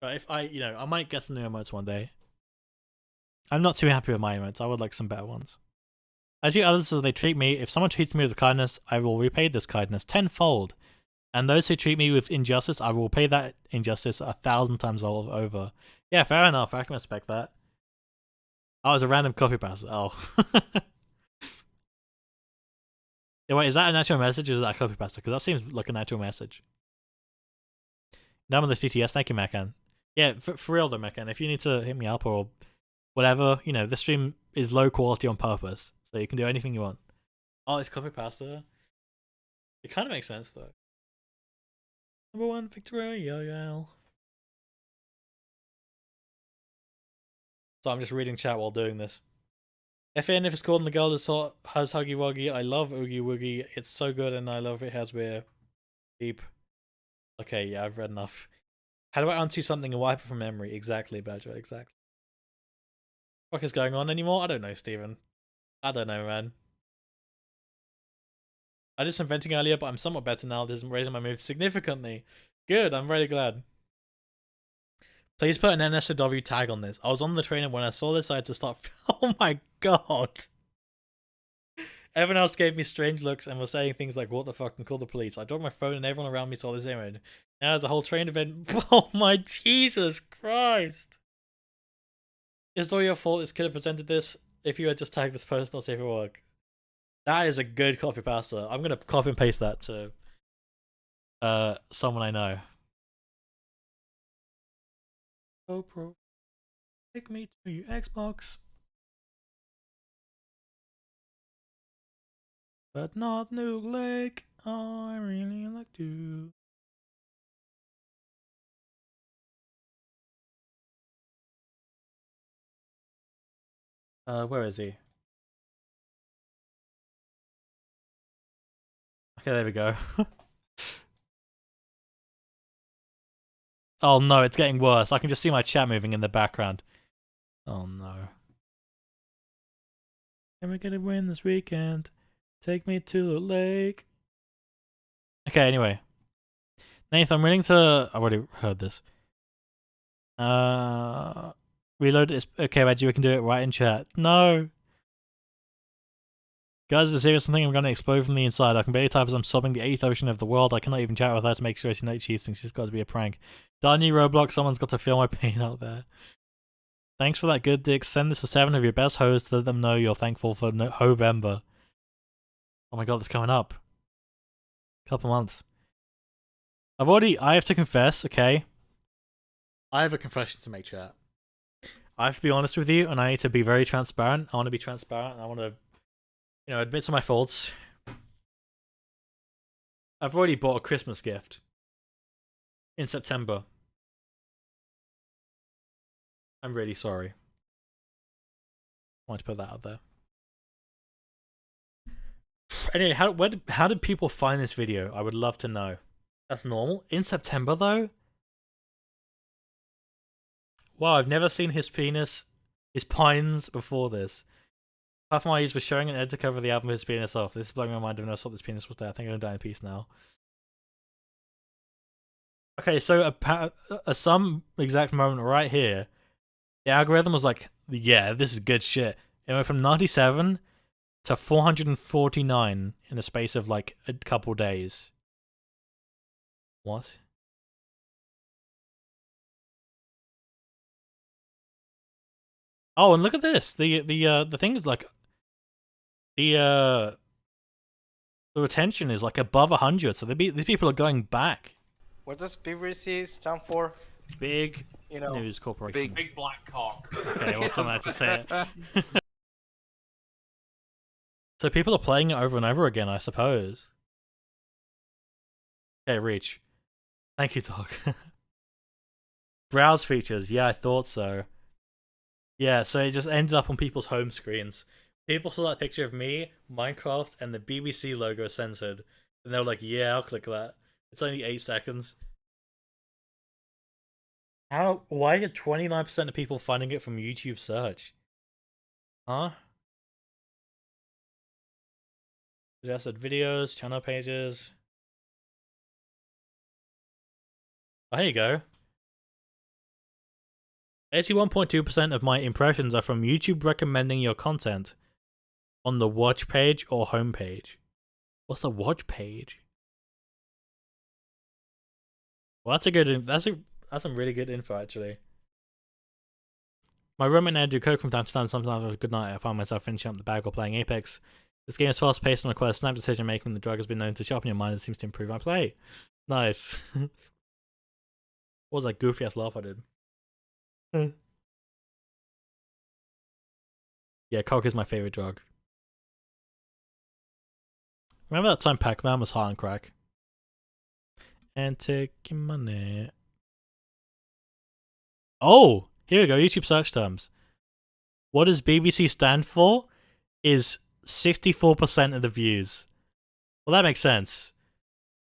But if I, I might get some new emotes one day. I'm not too happy with my emotes. I would like some better ones. I treat others as they treat me. If someone treats me with kindness, I will repay this kindness tenfold. And those who treat me with injustice, I will pay that injustice 1,000 times over. Yeah, fair enough. I can respect that. Oh, it was a random copy pass. Oh. Yeah, wait, is that an actual message or is that a copy pasta? Because that seems like an actual message. None of the TTS, thank you, Macan. Yeah, for real though, Macan, if you need to hit me up or whatever, this stream is low quality on purpose. So you can do anything you want. Oh, it's copy pasta. It kind of makes sense though. Number 1, Victoria. So I'm just reading chat while doing this. FN, if it's called and the girl is hot, has Huggy Wuggy. I love Oogie Woogie. It's so good and I love it has beer. Deep. Okay, yeah, I've read enough. How do I unsee something and wipe it from memory? Exactly, Badger, exactly. What is going on anymore? I don't know, Steven. I don't know, man. I did some venting earlier, but I'm somewhat better now. This is raising my mood significantly. Good, I'm really glad. Please put an NSFW tag on this. I was on the train and when I saw this I had to stop. Oh my god. Everyone else gave me strange looks and was saying things like, what the fuck, and call the police. I dropped my phone and everyone around me saw this image. Now there's a whole train event. Oh my Jesus Christ. It's all your fault. This could have presented this. If you had just tagged this post, I'll see if it work. That is a good copy pasta. I'm going to copy and paste that to someone I know. GoPro, take me to your Xbox. But not Nuke Lake. I really like to. Where is he? Okay, there we go. Oh no, it's getting worse. I can just see my chat moving in the background. Oh no. Am I gonna win this weekend? Take me to the lake. Okay, anyway. Nathan, I'm willing to... I've already heard this. Reload is... Okay, Reggie, we can do it right in chat. No! Guys, it's a serious thing. I'm going to explode from the inside. I can barely type as I'm sobbing the 8th ocean of the world. I cannot even chat with her to make sure Night Chief thinks it's got to be a prank. Darny Roblox, someone's got to feel my pain out there. Thanks for that good dick. Send this to 7 of your best hoes to let them know you're thankful for November. Oh my god, it's coming up. Couple months. I have to confess, okay? I have a confession to make, chat. I have to be honest with you, and I need to be very transparent. I want to be transparent, and I want to, admit to my faults. I've already bought a Christmas gift. In September. I'm really sorry. I wanted to put that out there. Anyway, how did people find this video? I would love to know. That's normal? In September, though? Wow, I've never seen his pines before this. Apart from why he was showing an editor cover of the album with his penis off. This is blowing my mind. I've never thought this penis was there. I think I'm gonna die in peace now. Okay, so at some exact moment right here, the algorithm was like, yeah, this is good shit. It went from 97 to 449 in the space of like a couple days. What? Oh, and look at this. The thing is like The retention is like above 100, so these people are going back. What does BVC stand for? Big You know, News Corporation. Big black cock. Okay, well, someone had to say it. So people are playing it over and over again, I suppose. Okay, Reach. Thank you, Doc. Browse features. Yeah, I thought so. Yeah, so it just ended up on people's home screens. People saw that picture of me, Minecraft, and the BBC logo censored. And they were like, yeah, I'll click that. It's only 8 seconds. Why are 29% of people finding it from YouTube search? Huh? Suggested videos, channel pages. Oh, here you go. 81.2% of my impressions are from YouTube recommending your content on the watch page or home page. What's the watch page? Well, that's some really good info, actually. My roommate and I do coke from time to time. Sometimes at a good night I find myself finishing up the bag or playing Apex. This game is fast paced and requires snap decision making. The drug has been known to sharpen your mind and seems to improve my play. Nice. What was that goofy ass laugh I did? Yeah, coke is my favorite drug. Remember that time Pac-Man was hot on crack? And take your money. Oh, here we go. YouTube search terms. What does BBC stand for? Is 64% of the views. Well, that makes sense.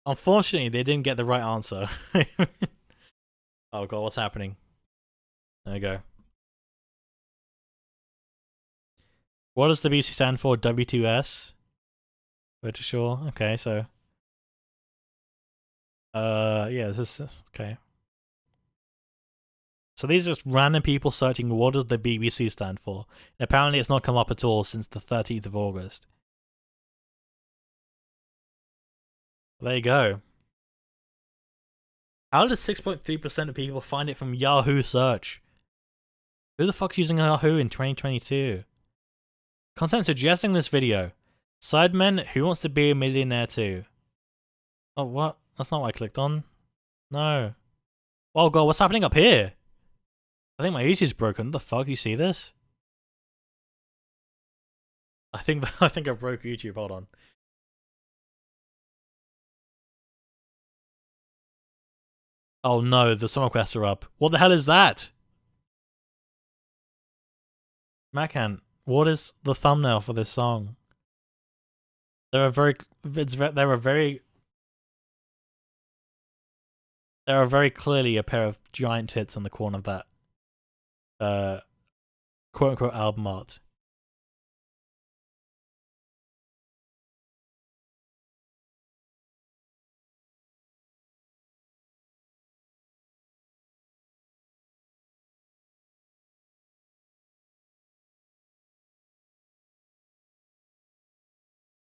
Unfortunately, they didn't get the right answer. Oh god, what's happening? There we go. What does the BBC stand for? W2S? Virtual Shore. Okay, so. Yeah, this is. Okay. So these are just random people searching what does the BBC stand for. And apparently it's not come up at all since the 13th of August. There you go. How did 6.3% of people find it from Yahoo search? Who the fuck's using Yahoo in 2022? Content suggesting this video. Sidemen, who wants to be a millionaire too? Oh, what? That's not what I clicked on. No. Oh god, what's happening up here? I think my YouTube's broken. What the fuck? You see this? I think I broke YouTube. Hold on. Oh no, the song requests are up. What the hell is that? Macan, what is the thumbnail for this song? There are very clearly a pair of giant tits in the corner of that quote unquote album art.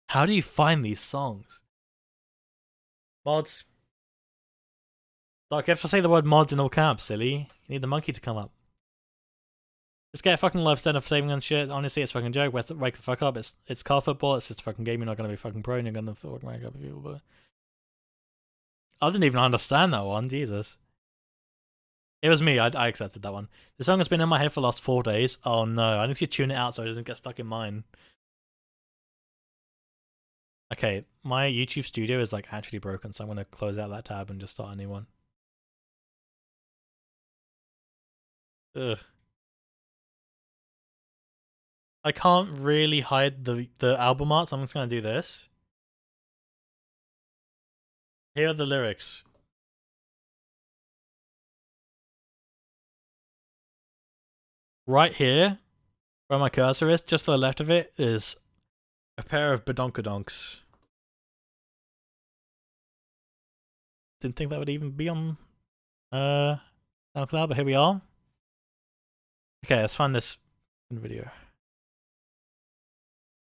How do you find these songs? Mods. Like, you have to say the word mods in all caps, silly. You need the monkey to come up. Just get a fucking life instead of saving on shit. Honestly, it's a fucking joke. Wake the fuck up. It's car football. It's just a fucking game. You're not gonna be fucking pro and you're gonna fucking wake up people. But I didn't even understand that one. Jesus. It was me. I accepted that one. The song has been in my head for the last 4 days. Oh no. I need to tune it out so it doesn't get stuck in mine. Okay, my YouTube studio is like actually broken, so I'm gonna close out that tab and just start a new one. Ugh. I can't really hide the album art, so I'm just gonna do this. Here are the lyrics. Right here, where my cursor is, just to the left of it, is a pair of badonkadonks. Didn't think that would even be on SoundCloud, but here we are. Okay, let's find this video.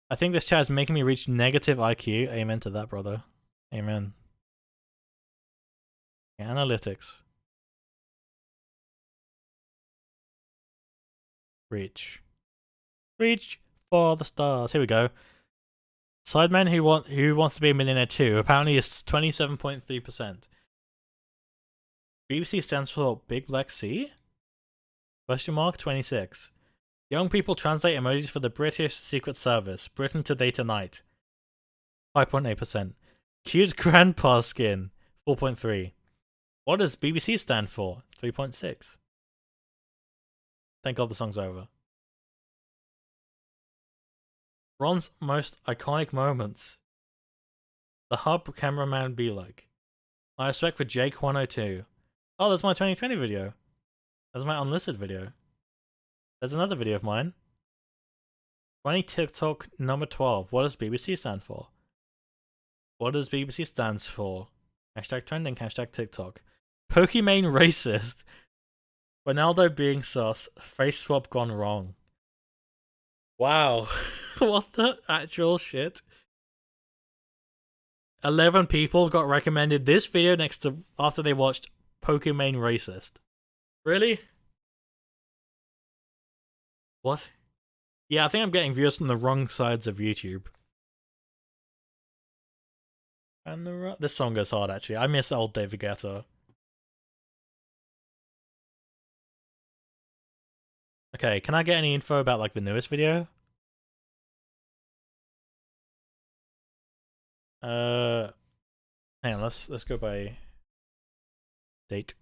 I think this chat is making me reach negative IQ. Amen to that, brother. Amen. Analytics. Reach. Reach for the stars. Here we go. Sidemen who wants to be a millionaire too. Apparently it's 27.3%. BBC stands for Big Black Sea? Question mark 26. Young people translate emojis for the British Secret Service. Britain Today Tonight. 5.8%. Cute grandpa skin. 4.3. What does BBC stand for? 3.6. Thank God the song's over. Ron's most iconic moments. The hub cameraman be like. I respect for Jake102. Oh, that's my 2020 video. That's my unlisted video. There's another video of mine. 20 TikTok number 12. What does BBC stand for? What does BBC stands for? Hashtag trending, hashtag TikTok. Pokimane racist. Ronaldo being sus. Face swap gone wrong. Wow. What the actual shit? 11 people got recommended this video next to after they watched Pokimane racist. Really? What? Yeah, I think I'm getting viewers from the wrong sides of YouTube. And this song goes hard actually. I miss old David Guetta. Okay, can I get any info about like the newest video? Hang on, let's go by date.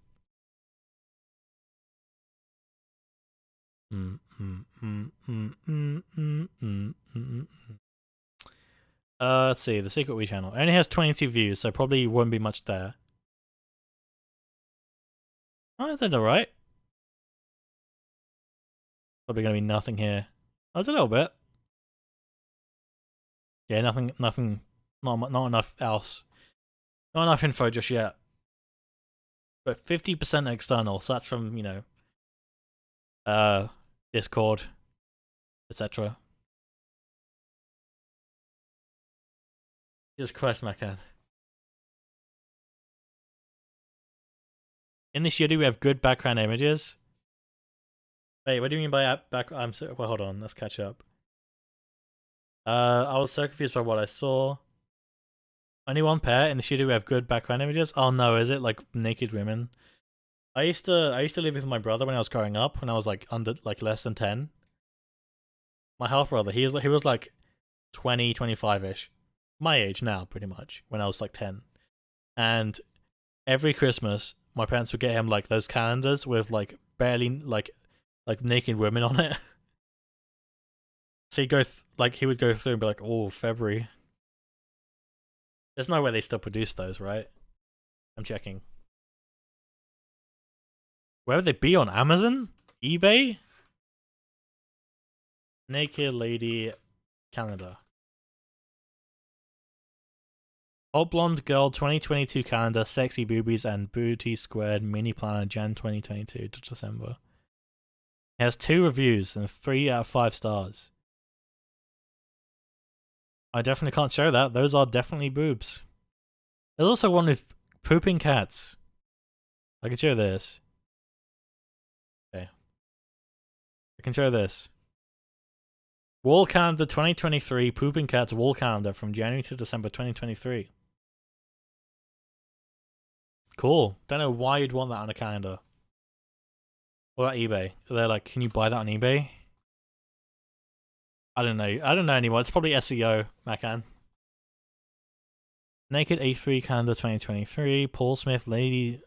Let's see, the Secret We channel. It only has 22 views, so probably won't be much there. Oh, that's alright. Probably gonna be nothing here. Oh, it's a little bit. Yeah, nothing, not enough else. Not enough info just yet. But 50% external, so that's from, you know, Discord, etc. Jesus Christ, Macan. In this video, we have good background images. Wait, what do you mean by back? I'm so. Well, hold on. Let's catch up. I was so confused by what I saw. Only one pair in the studio. We have good background images. Oh no, is it like naked women? I used to live with my brother when I was growing up. When I was like less than 10. My half brother. He was like 20, 25-ish. My age now, pretty much. When I was like 10, and every Christmas, my parents would get him like those calendars with like barely like naked women on it. So he would go through and be like, "Oh, February." There's no way they still produce those, right? I'm checking. Where would they be on Amazon? eBay? Naked lady calendar. Hot blonde girl 2022 calendar, sexy boobies and booty squared mini planner Jan 2022 to December. It has 2 reviews and 3 out of 5 stars. I definitely can't show that. Those are definitely boobs. There's also one with pooping cats. I can show this. Okay. I can show this. Wall calendar 2023 pooping cats wall calendar from January to December 2023. Cool. Don't know why you'd want that on a calendar. What about eBay? They're like, can you buy that on eBay? I don't know. I don't know anymore. It's probably SEO, Macan. Naked A3 calendar 2023. Paul Smith lady.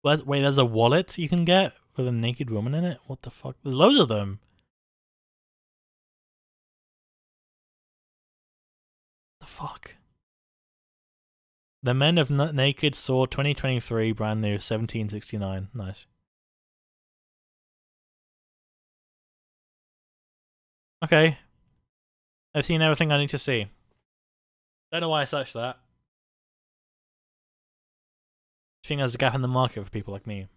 Wait, there's a wallet you can get with a naked woman in it? What the fuck? There's loads of them. What the fuck? The Men of Naked Sword 2023, brand new, 1769. Nice. Okay. I've seen everything I need to see. Don't know why I searched that. I think there's a gap in the market for people like me.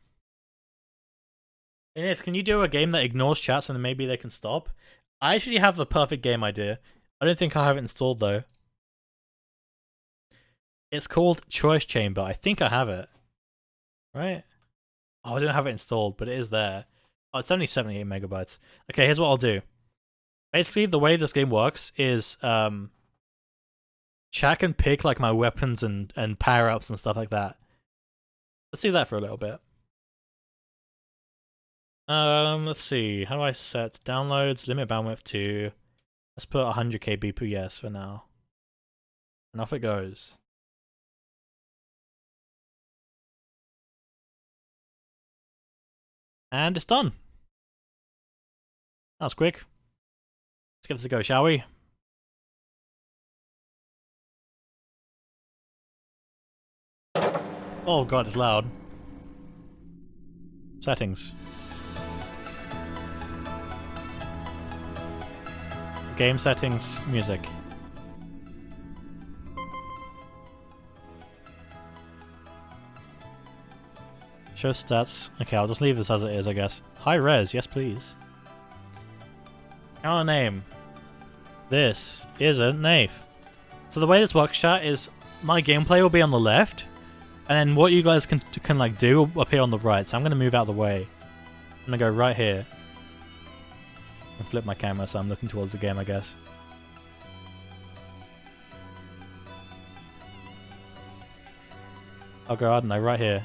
And if can you do a game that ignores chats and then maybe they can stop? I actually have the perfect game idea. I don't think I have it installed though. It's called Choice Chamber. I think I have it. Right? Oh, I don't have it installed, but it is there. Oh, it's only 78 megabytes. Okay, here's what I'll do. Basically, the way this game works is Chat can pick like my weapons and power-ups and stuff like that. Let's do that for a little bit. Let's see. How do I set downloads? Limit bandwidth to... Let's put 100 kbps for now. And off it goes. And it's done. That was quick. Let's give this a go, shall we? Oh god, it's loud. Settings. Game settings, music. Show stats. Okay, I'll just leave this as it is, I guess. High res, yes please. Counter name. This isn't Nath. So the way this works, chat, is my gameplay will be on the left, and then what you guys can like do will appear on the right. So I'm gonna move out of the way. I'm gonna go right here. And flip my camera so I'm looking towards the game, I guess. I'll go, I don't know, right here.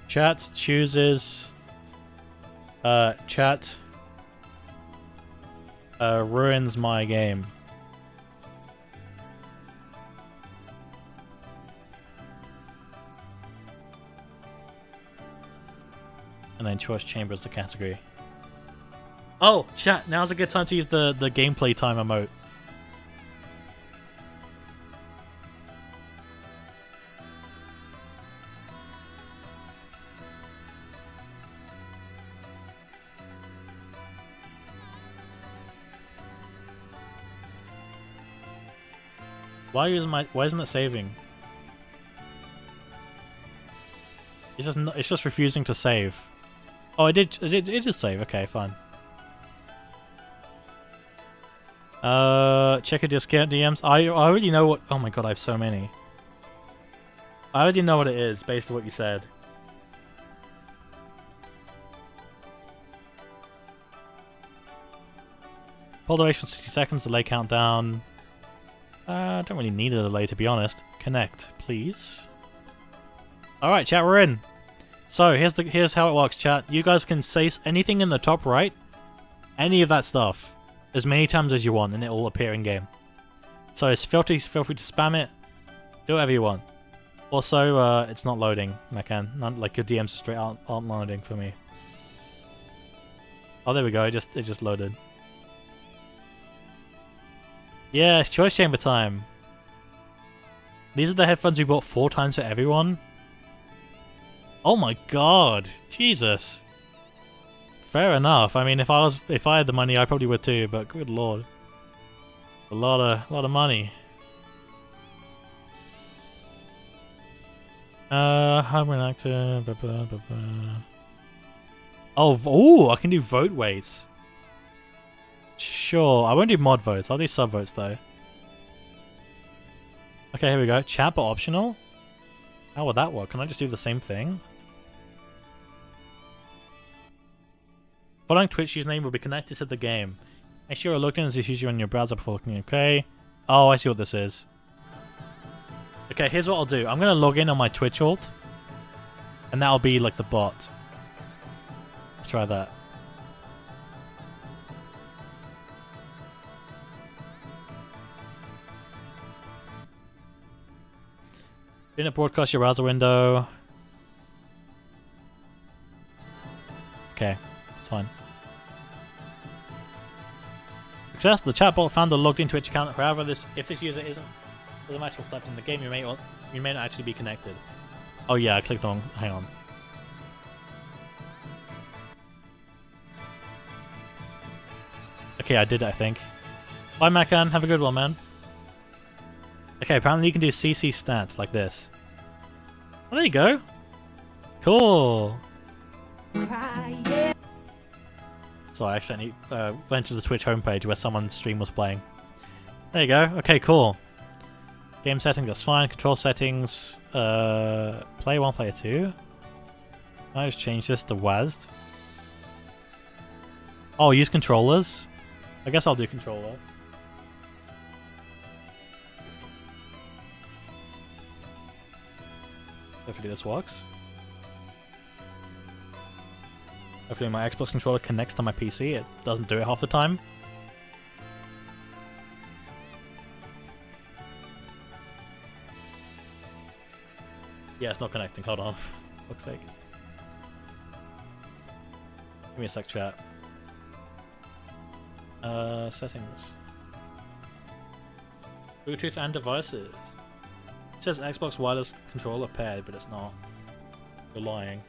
Chat chooses chat ruins my game. And then choice chamber is the category. Oh, chat, now's a good time to use the gameplay time emote. Why isn't it saving? It's just refusing to save. Oh, it did save. Okay, fine. Check a discount DMs. I already know what. Oh my god, I have so many. I already know what it is based on what you said. Pull duration 60 seconds. Delay countdown. I don't really need a delay, to be honest. Connect, please. Alright, chat, we're in. So, here's how it works, chat. You guys can say anything in the top right. Any of that stuff. As many times as you want, and it will appear in-game. So, feel free to spam it. Do whatever you want. Also, it's not loading, Macan. Not like your DMs straight aren't loading for me. Oh, there we go. It just loaded. Yeah, it's choice chamber time. These are the headphones we bought 4 times for everyone. Oh my god, Jesus. Fair enough. I mean, if I had the money, I probably would too. But good lord, a lot of money. Hardware active. Oh, I can do vote weights. Sure, I won't do mod votes. I'll do sub votes though. Okay, here we go. Chat but optional. How would that work? Can I just do the same thing? Following Twitch username will be connected to the game. Make sure you're logged in as this user on your browser before looking. Okay. Oh, I see what this is. Okay, here's what I'll do. I'm gonna log in on my Twitch alt, and that'll be like the bot. Let's try that. Didn't broadcast your browser window. Okay, that's fine. Success. The chatbot found a logged in Twitch account. However, if this user isn't automatically selected in the game, you may not actually be connected. Oh yeah, I clicked on. Hang on. Okay, I did it, I think. Bye, Macan. Have a good one, man. Okay, apparently you can do CC stats like this. Oh, there you go. Cool. So I accidentally went to the Twitch homepage where someone's stream was playing. There you go. Okay, cool. Game settings, that's fine. Control settings. Player 1, player 2. Can I just change this to WASD? Oh, use controllers? I guess I'll do controller. Hopefully this works. Hopefully my Xbox controller connects to my PC. It doesn't do it half the time. Yeah, it's not connecting. Hold on. Fuck's sake. Give me a sec, chat. Settings. Bluetooth and devices. It says Xbox wireless controller paired, but it's not. You're lying.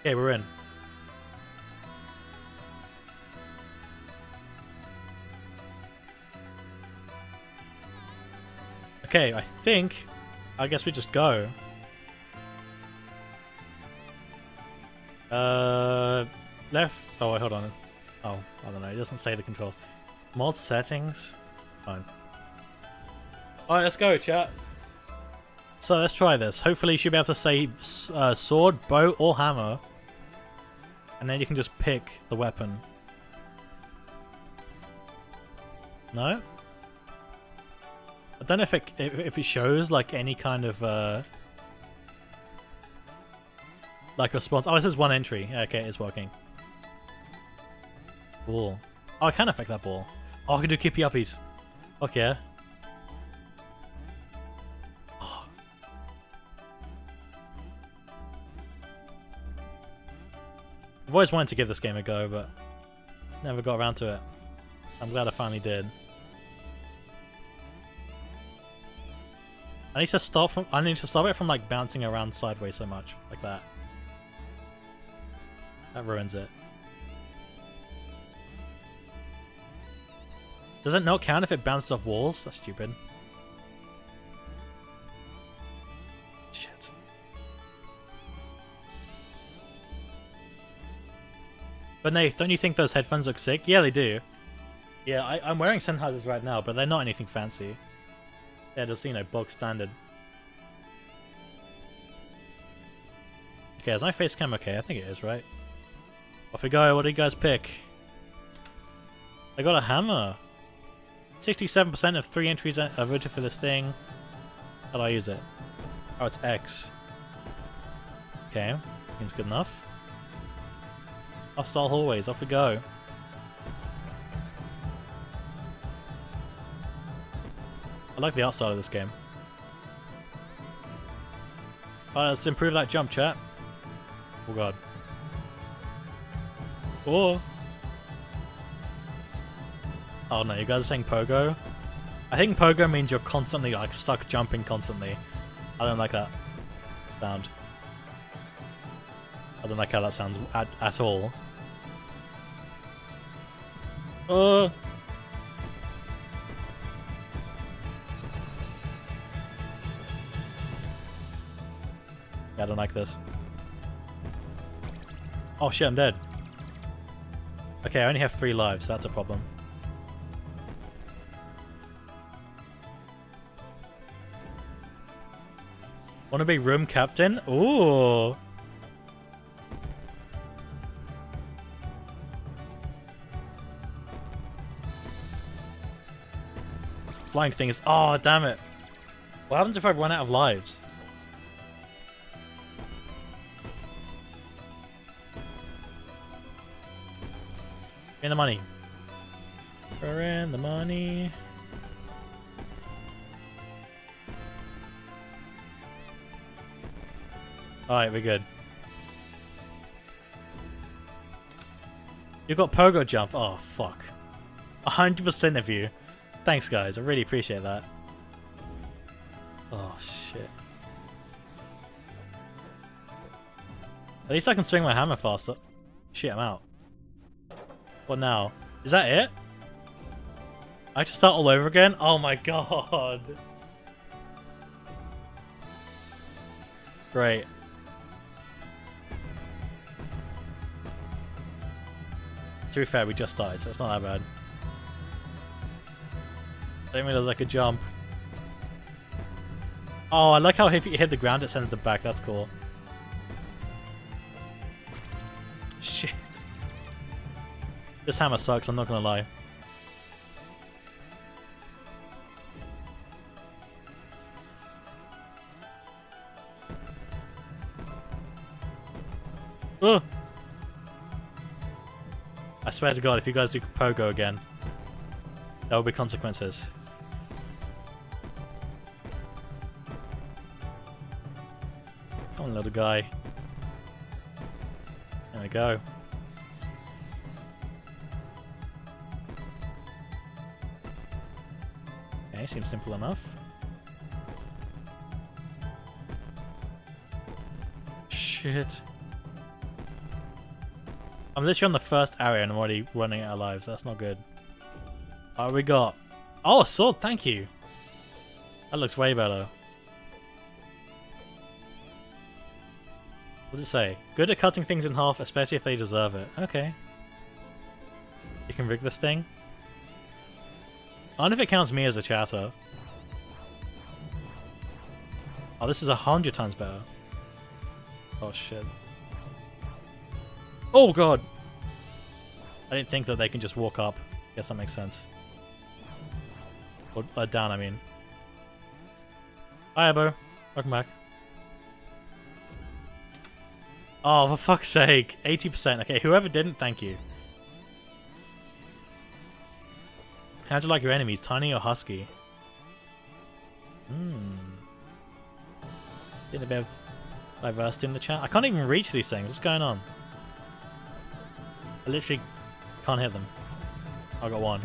Okay, we're in. Okay, I guess we just go. Left. Oh, wait, hold on. Oh, I don't know. It doesn't say the controls. Mod settings. Fine. Alright, let's go, chat. So let's try this. Hopefully you should be able to say sword, bow, or hammer. And then you can just pick the weapon. No? I don't know if it shows like any kind of like response. Oh, it says one entry. Okay, it's working. Ball. Oh, I can affect that ball. Oh, I can do kippy uppies. Fuck yeah. Oh. I've always wanted to give this game a go, but never got around to it. I'm glad I finally did. I need to stop it from like bouncing around sideways so much, like that. That ruins it. Does it not count if it bounces off walls? That's stupid. Shit. But Nate, don't you think those headphones look sick? Yeah, they do. Yeah, I'm wearing Sennheisers right now, but they're not anything fancy. They're just, you know, bog standard. Okay, is my face cam okay? I think it is, right? Off we go. What do you guys pick? I got a hammer. 67% of 3 entries are voted for this thing. How do I use it? Oh, it's X. Okay, seems good enough. Hostile hallways. Off we go. I like the outside of this game. Alright, let's improve that jump, chat. Oh god. Oh no, you guys are saying pogo? I think pogo means you're constantly like stuck jumping constantly. I don't like that sound. I don't like how that sounds at all. Yeah, I don't like this. Oh shit, I'm dead. Okay, I only have 3 lives, that's a problem. Wanna be room captain? Ooh! Flying thing is... Oh, damn it. What happens if I run out of lives? Give me the money. Throw in the money. Alright, we're good. You got pogo jump. Oh, fuck. 100% of you. Thanks, guys. I really appreciate that. Oh, shit. At least I can swing my hammer faster. Shit, I'm out. What now? Is that it? I have to start all over again? Oh my god. Great. To be fair, we just started, so it's not that bad. Didn't realize I could jump. Oh, I like how if you hit the ground, it sends them back. That's cool. Shit. This hammer sucks, I'm not gonna lie. Ugh. I swear to God, if you guys do pogo again, there will be consequences. Come on, little guy. There we go. Okay, seems simple enough. Shit. I'm literally on the first area and I'm already running out of lives. That's not good. What we got? Oh, a sword, thank you. That looks way better. What does it say? Good at cutting things in half, especially if they deserve it. Okay. You can rig this thing. I wonder if it counts me as a chatter. Oh, this is 100 times better. Oh shit. Oh god! I didn't think that they can just walk up. Guess that makes sense. Or down, I mean. Hi, Ebo. Welcome back. Oh, for fuck's sake. 80%. Okay, whoever didn't, thank you. How'd you like your enemies? Tiny or husky? Getting a bit of diversity in the chat. I can't even reach these things. What's going on? I literally can't hit them. I got one.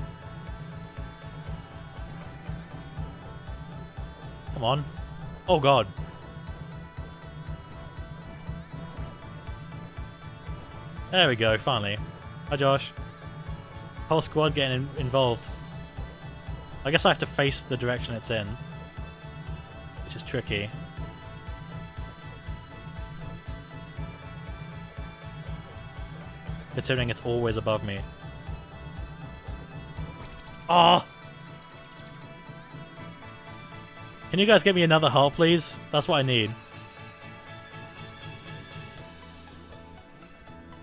Come on. Oh god. There we go, finally. Hi Josh. Whole squad getting involved. I guess I have to face the direction it's in, which is tricky. Considering it's always above me. Oh! Can you guys get me another heart, please? That's what I need.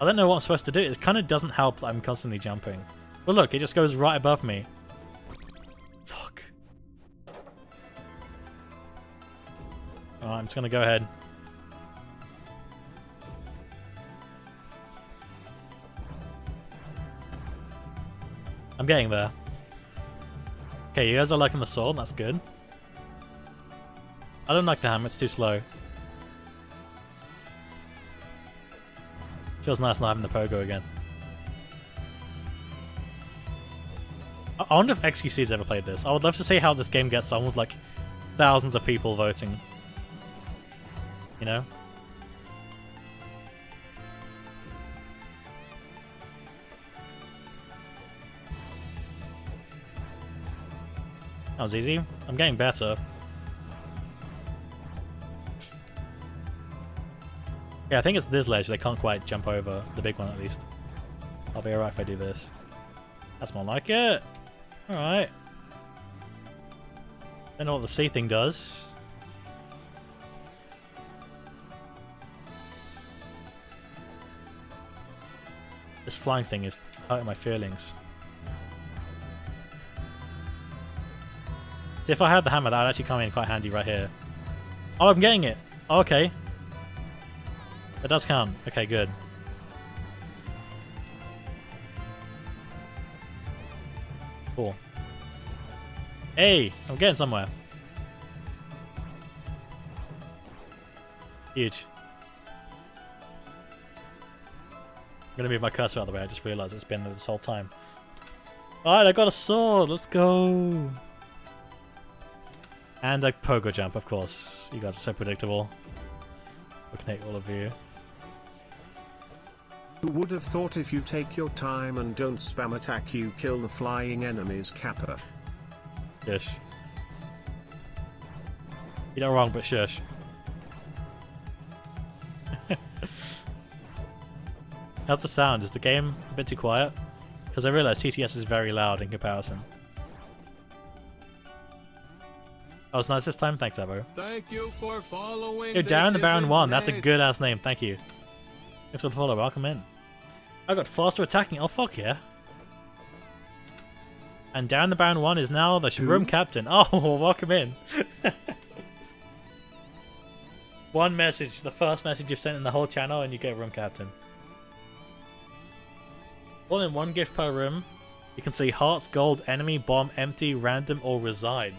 I don't know what I'm supposed to do. It kind of doesn't help that I'm constantly jumping. But look, it just goes right above me. Fuck. Alright, I'm just gonna go ahead. I'm getting there. Okay, you guys are liking the sword, that's good. I don't like the hammer, it's too slow. Feels nice not having the pogo again. I wonder if XQC's ever played this. I would love to see how this game gets on with like thousands of people voting. You know? That was easy. I'm getting better. Yeah, I think it's this ledge they can't quite jump over. The big one, at least. I'll be alright if I do this. That's more like it. Alright. Don't know what the C thing does. This flying thing is hurting my feelings. If I had the hammer, that would actually come in quite handy right here. Oh, I'm getting it! Oh, okay. That does count. Okay, good. Cool. Hey! I'm getting somewhere. Huge. I'm gonna move my cursor out of the way, I just realised it's been there this whole time. Alright, I got a sword! Let's go! And a pogo jump, of course. You guys are so predictable. Looking at all of you. Who would have thought if you take your time and don't spam attack you kill the flying enemies, Kappa? Shush. You're not wrong, but shush. How's the sound? Is the game a bit too quiet? Because I realize TTS is very loud in comparison. That was nice this time. Thanks, Evo. Thank you for following. Yo, Darren the Baron Isn't 1. That's a Ned. good ass name. Thank you. Thanks for the follow. Welcome in. I got faster attacking. Oh, fuck yeah. And Darren the Baron 1 is now the room captain. Oh, welcome in. One message, the first message you've sent in the whole channel, and you get room captain. All in one gift per room. You can see hearts, gold, enemy, bomb, empty, random, or resign.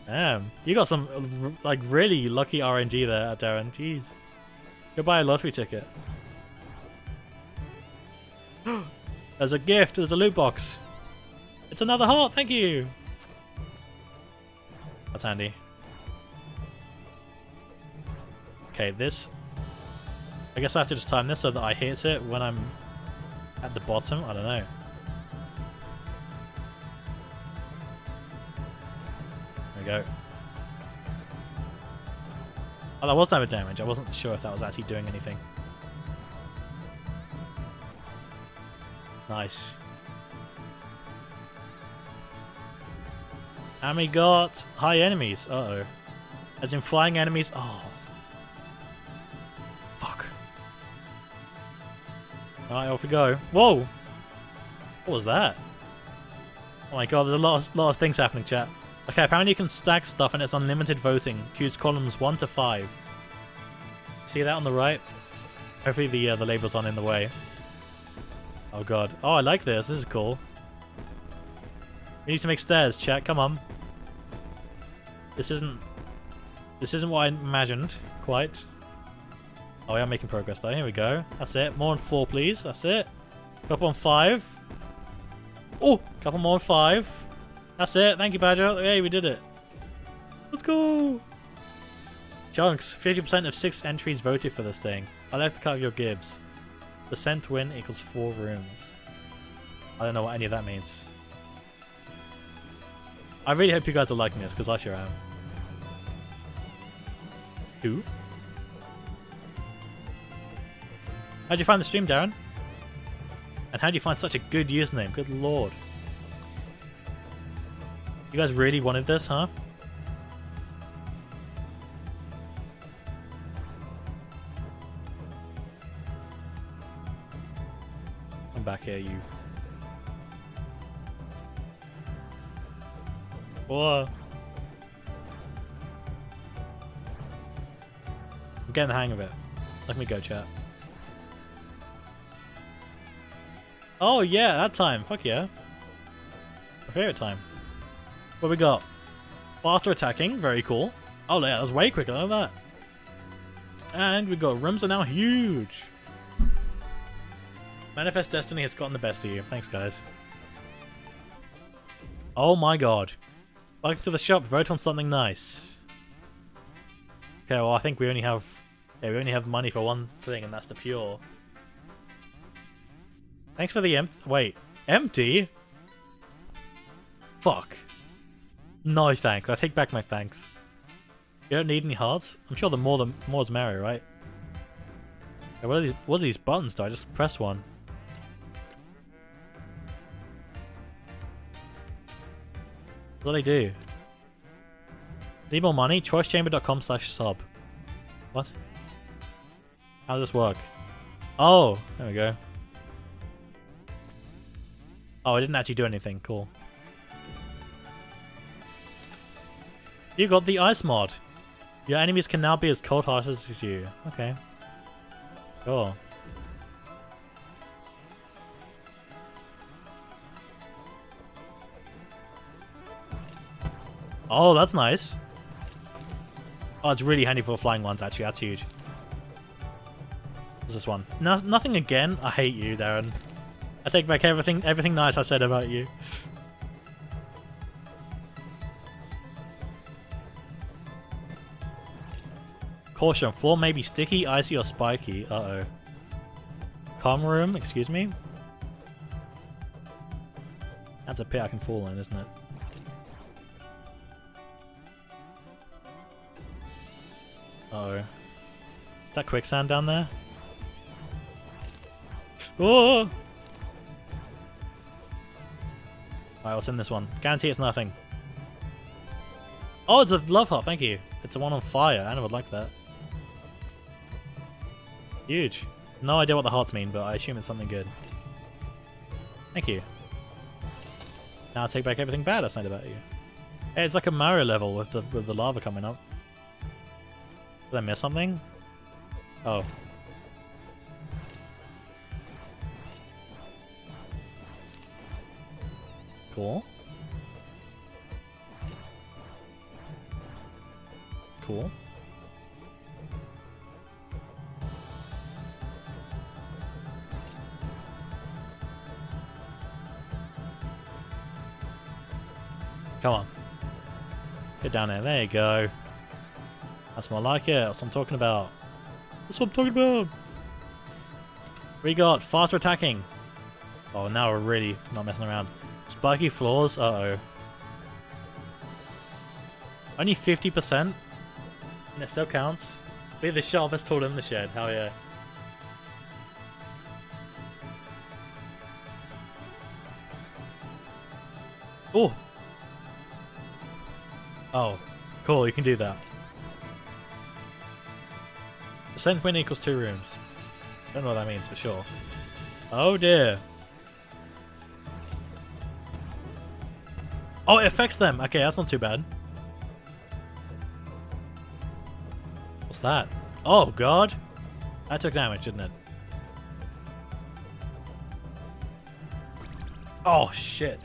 Damn, you got some like really lucky RNG there, Darren. Jeez. Go buy a lottery ticket. There's a gift. There's a loot box. It's another heart. Thank you. That's handy. Okay, this. I guess I have to just time this so that I hit it when I'm at the bottom. I don't know. There we go. Oh, that was damage damage. I wasn't sure if that was actually doing anything. Nice. And we got high enemies. Uh-oh. As in flying enemies. Oh. Fuck. Alright, off we go. Whoa! What was that? Oh my god, there's a lot of things happening, chat. Okay, apparently you can stack stuff and it's unlimited voting. Choose columns 1 to 5. See that on the right? Hopefully the label's on in the way. Oh god. Oh, I like this. This is cool. We need to make stairs, chat. Come on. This isn't what I imagined, quite. Oh, we are making progress though. Here we go. That's it. More on 4, please. That's it. Couple on 5. Oh, couple more on 5. That's it. Thank you, Badger. Hey, we did it. Let's go. Chunks. 50% of 6 entries voted for this thing. I like the cut of your Gibbs. Percent win equals 4 rooms. I don't know what any of that means. I really hope you guys are liking this, because I sure am. Who? How'd you find the stream, Darren? And how'd you find such a good username? Good lord. You guys really wanted this, huh? I'm back here, you. Whoa. I'm getting the hang of it. Let me go, chat. Oh yeah, that time. Fuck yeah. My favorite time. What we got? Faster attacking. Very cool. Oh yeah, that was way quicker than that. And we got rooms are now huge. Manifest Destiny has gotten the best of you. Thanks, guys. Oh my god. Welcome to the shop. Vote on something nice. Okay, well I think we only have money for one thing, and that's the pure. Thanks for the wait, empty? Fuck. No thanks. I take back my thanks. You don't need any hearts? I'm sure the more's merrier, right? Okay, what are these buttons do? I just press one. What do they do? Need more money? Choicechamber.com/sub. What? How does this work? Oh, there we go. Oh, I didn't actually do anything. Cool. You got the ice mod. Your enemies can now be as cold-hearted as you. Okay. Cool. Oh, that's nice. Oh, it's really handy for flying ones, actually. That's huge. What's this one? No, nothing again. I hate you, Darren. I take back everything nice I said about you. Caution, floor may be sticky, icy, or spiky. Uh-oh. Calm room, excuse me? That's a pit I can fall in, isn't it? Uh-oh. Is that quicksand down there? Oh! Alright, what's in this one? Guarantee it's nothing. Oh, it's a love heart, thank you. It's a one on fire. I would like that. Huge. No idea what the hearts mean, but I assume it's something good. Thank you. Now I'll take back everything bad I said about you. Hey, it's like a Mario level with the lava coming up. Did I miss something? Oh. Cool. Cool. Come on. Get down there. There you go. That's more like it. That's what I'm talking about. That's what I'm talking about. We got faster attacking. Oh, now we're really not messing around. Spiky floors. Uh-oh. Only 50%? And it still counts. Be the sharpest tool in the shed. Hell yeah. Oh. Oh, cool, you can do that. Percent win equals 2 rooms. Don't know what that means, but sure. Oh dear. Oh, it affects them. Okay, that's not too bad. What's that? Oh god. That took damage, didn't it? Oh shit.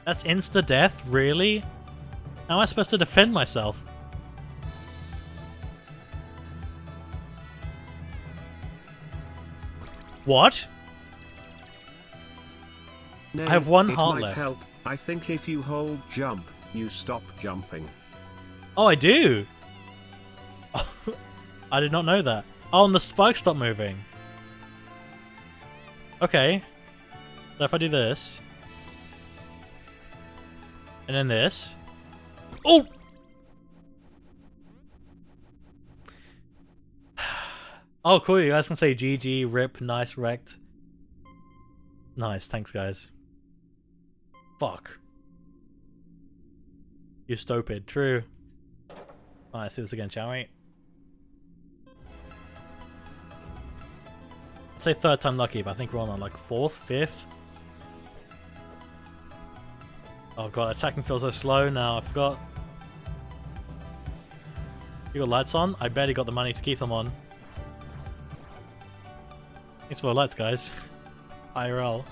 That's insta-death? Really? How am I supposed to defend myself? What? Nay, I have one it heart might left. Help. I think if you hold jump, you stop jumping. Oh, I do! I did not know that. Oh, and the spikes stop moving. Okay. So if I do this... and then this... Oh! Oh, cool. You guys can say GG, RIP, nice, wrecked. Nice. Thanks, guys. Fuck. You stupid. True. Alright, let's do this again, shall we? I'd say third time lucky, but I think we're on like fourth, fifth. Oh god, attacking feels so slow now. I forgot. You got lights on? I barely got the money to keep them on. Thanks for the lights, guys. IRL.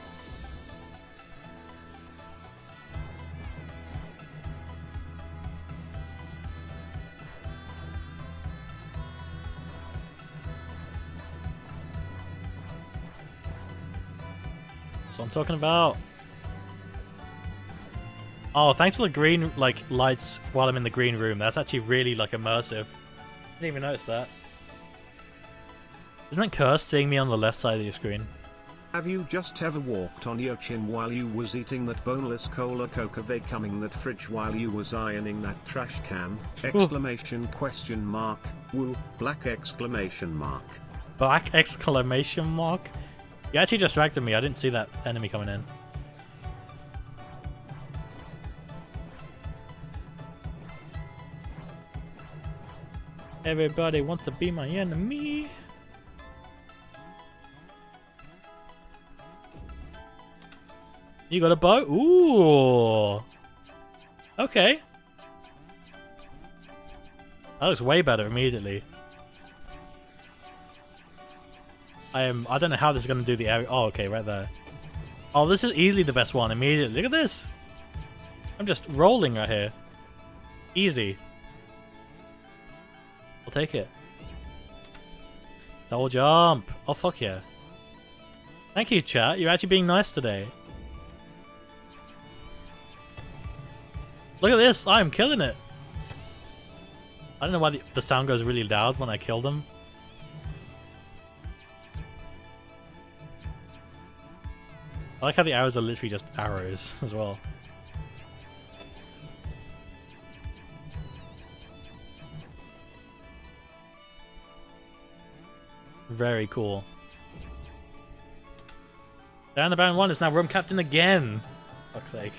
That's what I'm talking about. Oh, thanks for the green, like, lights while I'm in the green room. That's actually really, like, immersive. Didn't even notice that. Isn't it cursed seeing me on the left side of your screen? Have you just ever walked on your chin while you was eating that boneless cola coca vacuuming that fridge while you was ironing that trash can? Exclamation question mark. Woo, black exclamation mark. Black exclamation mark? You actually distracted me. I didn't see that enemy coming in. Everybody wants to be my enemy. You got a bow? Ooh. Okay. That looks way better immediately. I don't know how this is going to do the area. Oh, okay, right there. Oh, this is easily the best one immediately. Look at this. I'm just rolling right here. Easy. I'll take it. Double jump. Oh, fuck yeah. Thank you, chat. You're actually being nice today. Look at this. I'm killing it. I don't know why the sound goes really loud when I kill them. I like how the arrows are literally just arrows as well. Very cool. Dan the Baron 1 is now room captain again. Fuck's sake.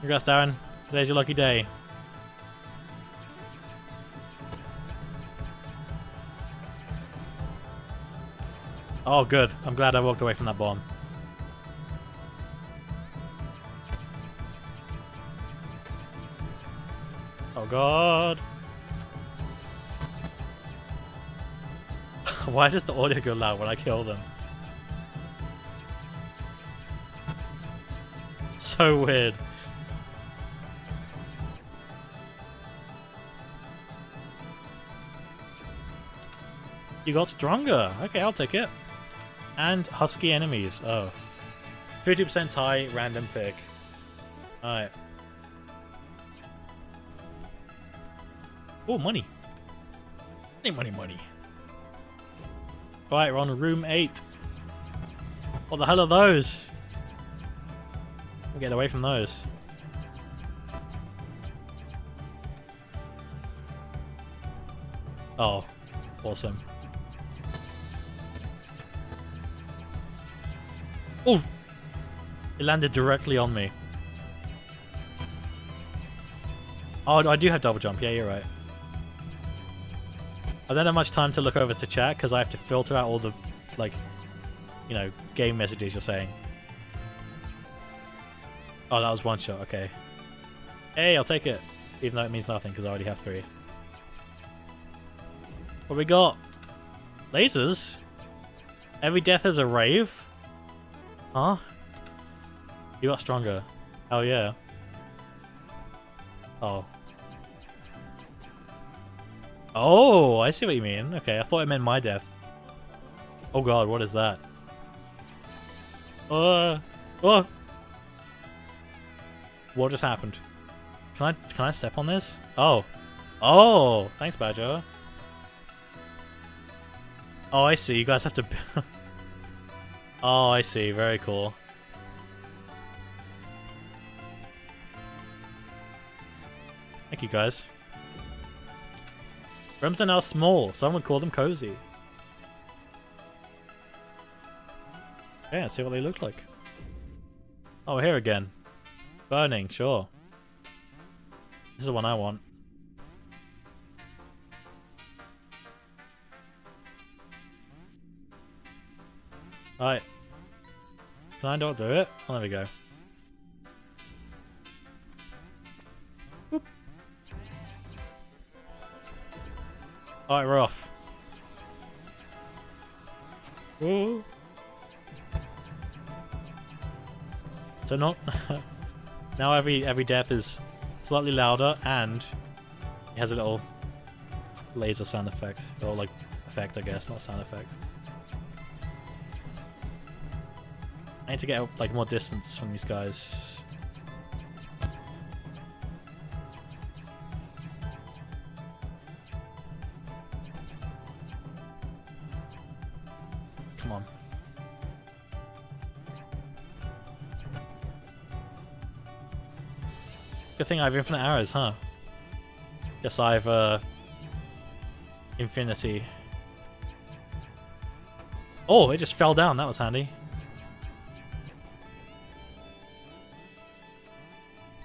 Congrats, Darren. Today's your lucky day. Oh, good. I'm glad I walked away from that bomb. Oh, God. Why does the audio go loud when I kill them? It's so weird. You got stronger. Okay, I'll take it. And husky enemies. Oh. 50% tie, random pick. Alright. Oh, money. Money, money. Alright, we're on room 8. What the hell are those? We'll get away from those. Oh, awesome. Oh! It landed directly on me. Oh, I do have double jump. Yeah, you're right. I don't have much time to look over to chat because I have to filter out all the, like, you know, game messages you're saying. Oh, that was one shot. Okay. Hey, I'll take it. Even though it means nothing because I already have 3. What we got? Lasers? Every death is a rave? Huh? You got stronger. Hell yeah. Oh. Oh, I see what you mean. Okay, I thought it meant my death. Oh god, what is that? Oh! What just happened? Can I step on this? Oh. Oh! Thanks, Badger. Oh, I see. You guys have to... Oh, I see. Very cool. Thank you, guys. Rooms are now small. Some would call them cozy. Okay, let's see what they look like. Oh, here again. Burning, sure. This is the one I want. Alright. Can I not do it? Oh, there we go. Boop. Alright, we're off. Ooh. So not... now every death is slightly louder and it has a little laser sound effect. Or like effect, I guess, not sound effect. I need to get like more distance from these guys. Come on. Good thing I have infinite arrows, huh? Guess I have infinity. Oh, it just fell down. That was handy.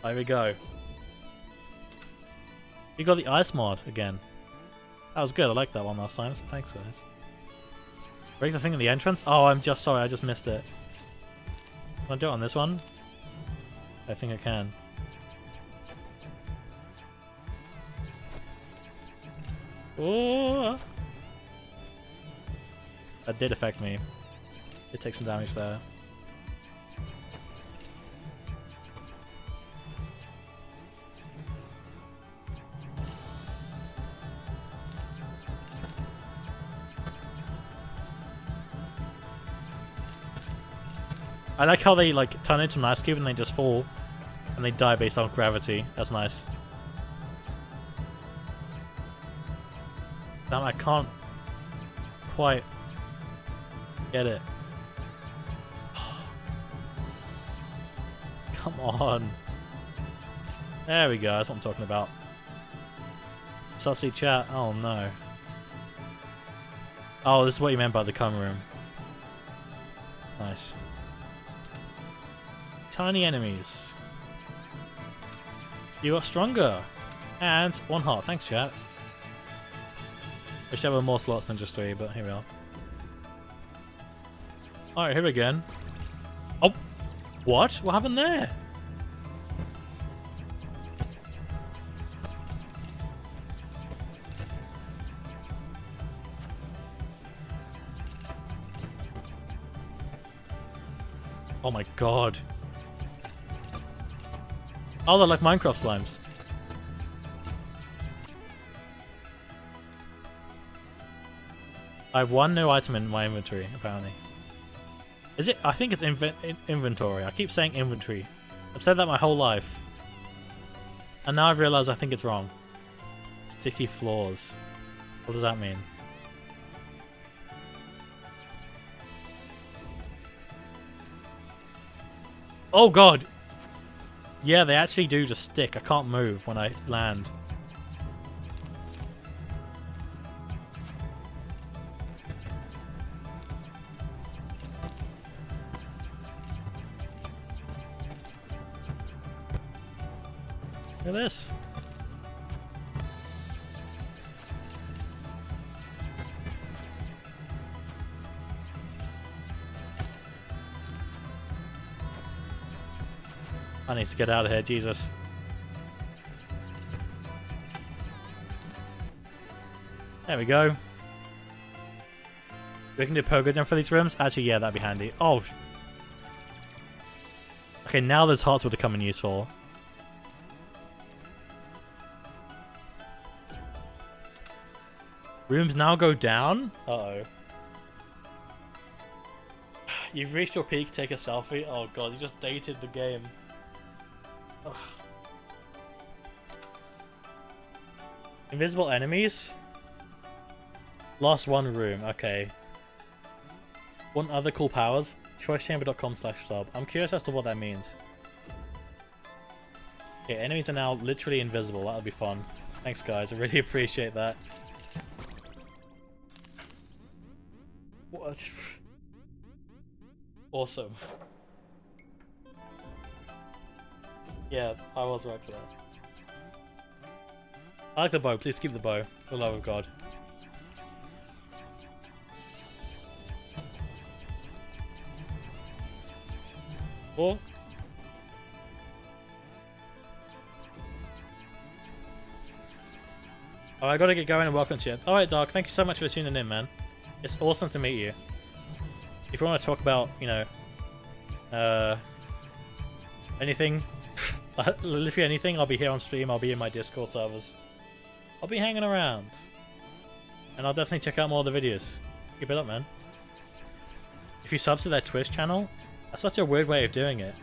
There we go. We got the ice mod again. That was good. I liked that one last time, so thanks, guys. Break the thing in the entrance? Oh, I'm just sorry. I just missed it. Can I do it on this one? I think I can. Oh! That did affect me. It takes some damage there. I like how they like turn into an ice cube and they just fall and they die based on gravity. That's nice. Damn, I can't quite get it. Come on. There we go, that's what I'm talking about. Sussy chat, oh no. Oh, this is what you meant by the cum room. Nice. tiny enemies. You got stronger. And 1 heart. Thanks, chat. Wish there were more slots than just 3, but here we are. Alright, here again. Oh! What? What happened there? Oh my god. Oh, they're like Minecraft slimes. I have 1 new item in my inventory, apparently. Is it? I think it's inventory. I keep saying inventory. I've said that my whole life. And now I've realized I think it's wrong. Sticky floors. What does that mean? Oh god! Yeah, they actually do just stick. I can't move when I land. Look at this. I need to get out of here, Jesus. There we go. We can do pogo jump for these rooms? Actually, yeah, that'd be handy. Oh. Okay, now those hearts would have come in useful. Rooms now go down? Uh-oh. You've reached your peak, take a selfie. Oh god, you just dated the game. Ugh. Invisible enemies? Lost 1 room, okay. Want other cool powers? Choicechamber.com/sub. I'm curious as to what that means. Okay, enemies are now literally invisible. That'll be fun. Thanks guys, I really appreciate that. What? Awesome. Yeah, I was right to that. I like the bow. Please keep the bow. For the love of God. Oh. Oh, I gotta get going and welcome to you. Alright, Dark, thank you so much for tuning in, man. It's awesome to meet you. If you want to talk about, you know, anything, literally anything, I'll be here on stream, I'll be in my Discord servers. I'll be hanging around. And I'll definitely check out more of the videos. Keep it up, man. If you sub to their Twitch channel, that's such a weird way of doing it.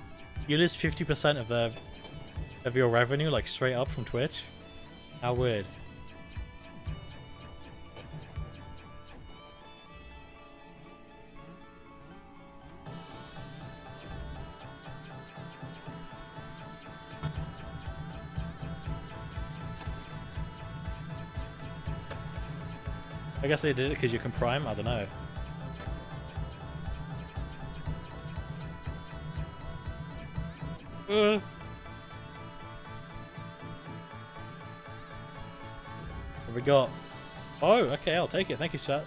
You lose 50% of your revenue, like, straight up from Twitch. How weird. I guess they did it because you can prime? I don't know. What have we got? Oh, okay, I'll take it. Thank you, chat.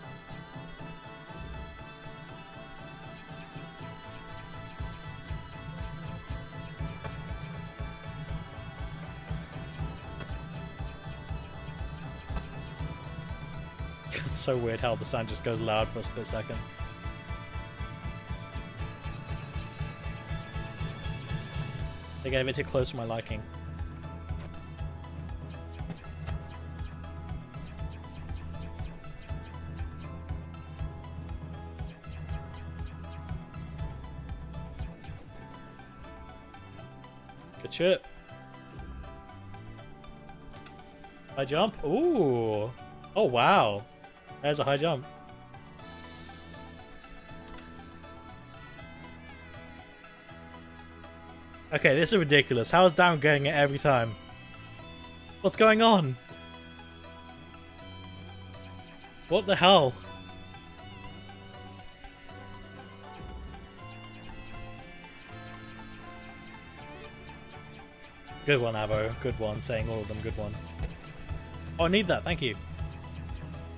It's so weird how the sound just goes loud for a split second. They get a bit too close to my liking. Good shit. High jump? Ooh. Oh wow. There's a high jump. Okay, this is ridiculous. How is Down getting it every time? What's going on? What the hell? Good one, Abo. Good one. Saying all of them. Good one. Oh, I need that. Thank you.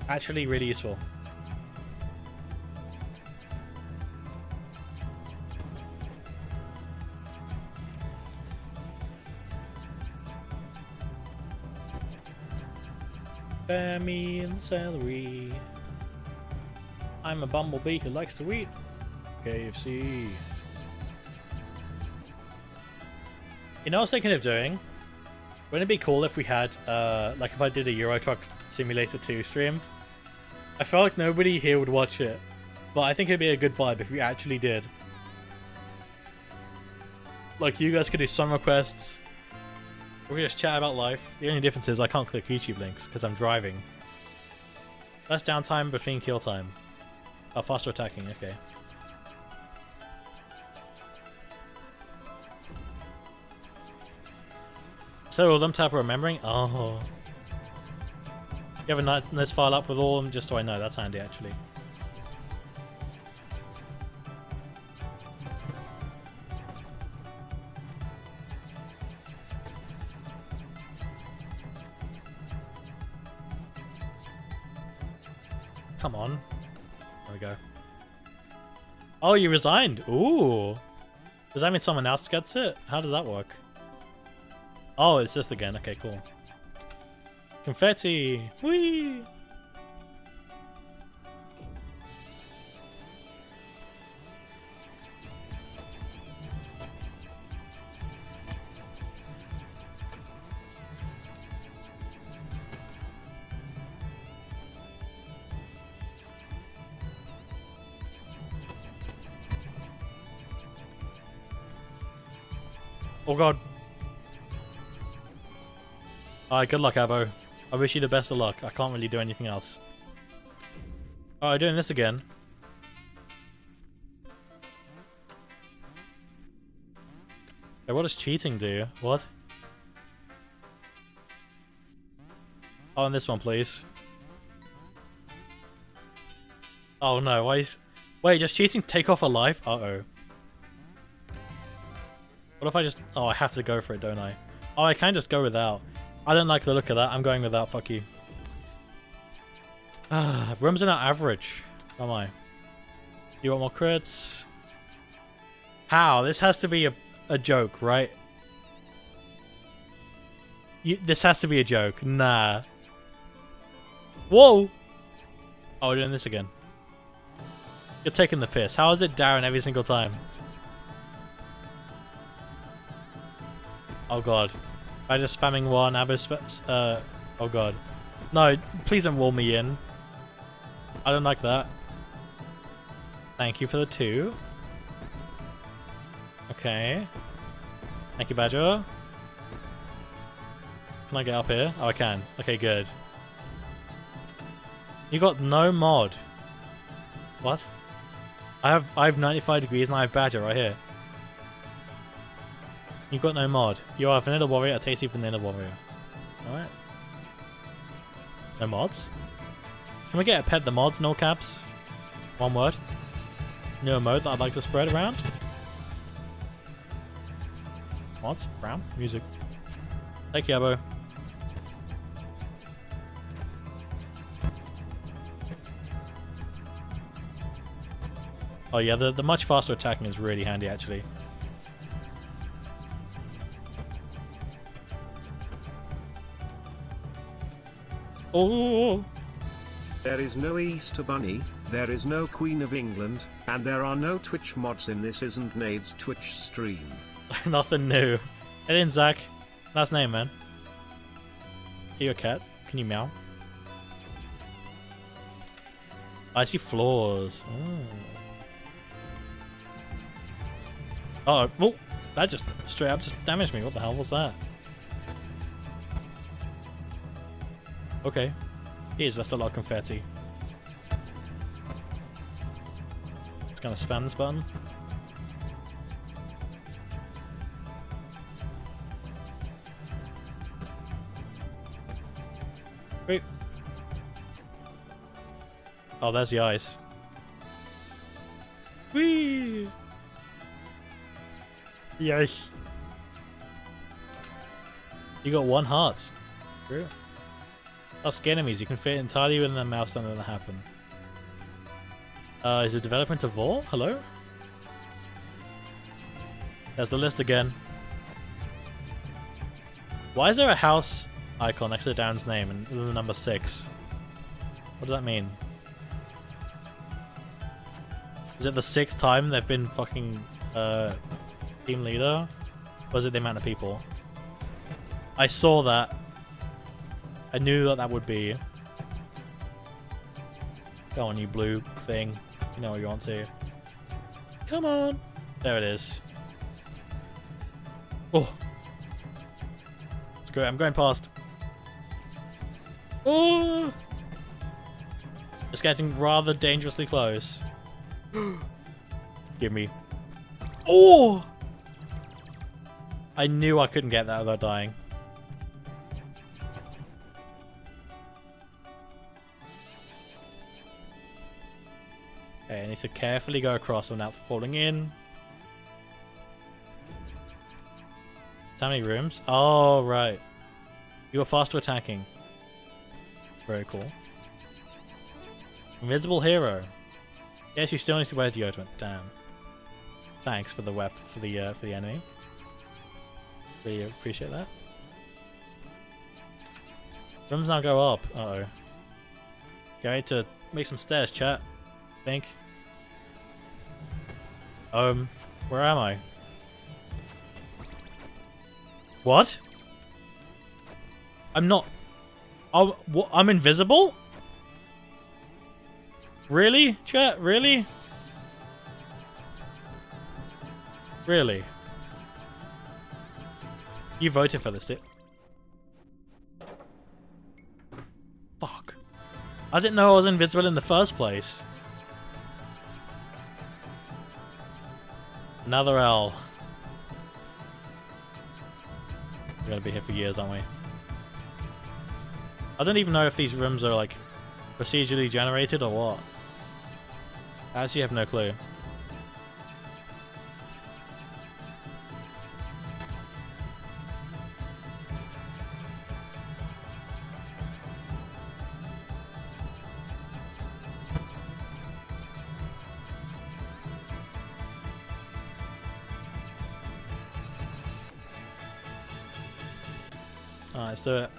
Actually, really useful. Bear me and celery. I'm a bumblebee who likes to eat KFC. You know what I was thinking of doing? Wouldn't it be cool if we had, like if I did a Euro Truck Simulator 2 stream? I feel like nobody here would watch it, but I think it'd be a good vibe if we actually did. Like, you guys could do some requests, or we just chat about life. The only difference is I can't click YouTube links because I'm driving. Less downtime between kill time. Oh, faster attacking, okay. So all of them tap remembering? Oh. You have a nice file up with all of them just so I know. That's handy actually. Come on. There we go. Oh, you resigned. Ooh. Does that mean someone else gets it? How does that work? Oh, it's this again. Okay, cool. Confetti! Whee! Oh god. Alright, good luck, Abo. I wish you the best of luck. I can't really do anything else. Alright, doing this again. Hey, what does cheating do? What? Oh, and this one, please. Oh no, why is... Wait, does cheating take off a life? Uh-oh. What if I just... Oh, I have to go for it, don't I? Oh, I can just go without. I don't like the look of that. I'm going without. Fuck you. Rooms are not average. Am I? You want more crits? How? This has to be a joke, right? This has to be a joke. Nah. Whoa! Oh, we're doing this again. You're taking the piss. How is it Darren every single time? Oh god. I just spamming one, oh god. No, please don't wall me in. I don't like that. Thank you for the 2. Okay. Thank you, Badger. Can I get up here? Oh, I can. Okay, good. You got no mod. What? I have 95 degrees and I have Badger right here. You've got no mod. You are a vanilla warrior, a tasty vanilla warrior. Alright. No mods? Can we get a pet the mods in all caps? One word. New mode that I'd like to spread around. Mods? Brown? Music. Thank you, Abo. Oh yeah, the much faster attacking is really handy actually. Oh. There is no Easter Bunny, there is no Queen of England, and there are no Twitch mods in This Isn't Nade's Twitch stream. Nothing new. Hey then, Zach. Nice name, man. Are you a cat? Can you meow? I see floors. Oh. Uh oh. That just straight up just damaged me. What the hell was that? Okay. Here's just a lot of confetti. Just gonna spam this button. Wait. Oh, there's the ice. Whee! Yes. You got 1 heart. True. Ask enemies. You can fit entirely within the mouse and then that happen. Is the development of Vor? Hello? There's the list again. Why is there a house icon next to Darren's name and the number 6? What does that mean? Is it the 6th time they've been fucking team leader? Or is it the amount of people? I saw that. I knew that that would be. Go on, you blue thing. You know what you want to. Come on! There it is. Oh! It's great, I'm going past. Oh! It's getting rather dangerously close. Give me. Oh! I knew I couldn't get that without dying. Okay, I need to carefully go across without falling in. How many rooms? Oh, right. You are faster attacking. Very cool. Invisible hero. Yes, you still need to wear deodorant. Damn. Thanks for the weapon for the enemy. Really appreciate that. Rooms now go up. Uh-oh. Okay, to make some stairs, chat. Think. Where am I? What? I'm not. Oh, I'm invisible? Really, chat? Really? Really? You voted for this, Fuck. I didn't know I was invisible in the first place. Another L. We're gonna be here for years, aren't we? I don't even know if these rooms are like procedurally generated or what. I actually have no clue. Alright, let's do it.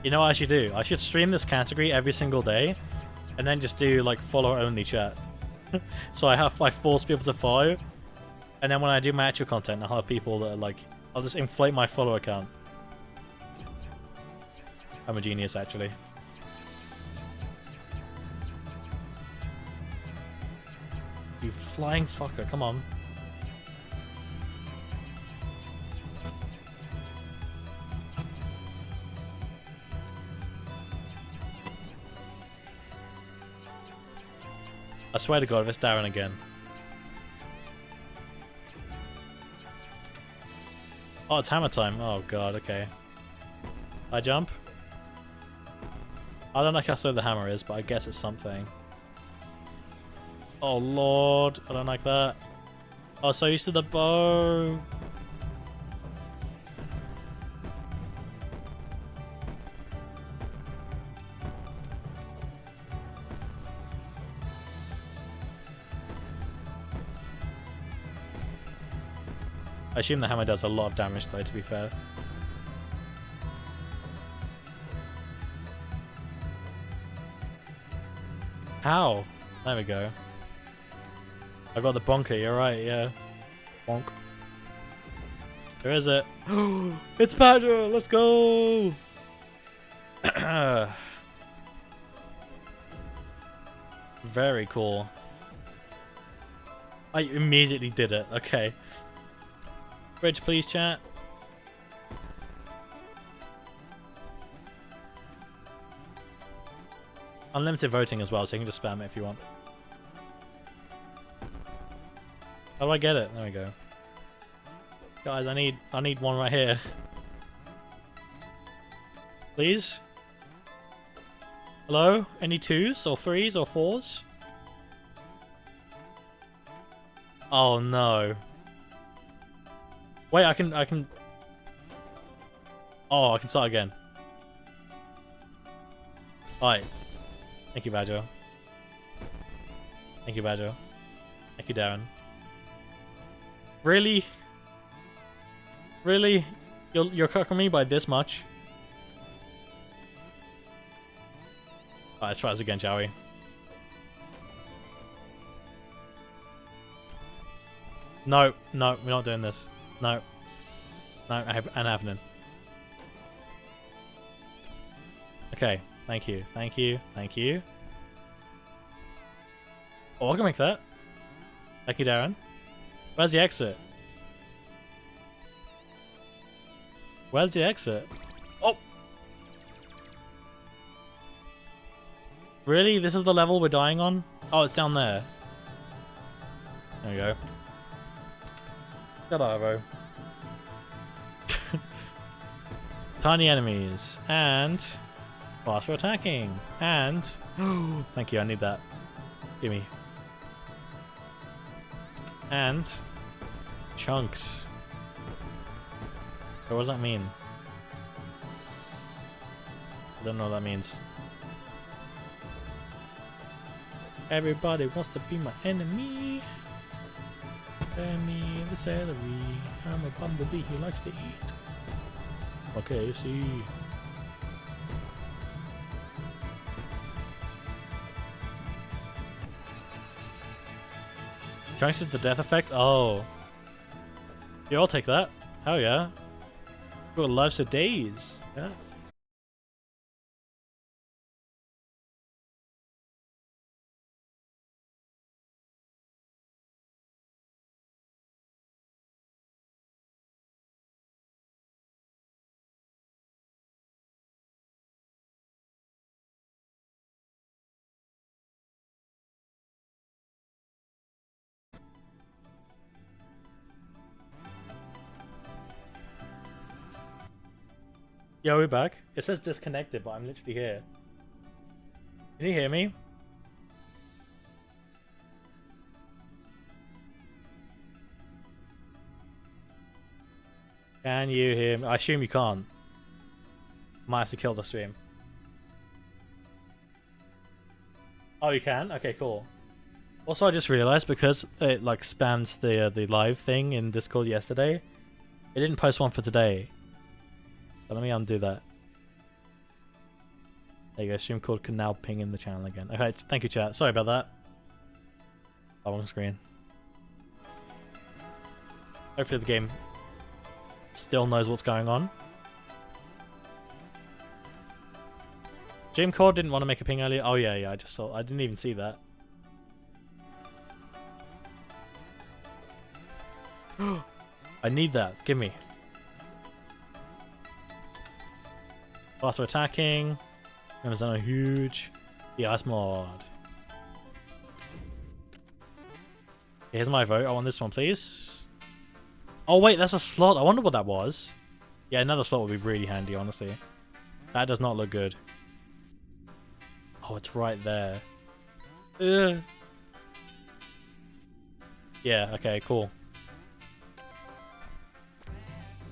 You know what I should do? I should stream this category every single day and then just do like follower only chat. So I force people to follow, and then when I do my actual content I'll have people that are like, I'll just inflate my follower account. I'm a genius actually. You flying fucker, come on. I swear to God, if it's Darren again. Oh, it's hammer time. Oh God, okay. I jump? I don't know how slow the hammer is, but I guess it's something. Oh Lord, I don't like that. Oh, so used to the bow. I assume the hammer does a lot of damage though, to be fair. How? There we go. I got the bonker, you're right, yeah. Bonk. Where is it? It's Badger! Let's go! Very cool. I immediately did it, okay. Bridge, please, chat. Unlimited voting as well, so you can just spam it if you want. How do I get it? There we go. Guys, I need one right here. Please? Hello? Any 2s or 3s or 4s? Oh no. Wait, I can... Oh, I can start again. Alright. Thank you, Badger. Thank you, Badger. Thank you, Darren. Really? Really? You're cooking me by this much? Alright, let's try this again, shall we? No, no, we're not doing this. No. No, ain't happening. Okay, thank you, thank you, thank you. Oh, I can make that. Thank you, Darren. Where's the exit? Where's the exit? Oh! Really? This is the level we're dying on? Oh, it's down there. There we go. Got Arvo. Tiny enemies. And... faster attacking. And... thank you, I need that. Gimme. And... chunks. So what does that mean? I don't know what that means. Everybody wants to be my enemy. Pay me the salary. I'm a bumblebee who likes to eat. Okay, see. Trunks is the death effect? Oh. Yeah, I'll take that. Hell yeah. Got lives for days. Yeah. Yeah, we're back. It says disconnected, but I'm literally here. Can you hear me? Can you hear me? I assume you can't. Might have to kill the stream. Oh, you can? Okay, cool. Also, I just realized because it like spams the live thing in Discord yesterday, it didn't post one for today. But let me undo that. There you go, stream code can now ping in the channel again. Okay, thank you, chat. Sorry about that. Wrong screen. Hopefully the game still knows what's going on. Jim Cord didn't want to make a ping earlier. Oh yeah, I just saw. I didn't even see that. I need that. Give me. Faster attacking. Members are huge. Yeah, that's mod. Here's my vote. I want this one, please. Oh wait, that's a slot. I wonder what that was. Yeah, another slot would be really handy, honestly. That does not look good. Oh, it's right there. Ugh. Yeah, okay, cool.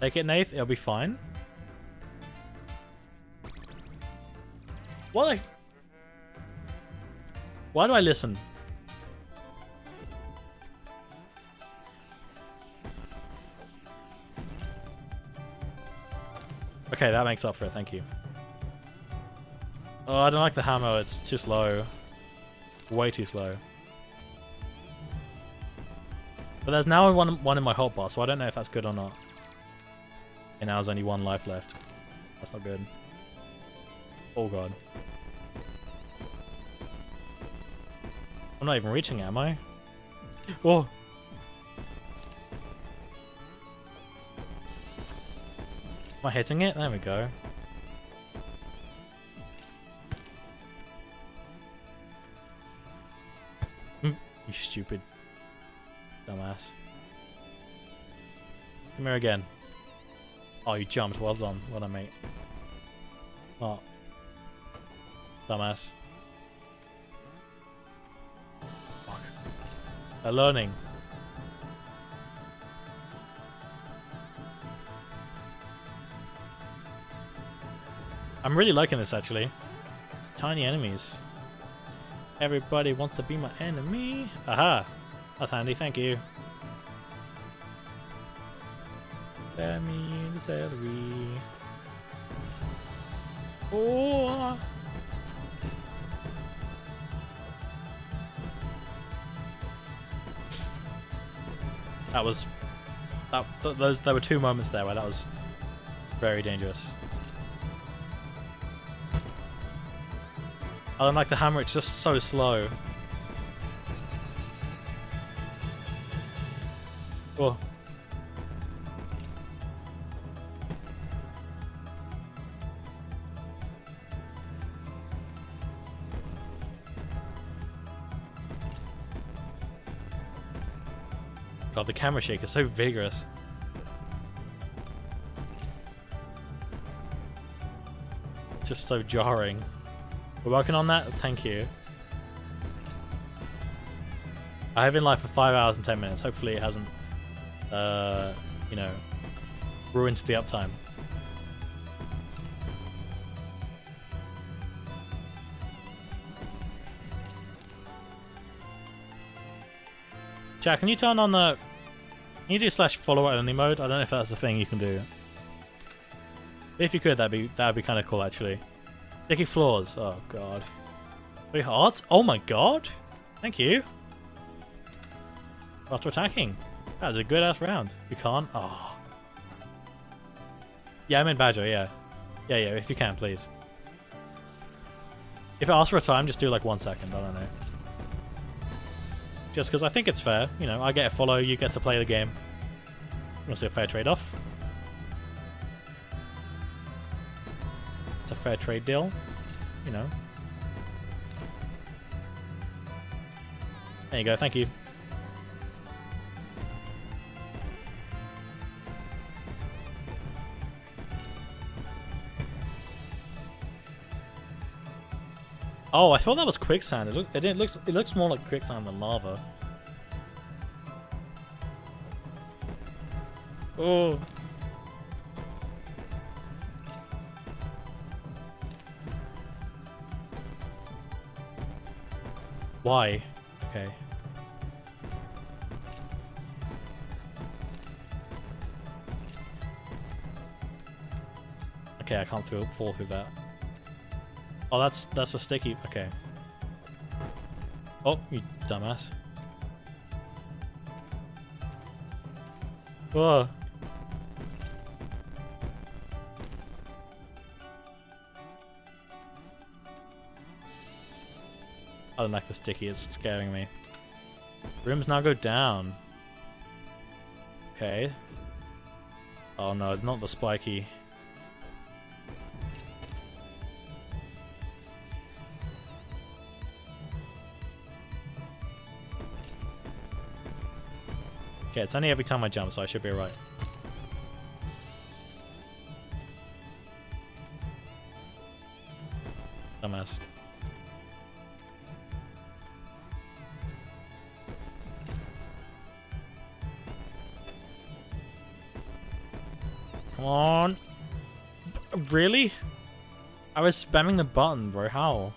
Take it, Nath. It'll be fine. Why do I listen? Okay, that makes up for it, thank you. Oh, I don't like the hammer, it's too slow. Way too slow. But there's now one in my hotbar, so I don't know if that's good or not. And now there's only one life left. That's not good. Oh god. I'm not even reaching it, am I? Oh! Am I hitting it? There we go. You stupid dumbass. Come here again. Oh, you jumped. Well done. Well done, mate. Oh. Dumbass. Fuck. They're learning. I'm really liking this actually. Tiny enemies. Everybody wants to be my enemy. Aha! That's handy, thank you. Spare me the celery. Oh! That was... there were two moments there where that was very dangerous. I don't like the hammer, it's just so slow. Oh. God, the camera shake is so vigorous. Just so jarring. We're working on that? Thank you. I have been live for 5 hours and 10 minutes. Hopefully it hasn't, you know, ruined the uptime. Jack, can you turn on the... Can you do /follower only mode? I don't know if that's the thing you can do. If you could, that'd be kind of cool, actually. Sticky floors. Oh god. 3 hearts? Oh my god! Thank you. After attacking. That was a good ass round. You can't? Oh. Yeah, I'm in Badger, yeah. Yeah, if you can, please. If it asks for a time, just do like 1 second, I don't know. Just because I think it's fair. You know, I get a follow, you get to play the game. It's a fair trade-off. It's a fair trade deal, you know. There you go, thank you. Oh, I thought that was quicksand. It looks more like quicksand than lava. Oh. Why? Okay. Okay, I can't fall through that. Oh, that's a sticky. Okay. Oh, you dumbass. Whoa. I don't like the sticky, it's scaring me. Rooms now go down. Okay. Oh no, not the spiky. Okay, it's only every time I jump, so I should be alright. Dumbass. Come on. Really? I was spamming the button, bro. How?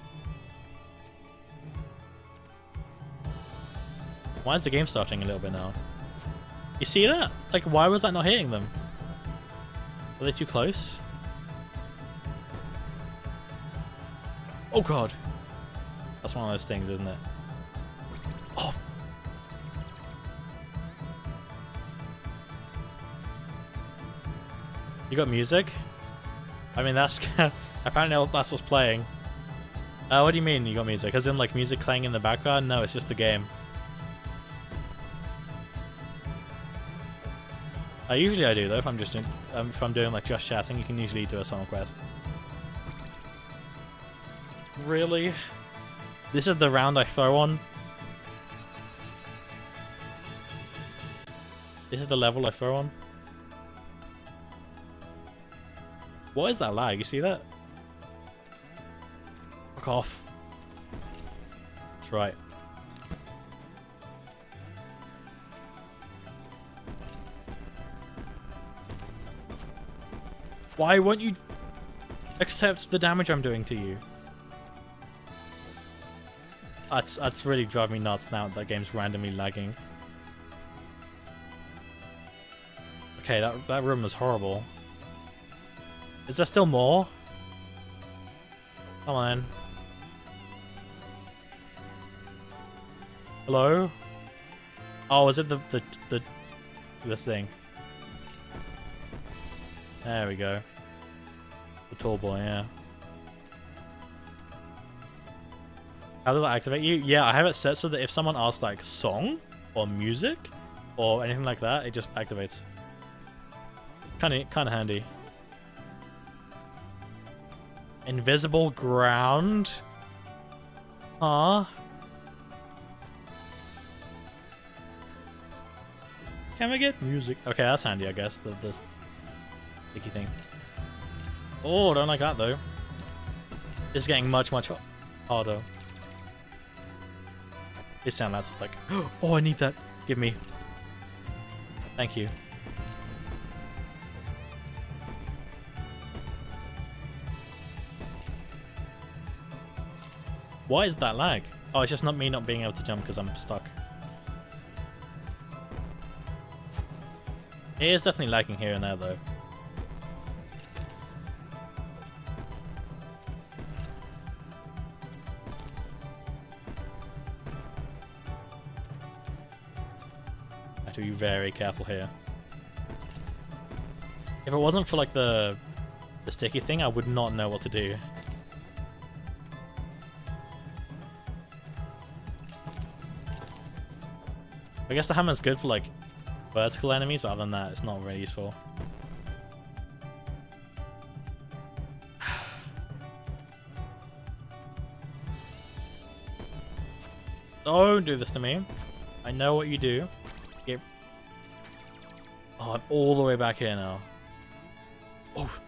Why is the game starting a little bit now? You see that? Like, why was that not hitting them? Were they too close? Oh god. That's one of those things, isn't it? Oh. You got music? I mean, that's... apparently that's what's playing. What do you mean you got music? As in, like, music playing in the background? No, it's just the game. Usually I do though. If I'm doing like just chatting, you can usually do a song quest. Really? This is the round I throw on. This is the level I throw on. What is that lag? You see that? Fuck off. That's right. Why won't you... Accept the damage I'm doing to you. That's really driving me nuts now that game's randomly lagging. Okay, that room was horrible. Is there still more? Come on. Hello? Oh, is it this thing? There we go. The tall boy, yeah. How does that activate you? Yeah, I have it set so that if someone asks like song or music or anything like that, it just activates. Kind of handy. Invisible ground. Huh? Can we get music? Okay, that's handy, I guess. The sticky thing. Oh, don't like that though. It's getting much harder. This sound that's like, oh, I need that. Give me. Thank you. Why is that lag? Oh, it's just not me not being able to jump because I'm stuck. It is definitely lagging here and there though. I have to be very careful here. If it wasn't for like the sticky thing, I would not know what to do. I guess the hammer's good for like vertical enemies, but other than that, it's not very useful. Don't do this to me. I know what you do. Get... Oh, I'm all the way back here now. Oh.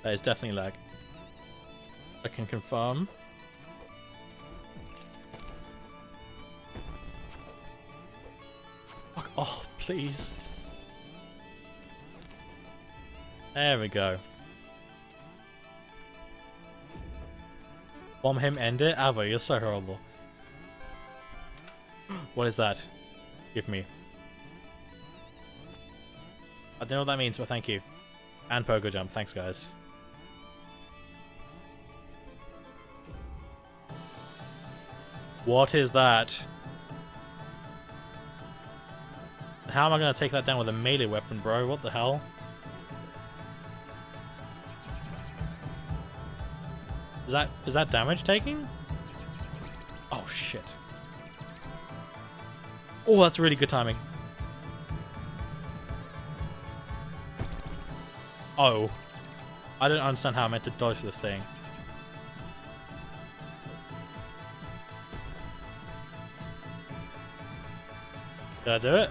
That is definitely lag. I can confirm. Fuck off, please. There we go. Bomb him, end it? Avo, you're so horrible. What is that? Give me. I don't know what that means, but thank you. And pogo jump, thanks guys. What is that? How am I going to take that down with a melee weapon, bro? What the hell? Is that damage taking? Oh shit. Oh, that's really good timing. Oh. I don't understand how I meant to dodge this thing. Did I do it?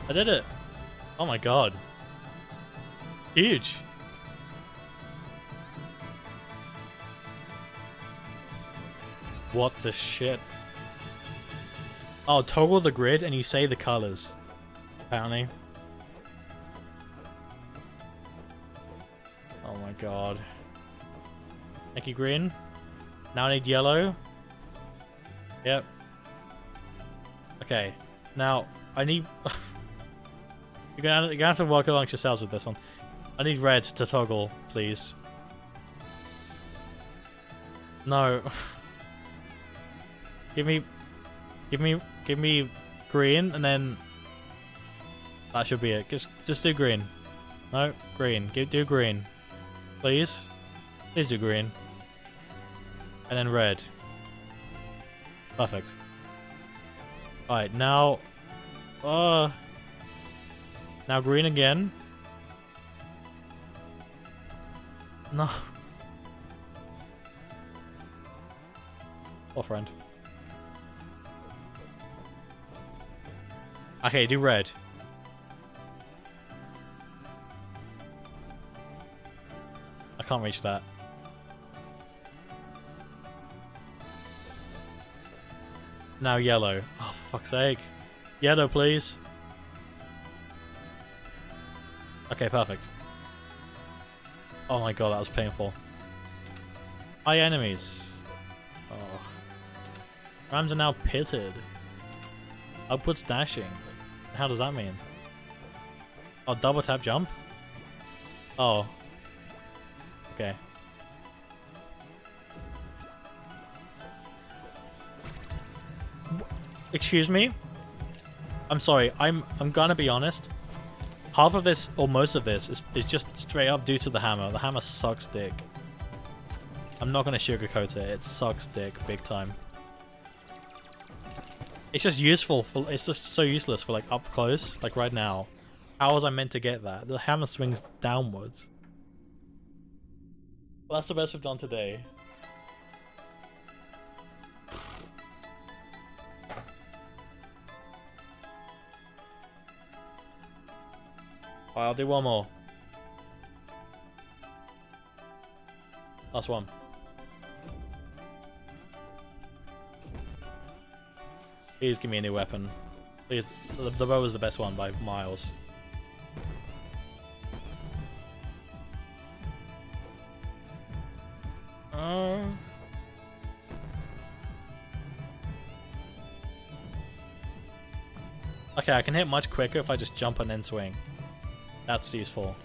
I did it. Oh my god. Huge. What the shit? Oh, toggle the grid and you say the colors. Apparently. Oh my god. Thank you, green. Now I need yellow. Yep. Okay. Now, I need... You're gonna have to work amongst yourselves with this one. I need red to toggle, please. No. Give me green, and then that should be it. Just do green. No, green. Do green, please. Please do green, and then red. Perfect. All right, now, now green again. No. Poor friend. Okay, do red. I can't reach that. Now yellow. Oh, for fuck's sake. Yellow, please. Okay, perfect. Oh my god, that was painful. Hi, enemies. Oh. Rams are now pitted. Upwards dashing. How does that mean? Oh, double tap jump? Oh. Okay. Excuse me? I'm sorry, I'm gonna be honest. Half of this, or most of this, is just straight up due to the hammer. The hammer sucks dick. I'm not gonna sugarcoat it, it sucks dick big time. It's just useful for, it's just so useless for like up close, like right now. How was I meant to get that? The hammer swings downwards. Well, that's the best we've done today. I'll do one more. Last one. Please give me a new weapon. Please, the bow is the best one by miles. Okay, I can hit much quicker if I just jump and then swing. That's useful.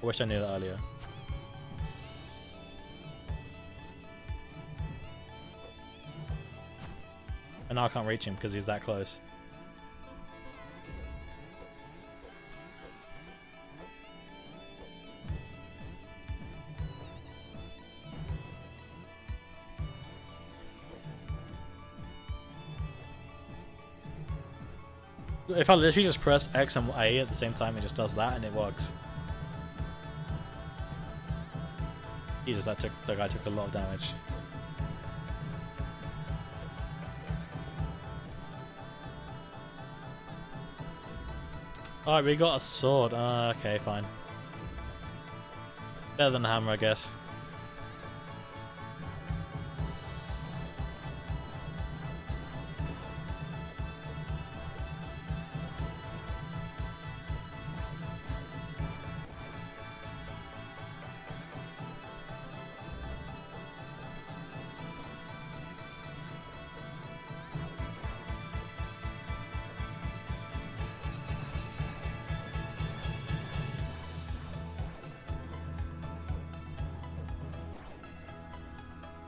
I wish I knew that earlier. And now I can't reach him because he's that close. If I literally just press X and A at the same time, it just does that and it works. Jesus, that guy took a lot of damage. Alright, we got a sword. Okay, fine. Better than the hammer, I guess.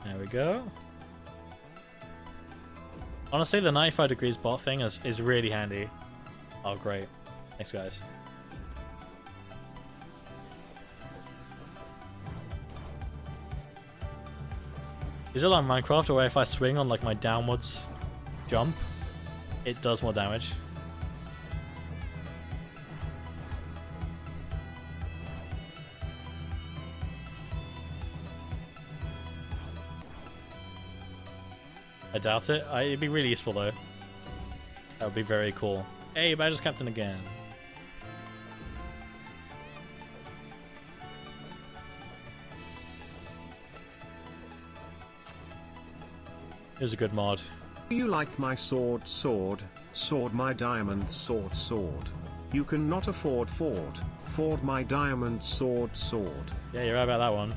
There we go. Honestly, the 95 degrees bot thing is really handy. Oh, great. Thanks, guys. Is it like Minecraft where if I swing on like my downwards jump, it does more damage? I doubt it. It'd be really useful though. That would be very cool. Hey, Badger's Captain again. Here's a good mod. Do you like my sword, my diamond sword? You cannot afford Ford my diamond sword. Yeah, you're right about that one.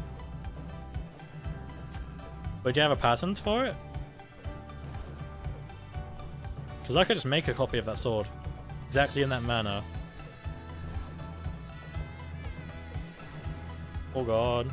But do you have a patent for it? Because I could just make a copy of that sword. Exactly in that manner. Oh god.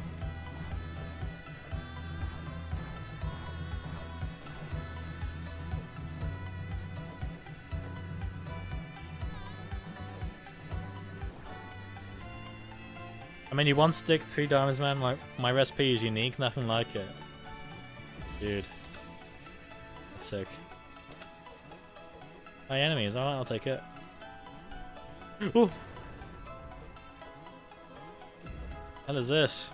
I mean, you 1 stick, 3 diamonds, man. My recipe is unique, nothing like it. Dude. That's sick. My enemies, alright, I'll take it. Oh! What is this?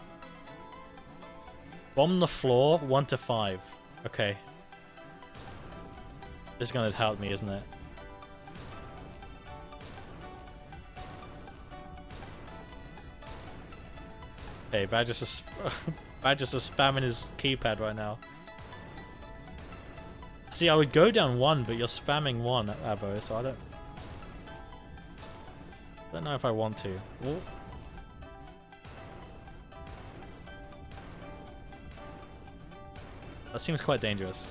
Bomb the floor, 1 to 5. Okay. This is gonna help me, isn't it? Okay, Badger's just spamming his keypad right now. See, I would go down 1, but you're spamming 1 at Abo, so I don't know if I want to. Oh, That seems quite dangerous.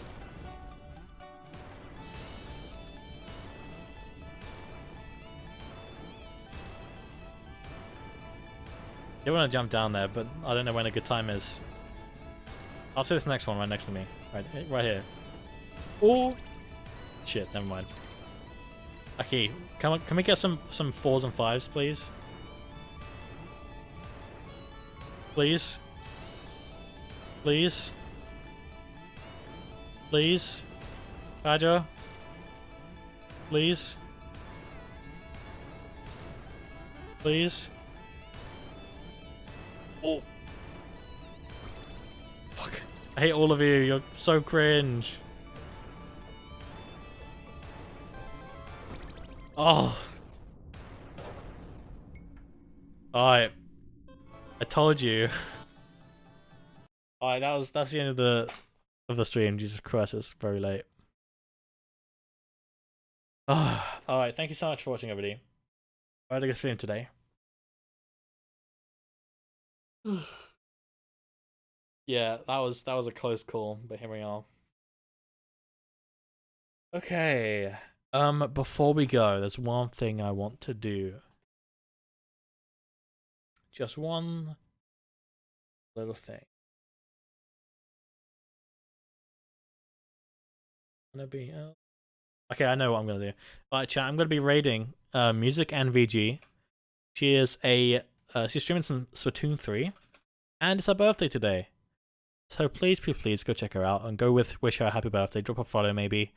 I want to jump down there, but I don't know when a good time is. After this next one, right next to me, right here. Oh, shit! Never mind. Okay, can we get some 4s and 5s, please? Please. Please. Please. Badger. Please. Please. Oh. Fuck. I hate all of you. You're so cringe. Oh. Alright. I told you. Alright, that's the end of the stream. Jesus Christ, it's very late. Alright, thank you so much for watching, everybody. I had a good stream today. Yeah, that was a close call, but here we are. Okay. Before we go, there's one thing I want to do. Just one little thing. Okay, I know what I'm gonna do. Alright, chat, I'm gonna be raiding Music and VG. She is she's streaming some Splatoon 3, and it's her birthday today. So please go check her out and go wish her a happy birthday. Drop a follow maybe.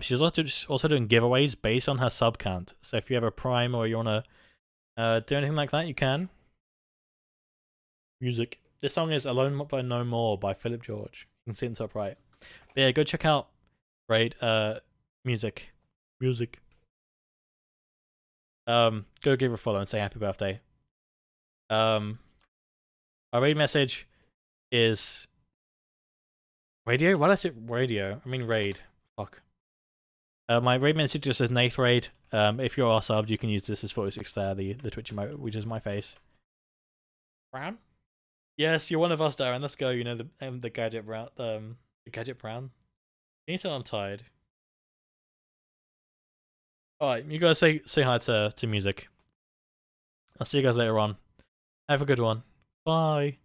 She's also doing giveaways based on her sub count. So if you have a Prime or you wanna do anything like that, you can. Music. This song is Alone by No More by Philip George. You can see it in the top right. But yeah, go check out Music. Go give her a follow and say happy birthday. Our raid message is radio? Why did I say radio? I mean raid. Fuck. My raid message just says Nath Raid. If you're our subbed, you can use this as 46 there, the Twitch emote, which is my face. Brown? Yes, you're one of us, Darren. Let's go. You know the Gadget Brown. The Gadget Brown. Can you tell I'm tired? Alright, you guys say hi to Music. I'll see you guys later on. Have a good one. Bye.